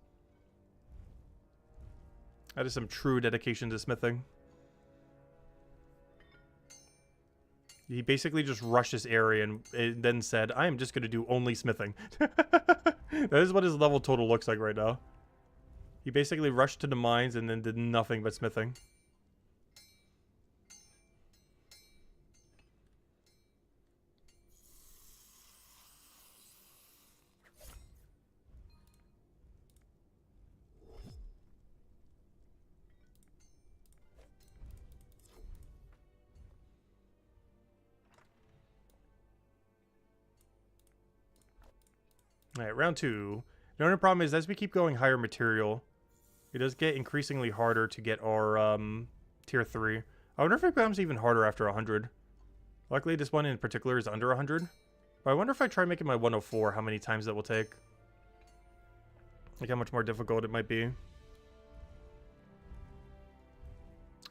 A: That is some true dedication to smithing. He basically just rushed this area and then said, I am just going to do only smithing. That is what his level total looks like right now. He basically rushed to the mines and then did nothing but smithing. Alright, round 2. The only problem is, as we keep going higher material, it does get increasingly harder to get our tier 3. I wonder if it becomes even harder after 100. Luckily, this one in particular is under 100. But I wonder if I try making my 104, how many times that will take. Like how much more difficult it might be.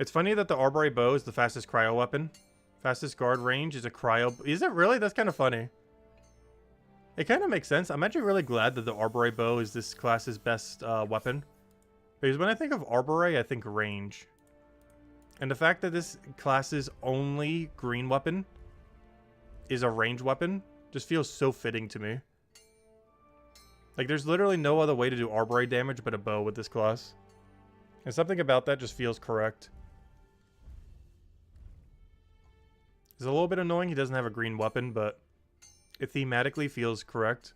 A: It's funny that the Arborite Bow is the fastest cryo weapon. Fastest guard range is a cryo... Is it really? That's kind of funny. It kind of makes sense. I'm actually really glad that the Arborite Bow is this class's best weapon. Because when I think of Arborite, I think range. And the fact that this class's only green weapon is a range weapon just feels so fitting to me. Like, there's literally no other way to do Arborite damage but a bow with this class. And something about that just feels correct. It's a little bit annoying he doesn't have a green weapon, but it thematically feels correct.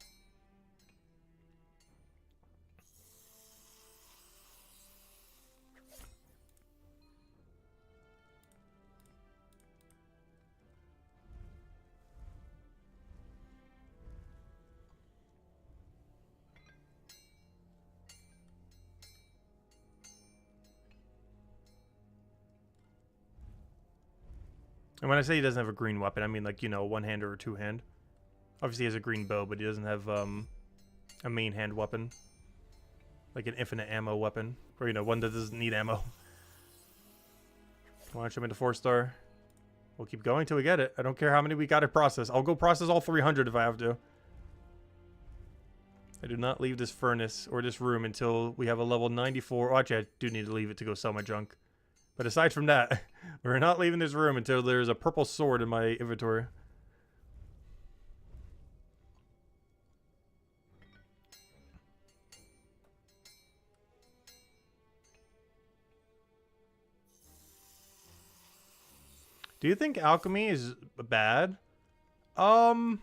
A: And when I say he doesn't have a green weapon, I mean, like, you know, one-hand or a two-hand. Obviously he has a green bow, but he doesn't have a main hand weapon. Like an infinite ammo weapon. Or, you know, one that doesn't need ammo. Launch him into 4-star. We'll keep going till we get it. I don't care how many we got to process. I'll go process all 300 if I have to. I do not leave this furnace or this room until we have a level 94. Oh, actually, I do need to leave it to go sell my junk. But aside from that, we're not leaving this room until there's a purple sword in my inventory. Do you think alchemy is bad? As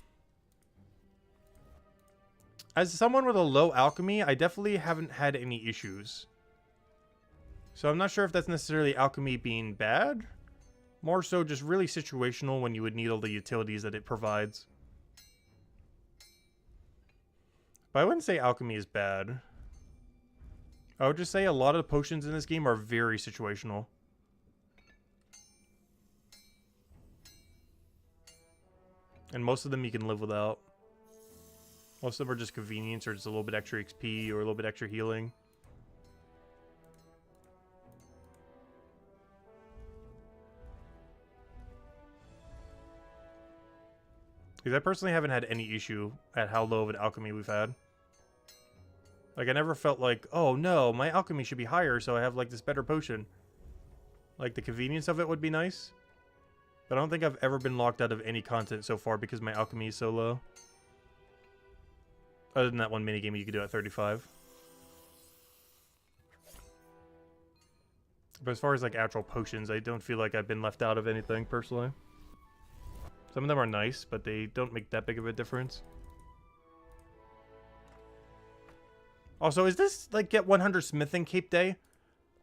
A: someone with a low alchemy, I definitely haven't had any issues. So I'm not sure if that's necessarily alchemy being bad. More so just really situational when you would need all the utilities that it provides. But I wouldn't say alchemy is bad. I would just say a lot of the potions in this game are very situational. And most of them you can live without. Most of them are just convenience or just a little bit extra XP or a little bit extra healing. Because I personally haven't had any issue at how low of an alchemy we've had. Like, I never felt like, oh no, my alchemy should be higher so I have like this better potion. Like, the convenience of it would be nice. But I don't think I've ever been locked out of any content so far because my alchemy is so low. Other than that one minigame you could do at 35. But as far as like actual potions, I don't feel like I've been left out of anything personally. Some of them are nice, but they don't make that big of a difference. Also, is this like get 100 smithing cape day?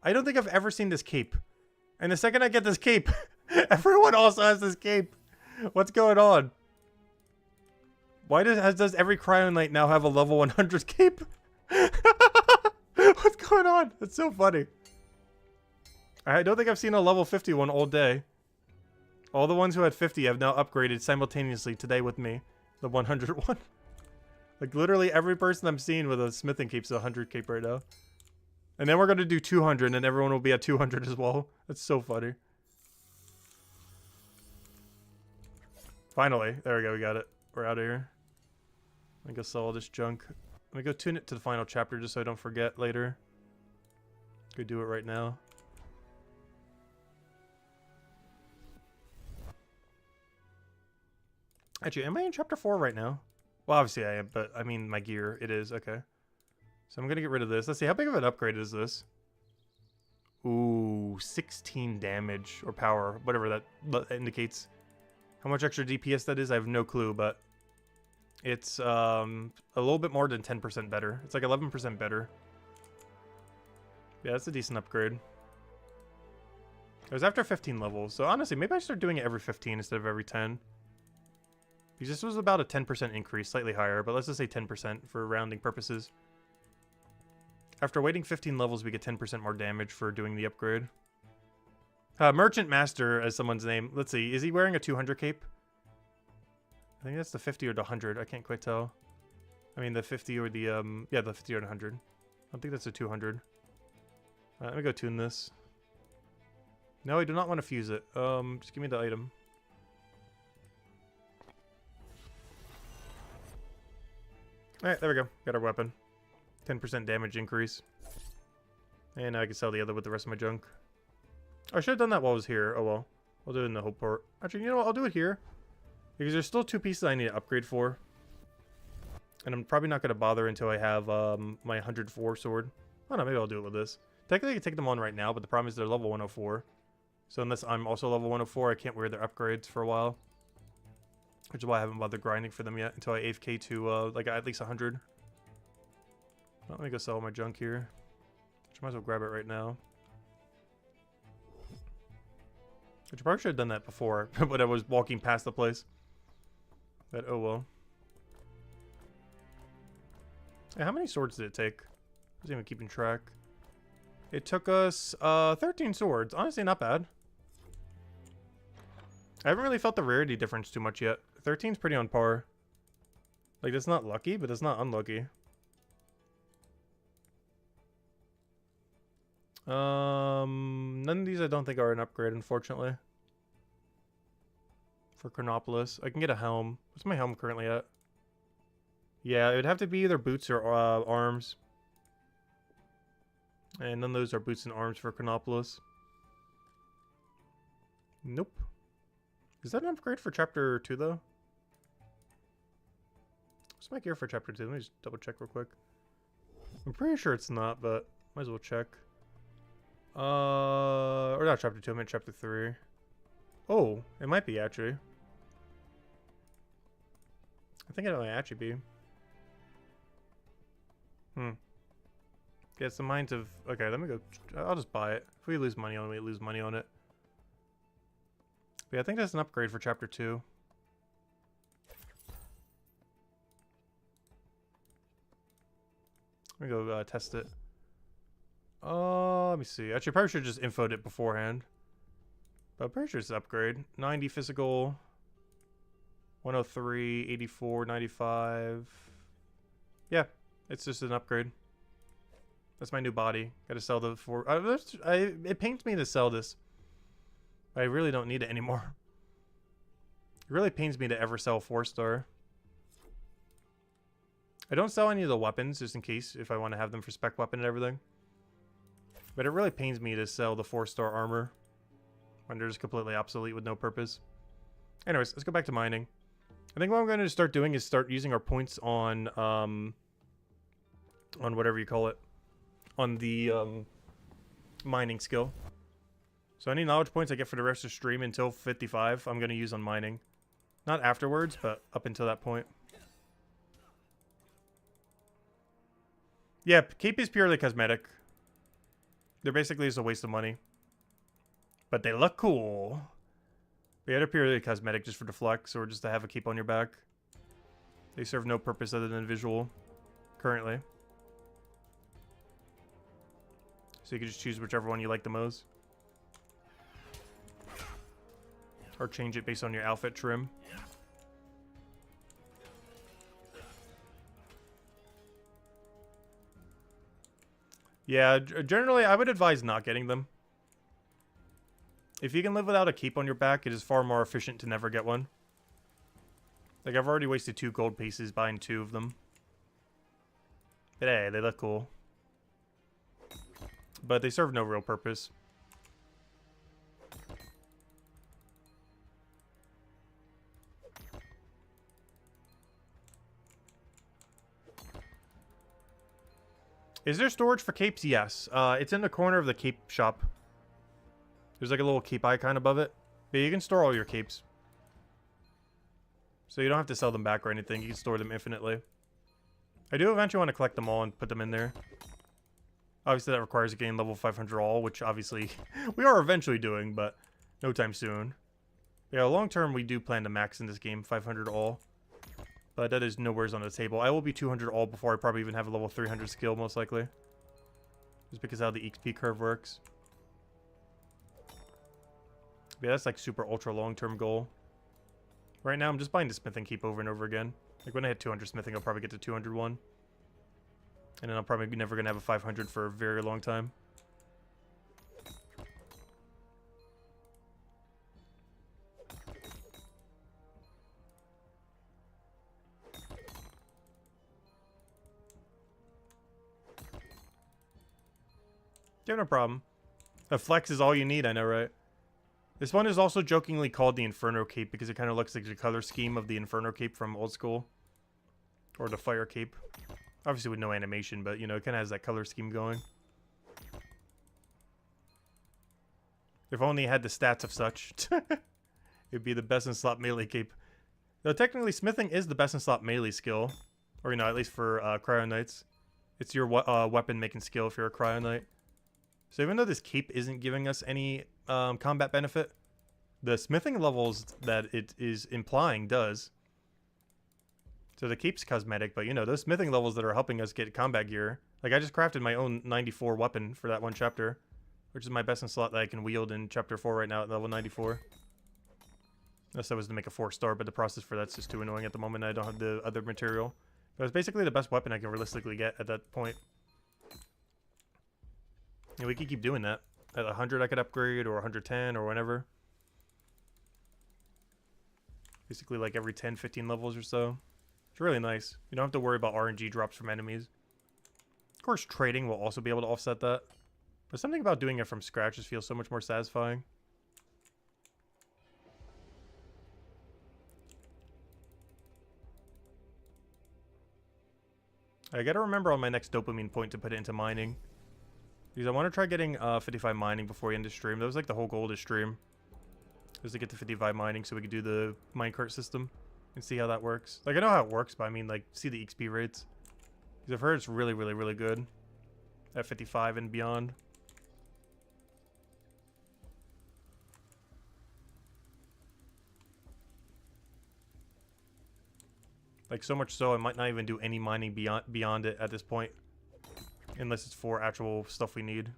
A: I don't think I've ever seen this cape. And the second I get this cape, everyone also has this cape. What's going on? Why does every Cryo Knight now have a level 100 cape? What's going on? That's so funny. I don't think I've seen a level 50 one all day. All the ones who had 50 have now upgraded simultaneously today with me. The 100 one. Like, literally every person I'm seeing with a smithing cape is a 100 cape right now. And then we're going to do 200 and everyone will be at 200 as well. That's so funny. Finally. There we go. We got it. We're out of here. Let me go sell all this junk. Let me go tune it to the final chapter just so I don't forget later. Go do it right now. Actually, am I in chapter 4 right now? Well, obviously I am, but I mean my gear. It is, okay. So I'm going to get rid of this. Let's see, how big of an upgrade is this? Ooh, 16 damage or power, whatever that indicates. How much extra DPS that is, I have no clue, but it's a little bit more than 10% better. It's like 11% better. Yeah, that's a decent upgrade. It was after 15 levels, so honestly, maybe I should start doing it every 15 instead of every 10. Because this was about a 10% increase, slightly higher, but let's just say 10% for rounding purposes. After waiting 15 levels, we get 10% more damage for doing the upgrade. Merchant Master as someone's name. Let's see, is he wearing a 200 cape? I think that's the 50 or the 100, I can't quite tell. I mean the 50 or the, yeah, the 50 or the 100. I don't think that's a 200. Let me go tune this. No, I do not want to fuse it. Just give me the item. Alright, there we go. Got our weapon. 10% damage increase. And now I can sell the other with the rest of my junk. I should have done that while I was here. Oh well. I'll do it in the hope port. Actually, you know what? I'll do it here. Because there's still 2 pieces I need to upgrade for. And I'm probably not going to bother until I have my 104 sword. Oh no, maybe I'll do it with this. Technically, I can take them on right now, but the problem is they're level 104. So unless I'm also level 104, I can't wear their upgrades for a while. Which is why I haven't bothered grinding for them yet until I AFK to like at least 100. Well, let me go sell my junk here. Which I might as well grab it right now. Which I probably should have done that before, but I was walking past the place. But oh well. Hey, how many swords did it take? I wasn't even keeping track. It took us 13 swords. Honestly, not bad. I haven't really felt the rarity difference too much yet. 13's pretty on par. Like, that's not lucky, but it's not unlucky. None of these I don't think are an upgrade, unfortunately. For Chronopolis. I can get a helm. What's my helm currently at? Yeah, it would have to be either boots or arms. And none of those are boots and arms for Chronopolis. Nope. Is that an upgrade for Chapter 2, though? What's my gear for Chapter 2? Let me just double check real quick. I'm pretty sure it's not, but might as well check. Or not Chapter 2, I meant Chapter 3. Oh, it might be, actually. I think it might actually be. Yeah, it's the Mines of... Okay, let me go... I'll just buy it. If we lose money on it, we lose money on it. But yeah, I think that's an upgrade for Chapter 2. Let me go test it. Let me see. Actually, I probably should have just infoed it beforehand. But I'm pretty sure it's an upgrade. 90 physical. 103, 84, 95. Yeah, it's just an upgrade. That's my new body. Gotta sell the it pains me to sell this. I really don't need it anymore. It really pains me to ever sell 4-star. I don't sell any of the weapons, just in case, if I want to have them for spec weapon and everything. But it really pains me to sell the 4-star armor when they're just completely obsolete with no purpose. Anyways, let's go back to mining. I think what I'm going to start doing is start using our points on whatever you call it. On the mining skill. So any knowledge points I get for the rest of the stream until 55, I'm going to use on mining. Not afterwards, but up until that point. Yeah, cape is purely cosmetic. They're basically just a waste of money. But they look cool. Yeah, they're purely cosmetic just for the flex or just to have a cape on your back. They serve no purpose other than visual, currently. So you can just choose whichever one you like the most. Or change it based on your outfit trim. Yeah, generally I would advise not getting them. If you can live without a cape on your back, it is far more efficient to never get one. Like, I've already wasted 2 gold pieces buying 2 of them. But hey, they look cool. But they serve no real purpose. Is there storage for capes? Yes. It's in the corner of the cape shop. There's like a little cape icon above it. But you can store all your capes. So you don't have to sell them back or anything. You can store them infinitely. I do eventually want to collect them all and put them in there. Obviously that requires getting level 500 all, which obviously we are eventually doing, but no time soon. Yeah, long term we do plan to max in this game 500 all. But that is nowhere on the table. I will be 200 all before I probably even have a level 300 skill, most likely. Just because of how the XP curve works. Yeah, that's like super ultra long-term goal. Right now, I'm just buying the smithing keep over and over again. Like when I hit 200 smithing, I'll probably get to 201. And then I'm probably never going to have a 500 for a very long time. Yeah, no problem. A flex is all you need, I know, right? This one is also jokingly called the Inferno Cape because it kind of looks like the color scheme of the Inferno Cape from old school. Or the Fire Cape. Obviously with no animation, but, you know, it kind of has that color scheme going. If only it had the stats of such. It'd be the best in slot melee cape. Though technically smithing is the best in slot melee skill. Or, you know, at least for Cryo Knights. It's your weapon making skill if you're a Cryo Knight. So even though this cape isn't giving us any combat benefit, the smithing levels that it is implying does. So the cape's cosmetic, but you know, those smithing levels that are helping us get combat gear. Like I just crafted my own 94 weapon for that one chapter, which is my best in slot that I can wield in chapter 4 right now at level 94. Unless I was to make a 4-star, but the process for that's just too annoying at the moment. I don't have the other material. But it's basically the best weapon I can realistically get at that point. Yeah, we could keep doing that. At 100 I could upgrade, or 110, or whatever. Basically like every 10, 15 levels or so. It's really nice. You don't have to worry about RNG drops from enemies. Of course, trading will also be able to offset that. But something about doing it from scratch just feels so much more satisfying. I gotta remember on my next dopamine point to put it into mining. Because I want to try getting 55 mining before we end the stream. That was like the whole goal of the stream. Was to get to 55 mining so we could do the minecart system. And see how that works. Like, I know how it works, but I mean, like, see the XP rates. Because I've heard it's really, really, really good. At 55 and beyond. Like, so much so, I might not even do any mining beyond it at this point. Unless it's for actual stuff we need.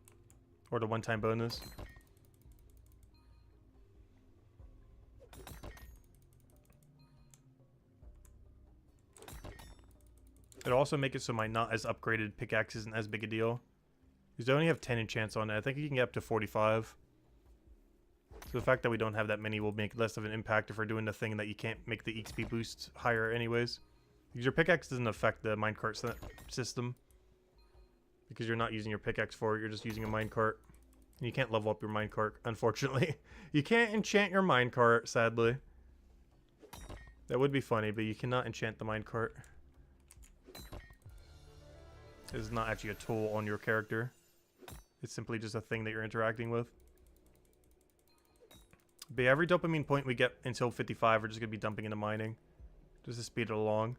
A: Or the one-time bonus. It'll also make it so my not as upgraded pickaxe isn't as big a deal. Because I only have 10 enchants on it. I think you can get up to 45. So the fact that we don't have that many will make less of an impact if we're doing the thing that you can't make the XP boost higher anyways. Because your pickaxe doesn't affect the minecart system. Because you're not using your pickaxe for it, you're just using a minecart. And you can't level up your minecart, unfortunately. You can't enchant your minecart, sadly. That would be funny, but you cannot enchant the minecart. It's not actually a tool on your character. It's simply just a thing that you're interacting with. But yeah, every dopamine point we get until 55, we're just going to be dumping into mining. Just to speed it along.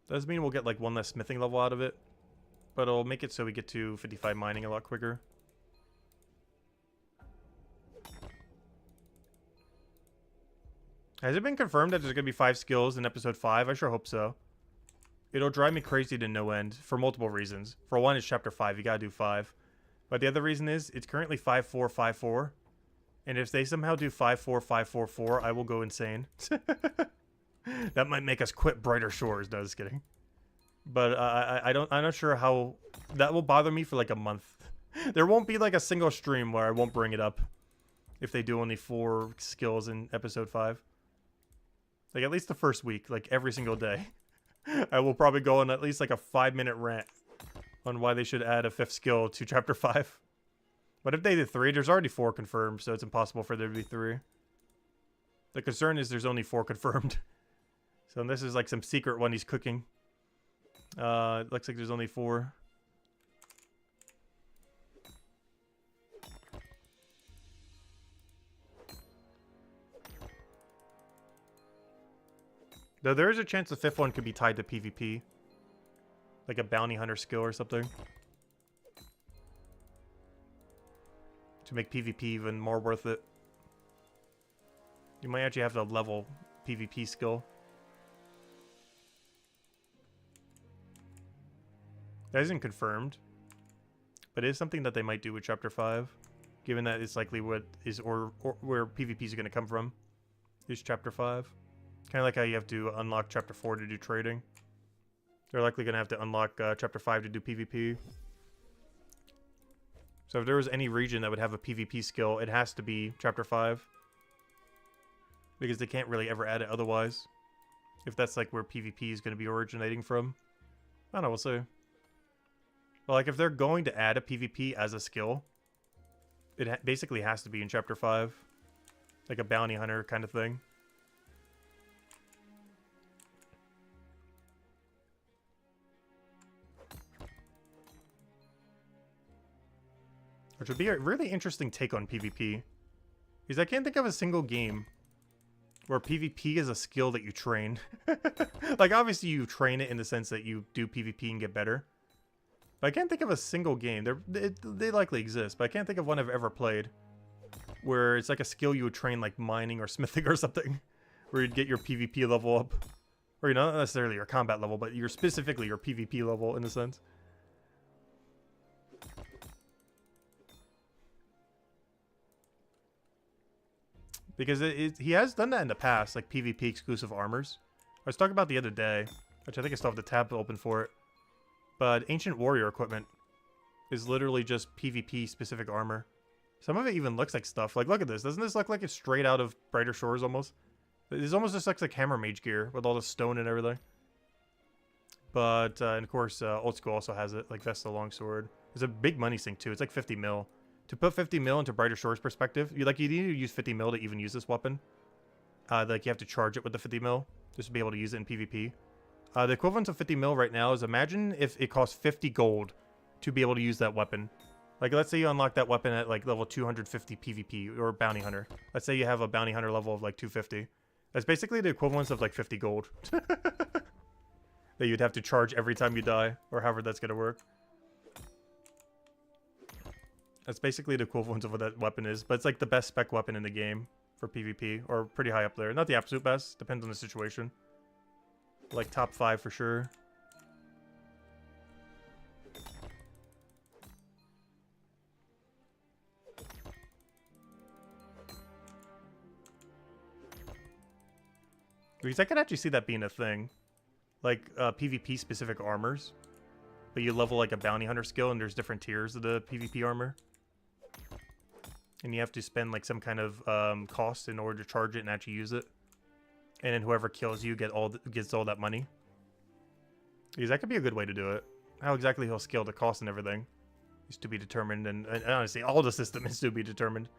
A: Doesn't mean we'll get like one less smithing level out of it. But it'll make it so we get to 55 mining a lot quicker. Has it been confirmed that there's going to be 5 skills in episode 5? I sure hope so. It'll drive me crazy to no end for multiple reasons. For one, it's chapter 5. You gotta do 5. But the other reason is it's currently 5-4-5-4. And if they somehow do 5-4-5-4-4, I will go insane. That might make us quit Brighter Shores. No, just kidding. But I'm not sure how that will bother me for like a month. There won't be like a single stream where I won't bring it up if they do only 4 skills in episode 5. Like, at least the first week, like, every single day. I will probably go on at least, like, a 5-minute rant on why they should add a 5th skill to Chapter 5. But if they did 3, there's already 4 confirmed, so it's impossible for there to be 3. The concern is there's only 4 confirmed. So this is, like, some secret one he's cooking. It looks like there's only 4. Though there is a chance the 5th one could be tied to PvP. Like a bounty hunter skill or something. To make PvP even more worth it. You might actually have to level PvP skill. That isn't confirmed. But it is something that they might do with Chapter 5. Given that it's likely what is or where PvP is going to come from. Is Chapter 5. Kind of like how you have to unlock Chapter 4 to do trading. They're likely going to have to unlock Chapter 5 to do PvP. So if there was any region that would have a PvP skill, it has to be Chapter 5. Because they can't really ever add it otherwise. If that's like where PvP is going to be originating from. I don't know, we'll see. But like if they're going to add a PvP as a skill, it basically has to be in Chapter 5. Like a bounty hunter kind of thing. Which would be a really interesting take on PvP. Because I can't think of a single game where PvP is a skill that you train. Like, obviously you train it in the sense that you do PvP and get better. But I can't think of a single game. They likely exist, but I can't think of one I've ever played where it's like a skill you would train, like mining or smithing or something. Where you'd get your PvP level up. Or, you know, not necessarily your combat level, but specifically your PvP level in a sense. Because he has done that in the past, like PvP exclusive armors. I was talking about the other day, which I think I still have the tab open for it. But Ancient Warrior equipment is literally just PvP specific armor. Some of it even looks like stuff. Like, look at this. Doesn't this look like it's straight out of Brighter Shores almost? This almost just looks like Hammer Mage gear with all the stone and everything. But, and of course, Old School also has it, like Vesta Longsword. There's a big money sink too. It's like 50 mil. To put 50 mil into Brighter Shores perspective, you need to use 50 mil to even use this weapon. Like you have to charge it with the 50 mil just to be able to use it in PvP. The equivalent of 50 mil right now is, imagine if it costs 50 gold to be able to use that weapon. Like, let's say you unlock that weapon at like level 250 PvP or Bounty Hunter. Let's say you have a Bounty Hunter level of like 250. That's basically the equivalent of like 50 gold. That you'd have to charge every time you die, or however that's gonna work. That's basically the equivalent of what that weapon is, but it's like the best spec weapon in the game for PvP, or pretty high up there. Not the absolute best, depends on the situation. Like top 5 for sure. Because I can actually see that being a thing. Like PvP specific armors. But you level like a bounty hunter skill and there's different tiers of the PvP armor. And you have to spend like some kind of cost in order to charge it and actually use it. And then whoever kills you gets all that money. Because that could be a good way to do it. How exactly he'll scale the cost and everything is to be determined. And honestly, all the system is to be determined.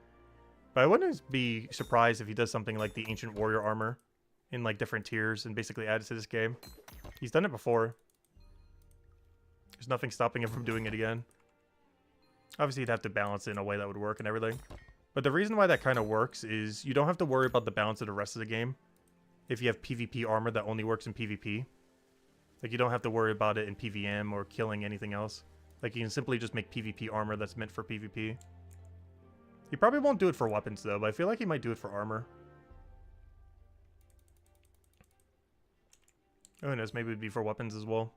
A: But I wouldn't be surprised if he does something like the Ancient Warrior armor in like different tiers and basically adds to this game. He's done it before. There's nothing stopping him from doing it again. Obviously, you'd have to balance it in a way that would work and everything. But the reason why that kind of works is you don't have to worry about the balance of the rest of the game if you have PvP armor that only works in PvP. Like, you don't have to worry about it in PvM or killing anything else. Like, you can simply just make PvP armor that's meant for PvP. He probably won't do it for weapons, though, but I feel like he might do it for armor. Who knows, maybe it would be for weapons as well.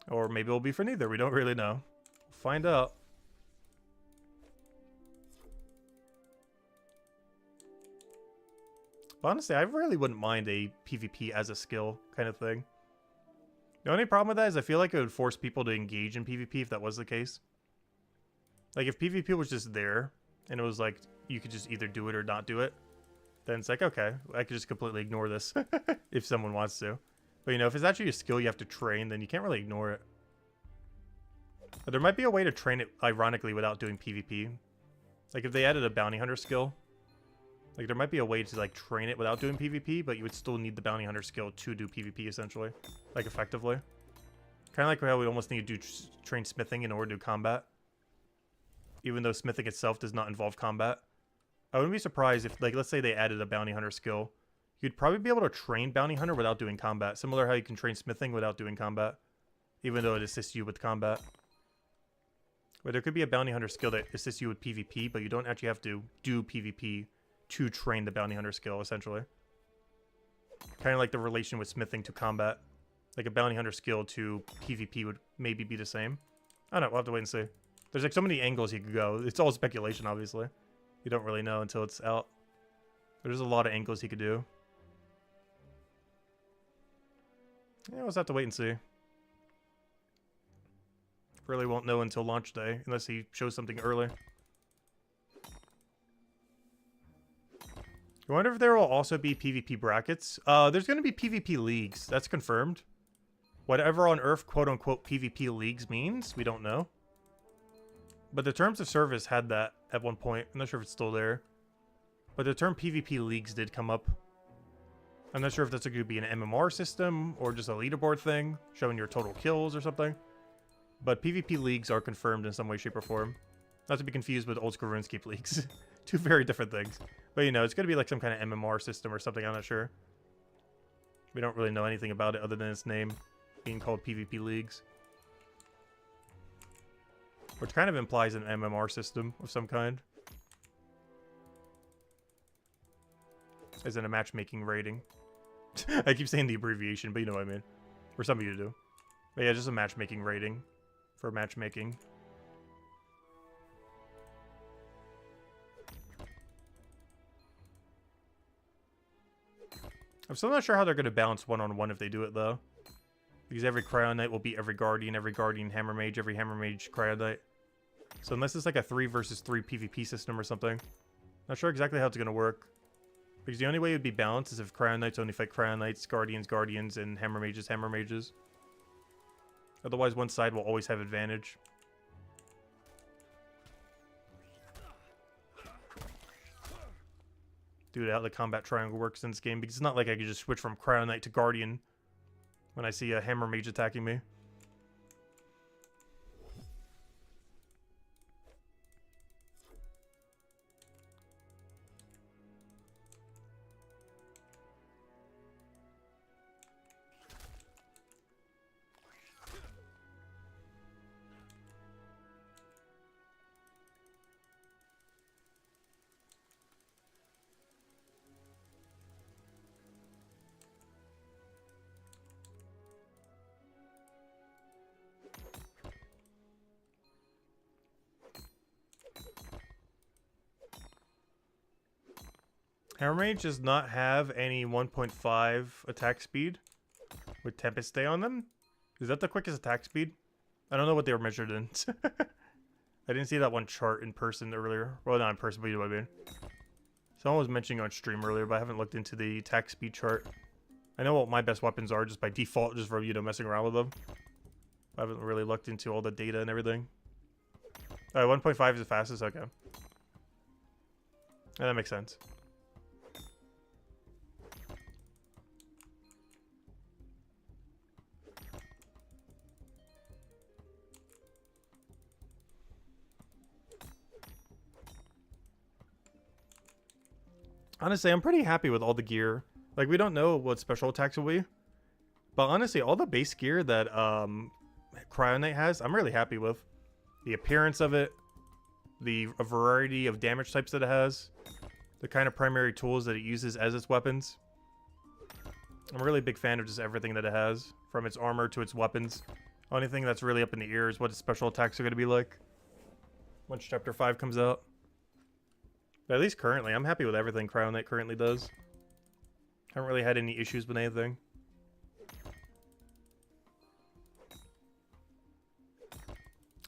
A: Or maybe it'll be for neither, we don't really know. We'll find out. But honestly, I really wouldn't mind a PvP as a skill kind of thing. The only problem with that is I feel like it would force people to engage in PvP if that was the case. Like, if PvP was just there, and it was like, you could just either do it or not do it, then it's like, okay, I could just completely ignore this if someone wants to. But, you know, if it's actually a skill you have to train, then you can't really ignore it. But there might be a way to train it, ironically, without doing PvP. Like, if they added a bounty hunter skill, like, there might be a way to, like, train it without doing PvP, but you would still need the bounty hunter skill to do PvP, essentially. Like, effectively. Kind of like how we almost need to train smithing in order to do combat. Even though smithing itself does not involve combat. I wouldn't be surprised if, like, let's say they added a bounty hunter skill. You'd probably be able to train bounty hunter without doing combat. Similar how you can train smithing without doing combat. Even though it assists you with combat. But there could be a bounty hunter skill that assists you with PvP, but you don't actually have to do PvP to train the bounty hunter skill, essentially. Kind of like the relation with smithing to combat. Like a bounty hunter skill to PvP would maybe be the same. I don't know, we'll have to wait and see. There's like so many angles you could go. It's all speculation, obviously. You don't really know until it's out. There's a lot of angles he could do. Yeah, we'll just have to wait and see. Really won't know until launch day, unless he shows something early. I wonder if there will also be PvP brackets. There's going to be PvP leagues. That's confirmed. Whatever on Earth, quote-unquote, PvP leagues means, we don't know. But the Terms of Service had that at one point. I'm not sure if it's still there. But the term PvP leagues did come up. I'm not sure if that's going to be an MMR system or just a leaderboard thing, showing your total kills or something. But PvP leagues are confirmed in some way, shape, or form. Not to be confused with old school RuneScape leagues. Two very different things. But, you know, it's going to be like some kind of MMR system or something, I'm not sure. We don't really know anything about it other than its name being called PvP leagues. Which kind of implies an MMR system of some kind. As in a matchmaking rating. I keep saying the abbreviation, but you know what I mean. For some of you to do. But yeah, just a matchmaking rating. For matchmaking. I'm still not sure how they're going to balance one-on-one if they do it, though. Because every Cryo Knight will beat every Guardian Hammer Mage, every Hammer Mage Cryo Knight. So unless it's like a 3 versus 3 PvP system or something. Not sure exactly how it's going to work. Because the only way it would be balanced is if Cryo Knights only fight Cryo Knights, Guardians, and Hammer Mages. Otherwise, one side will always have advantage. Dude, how the combat triangle works in this game. Because it's not like I could just switch from Cryo Knight to Guardian when I see a Hammer Mage attacking me. Hammer Mage does not have any 1.5 attack speed with Tempest Stay on them. Is that the quickest attack speed? I don't know what they were measured in. I didn't see that one chart in person earlier. Well, not in person, but you know what I mean. Someone was mentioning on stream earlier, but I haven't looked into the attack speed chart. I know what my best weapons are just by default, just for, you know, messing around with them. I haven't really looked into all the data and everything. 1.5 is the fastest? Okay. Yeah, that makes sense. Honestly, I'm pretty happy with all the gear. Like, we don't know what special attacks will be. But honestly, all the base gear that Cryo Knight has, I'm really happy with. The appearance of it, the variety of damage types that it has, the kind of primary tools that it uses as its weapons. I'm a really big fan of just everything that it has, from its armor to its weapons. Only thing that's really up in the air is what its special attacks are going to be like once Chapter 5 comes out. But at least currently, I'm happy with everything Cryo Knight currently does. Haven't really had any issues with anything.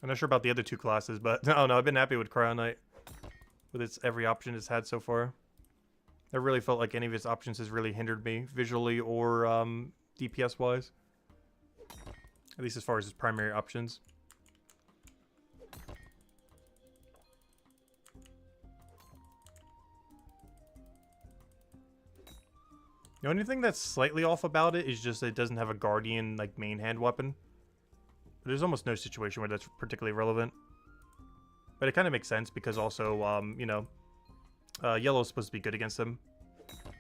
A: I'm not sure about the other two classes, but no, I've been happy with Cryo Knight. With its every option it's had so far. I really felt like any of his options has really hindered me visually or DPS wise. At least as far as his primary options. The only thing that's slightly off about it is just that it doesn't have a Guardian, like, main hand weapon. But there's almost no situation where that's particularly relevant. But it kind of makes sense because also, you know, yellow's supposed to be good against him.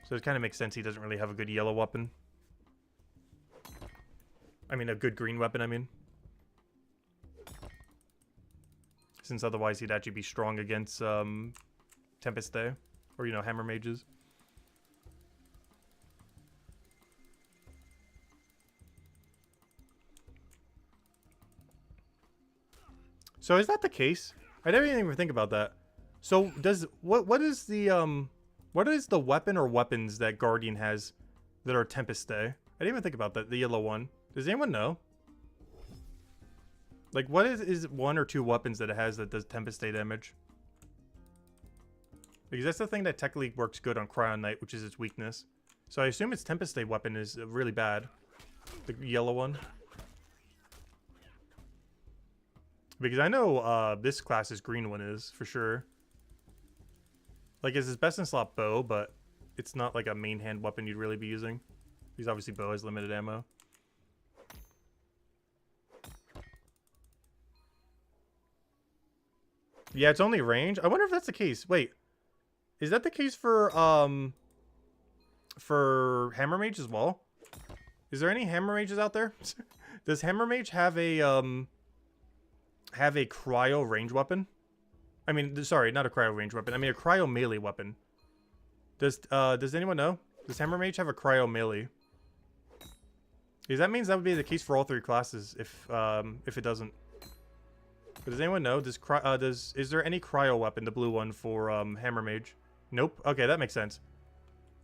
A: So it kind of makes sense he doesn't really have a good yellow weapon. I mean, a good green weapon, I mean. Since otherwise he'd actually be strong against Tempest Day. Or, you know, Hammer Mages. So is that the case? I never even think about that. So does what is the weapon or weapons that Guardian has that are Tempest Day? I didn't even think about that. The yellow one. Does anyone know? Like, what is one or two weapons that it has that does Tempest Day damage? Because that's the thing that technically works good on Cryo Knight, which is its weakness. So I assume its Tempest Day weapon is really bad. The yellow one. Because I know this class's green one is, for sure. Like, it's his best in slot bow, but it's not like a main hand weapon you'd really be using. Because obviously bow has limited ammo. Yeah, it's only range. I wonder if that's the case. Wait. Is that the case for Hammer Mage as well? Is there any Hammer Mages out there? Does Hammer Mage have a cryo range weapon? I mean, sorry, not a cryo range weapon. I mean a cryo melee weapon. Does anyone know? Does Hammer Mage have a cryo melee? Because that means that would be the case for all three classes if it doesn't. But does anyone know? Is there any cryo weapon, the blue one, for Hammer Mage? Nope. Okay, that makes sense.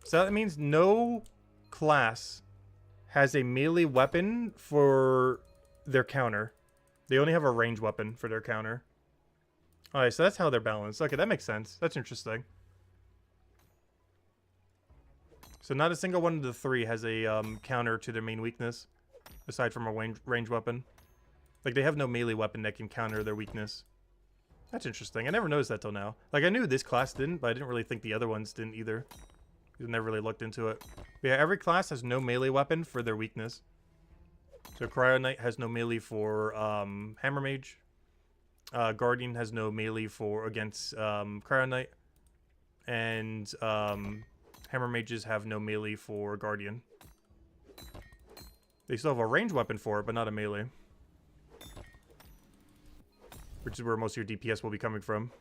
A: So that means no class has a melee weapon for their counter. They only have a range weapon for their counter. Alright, so that's how they're balanced. Okay, that makes sense. That's interesting. So not a single one of the three has a counter to their main weakness, aside from a range weapon. Like, they have no melee weapon that can counter their weakness. That's interesting. I never noticed that till now. Like, I knew this class didn't, but I didn't really think the other ones didn't either. I never really looked into it. But yeah, every class has no melee weapon for their weakness. So Cryo Knight has no melee for Hammer Mage. Guardian has no melee for against Cryo Knight. And Hammer Mages have no melee for Guardian. They still have a range weapon for it, but not a melee. Which is where most of your DPS will be coming from.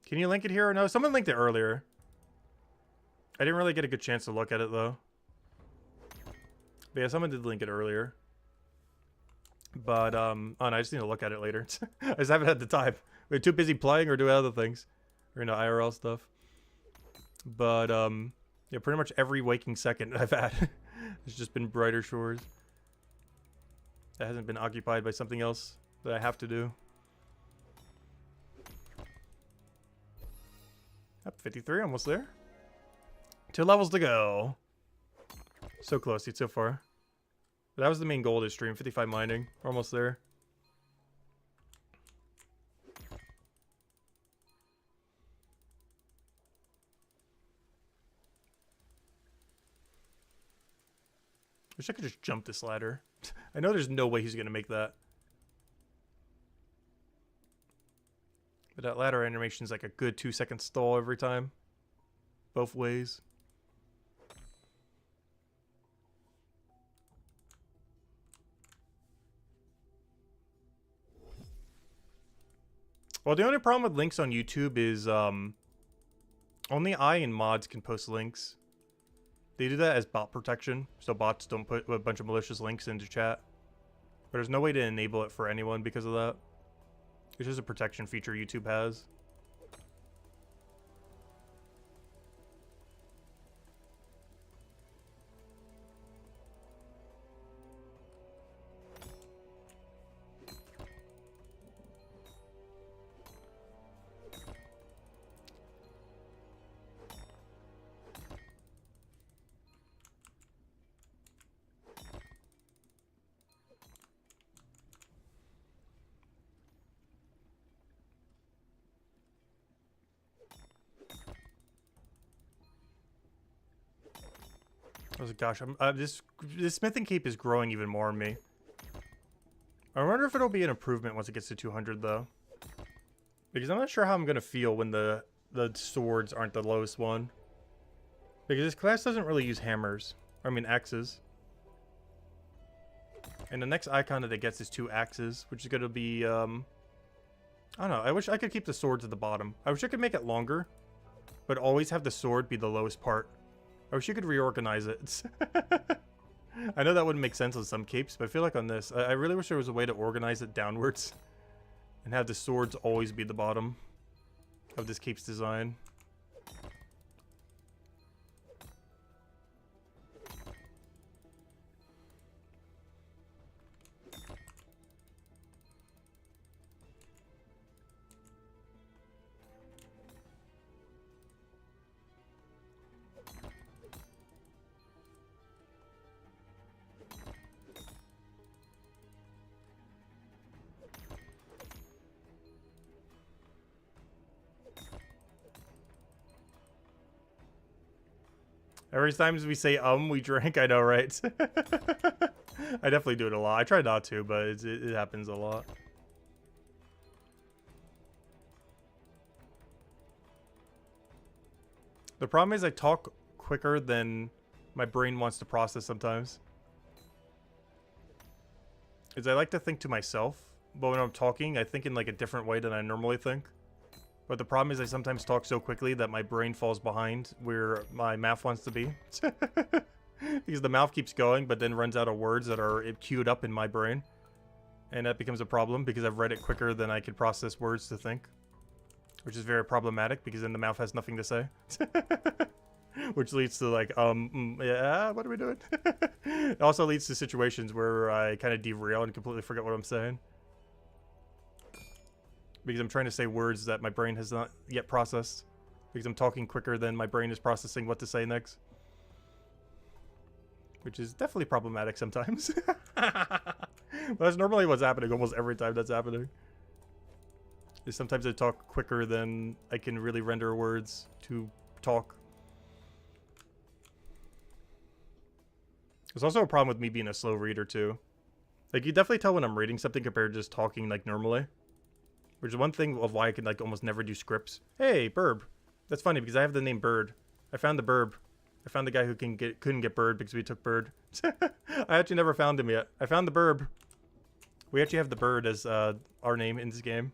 A: Can you link it here or no? Someone linked it earlier. I didn't really get a good chance to look at it, though. But yeah, someone did link it earlier. But, oh no, I just need to look at it later. I just haven't had the time. We're too busy playing or doing other things. Or, you know, IRL stuff. But, yeah, pretty much every waking second I've had has just been Brighter Shores. That hasn't been occupied by something else that I have to do. Up 53, almost there. 2 levels to go. So close, dude, so far. But that was the main goal of this stream, 55 mining. We're almost there. Wish I could just jump this ladder. I know there's no way he's gonna make that. But that ladder animation is like a good 2-second stall every time. Both ways. Well, the only problem with links on YouTube is only I and mods can post links. They do that as bot protection, so bots don't put a bunch of malicious links into chat. But there's no way to enable it for anyone because of that. It's just a protection feature YouTube has. I was like, gosh, this smithing cape is growing even more on me. I wonder if it'll be an improvement once it gets to 200 though, because I'm not sure how I'm gonna feel when the swords aren't the lowest one. Because this class doesn't really use hammers. I mean axes. And the next icon that it gets is 2 axes, which is gonna be I don't know. I wish I could keep the swords at the bottom. I wish I could make it longer, but always have the sword be the lowest part. I wish you could reorganize it. I know that wouldn't make sense on some capes, but I feel like on this, I really wish there was a way to organize it downwards and have the swords always be the bottom of this cape's design. Every time we say we drink, I know, right? I definitely do it a lot. I try not to, but it happens a lot. The problem is I talk quicker than my brain wants to process sometimes. Is I like to think to myself, but when I'm talking, I think in like a different way than I normally think. But the problem is I sometimes talk so quickly that my brain falls behind where my mouth wants to be. Because the mouth keeps going, but then runs out of words that are queued up in my brain. And that becomes a problem because I've read it quicker than I could process words to think. Which is very problematic because then the mouth has nothing to say. Which leads to like, yeah, what are we doing? It also leads to situations where I kind of derail and completely forget what I'm saying. Because I'm trying to say words that my brain has not yet processed. Because I'm talking quicker than my brain is processing what to say next. Which is definitely problematic sometimes. But that's normally what's happening almost every time that's happening. Is sometimes I talk quicker than I can really render words to talk. There's also a problem with me being a slow reader too. Like you definitely tell when I'm reading something compared to just talking like normally. Which is one thing of why I can like almost never do scripts. Hey, Burb. That's funny because I have the name Bird. I found the Burb. I found the guy who couldn't get Bird because we took Bird. I actually never found him yet. I found the Burb. We actually have the Bird as our name in this game.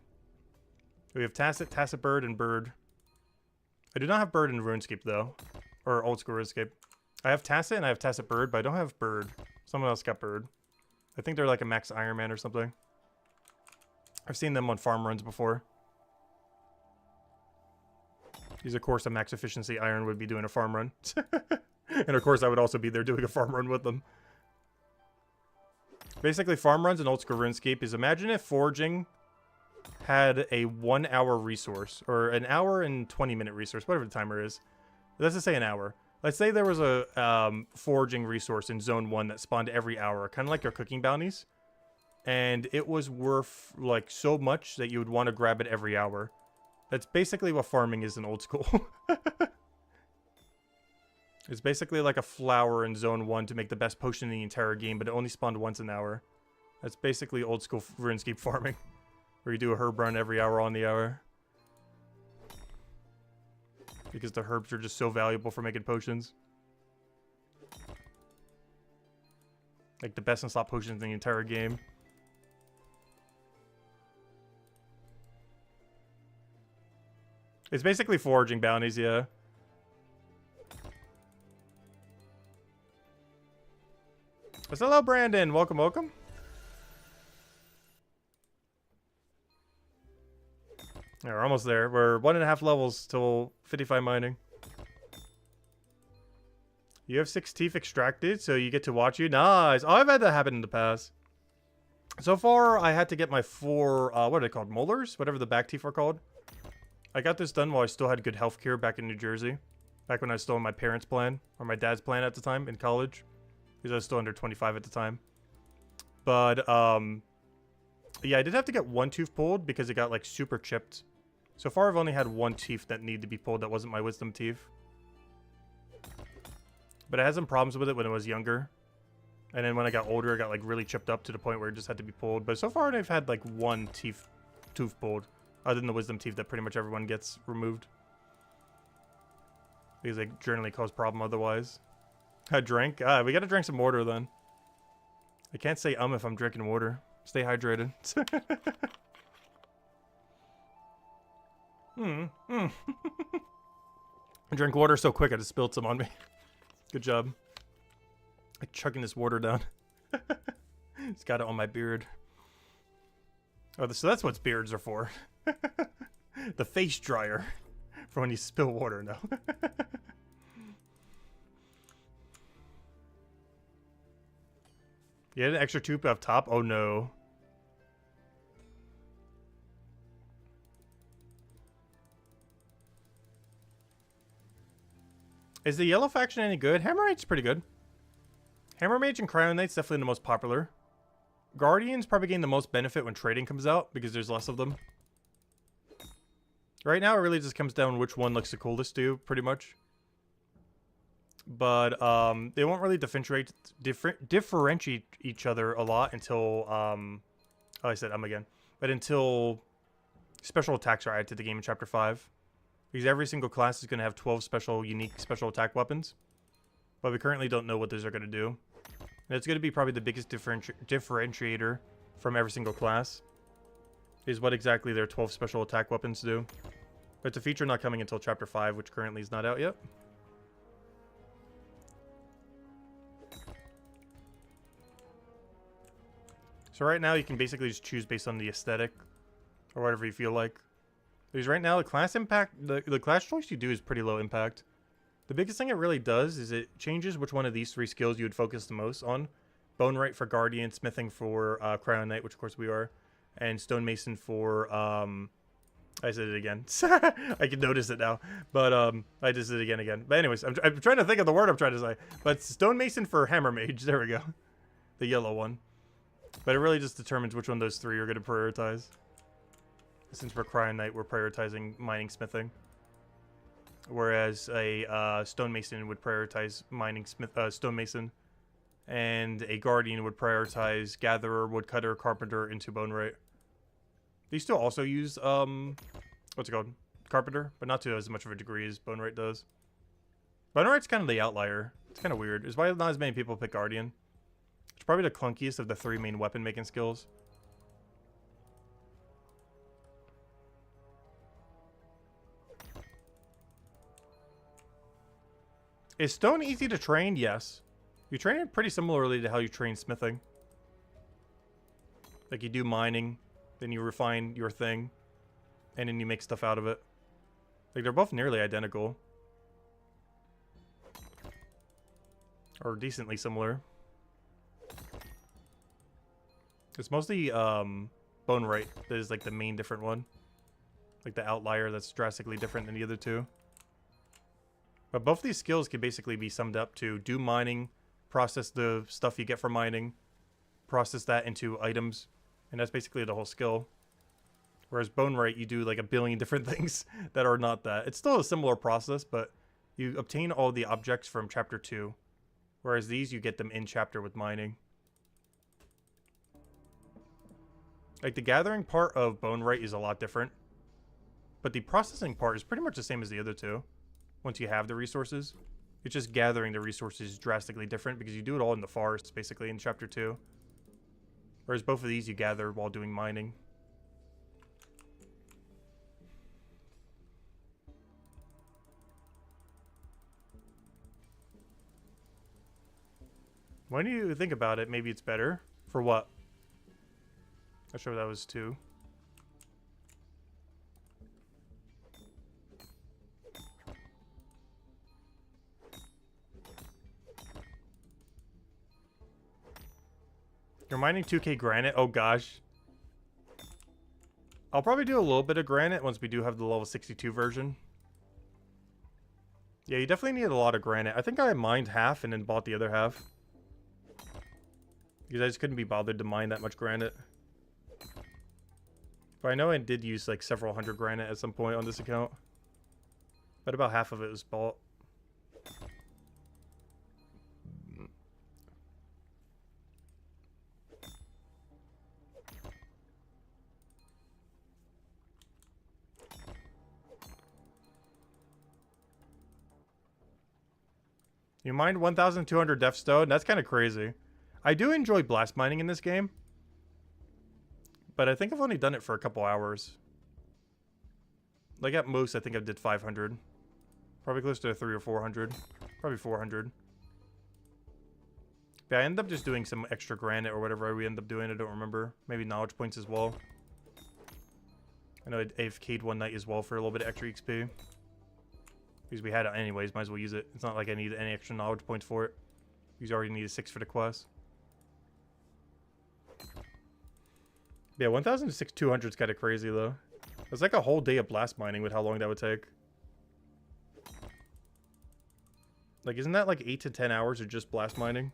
A: We have Tacit, Tacit Bird, and Bird. I do not have Bird in RuneScape though. Or old school RuneScape. I have Tacit and I have Tacit Bird, but I don't have Bird. Someone else got Bird. I think they're like a max Iron Man or something. I've seen them on farm runs before. These, of course, a max efficiency iron would be doing a farm run. And, of course, I would also be there doing a farm run with them. Basically, farm runs in old school RuneScape is imagine if foraging had a 1 hour resource. Or an hour and 20-minute resource, whatever the timer is. Let's just say an hour. Let's say there was a foraging resource in Zone 1 that spawned every hour. Kind of like your cooking bounties. And it was worth, like, so much that you would want to grab it every hour. That's basically what farming is in old school. It's basically like a flower in Zone 1 to make the best potion in the entire game, but it only spawned once an hour. That's basically old school RuneScape farming. Where you do a herb run every hour on the hour. Because the herbs are just so valuable for making potions. Like, the best in slot potions in the entire game. It's basically foraging bounties, yeah. So, hello, Brandon. Welcome, welcome. Yeah, we're almost there. We're 1.5 levels till 55 mining. You have 6 teeth extracted, so you get to watch you. Nice. Oh, I've had that happen in the past. So far, I had to get my 4, what are they called? Molars? Whatever the back teeth are called. I got this done while I still had good health care back in New Jersey. Back when I was still on my parents' plan, or my dad's plan at the time, in college. Because I was still under 25 at the time. But, yeah, I did have to get 1 tooth pulled because it got, like, super chipped. So far, I've only had 1 teeth that needed to be pulled that wasn't my wisdom teeth. But I had some problems with it when I was younger. And then when I got older, it got like really chipped up to the point where it just had to be pulled. But so far, I've had like one tooth pulled, other than the wisdom teeth that pretty much everyone gets removed. Because they generally cause problem otherwise. I drank. We gotta drink some water then. I can't say if I'm drinking water. Stay hydrated. I drank water so quick I just spilled some on me. Good job. Like chugging this water down. It's got it on my beard. Oh, so that's what beards are for. The face dryer. For when you spill water, no. You had an extra tube up top? Oh no. Is the yellow faction any good? Hammer Mage's pretty good. Hammer Mage and Cryo Knight's definitely the most popular. Guardians probably gain the most benefit when trading comes out because there's less of them. Right now, it really just comes down to which one looks the coolest to you, pretty much. But they won't really differentiate each other a lot until oh, I said again, but until special attacks are added to the game in Chapter 5, because every single class is going to have 12 unique special attack weapons, but we currently don't know what those are going to do. And it's going to be probably the biggest differentiator from every single class, is what exactly their 12 special attack weapons do. But it's a feature not coming until Chapter 5, which currently is not out yet. So right now you can basically just choose based on the aesthetic or whatever you feel like. Because right now the class impact, the class choice you do is pretty low impact. The biggest thing it really does is it changes which one of these 3 skills you would focus the most on. Bone Right for Guardian, Smithing for Cryo Knight, which of course we are, and Stonemason for I said it again. I can notice it now, but I just did it again. But anyways, I'm trying to think of the word I'm trying to say. But Stonemason for Hammer Mage. There we go, the yellow one. But it really just determines which one of those 3 you're going to prioritize. Since for Cryo Knight, we're prioritizing mining, smithing. Whereas a Stonemason would prioritize mining, Stonemason. And a Guardian would prioritize Gatherer, Woodcutter, Carpenter, into Bone Right. These two also use, what's it called? Carpenter, but not to as much of a degree as Bone Right does. Bone Right's kind of the outlier. It's kind of weird. It's why not as many people pick Guardian. It's probably the clunkiest of the 3 main weapon making skills. Is stone easy to train? Yes. You train it pretty similarly to how you train smithing. Like you do mining, then you refine your thing, and then you make stuff out of it. Like they're both nearly identical. Or decently similar. It's mostly Bone Right that is like the main different one. Like the outlier that's drastically different than the other 2. But both these skills can basically be summed up to do mining, process the stuff you get from mining, process that into items, and that's basically the whole skill. Whereas Bone Right, you do like a billion different things that are not that. It's still a similar process, but you obtain all the objects from Chapter 2. Whereas these, you get them in Chapter with mining. Like the gathering part of Bone Right is a lot different. But the processing part is pretty much the same as the other 2. Once you have the resources, it's just gathering the resources is drastically different because you do it all in the forest, basically, in Chapter 2. Whereas both of these you gather while doing mining. When you think about it, maybe it's better. For what? Not sure that was 2. You're mining 2k granite? Oh gosh. I'll probably do a little bit of granite once we do have the level 62 version. Yeah, you definitely need a lot of granite. I think I mined half and then bought the other half. Because I just couldn't be bothered to mine that much granite. But I know I did use like several hundred granite at some point on this account. But about half of it was bought. You mined 1,200 Death Stone? That's kind of crazy. I do enjoy blast mining in this game, but I think I've only done it for a couple hours. Like at most, I think I did 500. Probably close to 300 or 400. Probably 400. But I ended up just doing some extra granite or whatever we end up doing. I don't remember. Maybe knowledge points as well. I know I AFK'd one night as well for a little bit of extra XP. Because we had it anyways, might as well use it. It's not like I need any extra knowledge points for it. You already need a 6 for the quest. Yeah, 1,200 is kind of crazy though. It's like a whole day of blast mining with how long that would take. Like, isn't that like 8 to 10 hours of just blast mining?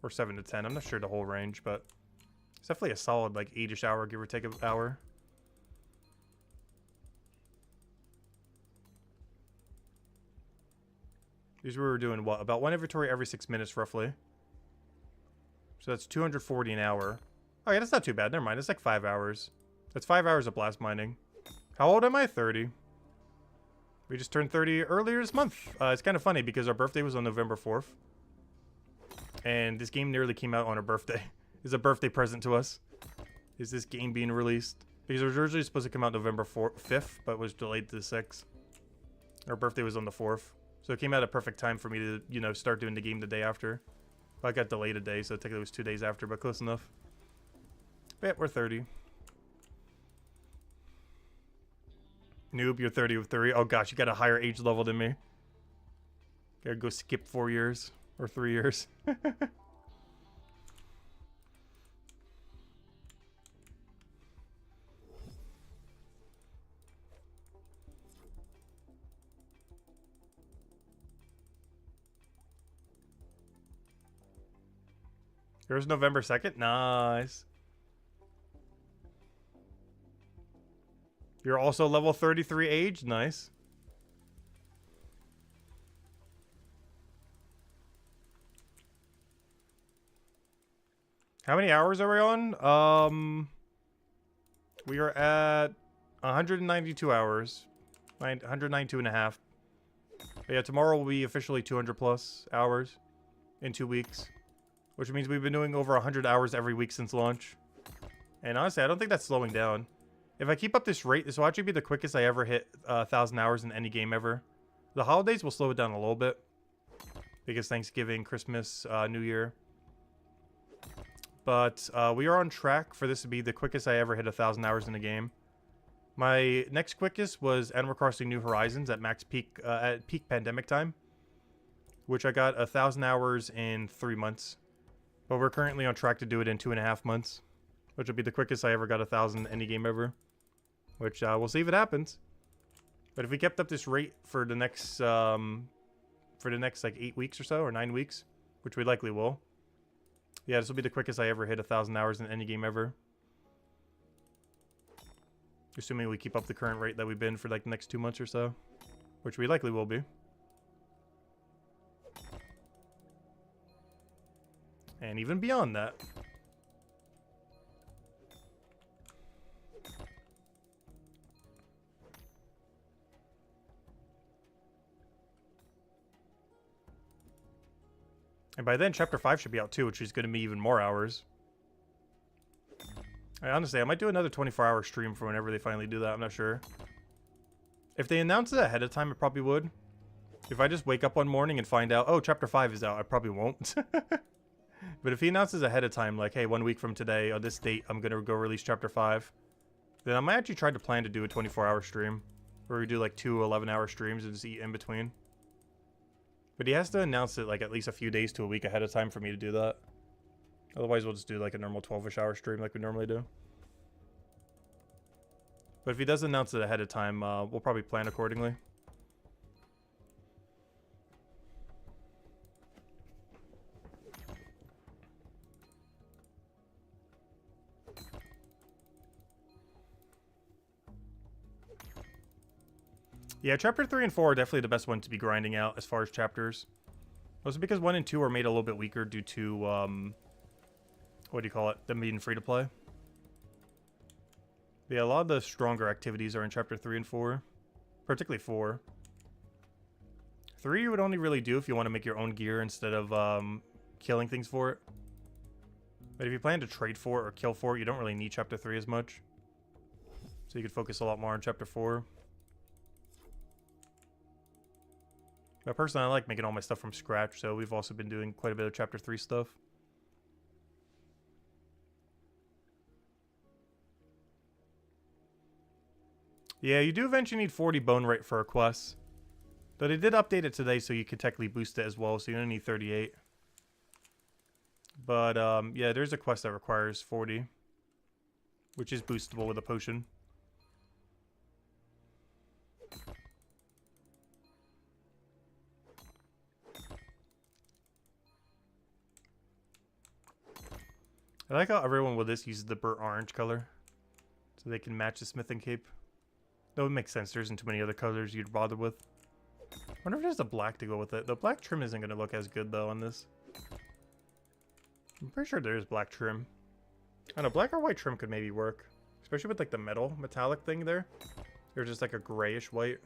A: Or 7 to 10. I'm not sure the whole range, but it's definitely a solid like 8-ish hour, give or take an hour. These we were doing what? About one inventory every 6 minutes roughly. So that's 240 an hour. Oh yeah, that's not too bad. Never mind. It's like 5 hours. That's 5 hours of blast mining. How old am I? 30. We just turned 30 earlier this month. It's kind of funny because our birthday was on November 4th. And this game nearly came out on our birthday. It's a birthday present to us. Is this game being released? Because it was originally supposed to come out November 5th, but was delayed to the 6th. Our birthday was on the 4th. So it came out at a perfect time for me to, you know, start doing the game the day after. But I got delayed a day, so technically it was 2 days after, but close enough. But yeah, we're 30. Noob, you're 30 with 30. Oh gosh, you got a higher age level than me. Gotta go skip 4 years. Or 3 years. Here's November 2nd. Nice. You're also level 33 age. Nice. How many hours are we on? We are at 192 hours. 192 and a half. But yeah, tomorrow will be officially 200 plus hours in 2 weeks. Which means we've been doing over 100 hours every week since launch. And honestly, I don't think that's slowing down. If I keep up this rate, this will actually be the quickest I ever hit 1,000 hours in any game ever. The holidays will slow it down a little bit. Because Thanksgiving, Christmas, New Year. But we are on track for this to be the quickest I ever hit 1,000 hours in a game. My next quickest was Animal Crossing New Horizons at max peak, at peak pandemic time. Which I got 1,000 hours in 3 months. But we're currently on track to do it in 2.5 months. Which will be the quickest I ever got 1,000 any game ever. Which we'll see if it happens. But if we kept up this rate for the next like 8 weeks or so, or 9 weeks, which we likely will. Yeah, this will be the quickest I ever hit 1,000 hours in any game ever. Assuming we keep up the current rate that we've been for like the next 2 months or so. Which we likely will be. And even beyond that. And by then, Chapter 5 should be out too, which is going to be even more hours. Honestly, I might do another 24-hour stream for whenever they finally do that. I'm not sure. If they announce it ahead of time, it probably would. If I just wake up one morning and find out, oh, Chapter 5 is out, I probably won't. But if he announces ahead of time, like, hey, 1 week from today, on this date, I'm going to go release Chapter 5, then I might actually try to plan to do a 24-hour stream. Where we do like 2 11-hour streams and just eat in between. But he has to announce it like at least a few days to a week ahead of time for me to do that. Otherwise, we'll just do like a normal 12-ish hour stream like we normally do. But if he does announce it ahead of time, we'll probably plan accordingly. Yeah, Chapter 3 and 4 are definitely the best one to be grinding out as far as chapters. Also because 1 and 2 are made a little bit weaker due to, what do you call it? Them being free to play. Yeah, a lot of the stronger activities are in Chapter 3 and 4. particularly 4. 3 you would only really do if you want to make your own gear instead of killing things for it. But if you plan to trade for it or kill for it, you don't really need chapter 3 as much. So you could focus a lot more on chapter 4. But personally, I like making all my stuff from scratch, so we've also been doing quite a bit of chapter 3 stuff. Yeah, you do eventually need 40 bone rate for a quest. But they did update it today, so you can technically boost it as well, so you only need 38. But, yeah, there's a quest that requires 40. Which is boostable with a potion. I like how everyone with this uses the burnt orange color. So they can match the smithing cape. That would make sense. There isn't too many other colors you'd bother with. I wonder if there's a black to go with it. The black trim isn't going to look as good, though, on this. I'm pretty sure there is black trim. I don't know, black or white trim could maybe work. Especially with, like, the metallic thing there. There's just, like, a grayish white.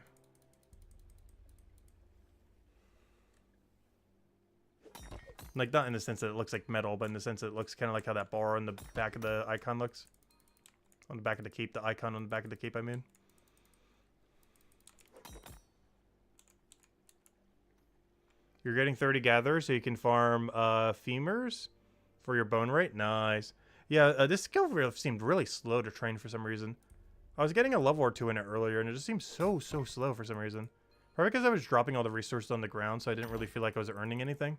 A: Like, not in the sense that it looks like metal, but in the sense that it looks kind of like how that bar on the back of the icon looks. On the back of the cape, the icon on the back of the cape, I mean. You're getting 30 gatherers, so you can farm femurs for your bone rate. Nice. Yeah, this skill seemed really slow to train for some reason. I was getting a level or 2 in it earlier, and it just seemed so slow for some reason. Probably because I was dropping all the resources on the ground, so I didn't really feel like I was earning anything.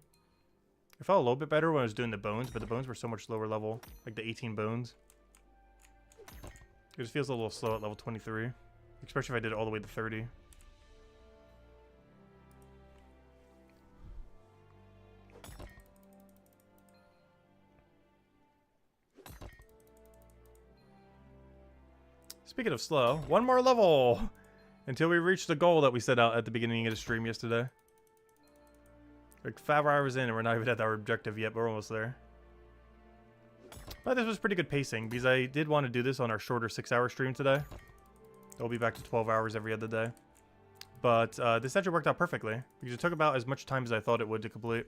A: It felt a little bit better when I was doing the bones, but the bones were so much lower level. Like the 18 bones. It just feels a little slow at level 23. Especially if I did it all the way to 30. Speaking of slow, one more level! Until we reach the goal that we set out at the beginning of the stream yesterday. Like 5 hours in and we're not even at our objective yet, but we're almost there. But this was pretty good pacing, because I did want to do this on our shorter 6-hour stream today. It'll be back to 12 hours every other day. But this actually worked out perfectly, because it took about as much time as I thought it would to complete.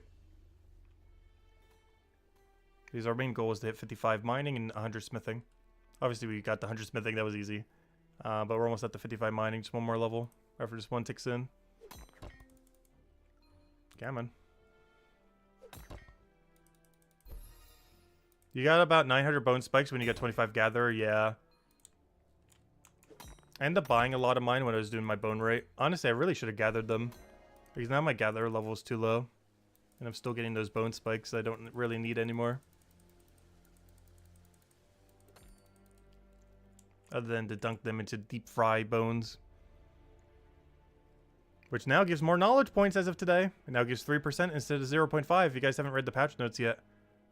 A: Because our main goal is to hit 55 mining and 100 smithing. Obviously we got the 100 smithing, that was easy. But we're almost at the 55 mining, just one more level after just one ticks in. Come on. You got about 900 bone spikes when you get 25 gatherer, yeah. I ended up buying a lot of mine when I was doing my bone rate. Honestly, I really should have gathered them. Because now my gatherer level is too low. And I'm still getting those bone spikes I don't really need anymore. Other than to dunk them into deep fry bones. Which now gives more knowledge points as of today. It now gives 3% instead of 0.5 if you guys haven't read the patch notes yet.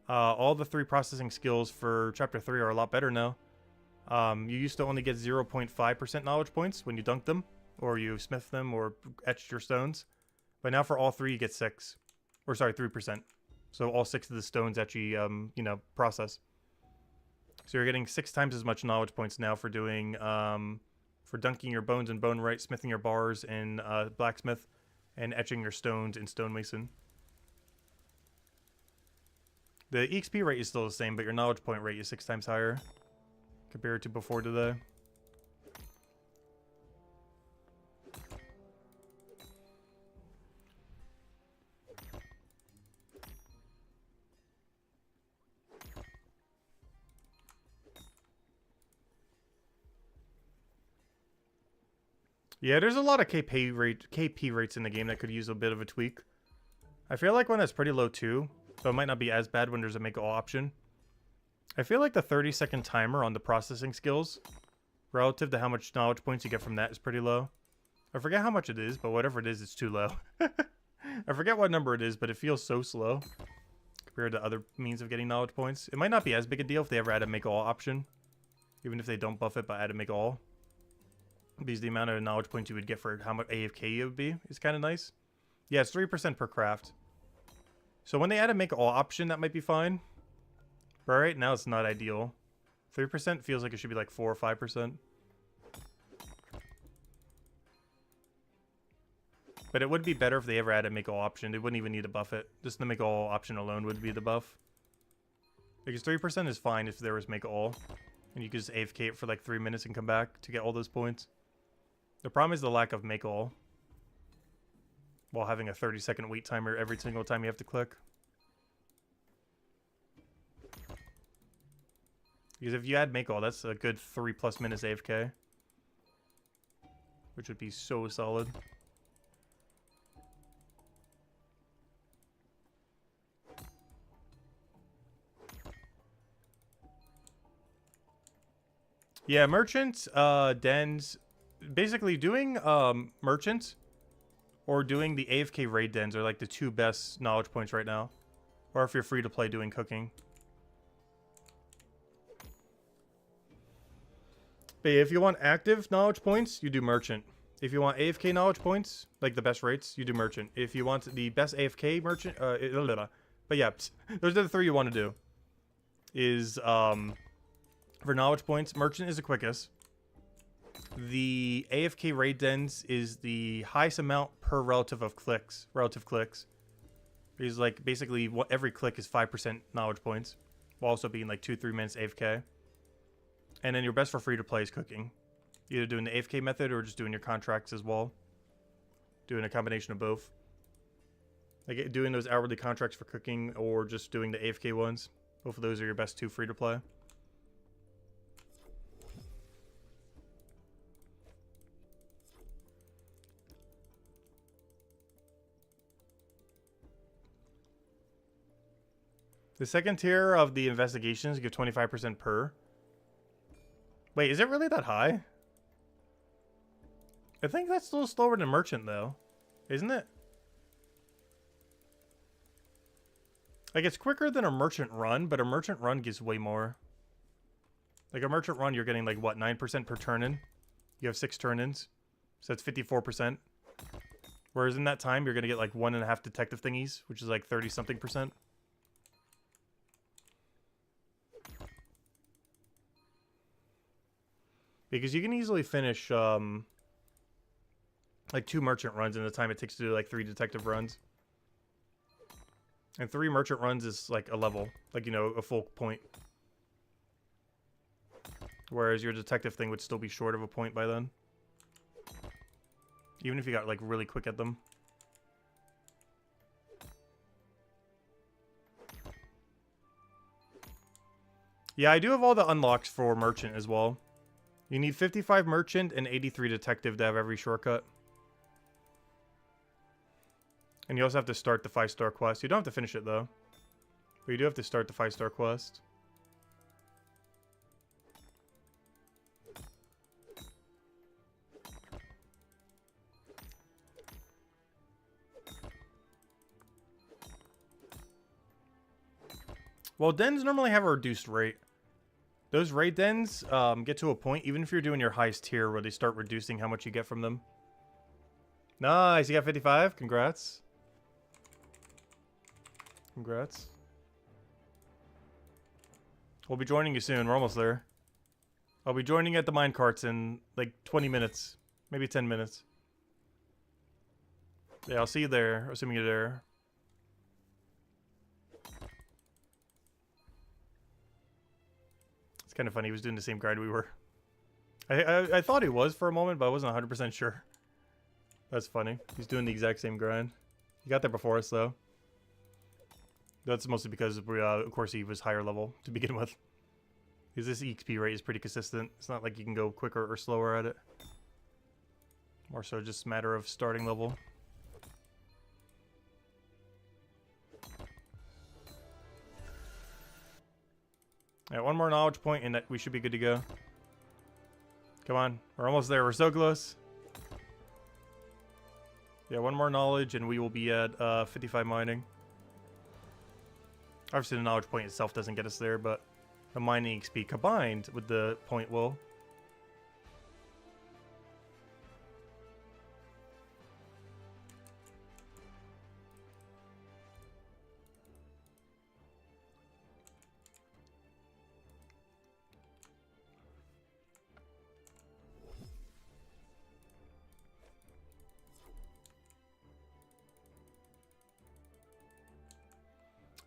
A: All the 3 processing skills for Chapter 3 are a lot better now. You used to only get 0.5% knowledge points when you dunked them, or you smithed them, or etched your stones. But now for all 3 you get 6. Or sorry, 3%. So all 6 of the stones actually, you know, process. So you're getting 6 times as much knowledge points now for doing, for dunking your bones in bone rite, smithing your bars in blacksmith, and etching your stones in stonemason. The EXP rate is still the same, but your knowledge point rate is 6 times higher compared to before today. Yeah, there's a lot of KP rates in the game that could use a bit of a tweak. I feel like one that's pretty low too, so it might not be as bad when there's a make all option. I feel like the 30-second timer on the processing skills, relative to how much knowledge points you get from that, is pretty low. I forget how much it is, but whatever it is, it's too low. I forget what number it is, but it feels so slow compared to other means of getting knowledge points. It might not be as big a deal if they ever add a make all option, even if they don't buff it but add a make all. Because the amount of knowledge points you would get for how much AFK it would be is kind of nice. Yeah, it's 3% per craft. So when they add a make all option, that might be fine. But right now, it's not ideal. 3% feels like it should be like 4 or 5%. But it would be better if they ever added make all option. They wouldn't even need to buff it. Just the make all option alone would be the buff. Because 3% is fine if there was make all. And you could just AFK it for like 3 minutes and come back to get all those points. The problem is the lack of make all. While having a 30-second wait timer every single time you have to click. Because if you add make all, that's a good 3+ minutes AFK. Which would be so solid. Yeah, merchants, dens, basically doing merchants or doing the AFK raid dens are like the 2 best knowledge points right now. Or if you're free to play doing cooking. But if you want active knowledge points, you do merchant. If you want AFK knowledge points, like the best rates, you do merchant. If you want the best AFK merchant, but yeah, those are the 3 you want to do. Is, for knowledge points, merchant is the quickest. The AFK raid dens is the highest amount per relative clicks. It's like basically every click is 5% knowledge points, while also being like 2-3 minutes AFK. And then your best for free to play is cooking, either doing the AFK method or just doing your contracts as well. Doing a combination of both, like doing those hourly contracts for cooking or just doing the AFK ones. Both of those are your best 2 free to play. The second tier of the investigations give 25% per. Wait, is it really that high? I think that's a little slower than merchant though, isn't it? Like it's quicker than a merchant run, but a merchant run gives way more. Like a merchant run, you're getting like what, 9% per turn-in? You have 6 turn-ins, so that's 54%. Whereas in that time, you're gonna get like 1.5 detective thingies, which is like 30-something%. Because you can easily finish like 2 merchant runs in the time it takes to do like 3 detective runs. And 3 merchant runs is like a level, like, you know, a full point. Whereas your detective thing would still be short of a point by then. Even if you got like really quick at them. Yeah, I do have all the unlocks for merchant as well. You need 55 merchant and 83 detective to have every shortcut. And you also have to start the 5-star quest. You don't have to finish it though. But you do have to start the 5-star quest. Well, dens normally have a reduced rate. Those raid dens get to a point, even if you're doing your highest tier, where they start reducing how much you get from them. Nice, you got 55. Congrats. Congrats. We'll be joining you soon. We're almost there. I'll be joining at the minecarts in like 20 minutes. Maybe 10 minutes. Yeah, I'll see you there, assuming you're there. It's kind of funny. He was doing the same grind we were. I thought he was for a moment, but I wasn't 100% sure. That's funny. He's doing the exact same grind. He got there before us, though. That's mostly because, of course, he was higher level to begin with. Because this EXP rate is pretty consistent. It's not like you can go quicker or slower at it. More so just a matter of starting level. Alright, one more knowledge point and that we should be good to go. Come on, we're almost there. We're so close. Yeah, one more knowledge and we will be at 55 mining. Obviously the knowledge point itself doesn't get us there, but the mining XP combined with the point will.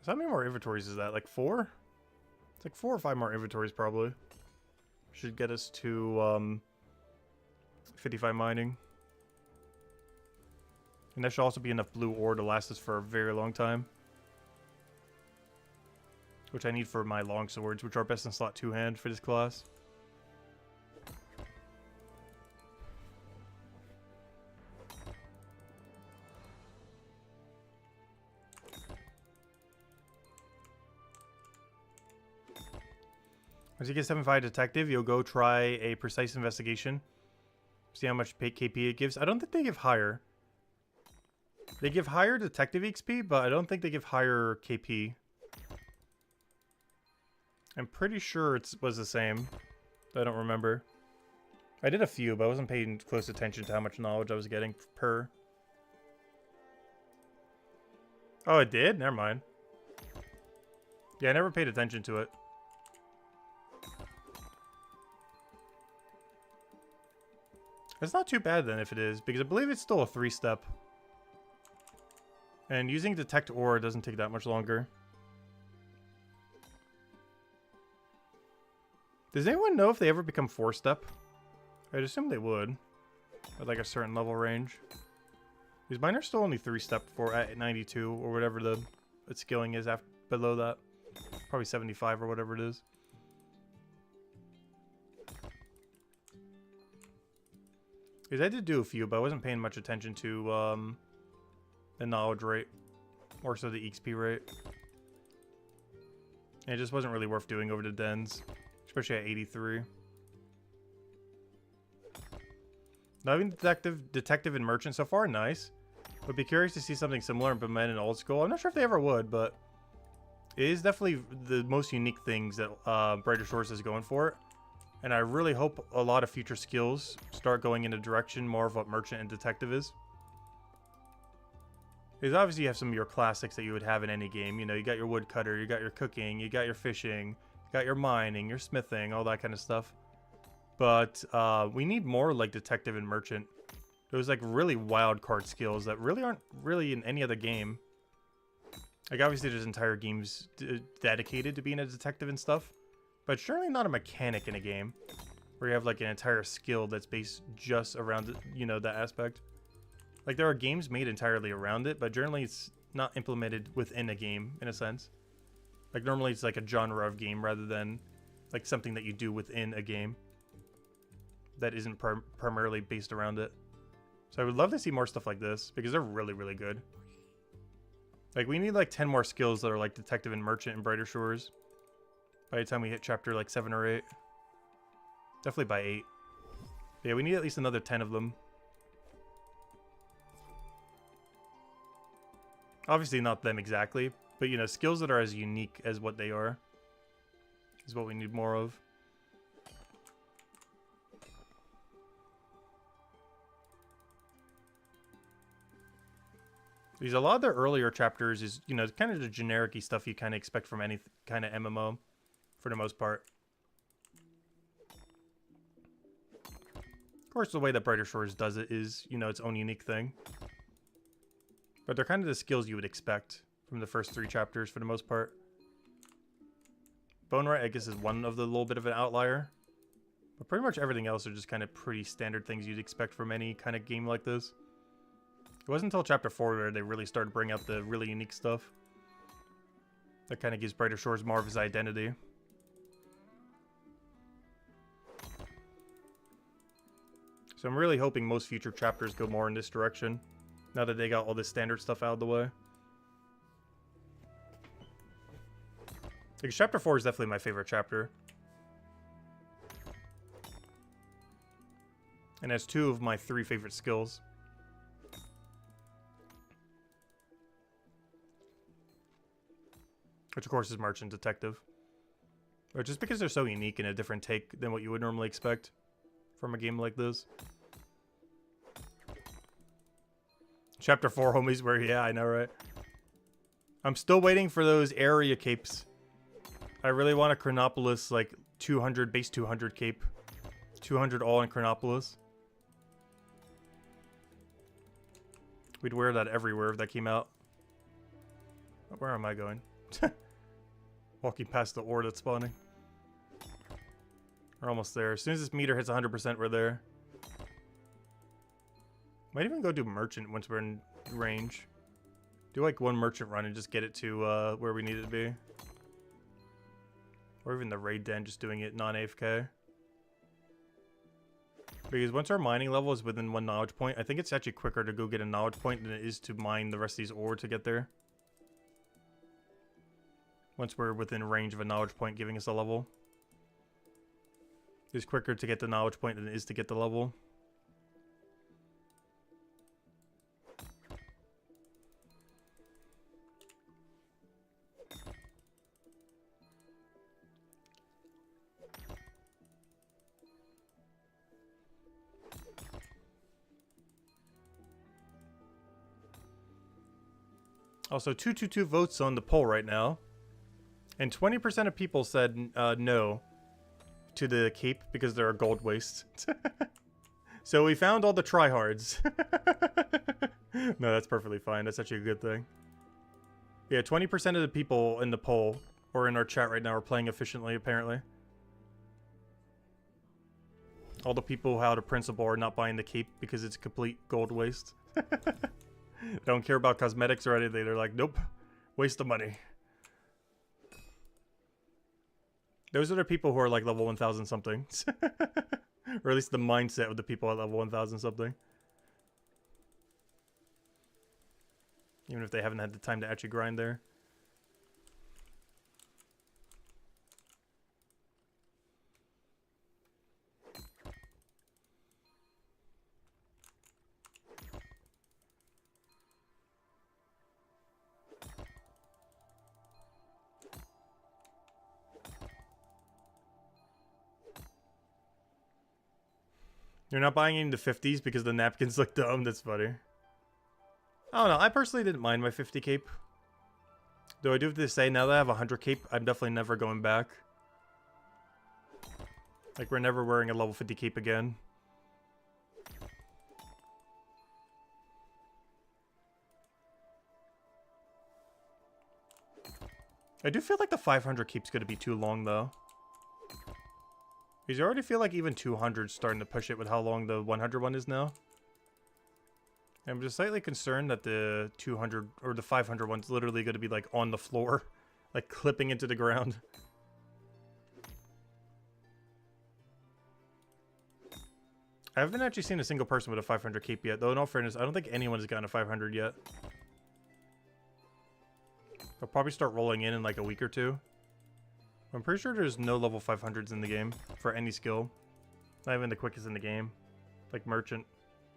A: So how many more inventories is that? Like 4? It's like 4 or 5 more inventories probably. Should get us to 55 mining. And that should also be enough blue ore to last us for a very long time. Which I need for my long swords, which are best in slot 2-hand for this class. Once you get 75 detective, you'll go try a precise investigation. See how much KP it gives. I don't think they give higher. They give higher detective XP, but I don't think they give higher KP. I'm pretty sure it was the same. I don't remember. I did a few, but I wasn't paying close attention to how much knowledge I was getting per. Oh, it did? Never mind. Yeah, I never paid attention to it. It's not too bad then if it is, because I believe it's still a 3-step. And using detect ore doesn't take that much longer. Does anyone know if they ever become 4-step? I'd assume they would. At like a certain level range. Because mine are still only 3-step for at 92 or whatever the skilling is after below that. Probably 75 or whatever it is. Because I did do a few, but I wasn't paying much attention to the knowledge rate. Or so the XP rate. And it just wasn't really worth doing over the dens. Especially at 83. Having detective and merchant so far, nice. Would be curious to see something similar implemented in old school. I'm not sure if they ever would, but it is definitely the most unique things that Brighter Shores is going for. And I really hope a lot of future skills start going in a direction more of what merchant and detective is. Because obviously you have some of your classics that you would have in any game. You know, you got your woodcutter, you got your cooking, you got your fishing, you got your mining, your smithing, all that kind of stuff. But we need more like detective and merchant. Those like really wild card skills that really aren't really in any other game. Like obviously there's entire games dedicated to being a detective and stuff. But surely not a mechanic in a game where you have like an entire skill that's based just around, you know, that aspect. Like there are games made entirely around it, but generally it's not implemented within a game in a sense. Like normally it's like a genre of game rather than like something that you do within a game that isn't primarily based around it. So I would love to see more stuff like this because they're really, really good. Like we need like 10 more skills that are like detective and merchant in Brighter Shores. By the time we hit chapter like 7 or 8. Definitely by 8. But yeah, we need at least another 10 of them. Obviously not them exactly, but you know, skills that are as unique as what they are is what we need more of. Because a lot of the earlier chapters is, you know, kind of the generic-y stuff you kind of expect from any kind of MMO. For the most part. Of course, the way that Brighter Shores does it is, you know, its own unique thing. But they're kind of the skills you would expect from the first 3 chapters for the most part. Bone Right, I guess, is one of the little bit of an outlier. But pretty much everything else are just kind of pretty standard things you'd expect from any kind of game like this. It wasn't until chapter 4 where they really started to bring out the really unique stuff. That kind of gives Brighter Shores more of his identity. So I'm really hoping most future chapters go more in this direction, now that they got all this standard stuff out of the way. Because chapter 4 is definitely my favorite chapter. And has 2 of my 3 favorite skills. Which of course is Merchant Detective. Or just because they're so unique and a different take than what you would normally expect from a game like this. Chapter 4, homies, where, yeah, I know, right? I'm still waiting for those area capes. I really want a Chronopolis, like, 200, base 200 cape. 200 all in Chronopolis. We'd wear that everywhere if that came out. Where am I going? Walking past the ore that's spawning. We're almost there. As soon as this meter hits 100%, we're there. Might even go do merchant once we're in range. Do like one merchant run and just get it to where we need it to be. Or even the raid den, just doing it non-AFK. Because once our mining level is within 1 knowledge point, I think it's actually quicker to go get a knowledge point than it is to mine the rest of these ore to get there. Once we're within range of a knowledge point giving us a level. It's quicker to get the knowledge point than it is to get the level. Also, 222 votes on the poll right now. And 20% of people said no to the cape because there are gold wastes. So we found all the tryhards. No, that's perfectly fine. That's actually a good thing. Yeah, 20% of the people in the poll or in our chat right now are playing efficiently, apparently. All the people out of principle are not buying the cape because it's complete gold waste. They don't care about cosmetics or anything. They're like, nope, waste of money. Those are the people who are like level 1000 something. Or at least the mindset of the people at level 1000 something. Even if they haven't had the time to actually grind there. You're not buying into 50s because the napkins look dumb? That's funny. I don't know. I personally didn't mind my 50 cape. Though I do have to say, now that I have a 100 cape, I'm definitely never going back. Like, we're never wearing a level 50 cape again. I do feel like the 500 cape's going to be too long, though. Because I already feel like even 200 is starting to push it with how long the 100 one is now. I'm just slightly concerned that the 200 or the 500 one's literally going to be like on the floor, like clipping into the ground. I haven't actually seen a single person with a 500 cape yet, though in all fairness, I don't think anyone has gotten a 500 yet. They'll probably start rolling in like a week or two. I'm pretty sure there's no level 500s in the game for any skill. Not even the quickest in the game. Like merchant.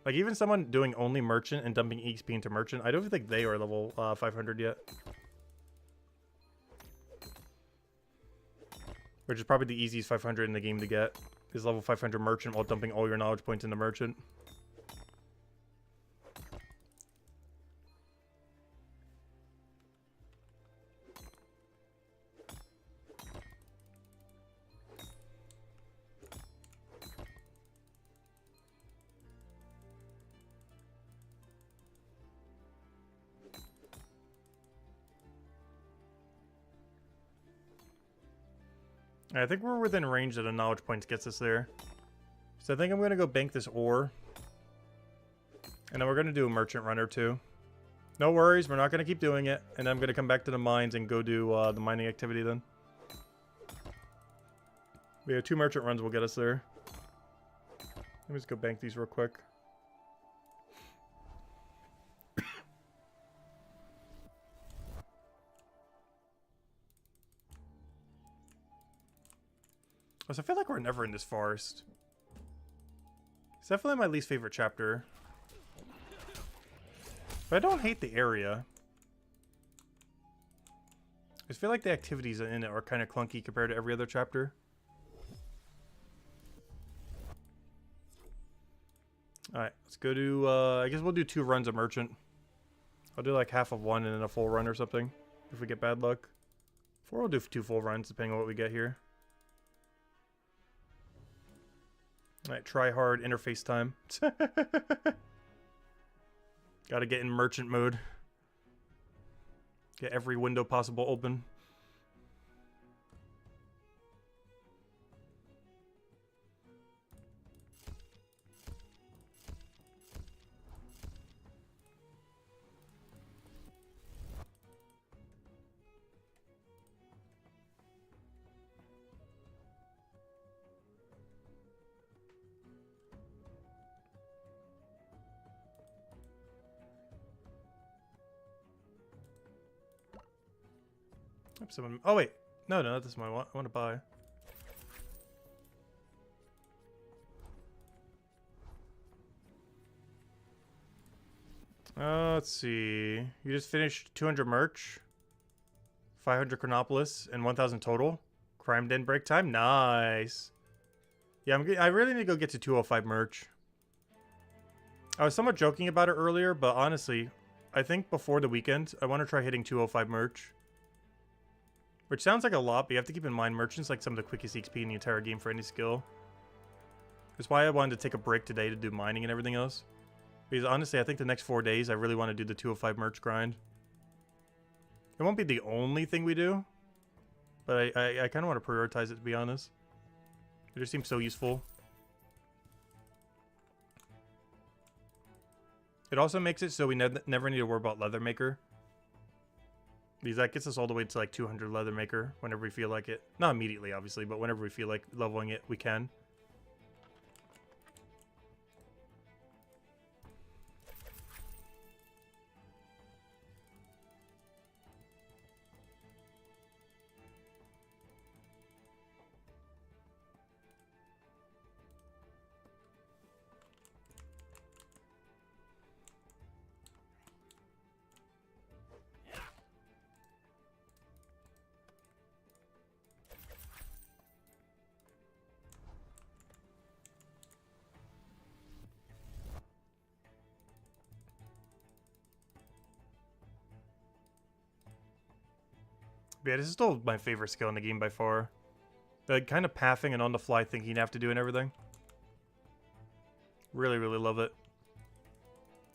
A: Like even someone doing only merchant and dumping XP into merchant, I don't think they are level 500 yet. Which is probably the easiest 500 in the game to get. Is level 500 merchant while dumping all your knowledge points into merchant. I think we're within range that a knowledge point gets us there. So I think I'm going to go bank this ore. And then we're going to do a merchant run or two. No worries, we're not going to keep doing it. And I'm going to come back to the mines and go do the mining activity then. We have 2 merchant runs will get us there. Let me just go bank these real quick. I feel like we're never in this forest. It's definitely my least favorite chapter. But I don't hate the area. I just feel like the activities in it are kind of clunky compared to every other chapter. Alright, let's go do, I guess we'll do 2 runs of merchant. I'll do like half of one and then a full run or something, if we get bad luck. Or we'll do 2 full runs, depending on what we get here. Alright, try hard interface time. Gotta get in merchant mode. Get every window possible open. Someone, oh wait, no, this is my one. I want to buy. Let's see. You just finished 200 merch, 500 Chronopolis, and 1,000 total. Crime Den break time. Nice. Yeah, I really need to go get to 205 merch. I was somewhat joking about it earlier, but honestly, I think before the weekend, I want to try hitting 205 merch. Which sounds like a lot, but you have to keep in mind merchant's like some of the quickest XP in the entire game for any skill. That's why I wanted to take a break today to do mining and everything else. Because honestly, I think the next 4 days, I really want to do the 205 merch grind. It won't be the only thing we do, but I kind of want to prioritize it, to be honest. It just seems so useful. It also makes it so we never need to worry about leather maker. Because that gets us all the way to like 200 leather maker whenever we feel like it. Not immediately, obviously, but whenever we feel like leveling it, we can. Yeah, this is still my favorite skill in the game by far. The kind of pathing and on-the-fly thinking you have to do and everything. Really, really love it.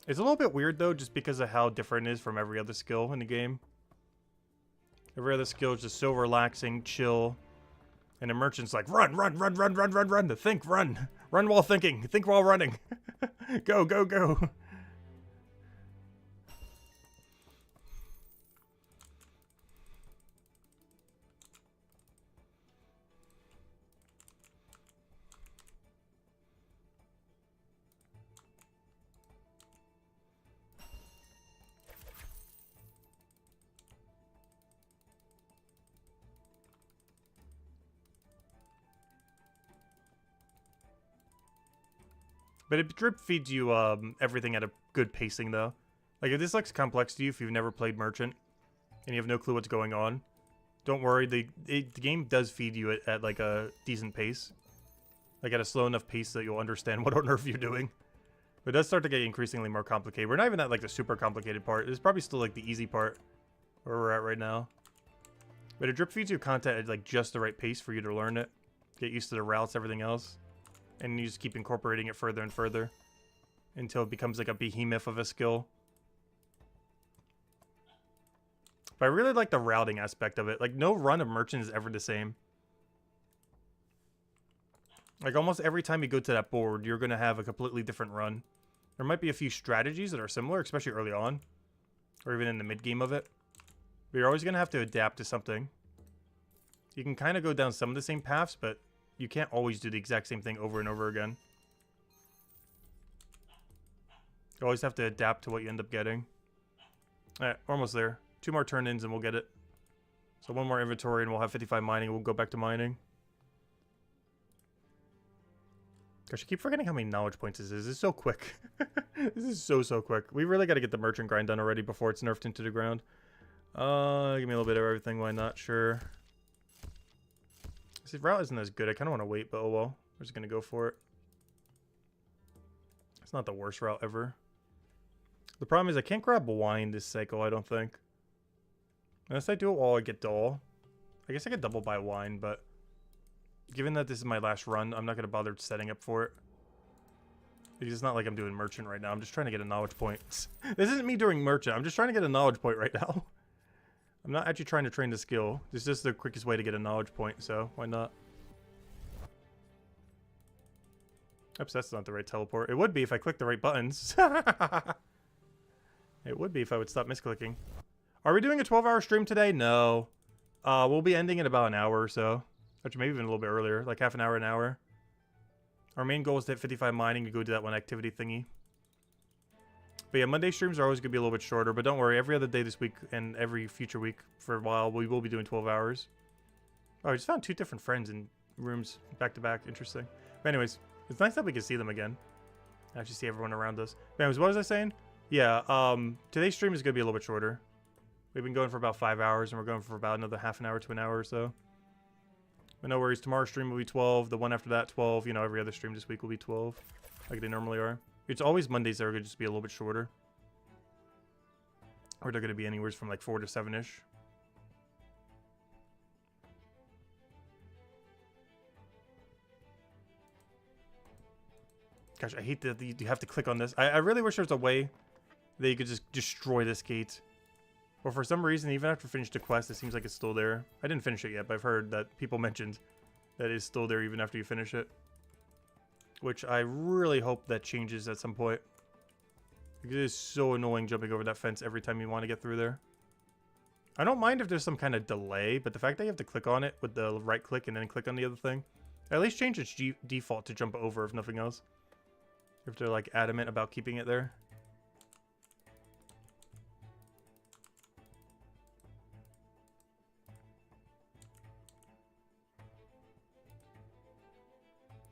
A: It's a little bit weird, though, just because of how different it is from every other skill in the game. Every other skill is just so relaxing, chill. And the merchant's like, run, run, run, run, run, run, run. Think, run. Run while thinking. Think while running. Go, go, go. But it drip feeds you everything at a good pacing, though. Like, if this looks complex to you, if you've never played Merchant, and you have no clue what's going on, don't worry. The game does feed you at like a decent pace. Like, at a slow enough pace that you'll understand what on earth you're doing. But it does start to get increasingly more complicated. We're not even at, like, the super complicated part. It's probably still, like, the easy part where we're at right now. But it drip feeds you content at, like, just the right pace for you to learn it. Get used to the routes, everything else. And you just keep incorporating it further and further until it becomes like a behemoth of a skill. But I really like the routing aspect of it. Like, no run of Merchant is ever the same. Like, almost every time you go to that board, you're going to have a completely different run. There might be a few strategies that are similar, especially early on. Or even in the mid-game of it. But you're always going to have to adapt to something. You can kind of go down some of the same paths, but you can't always do the exact same thing over and over again. You always have to adapt to what you end up getting. Alright, we're almost there. 2 more turn-ins and we'll get it. So 1 more inventory and we'll have 55 mining and we'll go back to mining. Gosh, I keep forgetting how many knowledge points this is. This is so quick. This is so quick. We really got to get the merchant grind done already before it's nerfed into the ground. Give me a little bit of everything. Why not? Sure. This route isn't as good. I kind of want to wait, but oh well. We're just going to go for it. It's not the worst route ever. The problem is I can't grab wine this cycle, I don't think. Unless I do it while I get dull. I guess I could double buy wine, but given that this is my last run, I'm not going to bother setting up for it. Because it's not like I'm doing merchant right now. I'm just trying to get a knowledge point. This isn't me doing merchant. I'm just trying to get a knowledge point right now. I'm not actually trying to train the skill. This is just the quickest way to get a knowledge point, so why not? Oops, that's not the right teleport. It would be if I clicked the right buttons. It would be if I would stop misclicking. Are we doing a 12-hour stream today? No. We'll be ending in about an hour or so. Actually, maybe even a little bit earlier. Like half an hour, an hour. Our main goal is to hit 55 mining to go do that one activity thingy. But yeah, Monday streams are always going to be a little bit shorter. But don't worry, every other day this week and every future week for a while, we will be doing 12 hours. Oh, I just found 2 different friends in rooms back to back. Interesting. But anyways, it's nice that we can see them again. Actually see everyone around us. But anyways, what was I saying? Yeah, today's stream is going to be a little bit shorter. We've been going for about 5 hours, and we're going for about another half an hour to an hour or so. But no worries, tomorrow's stream will be 12, the one after that 12, you know, every other stream this week will be 12, like they normally are. It's always Mondays that are going to just be a little bit shorter. Or they're going to be anywhere from like 4 to 7-ish. Gosh, I hate that you have to click on this. I really wish there was a way that you could just destroy this gate. Or for some reason, even after I finished the quest, it seems like it's still there. I didn't finish it yet, but I've heard that people mentioned that it's still there even after you finish it. Which I really hope that changes at some point. Because it is so annoying jumping over that fence every time you want to get through there. I don't mind if there's some kind of delay, but the fact that you have to click on it with the right click and then click on the other thing, at least change its default to jump over if nothing else. If they're like adamant about keeping it there.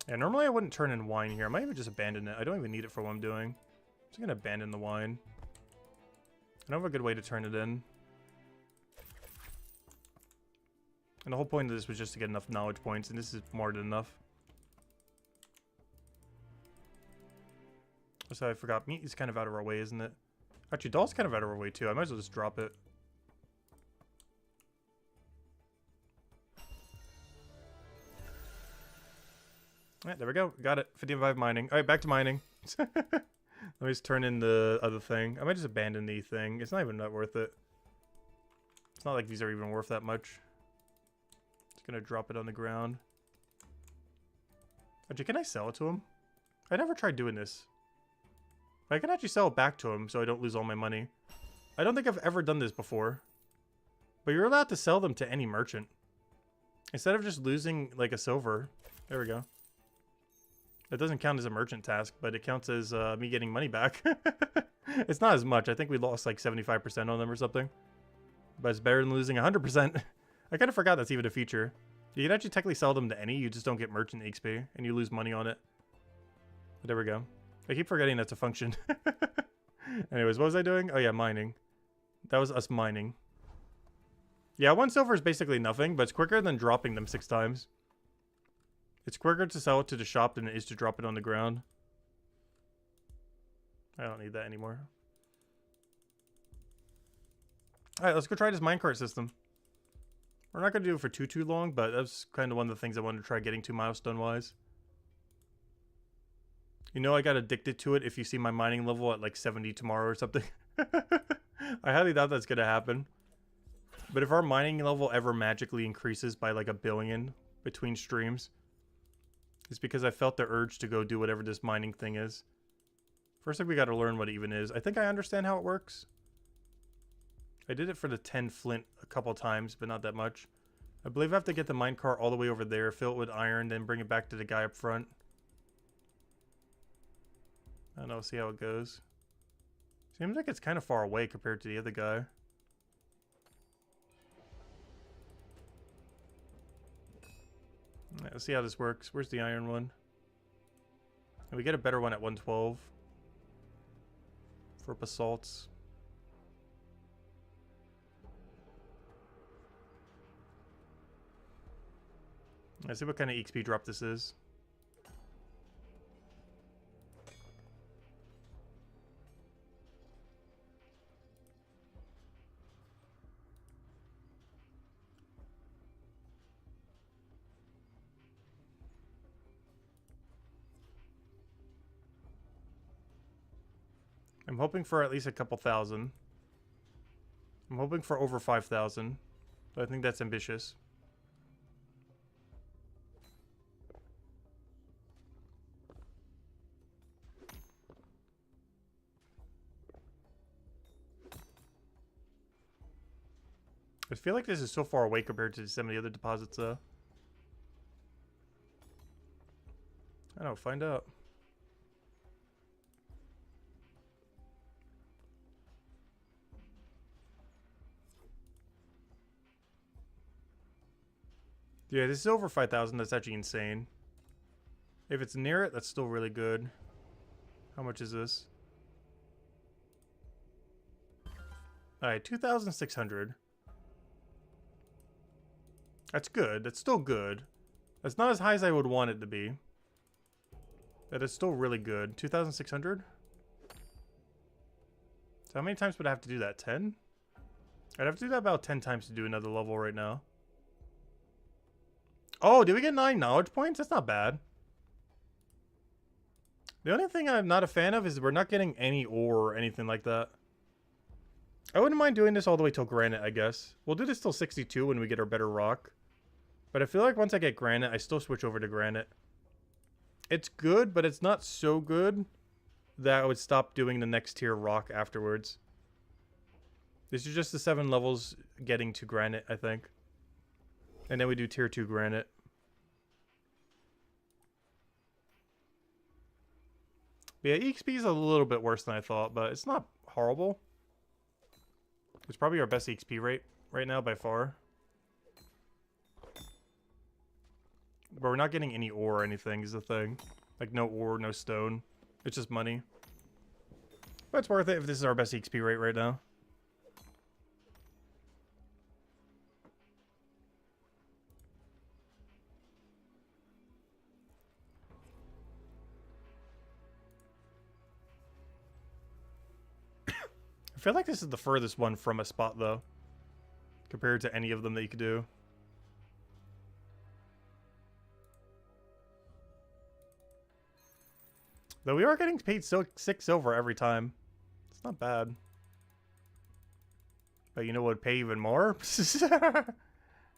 A: Yeah, normally I wouldn't turn in wine here. I might even just abandon it. I don't even need it for what I'm doing. I'm just going to abandon the wine. I don't have a good way to turn it in. And the whole point of this was just to get enough knowledge points, and this is more than enough. So I forgot, meat is kind of out of our way, isn't it? Actually, doll's kind of out of our way too. I might as well just drop it. Alright, there we go. Got it. 55 mining. Alright, back to mining. Let me just turn in the other thing. I might just abandon the thing. It's not even that worth it. It's not like these are even worth that much. Just gonna drop it on the ground. Actually, can I sell it to him? I never tried doing this. But I can actually sell it back to him so I don't lose all my money. I don't think I've ever done this before. But you're allowed to sell them to any merchant. Instead of just losing like a silver. There we go. It doesn't count as a merchant task, but it counts as me getting money back. It's not as much. I think we lost like 75% on them or something. But it's better than losing 100%. I kind of forgot that's even a feature. You can actually technically sell them to any, you just don't get merchant XP, and you lose money on it. But there we go. I keep forgetting that's a function. Anyways, what was I doing? Oh yeah, mining. That was us mining. Yeah, 1 silver is basically nothing, but it's quicker than dropping them 6 times. It's quicker to sell it to the shop than it is to drop it on the ground. I don't need that anymore. Alright, let's go try this minecart system. We're not going to do it for too long, but that's kind of one of the things I wanted to try getting to milestone-wise. You know I got addicted to it if you see my mining level at like 70 tomorrow or something. I highly doubt that's going to happen. But if our mining level ever magically increases by like 1 billion between streams, it's because I felt the urge to go do whatever this mining thing is. First thing we got to learn what it even is. I think I understand how it works. I did it for the 10 flint a couple times, but not that much. I believe I have to get the minecart all the way over there, fill it with iron, then bring it back to the guy up front. I don't know, see how it goes. Seems like it's kind of far away compared to the other guy. Right, let's see how this works. Where's the iron one? And we get a better one at 112 for basalts. Let's see what kind of XP drop this is. I'm hoping for at least a couple thousand. I'm hoping for over 5,000. But I think that's ambitious. I feel like this is so far away compared to some of the other deposits, though. I don't know, find out. Yeah, this is over 5,000. That's actually insane. If it's near it, that's still really good. How much is this? Alright, 2,600. That's good. That's still good. That's not as high as I would want it to be. That is still really good. 2,600? So how many times would I have to do that? 10? I'd have to do that about 10 times to do another level right now. Oh, did we get 9 knowledge points? That's not bad. The only thing I'm not a fan of is we're not getting any ore or anything like that. I wouldn't mind doing this all the way till granite, I guess. We'll do this till 62 when we get our better rock. But I feel like once I get granite, I still switch over to granite. It's good, but it's not so good that I would stop doing the next tier rock afterwards. This is just the 7 levels getting to granite, I think. And then we do tier 2 granite. But yeah, EXP is a little bit worse than I thought, but it's not horrible. It's probably our best EXP rate right now by far. But we're not getting any ore or anything is the thing. Like no ore, no stone. It's just money. But it's worth it if this is our best EXP rate right now. I feel like this is the furthest one from a spot though. Compared to any of them that you could do. Though we are getting paid 6 silver every time. It's not bad. But you know what would pay even more?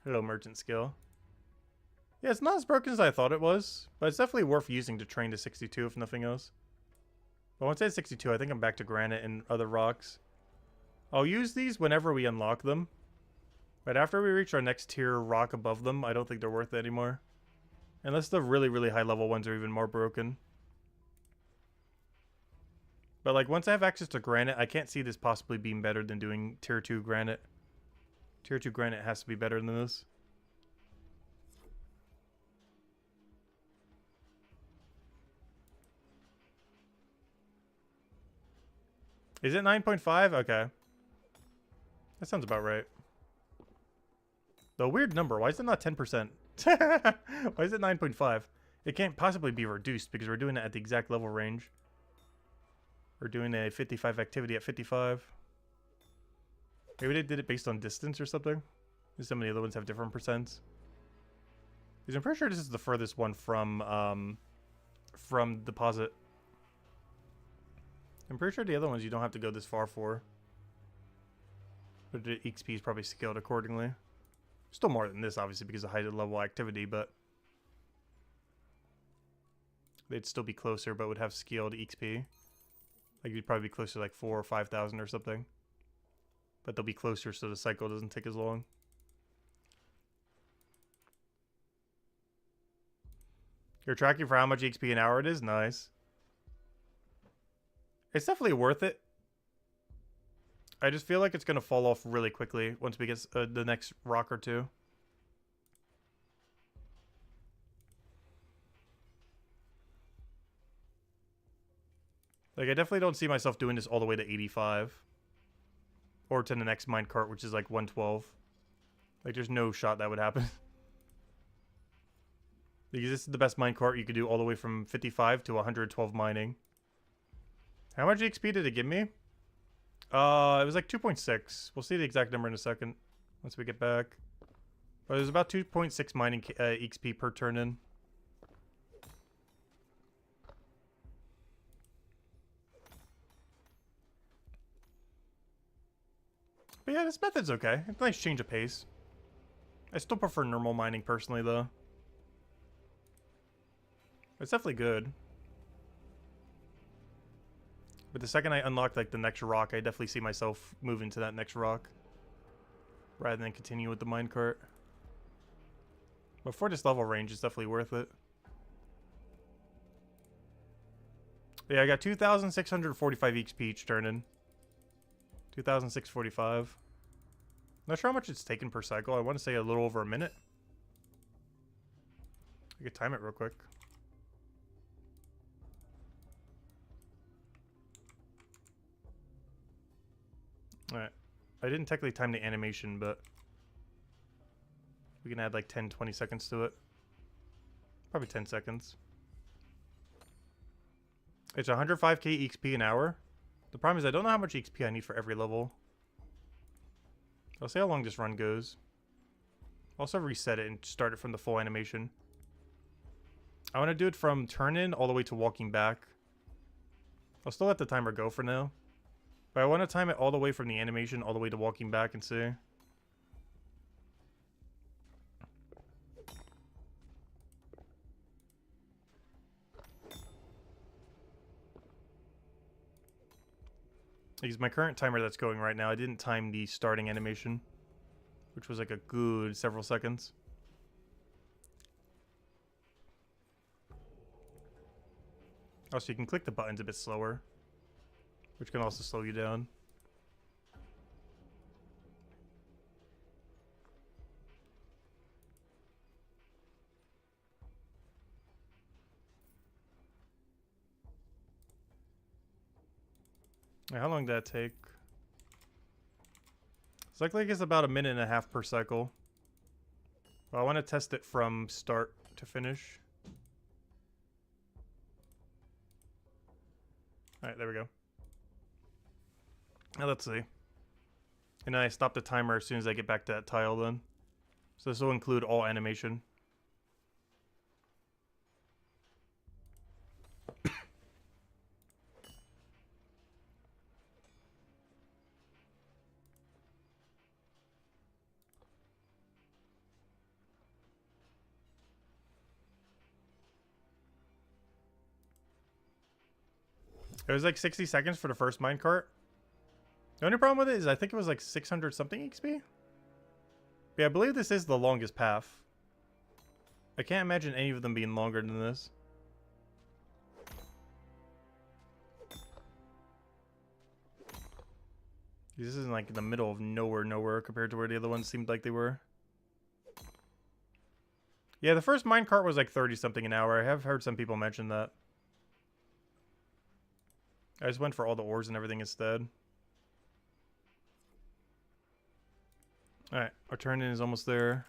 A: Hello, merchant skill. Yeah, it's not as broken as I thought it was. But it's definitely worth using to train to 62 if nothing else. But once I hit 62, I think I'm back to granite and other rocks. I'll use these whenever we unlock them. But after we reach our next tier rock above them, I don't think they're worth it anymore. Unless the really, really high level ones are even more broken. But like once I have access to granite, I can't see this possibly being better than doing tier 2 granite. Tier 2 granite has to be better than this. Is it 9.5? Okay. That sounds about right. The weird number. Why is it not 10%? Why is it 9.5? It can't possibly be reduced because we're doing it at the exact level range. We're doing a 55 activity at 55. Maybe they did it based on distance or something. Some of the other ones have different percents. Because I'm pretty sure this is the furthest one from deposit. I'm pretty sure the other ones you don't have to go this far for. But the XP is probably scaled accordingly. Still more than this, obviously, because of high level activity, but they'd still be closer, but would have scaled XP. Like you'd probably be closer to like 4,000 or 5,000 or something. But they'll be closer so the cycle doesn't take as long. You're tracking for how much XP an hour it is? Nice. It's definitely worth it. I just feel like it's going to fall off really quickly once we get the next rock or two. Like, I definitely don't see myself doing this all the way to 85. Or to the next minecart, which is like 112. Like, there's no shot that would happen. Because this is the best minecart you could do all the way from 55 to 112 mining. How much XP did it give me? It was like 2.6. We'll see the exact number in a second once we get back. But it was about 2.6 mining XP per turn in. But yeah, this method's okay. It's a nice change of pace. I still prefer normal mining personally, though. It's definitely good. But the second I unlock like the next rock, I definitely see myself moving to that next rock rather than continue with the minecart. But for this level range, it's definitely worth it. Yeah, I got 2,645 XP each turn in. 2,645. Not sure how much it's taken per cycle. I want to say a little over a minute. I could time it real quick. Alright. I didn't technically time the animation, but we can add like 10, 20 seconds to it. Probably 10 seconds. It's 105k XP an hour. The problem is I don't know how much XP I need for every level. I'll see how long this run goes. Also reset it and start it from the full animation. I want to do it from turn in all the way to walking back. I'll still let the timer go for now. But I want to time it all the way from the animation all the way to walking back and see. Because my current timer that's going right now, I didn't time the starting animation, which was like a good several seconds. Also, you can click the buttons a bit slower, which can also slow you down. How long did that take? It's like it's about a minute and a half per cycle. But I want to test it from start to finish. Alright, there we go. Now let's see. And then I stop the timer as soon as I get back to that tile then. So this will include all animation. It was like 60 seconds for the first minecart. The only problem with it is I think it was like 600 something XP. But yeah, I believe this is the longest path. I can't imagine any of them being longer than this. This isn't like in the middle of nowhere compared to where the other ones seemed like they were. Yeah, the first minecart was like 30 something an hour. I have heard some people mention that. I just went for all the ores and everything instead. Alright, our turn in is almost there.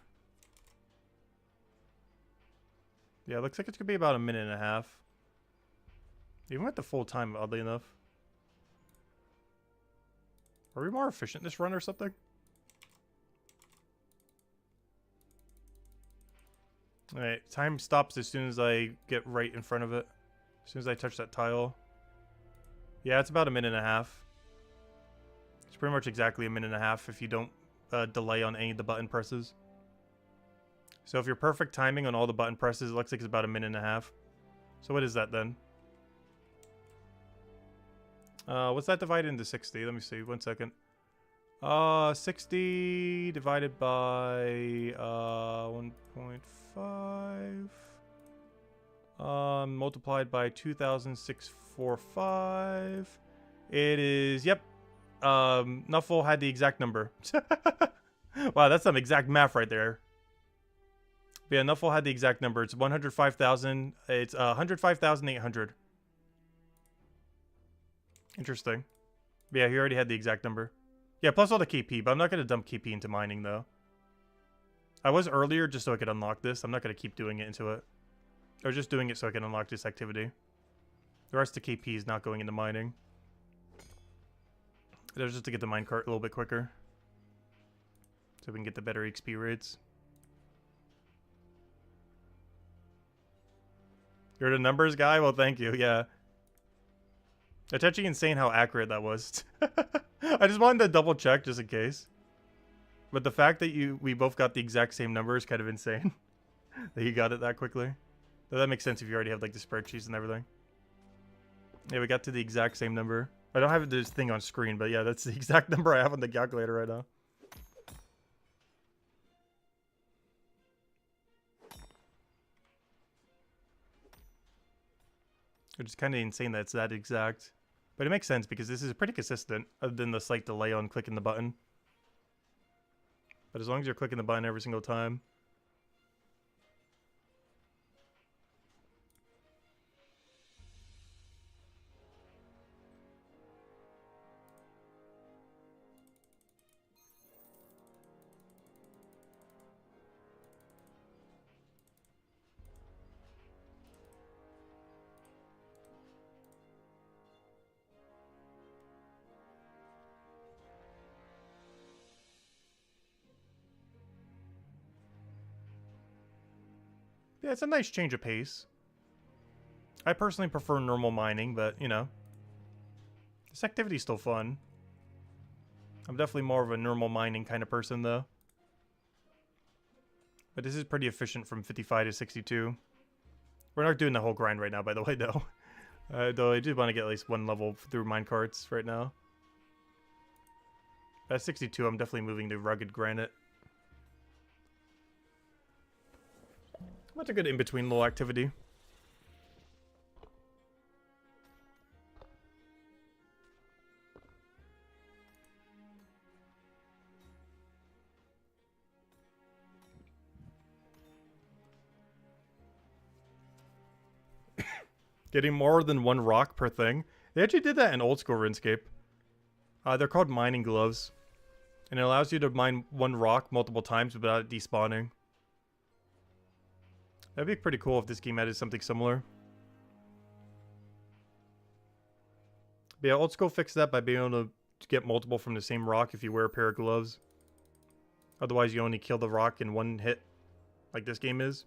A: Yeah, it looks like it's going to be about a minute and a half. Even with the full time, oddly enough. Are we more efficient this run or something? Alright, time stops as soon as I get right in front of it. As soon as I touch that tile. Yeah, it's about a minute and a half. It's pretty much exactly a minute and a half if you don't delay on any of the button presses. So if you're perfect timing on all the button presses, it looks like it's about a minute and a half. So what is that then? What's that divided into 60? Let me see, 1 second. 60 divided by 1.5. Multiplied by 2,645. It is, yep. Nuffle had the exact number. Wow, that's some exact math right there. But yeah, Nuffle had the exact number. It's 105,000. It's 105,800. Interesting. But yeah, he already had the exact number. Yeah, plus all the KP, but I'm not going to dump KP into mining, though. I was earlier just so I could unlock this. I'm not going to keep doing it into it. I was just doing it so I can unlock this activity. The rest of KP is not going into mining. That was just to get the minecart a little bit quicker. So we can get the better XP rates. You're the numbers guy? Well, thank you, yeah. It's actually insane how accurate that was. I just wanted to double check just in case. But the fact that we both got the exact same number is kind of insane. That you got it that quickly. Though that makes sense if you already have like the spreadsheets and everything. Yeah, we got to the exact same number. I don't have this thing on screen, but yeah, that's the exact number I have on the calculator right now. Which is kind of insane that it's that exact. But it makes sense because this is pretty consistent, other than the slight delay on clicking the button. But as long as you're clicking the button every single time. Yeah, it's a nice change of pace. I personally prefer normal mining, but, you know. This activity's still fun. I'm definitely more of a normal mining kind of person, though. But this is pretty efficient from 55 to 62. We're not doing the whole grind right now, by the way, though. Though I do want to get at least one level through minecarts right now. At 62, I'm definitely moving to rugged granite. That's a good in-between little activity. Getting more than one rock per thing. They actually did that in old school RuneScape. They're called mining gloves. And it allows you to mine one rock multiple times without it despawning. That'd be pretty cool if this game added something similar. But yeah, old school fixed that by being able to get multiple from the same rock if you wear a pair of gloves. Otherwise, you only kill the rock in one hit, like this game is.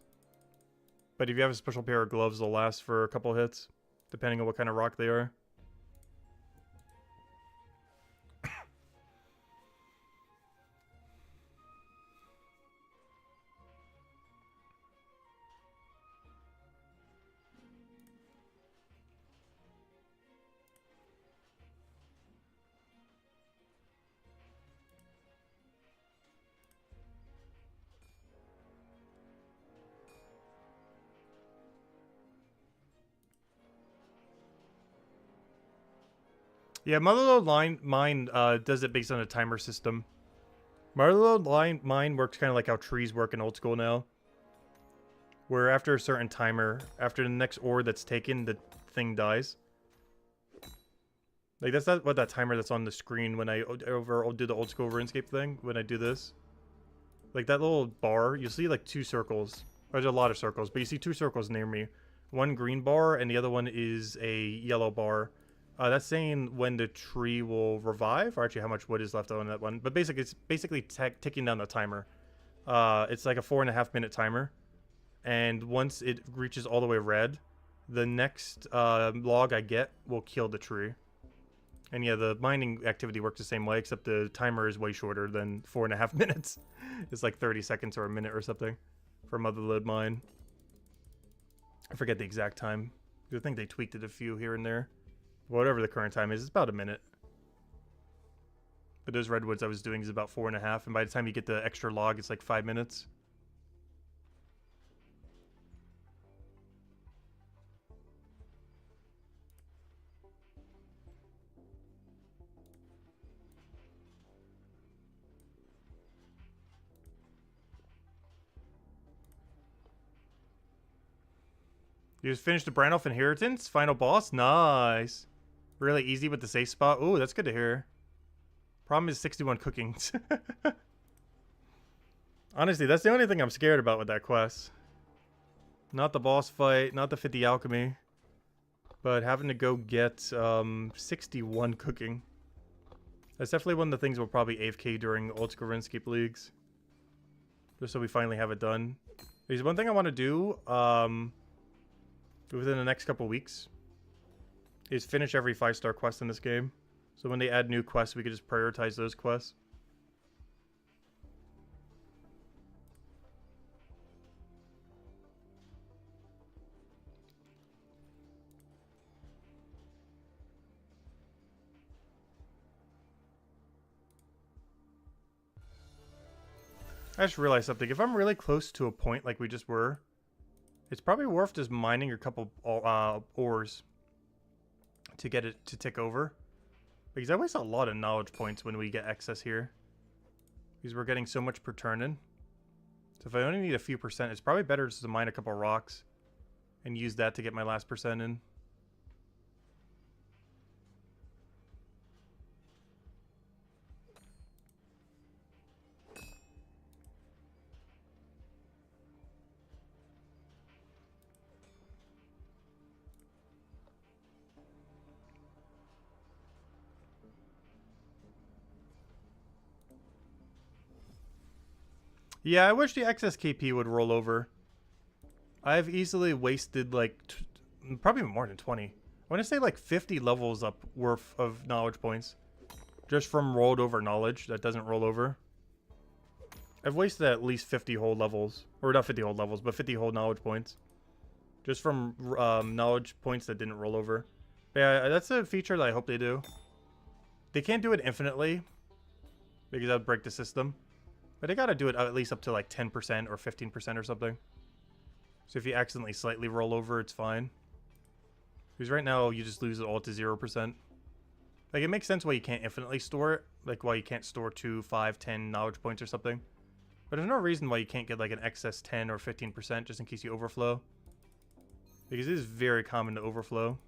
A: But if you have a special pair of gloves, they'll last for a couple hits, depending on what kind of rock they are. Yeah, Motherlode Mine does it based on a timer system. Motherlode Mine works kind of like how trees work in old school now. Where after a certain timer, after the next ore that's taken, the thing dies. Like, that's not what that timer that's on the screen when I do the old school RuneScape thing, when I do this. Like, that little bar, you see, like, two circles. There's a lot of circles, but you see two circles near me. One green bar, and the other one is a yellow bar. That's saying when the tree will revive, or actually how much wood is left on that one. But basically, it's basically ticking down the timer. It's like a 4.5 minute timer. And once it reaches all the way red, the next log I get will kill the tree. And yeah, the mining activity works the same way, except the timer is way shorter than 4.5 minutes. It's like 30 seconds or a minute or something for Motherlode Mine. I forget the exact time. I think they tweaked it a few here and there. Whatever the current time is, it's about a minute. But those redwoods I was doing is about 4.5, and by the time you get the extra log, it's like 5 minutes. You just finished the Branolf Inheritance? Final boss? Nice. Really easy with the safe spot. Ooh, that's good to hear. Problem is 61 cooking. Honestly, that's the only thing I'm scared about with that quest. Not the boss fight, not the 50 alchemy. But having to go get 61 cooking. That's definitely one of the things we'll probably AFK during old school RuneScape leagues. Just so we finally have it done. There's one thing I want to do within the next couple weeks. is finish every 5-star quest in this game. So when they add new quests, we could just prioritize those quests. I just realized something. If I'm really close to a point like we just were, it's probably worth just mining a couple ores to get it to tick over. Because I waste a lot of knowledge points when we get excess here. Because we're getting so much per turn in. So if I only need a few percent, it's probably better just to mine a couple rocks and use that to get my last percent in. Yeah, I wish the excess KP would roll over. I've easily wasted like probably more than 20. I want to say like 50 levels up worth of knowledge points. Just from rolled over knowledge that doesn't roll over. I've wasted at least 50 whole levels. Or not 50 whole levels, but 50 whole knowledge points. Just from knowledge points that didn't roll over. But yeah, that's a feature that I hope they do. They can't do it infinitely. Because that would break the system. But they gotta do it at least up to like 10% or 15% or something. So if you accidentally slightly roll over, it's fine. Because right now, you just lose it all to 0%. Like, it makes sense why you can't infinitely store it. Like, why you can't store 2, 5, 10 knowledge points or something. But there's no reason why you can't get like an excess 10 or 15% just in case you overflow. Because it is very common to overflow.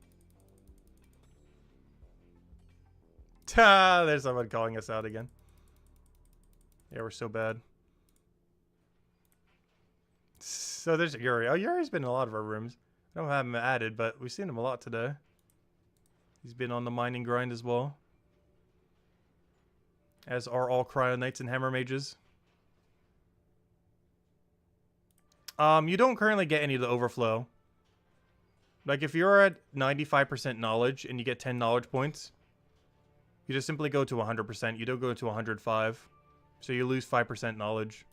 A: Ta! There's someone calling us out again. Yeah, we're so bad. So there's Yuri. Oh, Yuri's been in a lot of our rooms. I don't have him added, but we've seen him a lot today. He's been on the mining grind as well. As are all Cryo Knights and Hammer Mages. You don't currently get any of the overflow. Like, if you're at 95% knowledge and you get 10 knowledge points, you just simply go to 100%. You don't go to 105. So you lose 5% knowledge.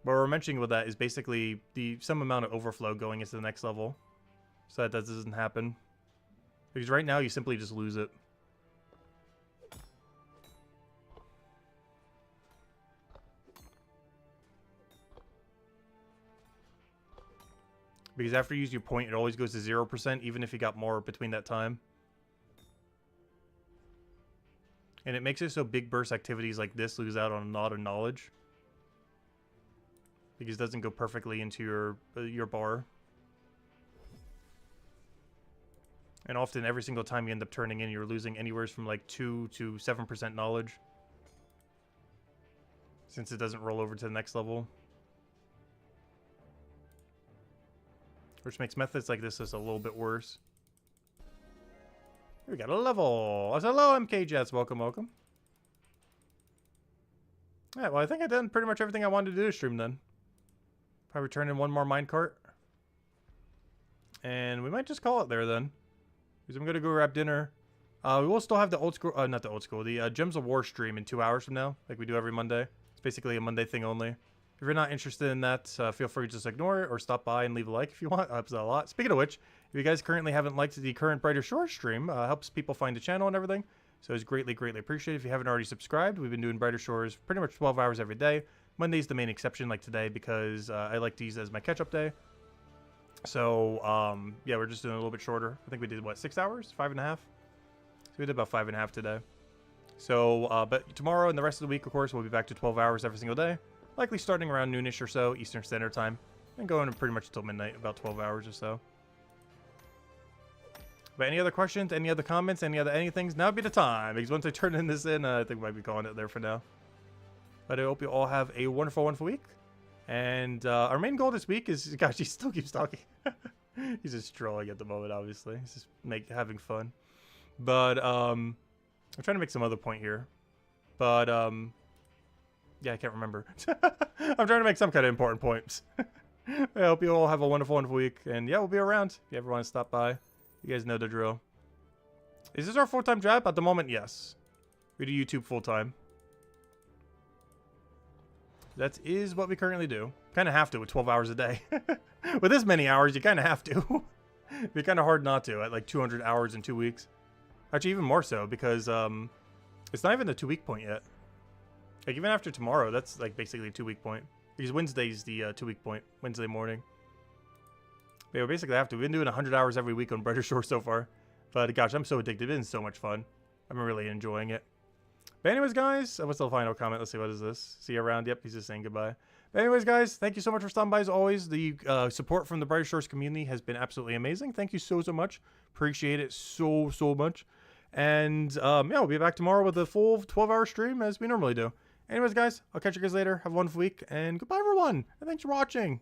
A: What we're mentioning with that is basically some amount of overflow going into the next level. So that doesn't happen. Because right now you simply just lose it. Because after you use your point, it always goes to 0%, even if you got more between that time. And it makes it so big burst activities like this lose out on a lot of knowledge. Because it doesn't go perfectly into your bar. And often every single time you end up turning in, you're losing anywhere from like 2 to 7% knowledge. Since it doesn't roll over to the next level. Which makes methods like this just a little bit worse. We got a level. I said, hello, MK Jets. Welcome, welcome. Yeah, well, I think I've done pretty much everything I wanted to do to stream then. Probably turn in one more minecart. And we might just call it there then. Because I'm going to go grab dinner. We will still have the old school, not the old school, the Gems of War stream in 2 hours from now. Like we do every Monday. It's basically a Monday thing only. If you're not interested in that, feel free to just ignore it or stop by and leave a like if you want. It helps out a lot. Speaking of which, if you guys currently haven't liked the current Brighter Shores stream, helps people find the channel and everything. So it's greatly, greatly appreciated. If you haven't already subscribed, we've been doing Brighter Shores pretty much 12 hours every day. Monday's the main exception, like today, because I like to use it as my catch-up day. So, yeah, we're just doing a little bit shorter. I think we did, what, 6 hours? 5.5? So we did about 5.5 today. So, but tomorrow and the rest of the week, of course, we'll be back to 12 hours every single day. Likely starting around noonish or so, Eastern Standard Time. And going pretty much until midnight, about 12 hours or so. But any other questions, any other comments, any other anythings, now would be the time. Because once I turn this in, I think we might be calling it there for now. But I hope you all have a wonderful, wonderful week. And our main goal this week is, gosh, he still keeps talking. He's just trolling at the moment, obviously. He's just having fun. But I'm trying to make some other point here. But yeah, I can't remember. I'm trying to make some kind of important points. I hope you all have a wonderful, wonderful week. And yeah, we'll be around if you ever want to stop by. You guys know the drill. Is this our full-time job? At the moment, yes. We do YouTube full-time. That is what we currently do. Kind of have to with 12 hours a day. With this many hours, you kind of have to. It'd be kind of hard not to at like 200 hours in 2 weeks. Actually, even more so because it's not even the 2-week point yet. Like even after tomorrow, that's like basically a 2-week point. Because Wednesday's the 2-week point. Wednesday morning. But yeah, we basically have to. We've been doing 100 hours every week on Brighter Shore so far. But gosh, I'm so addicted. It's been so much fun. I'm really enjoying it. But anyways, guys, what's the final comment? Let's see, what is this? See you around. Yep, he's just saying goodbye. But anyways, guys, thank you so much for stopping by as always. The support from the Brighter Shores community has been absolutely amazing. Thank you so much. Appreciate it so much. And yeah, we'll be back tomorrow with a full 12-hour stream as we normally do. Anyways, guys, I'll catch you guys later. Have a wonderful week, and goodbye, everyone. And thanks for watching.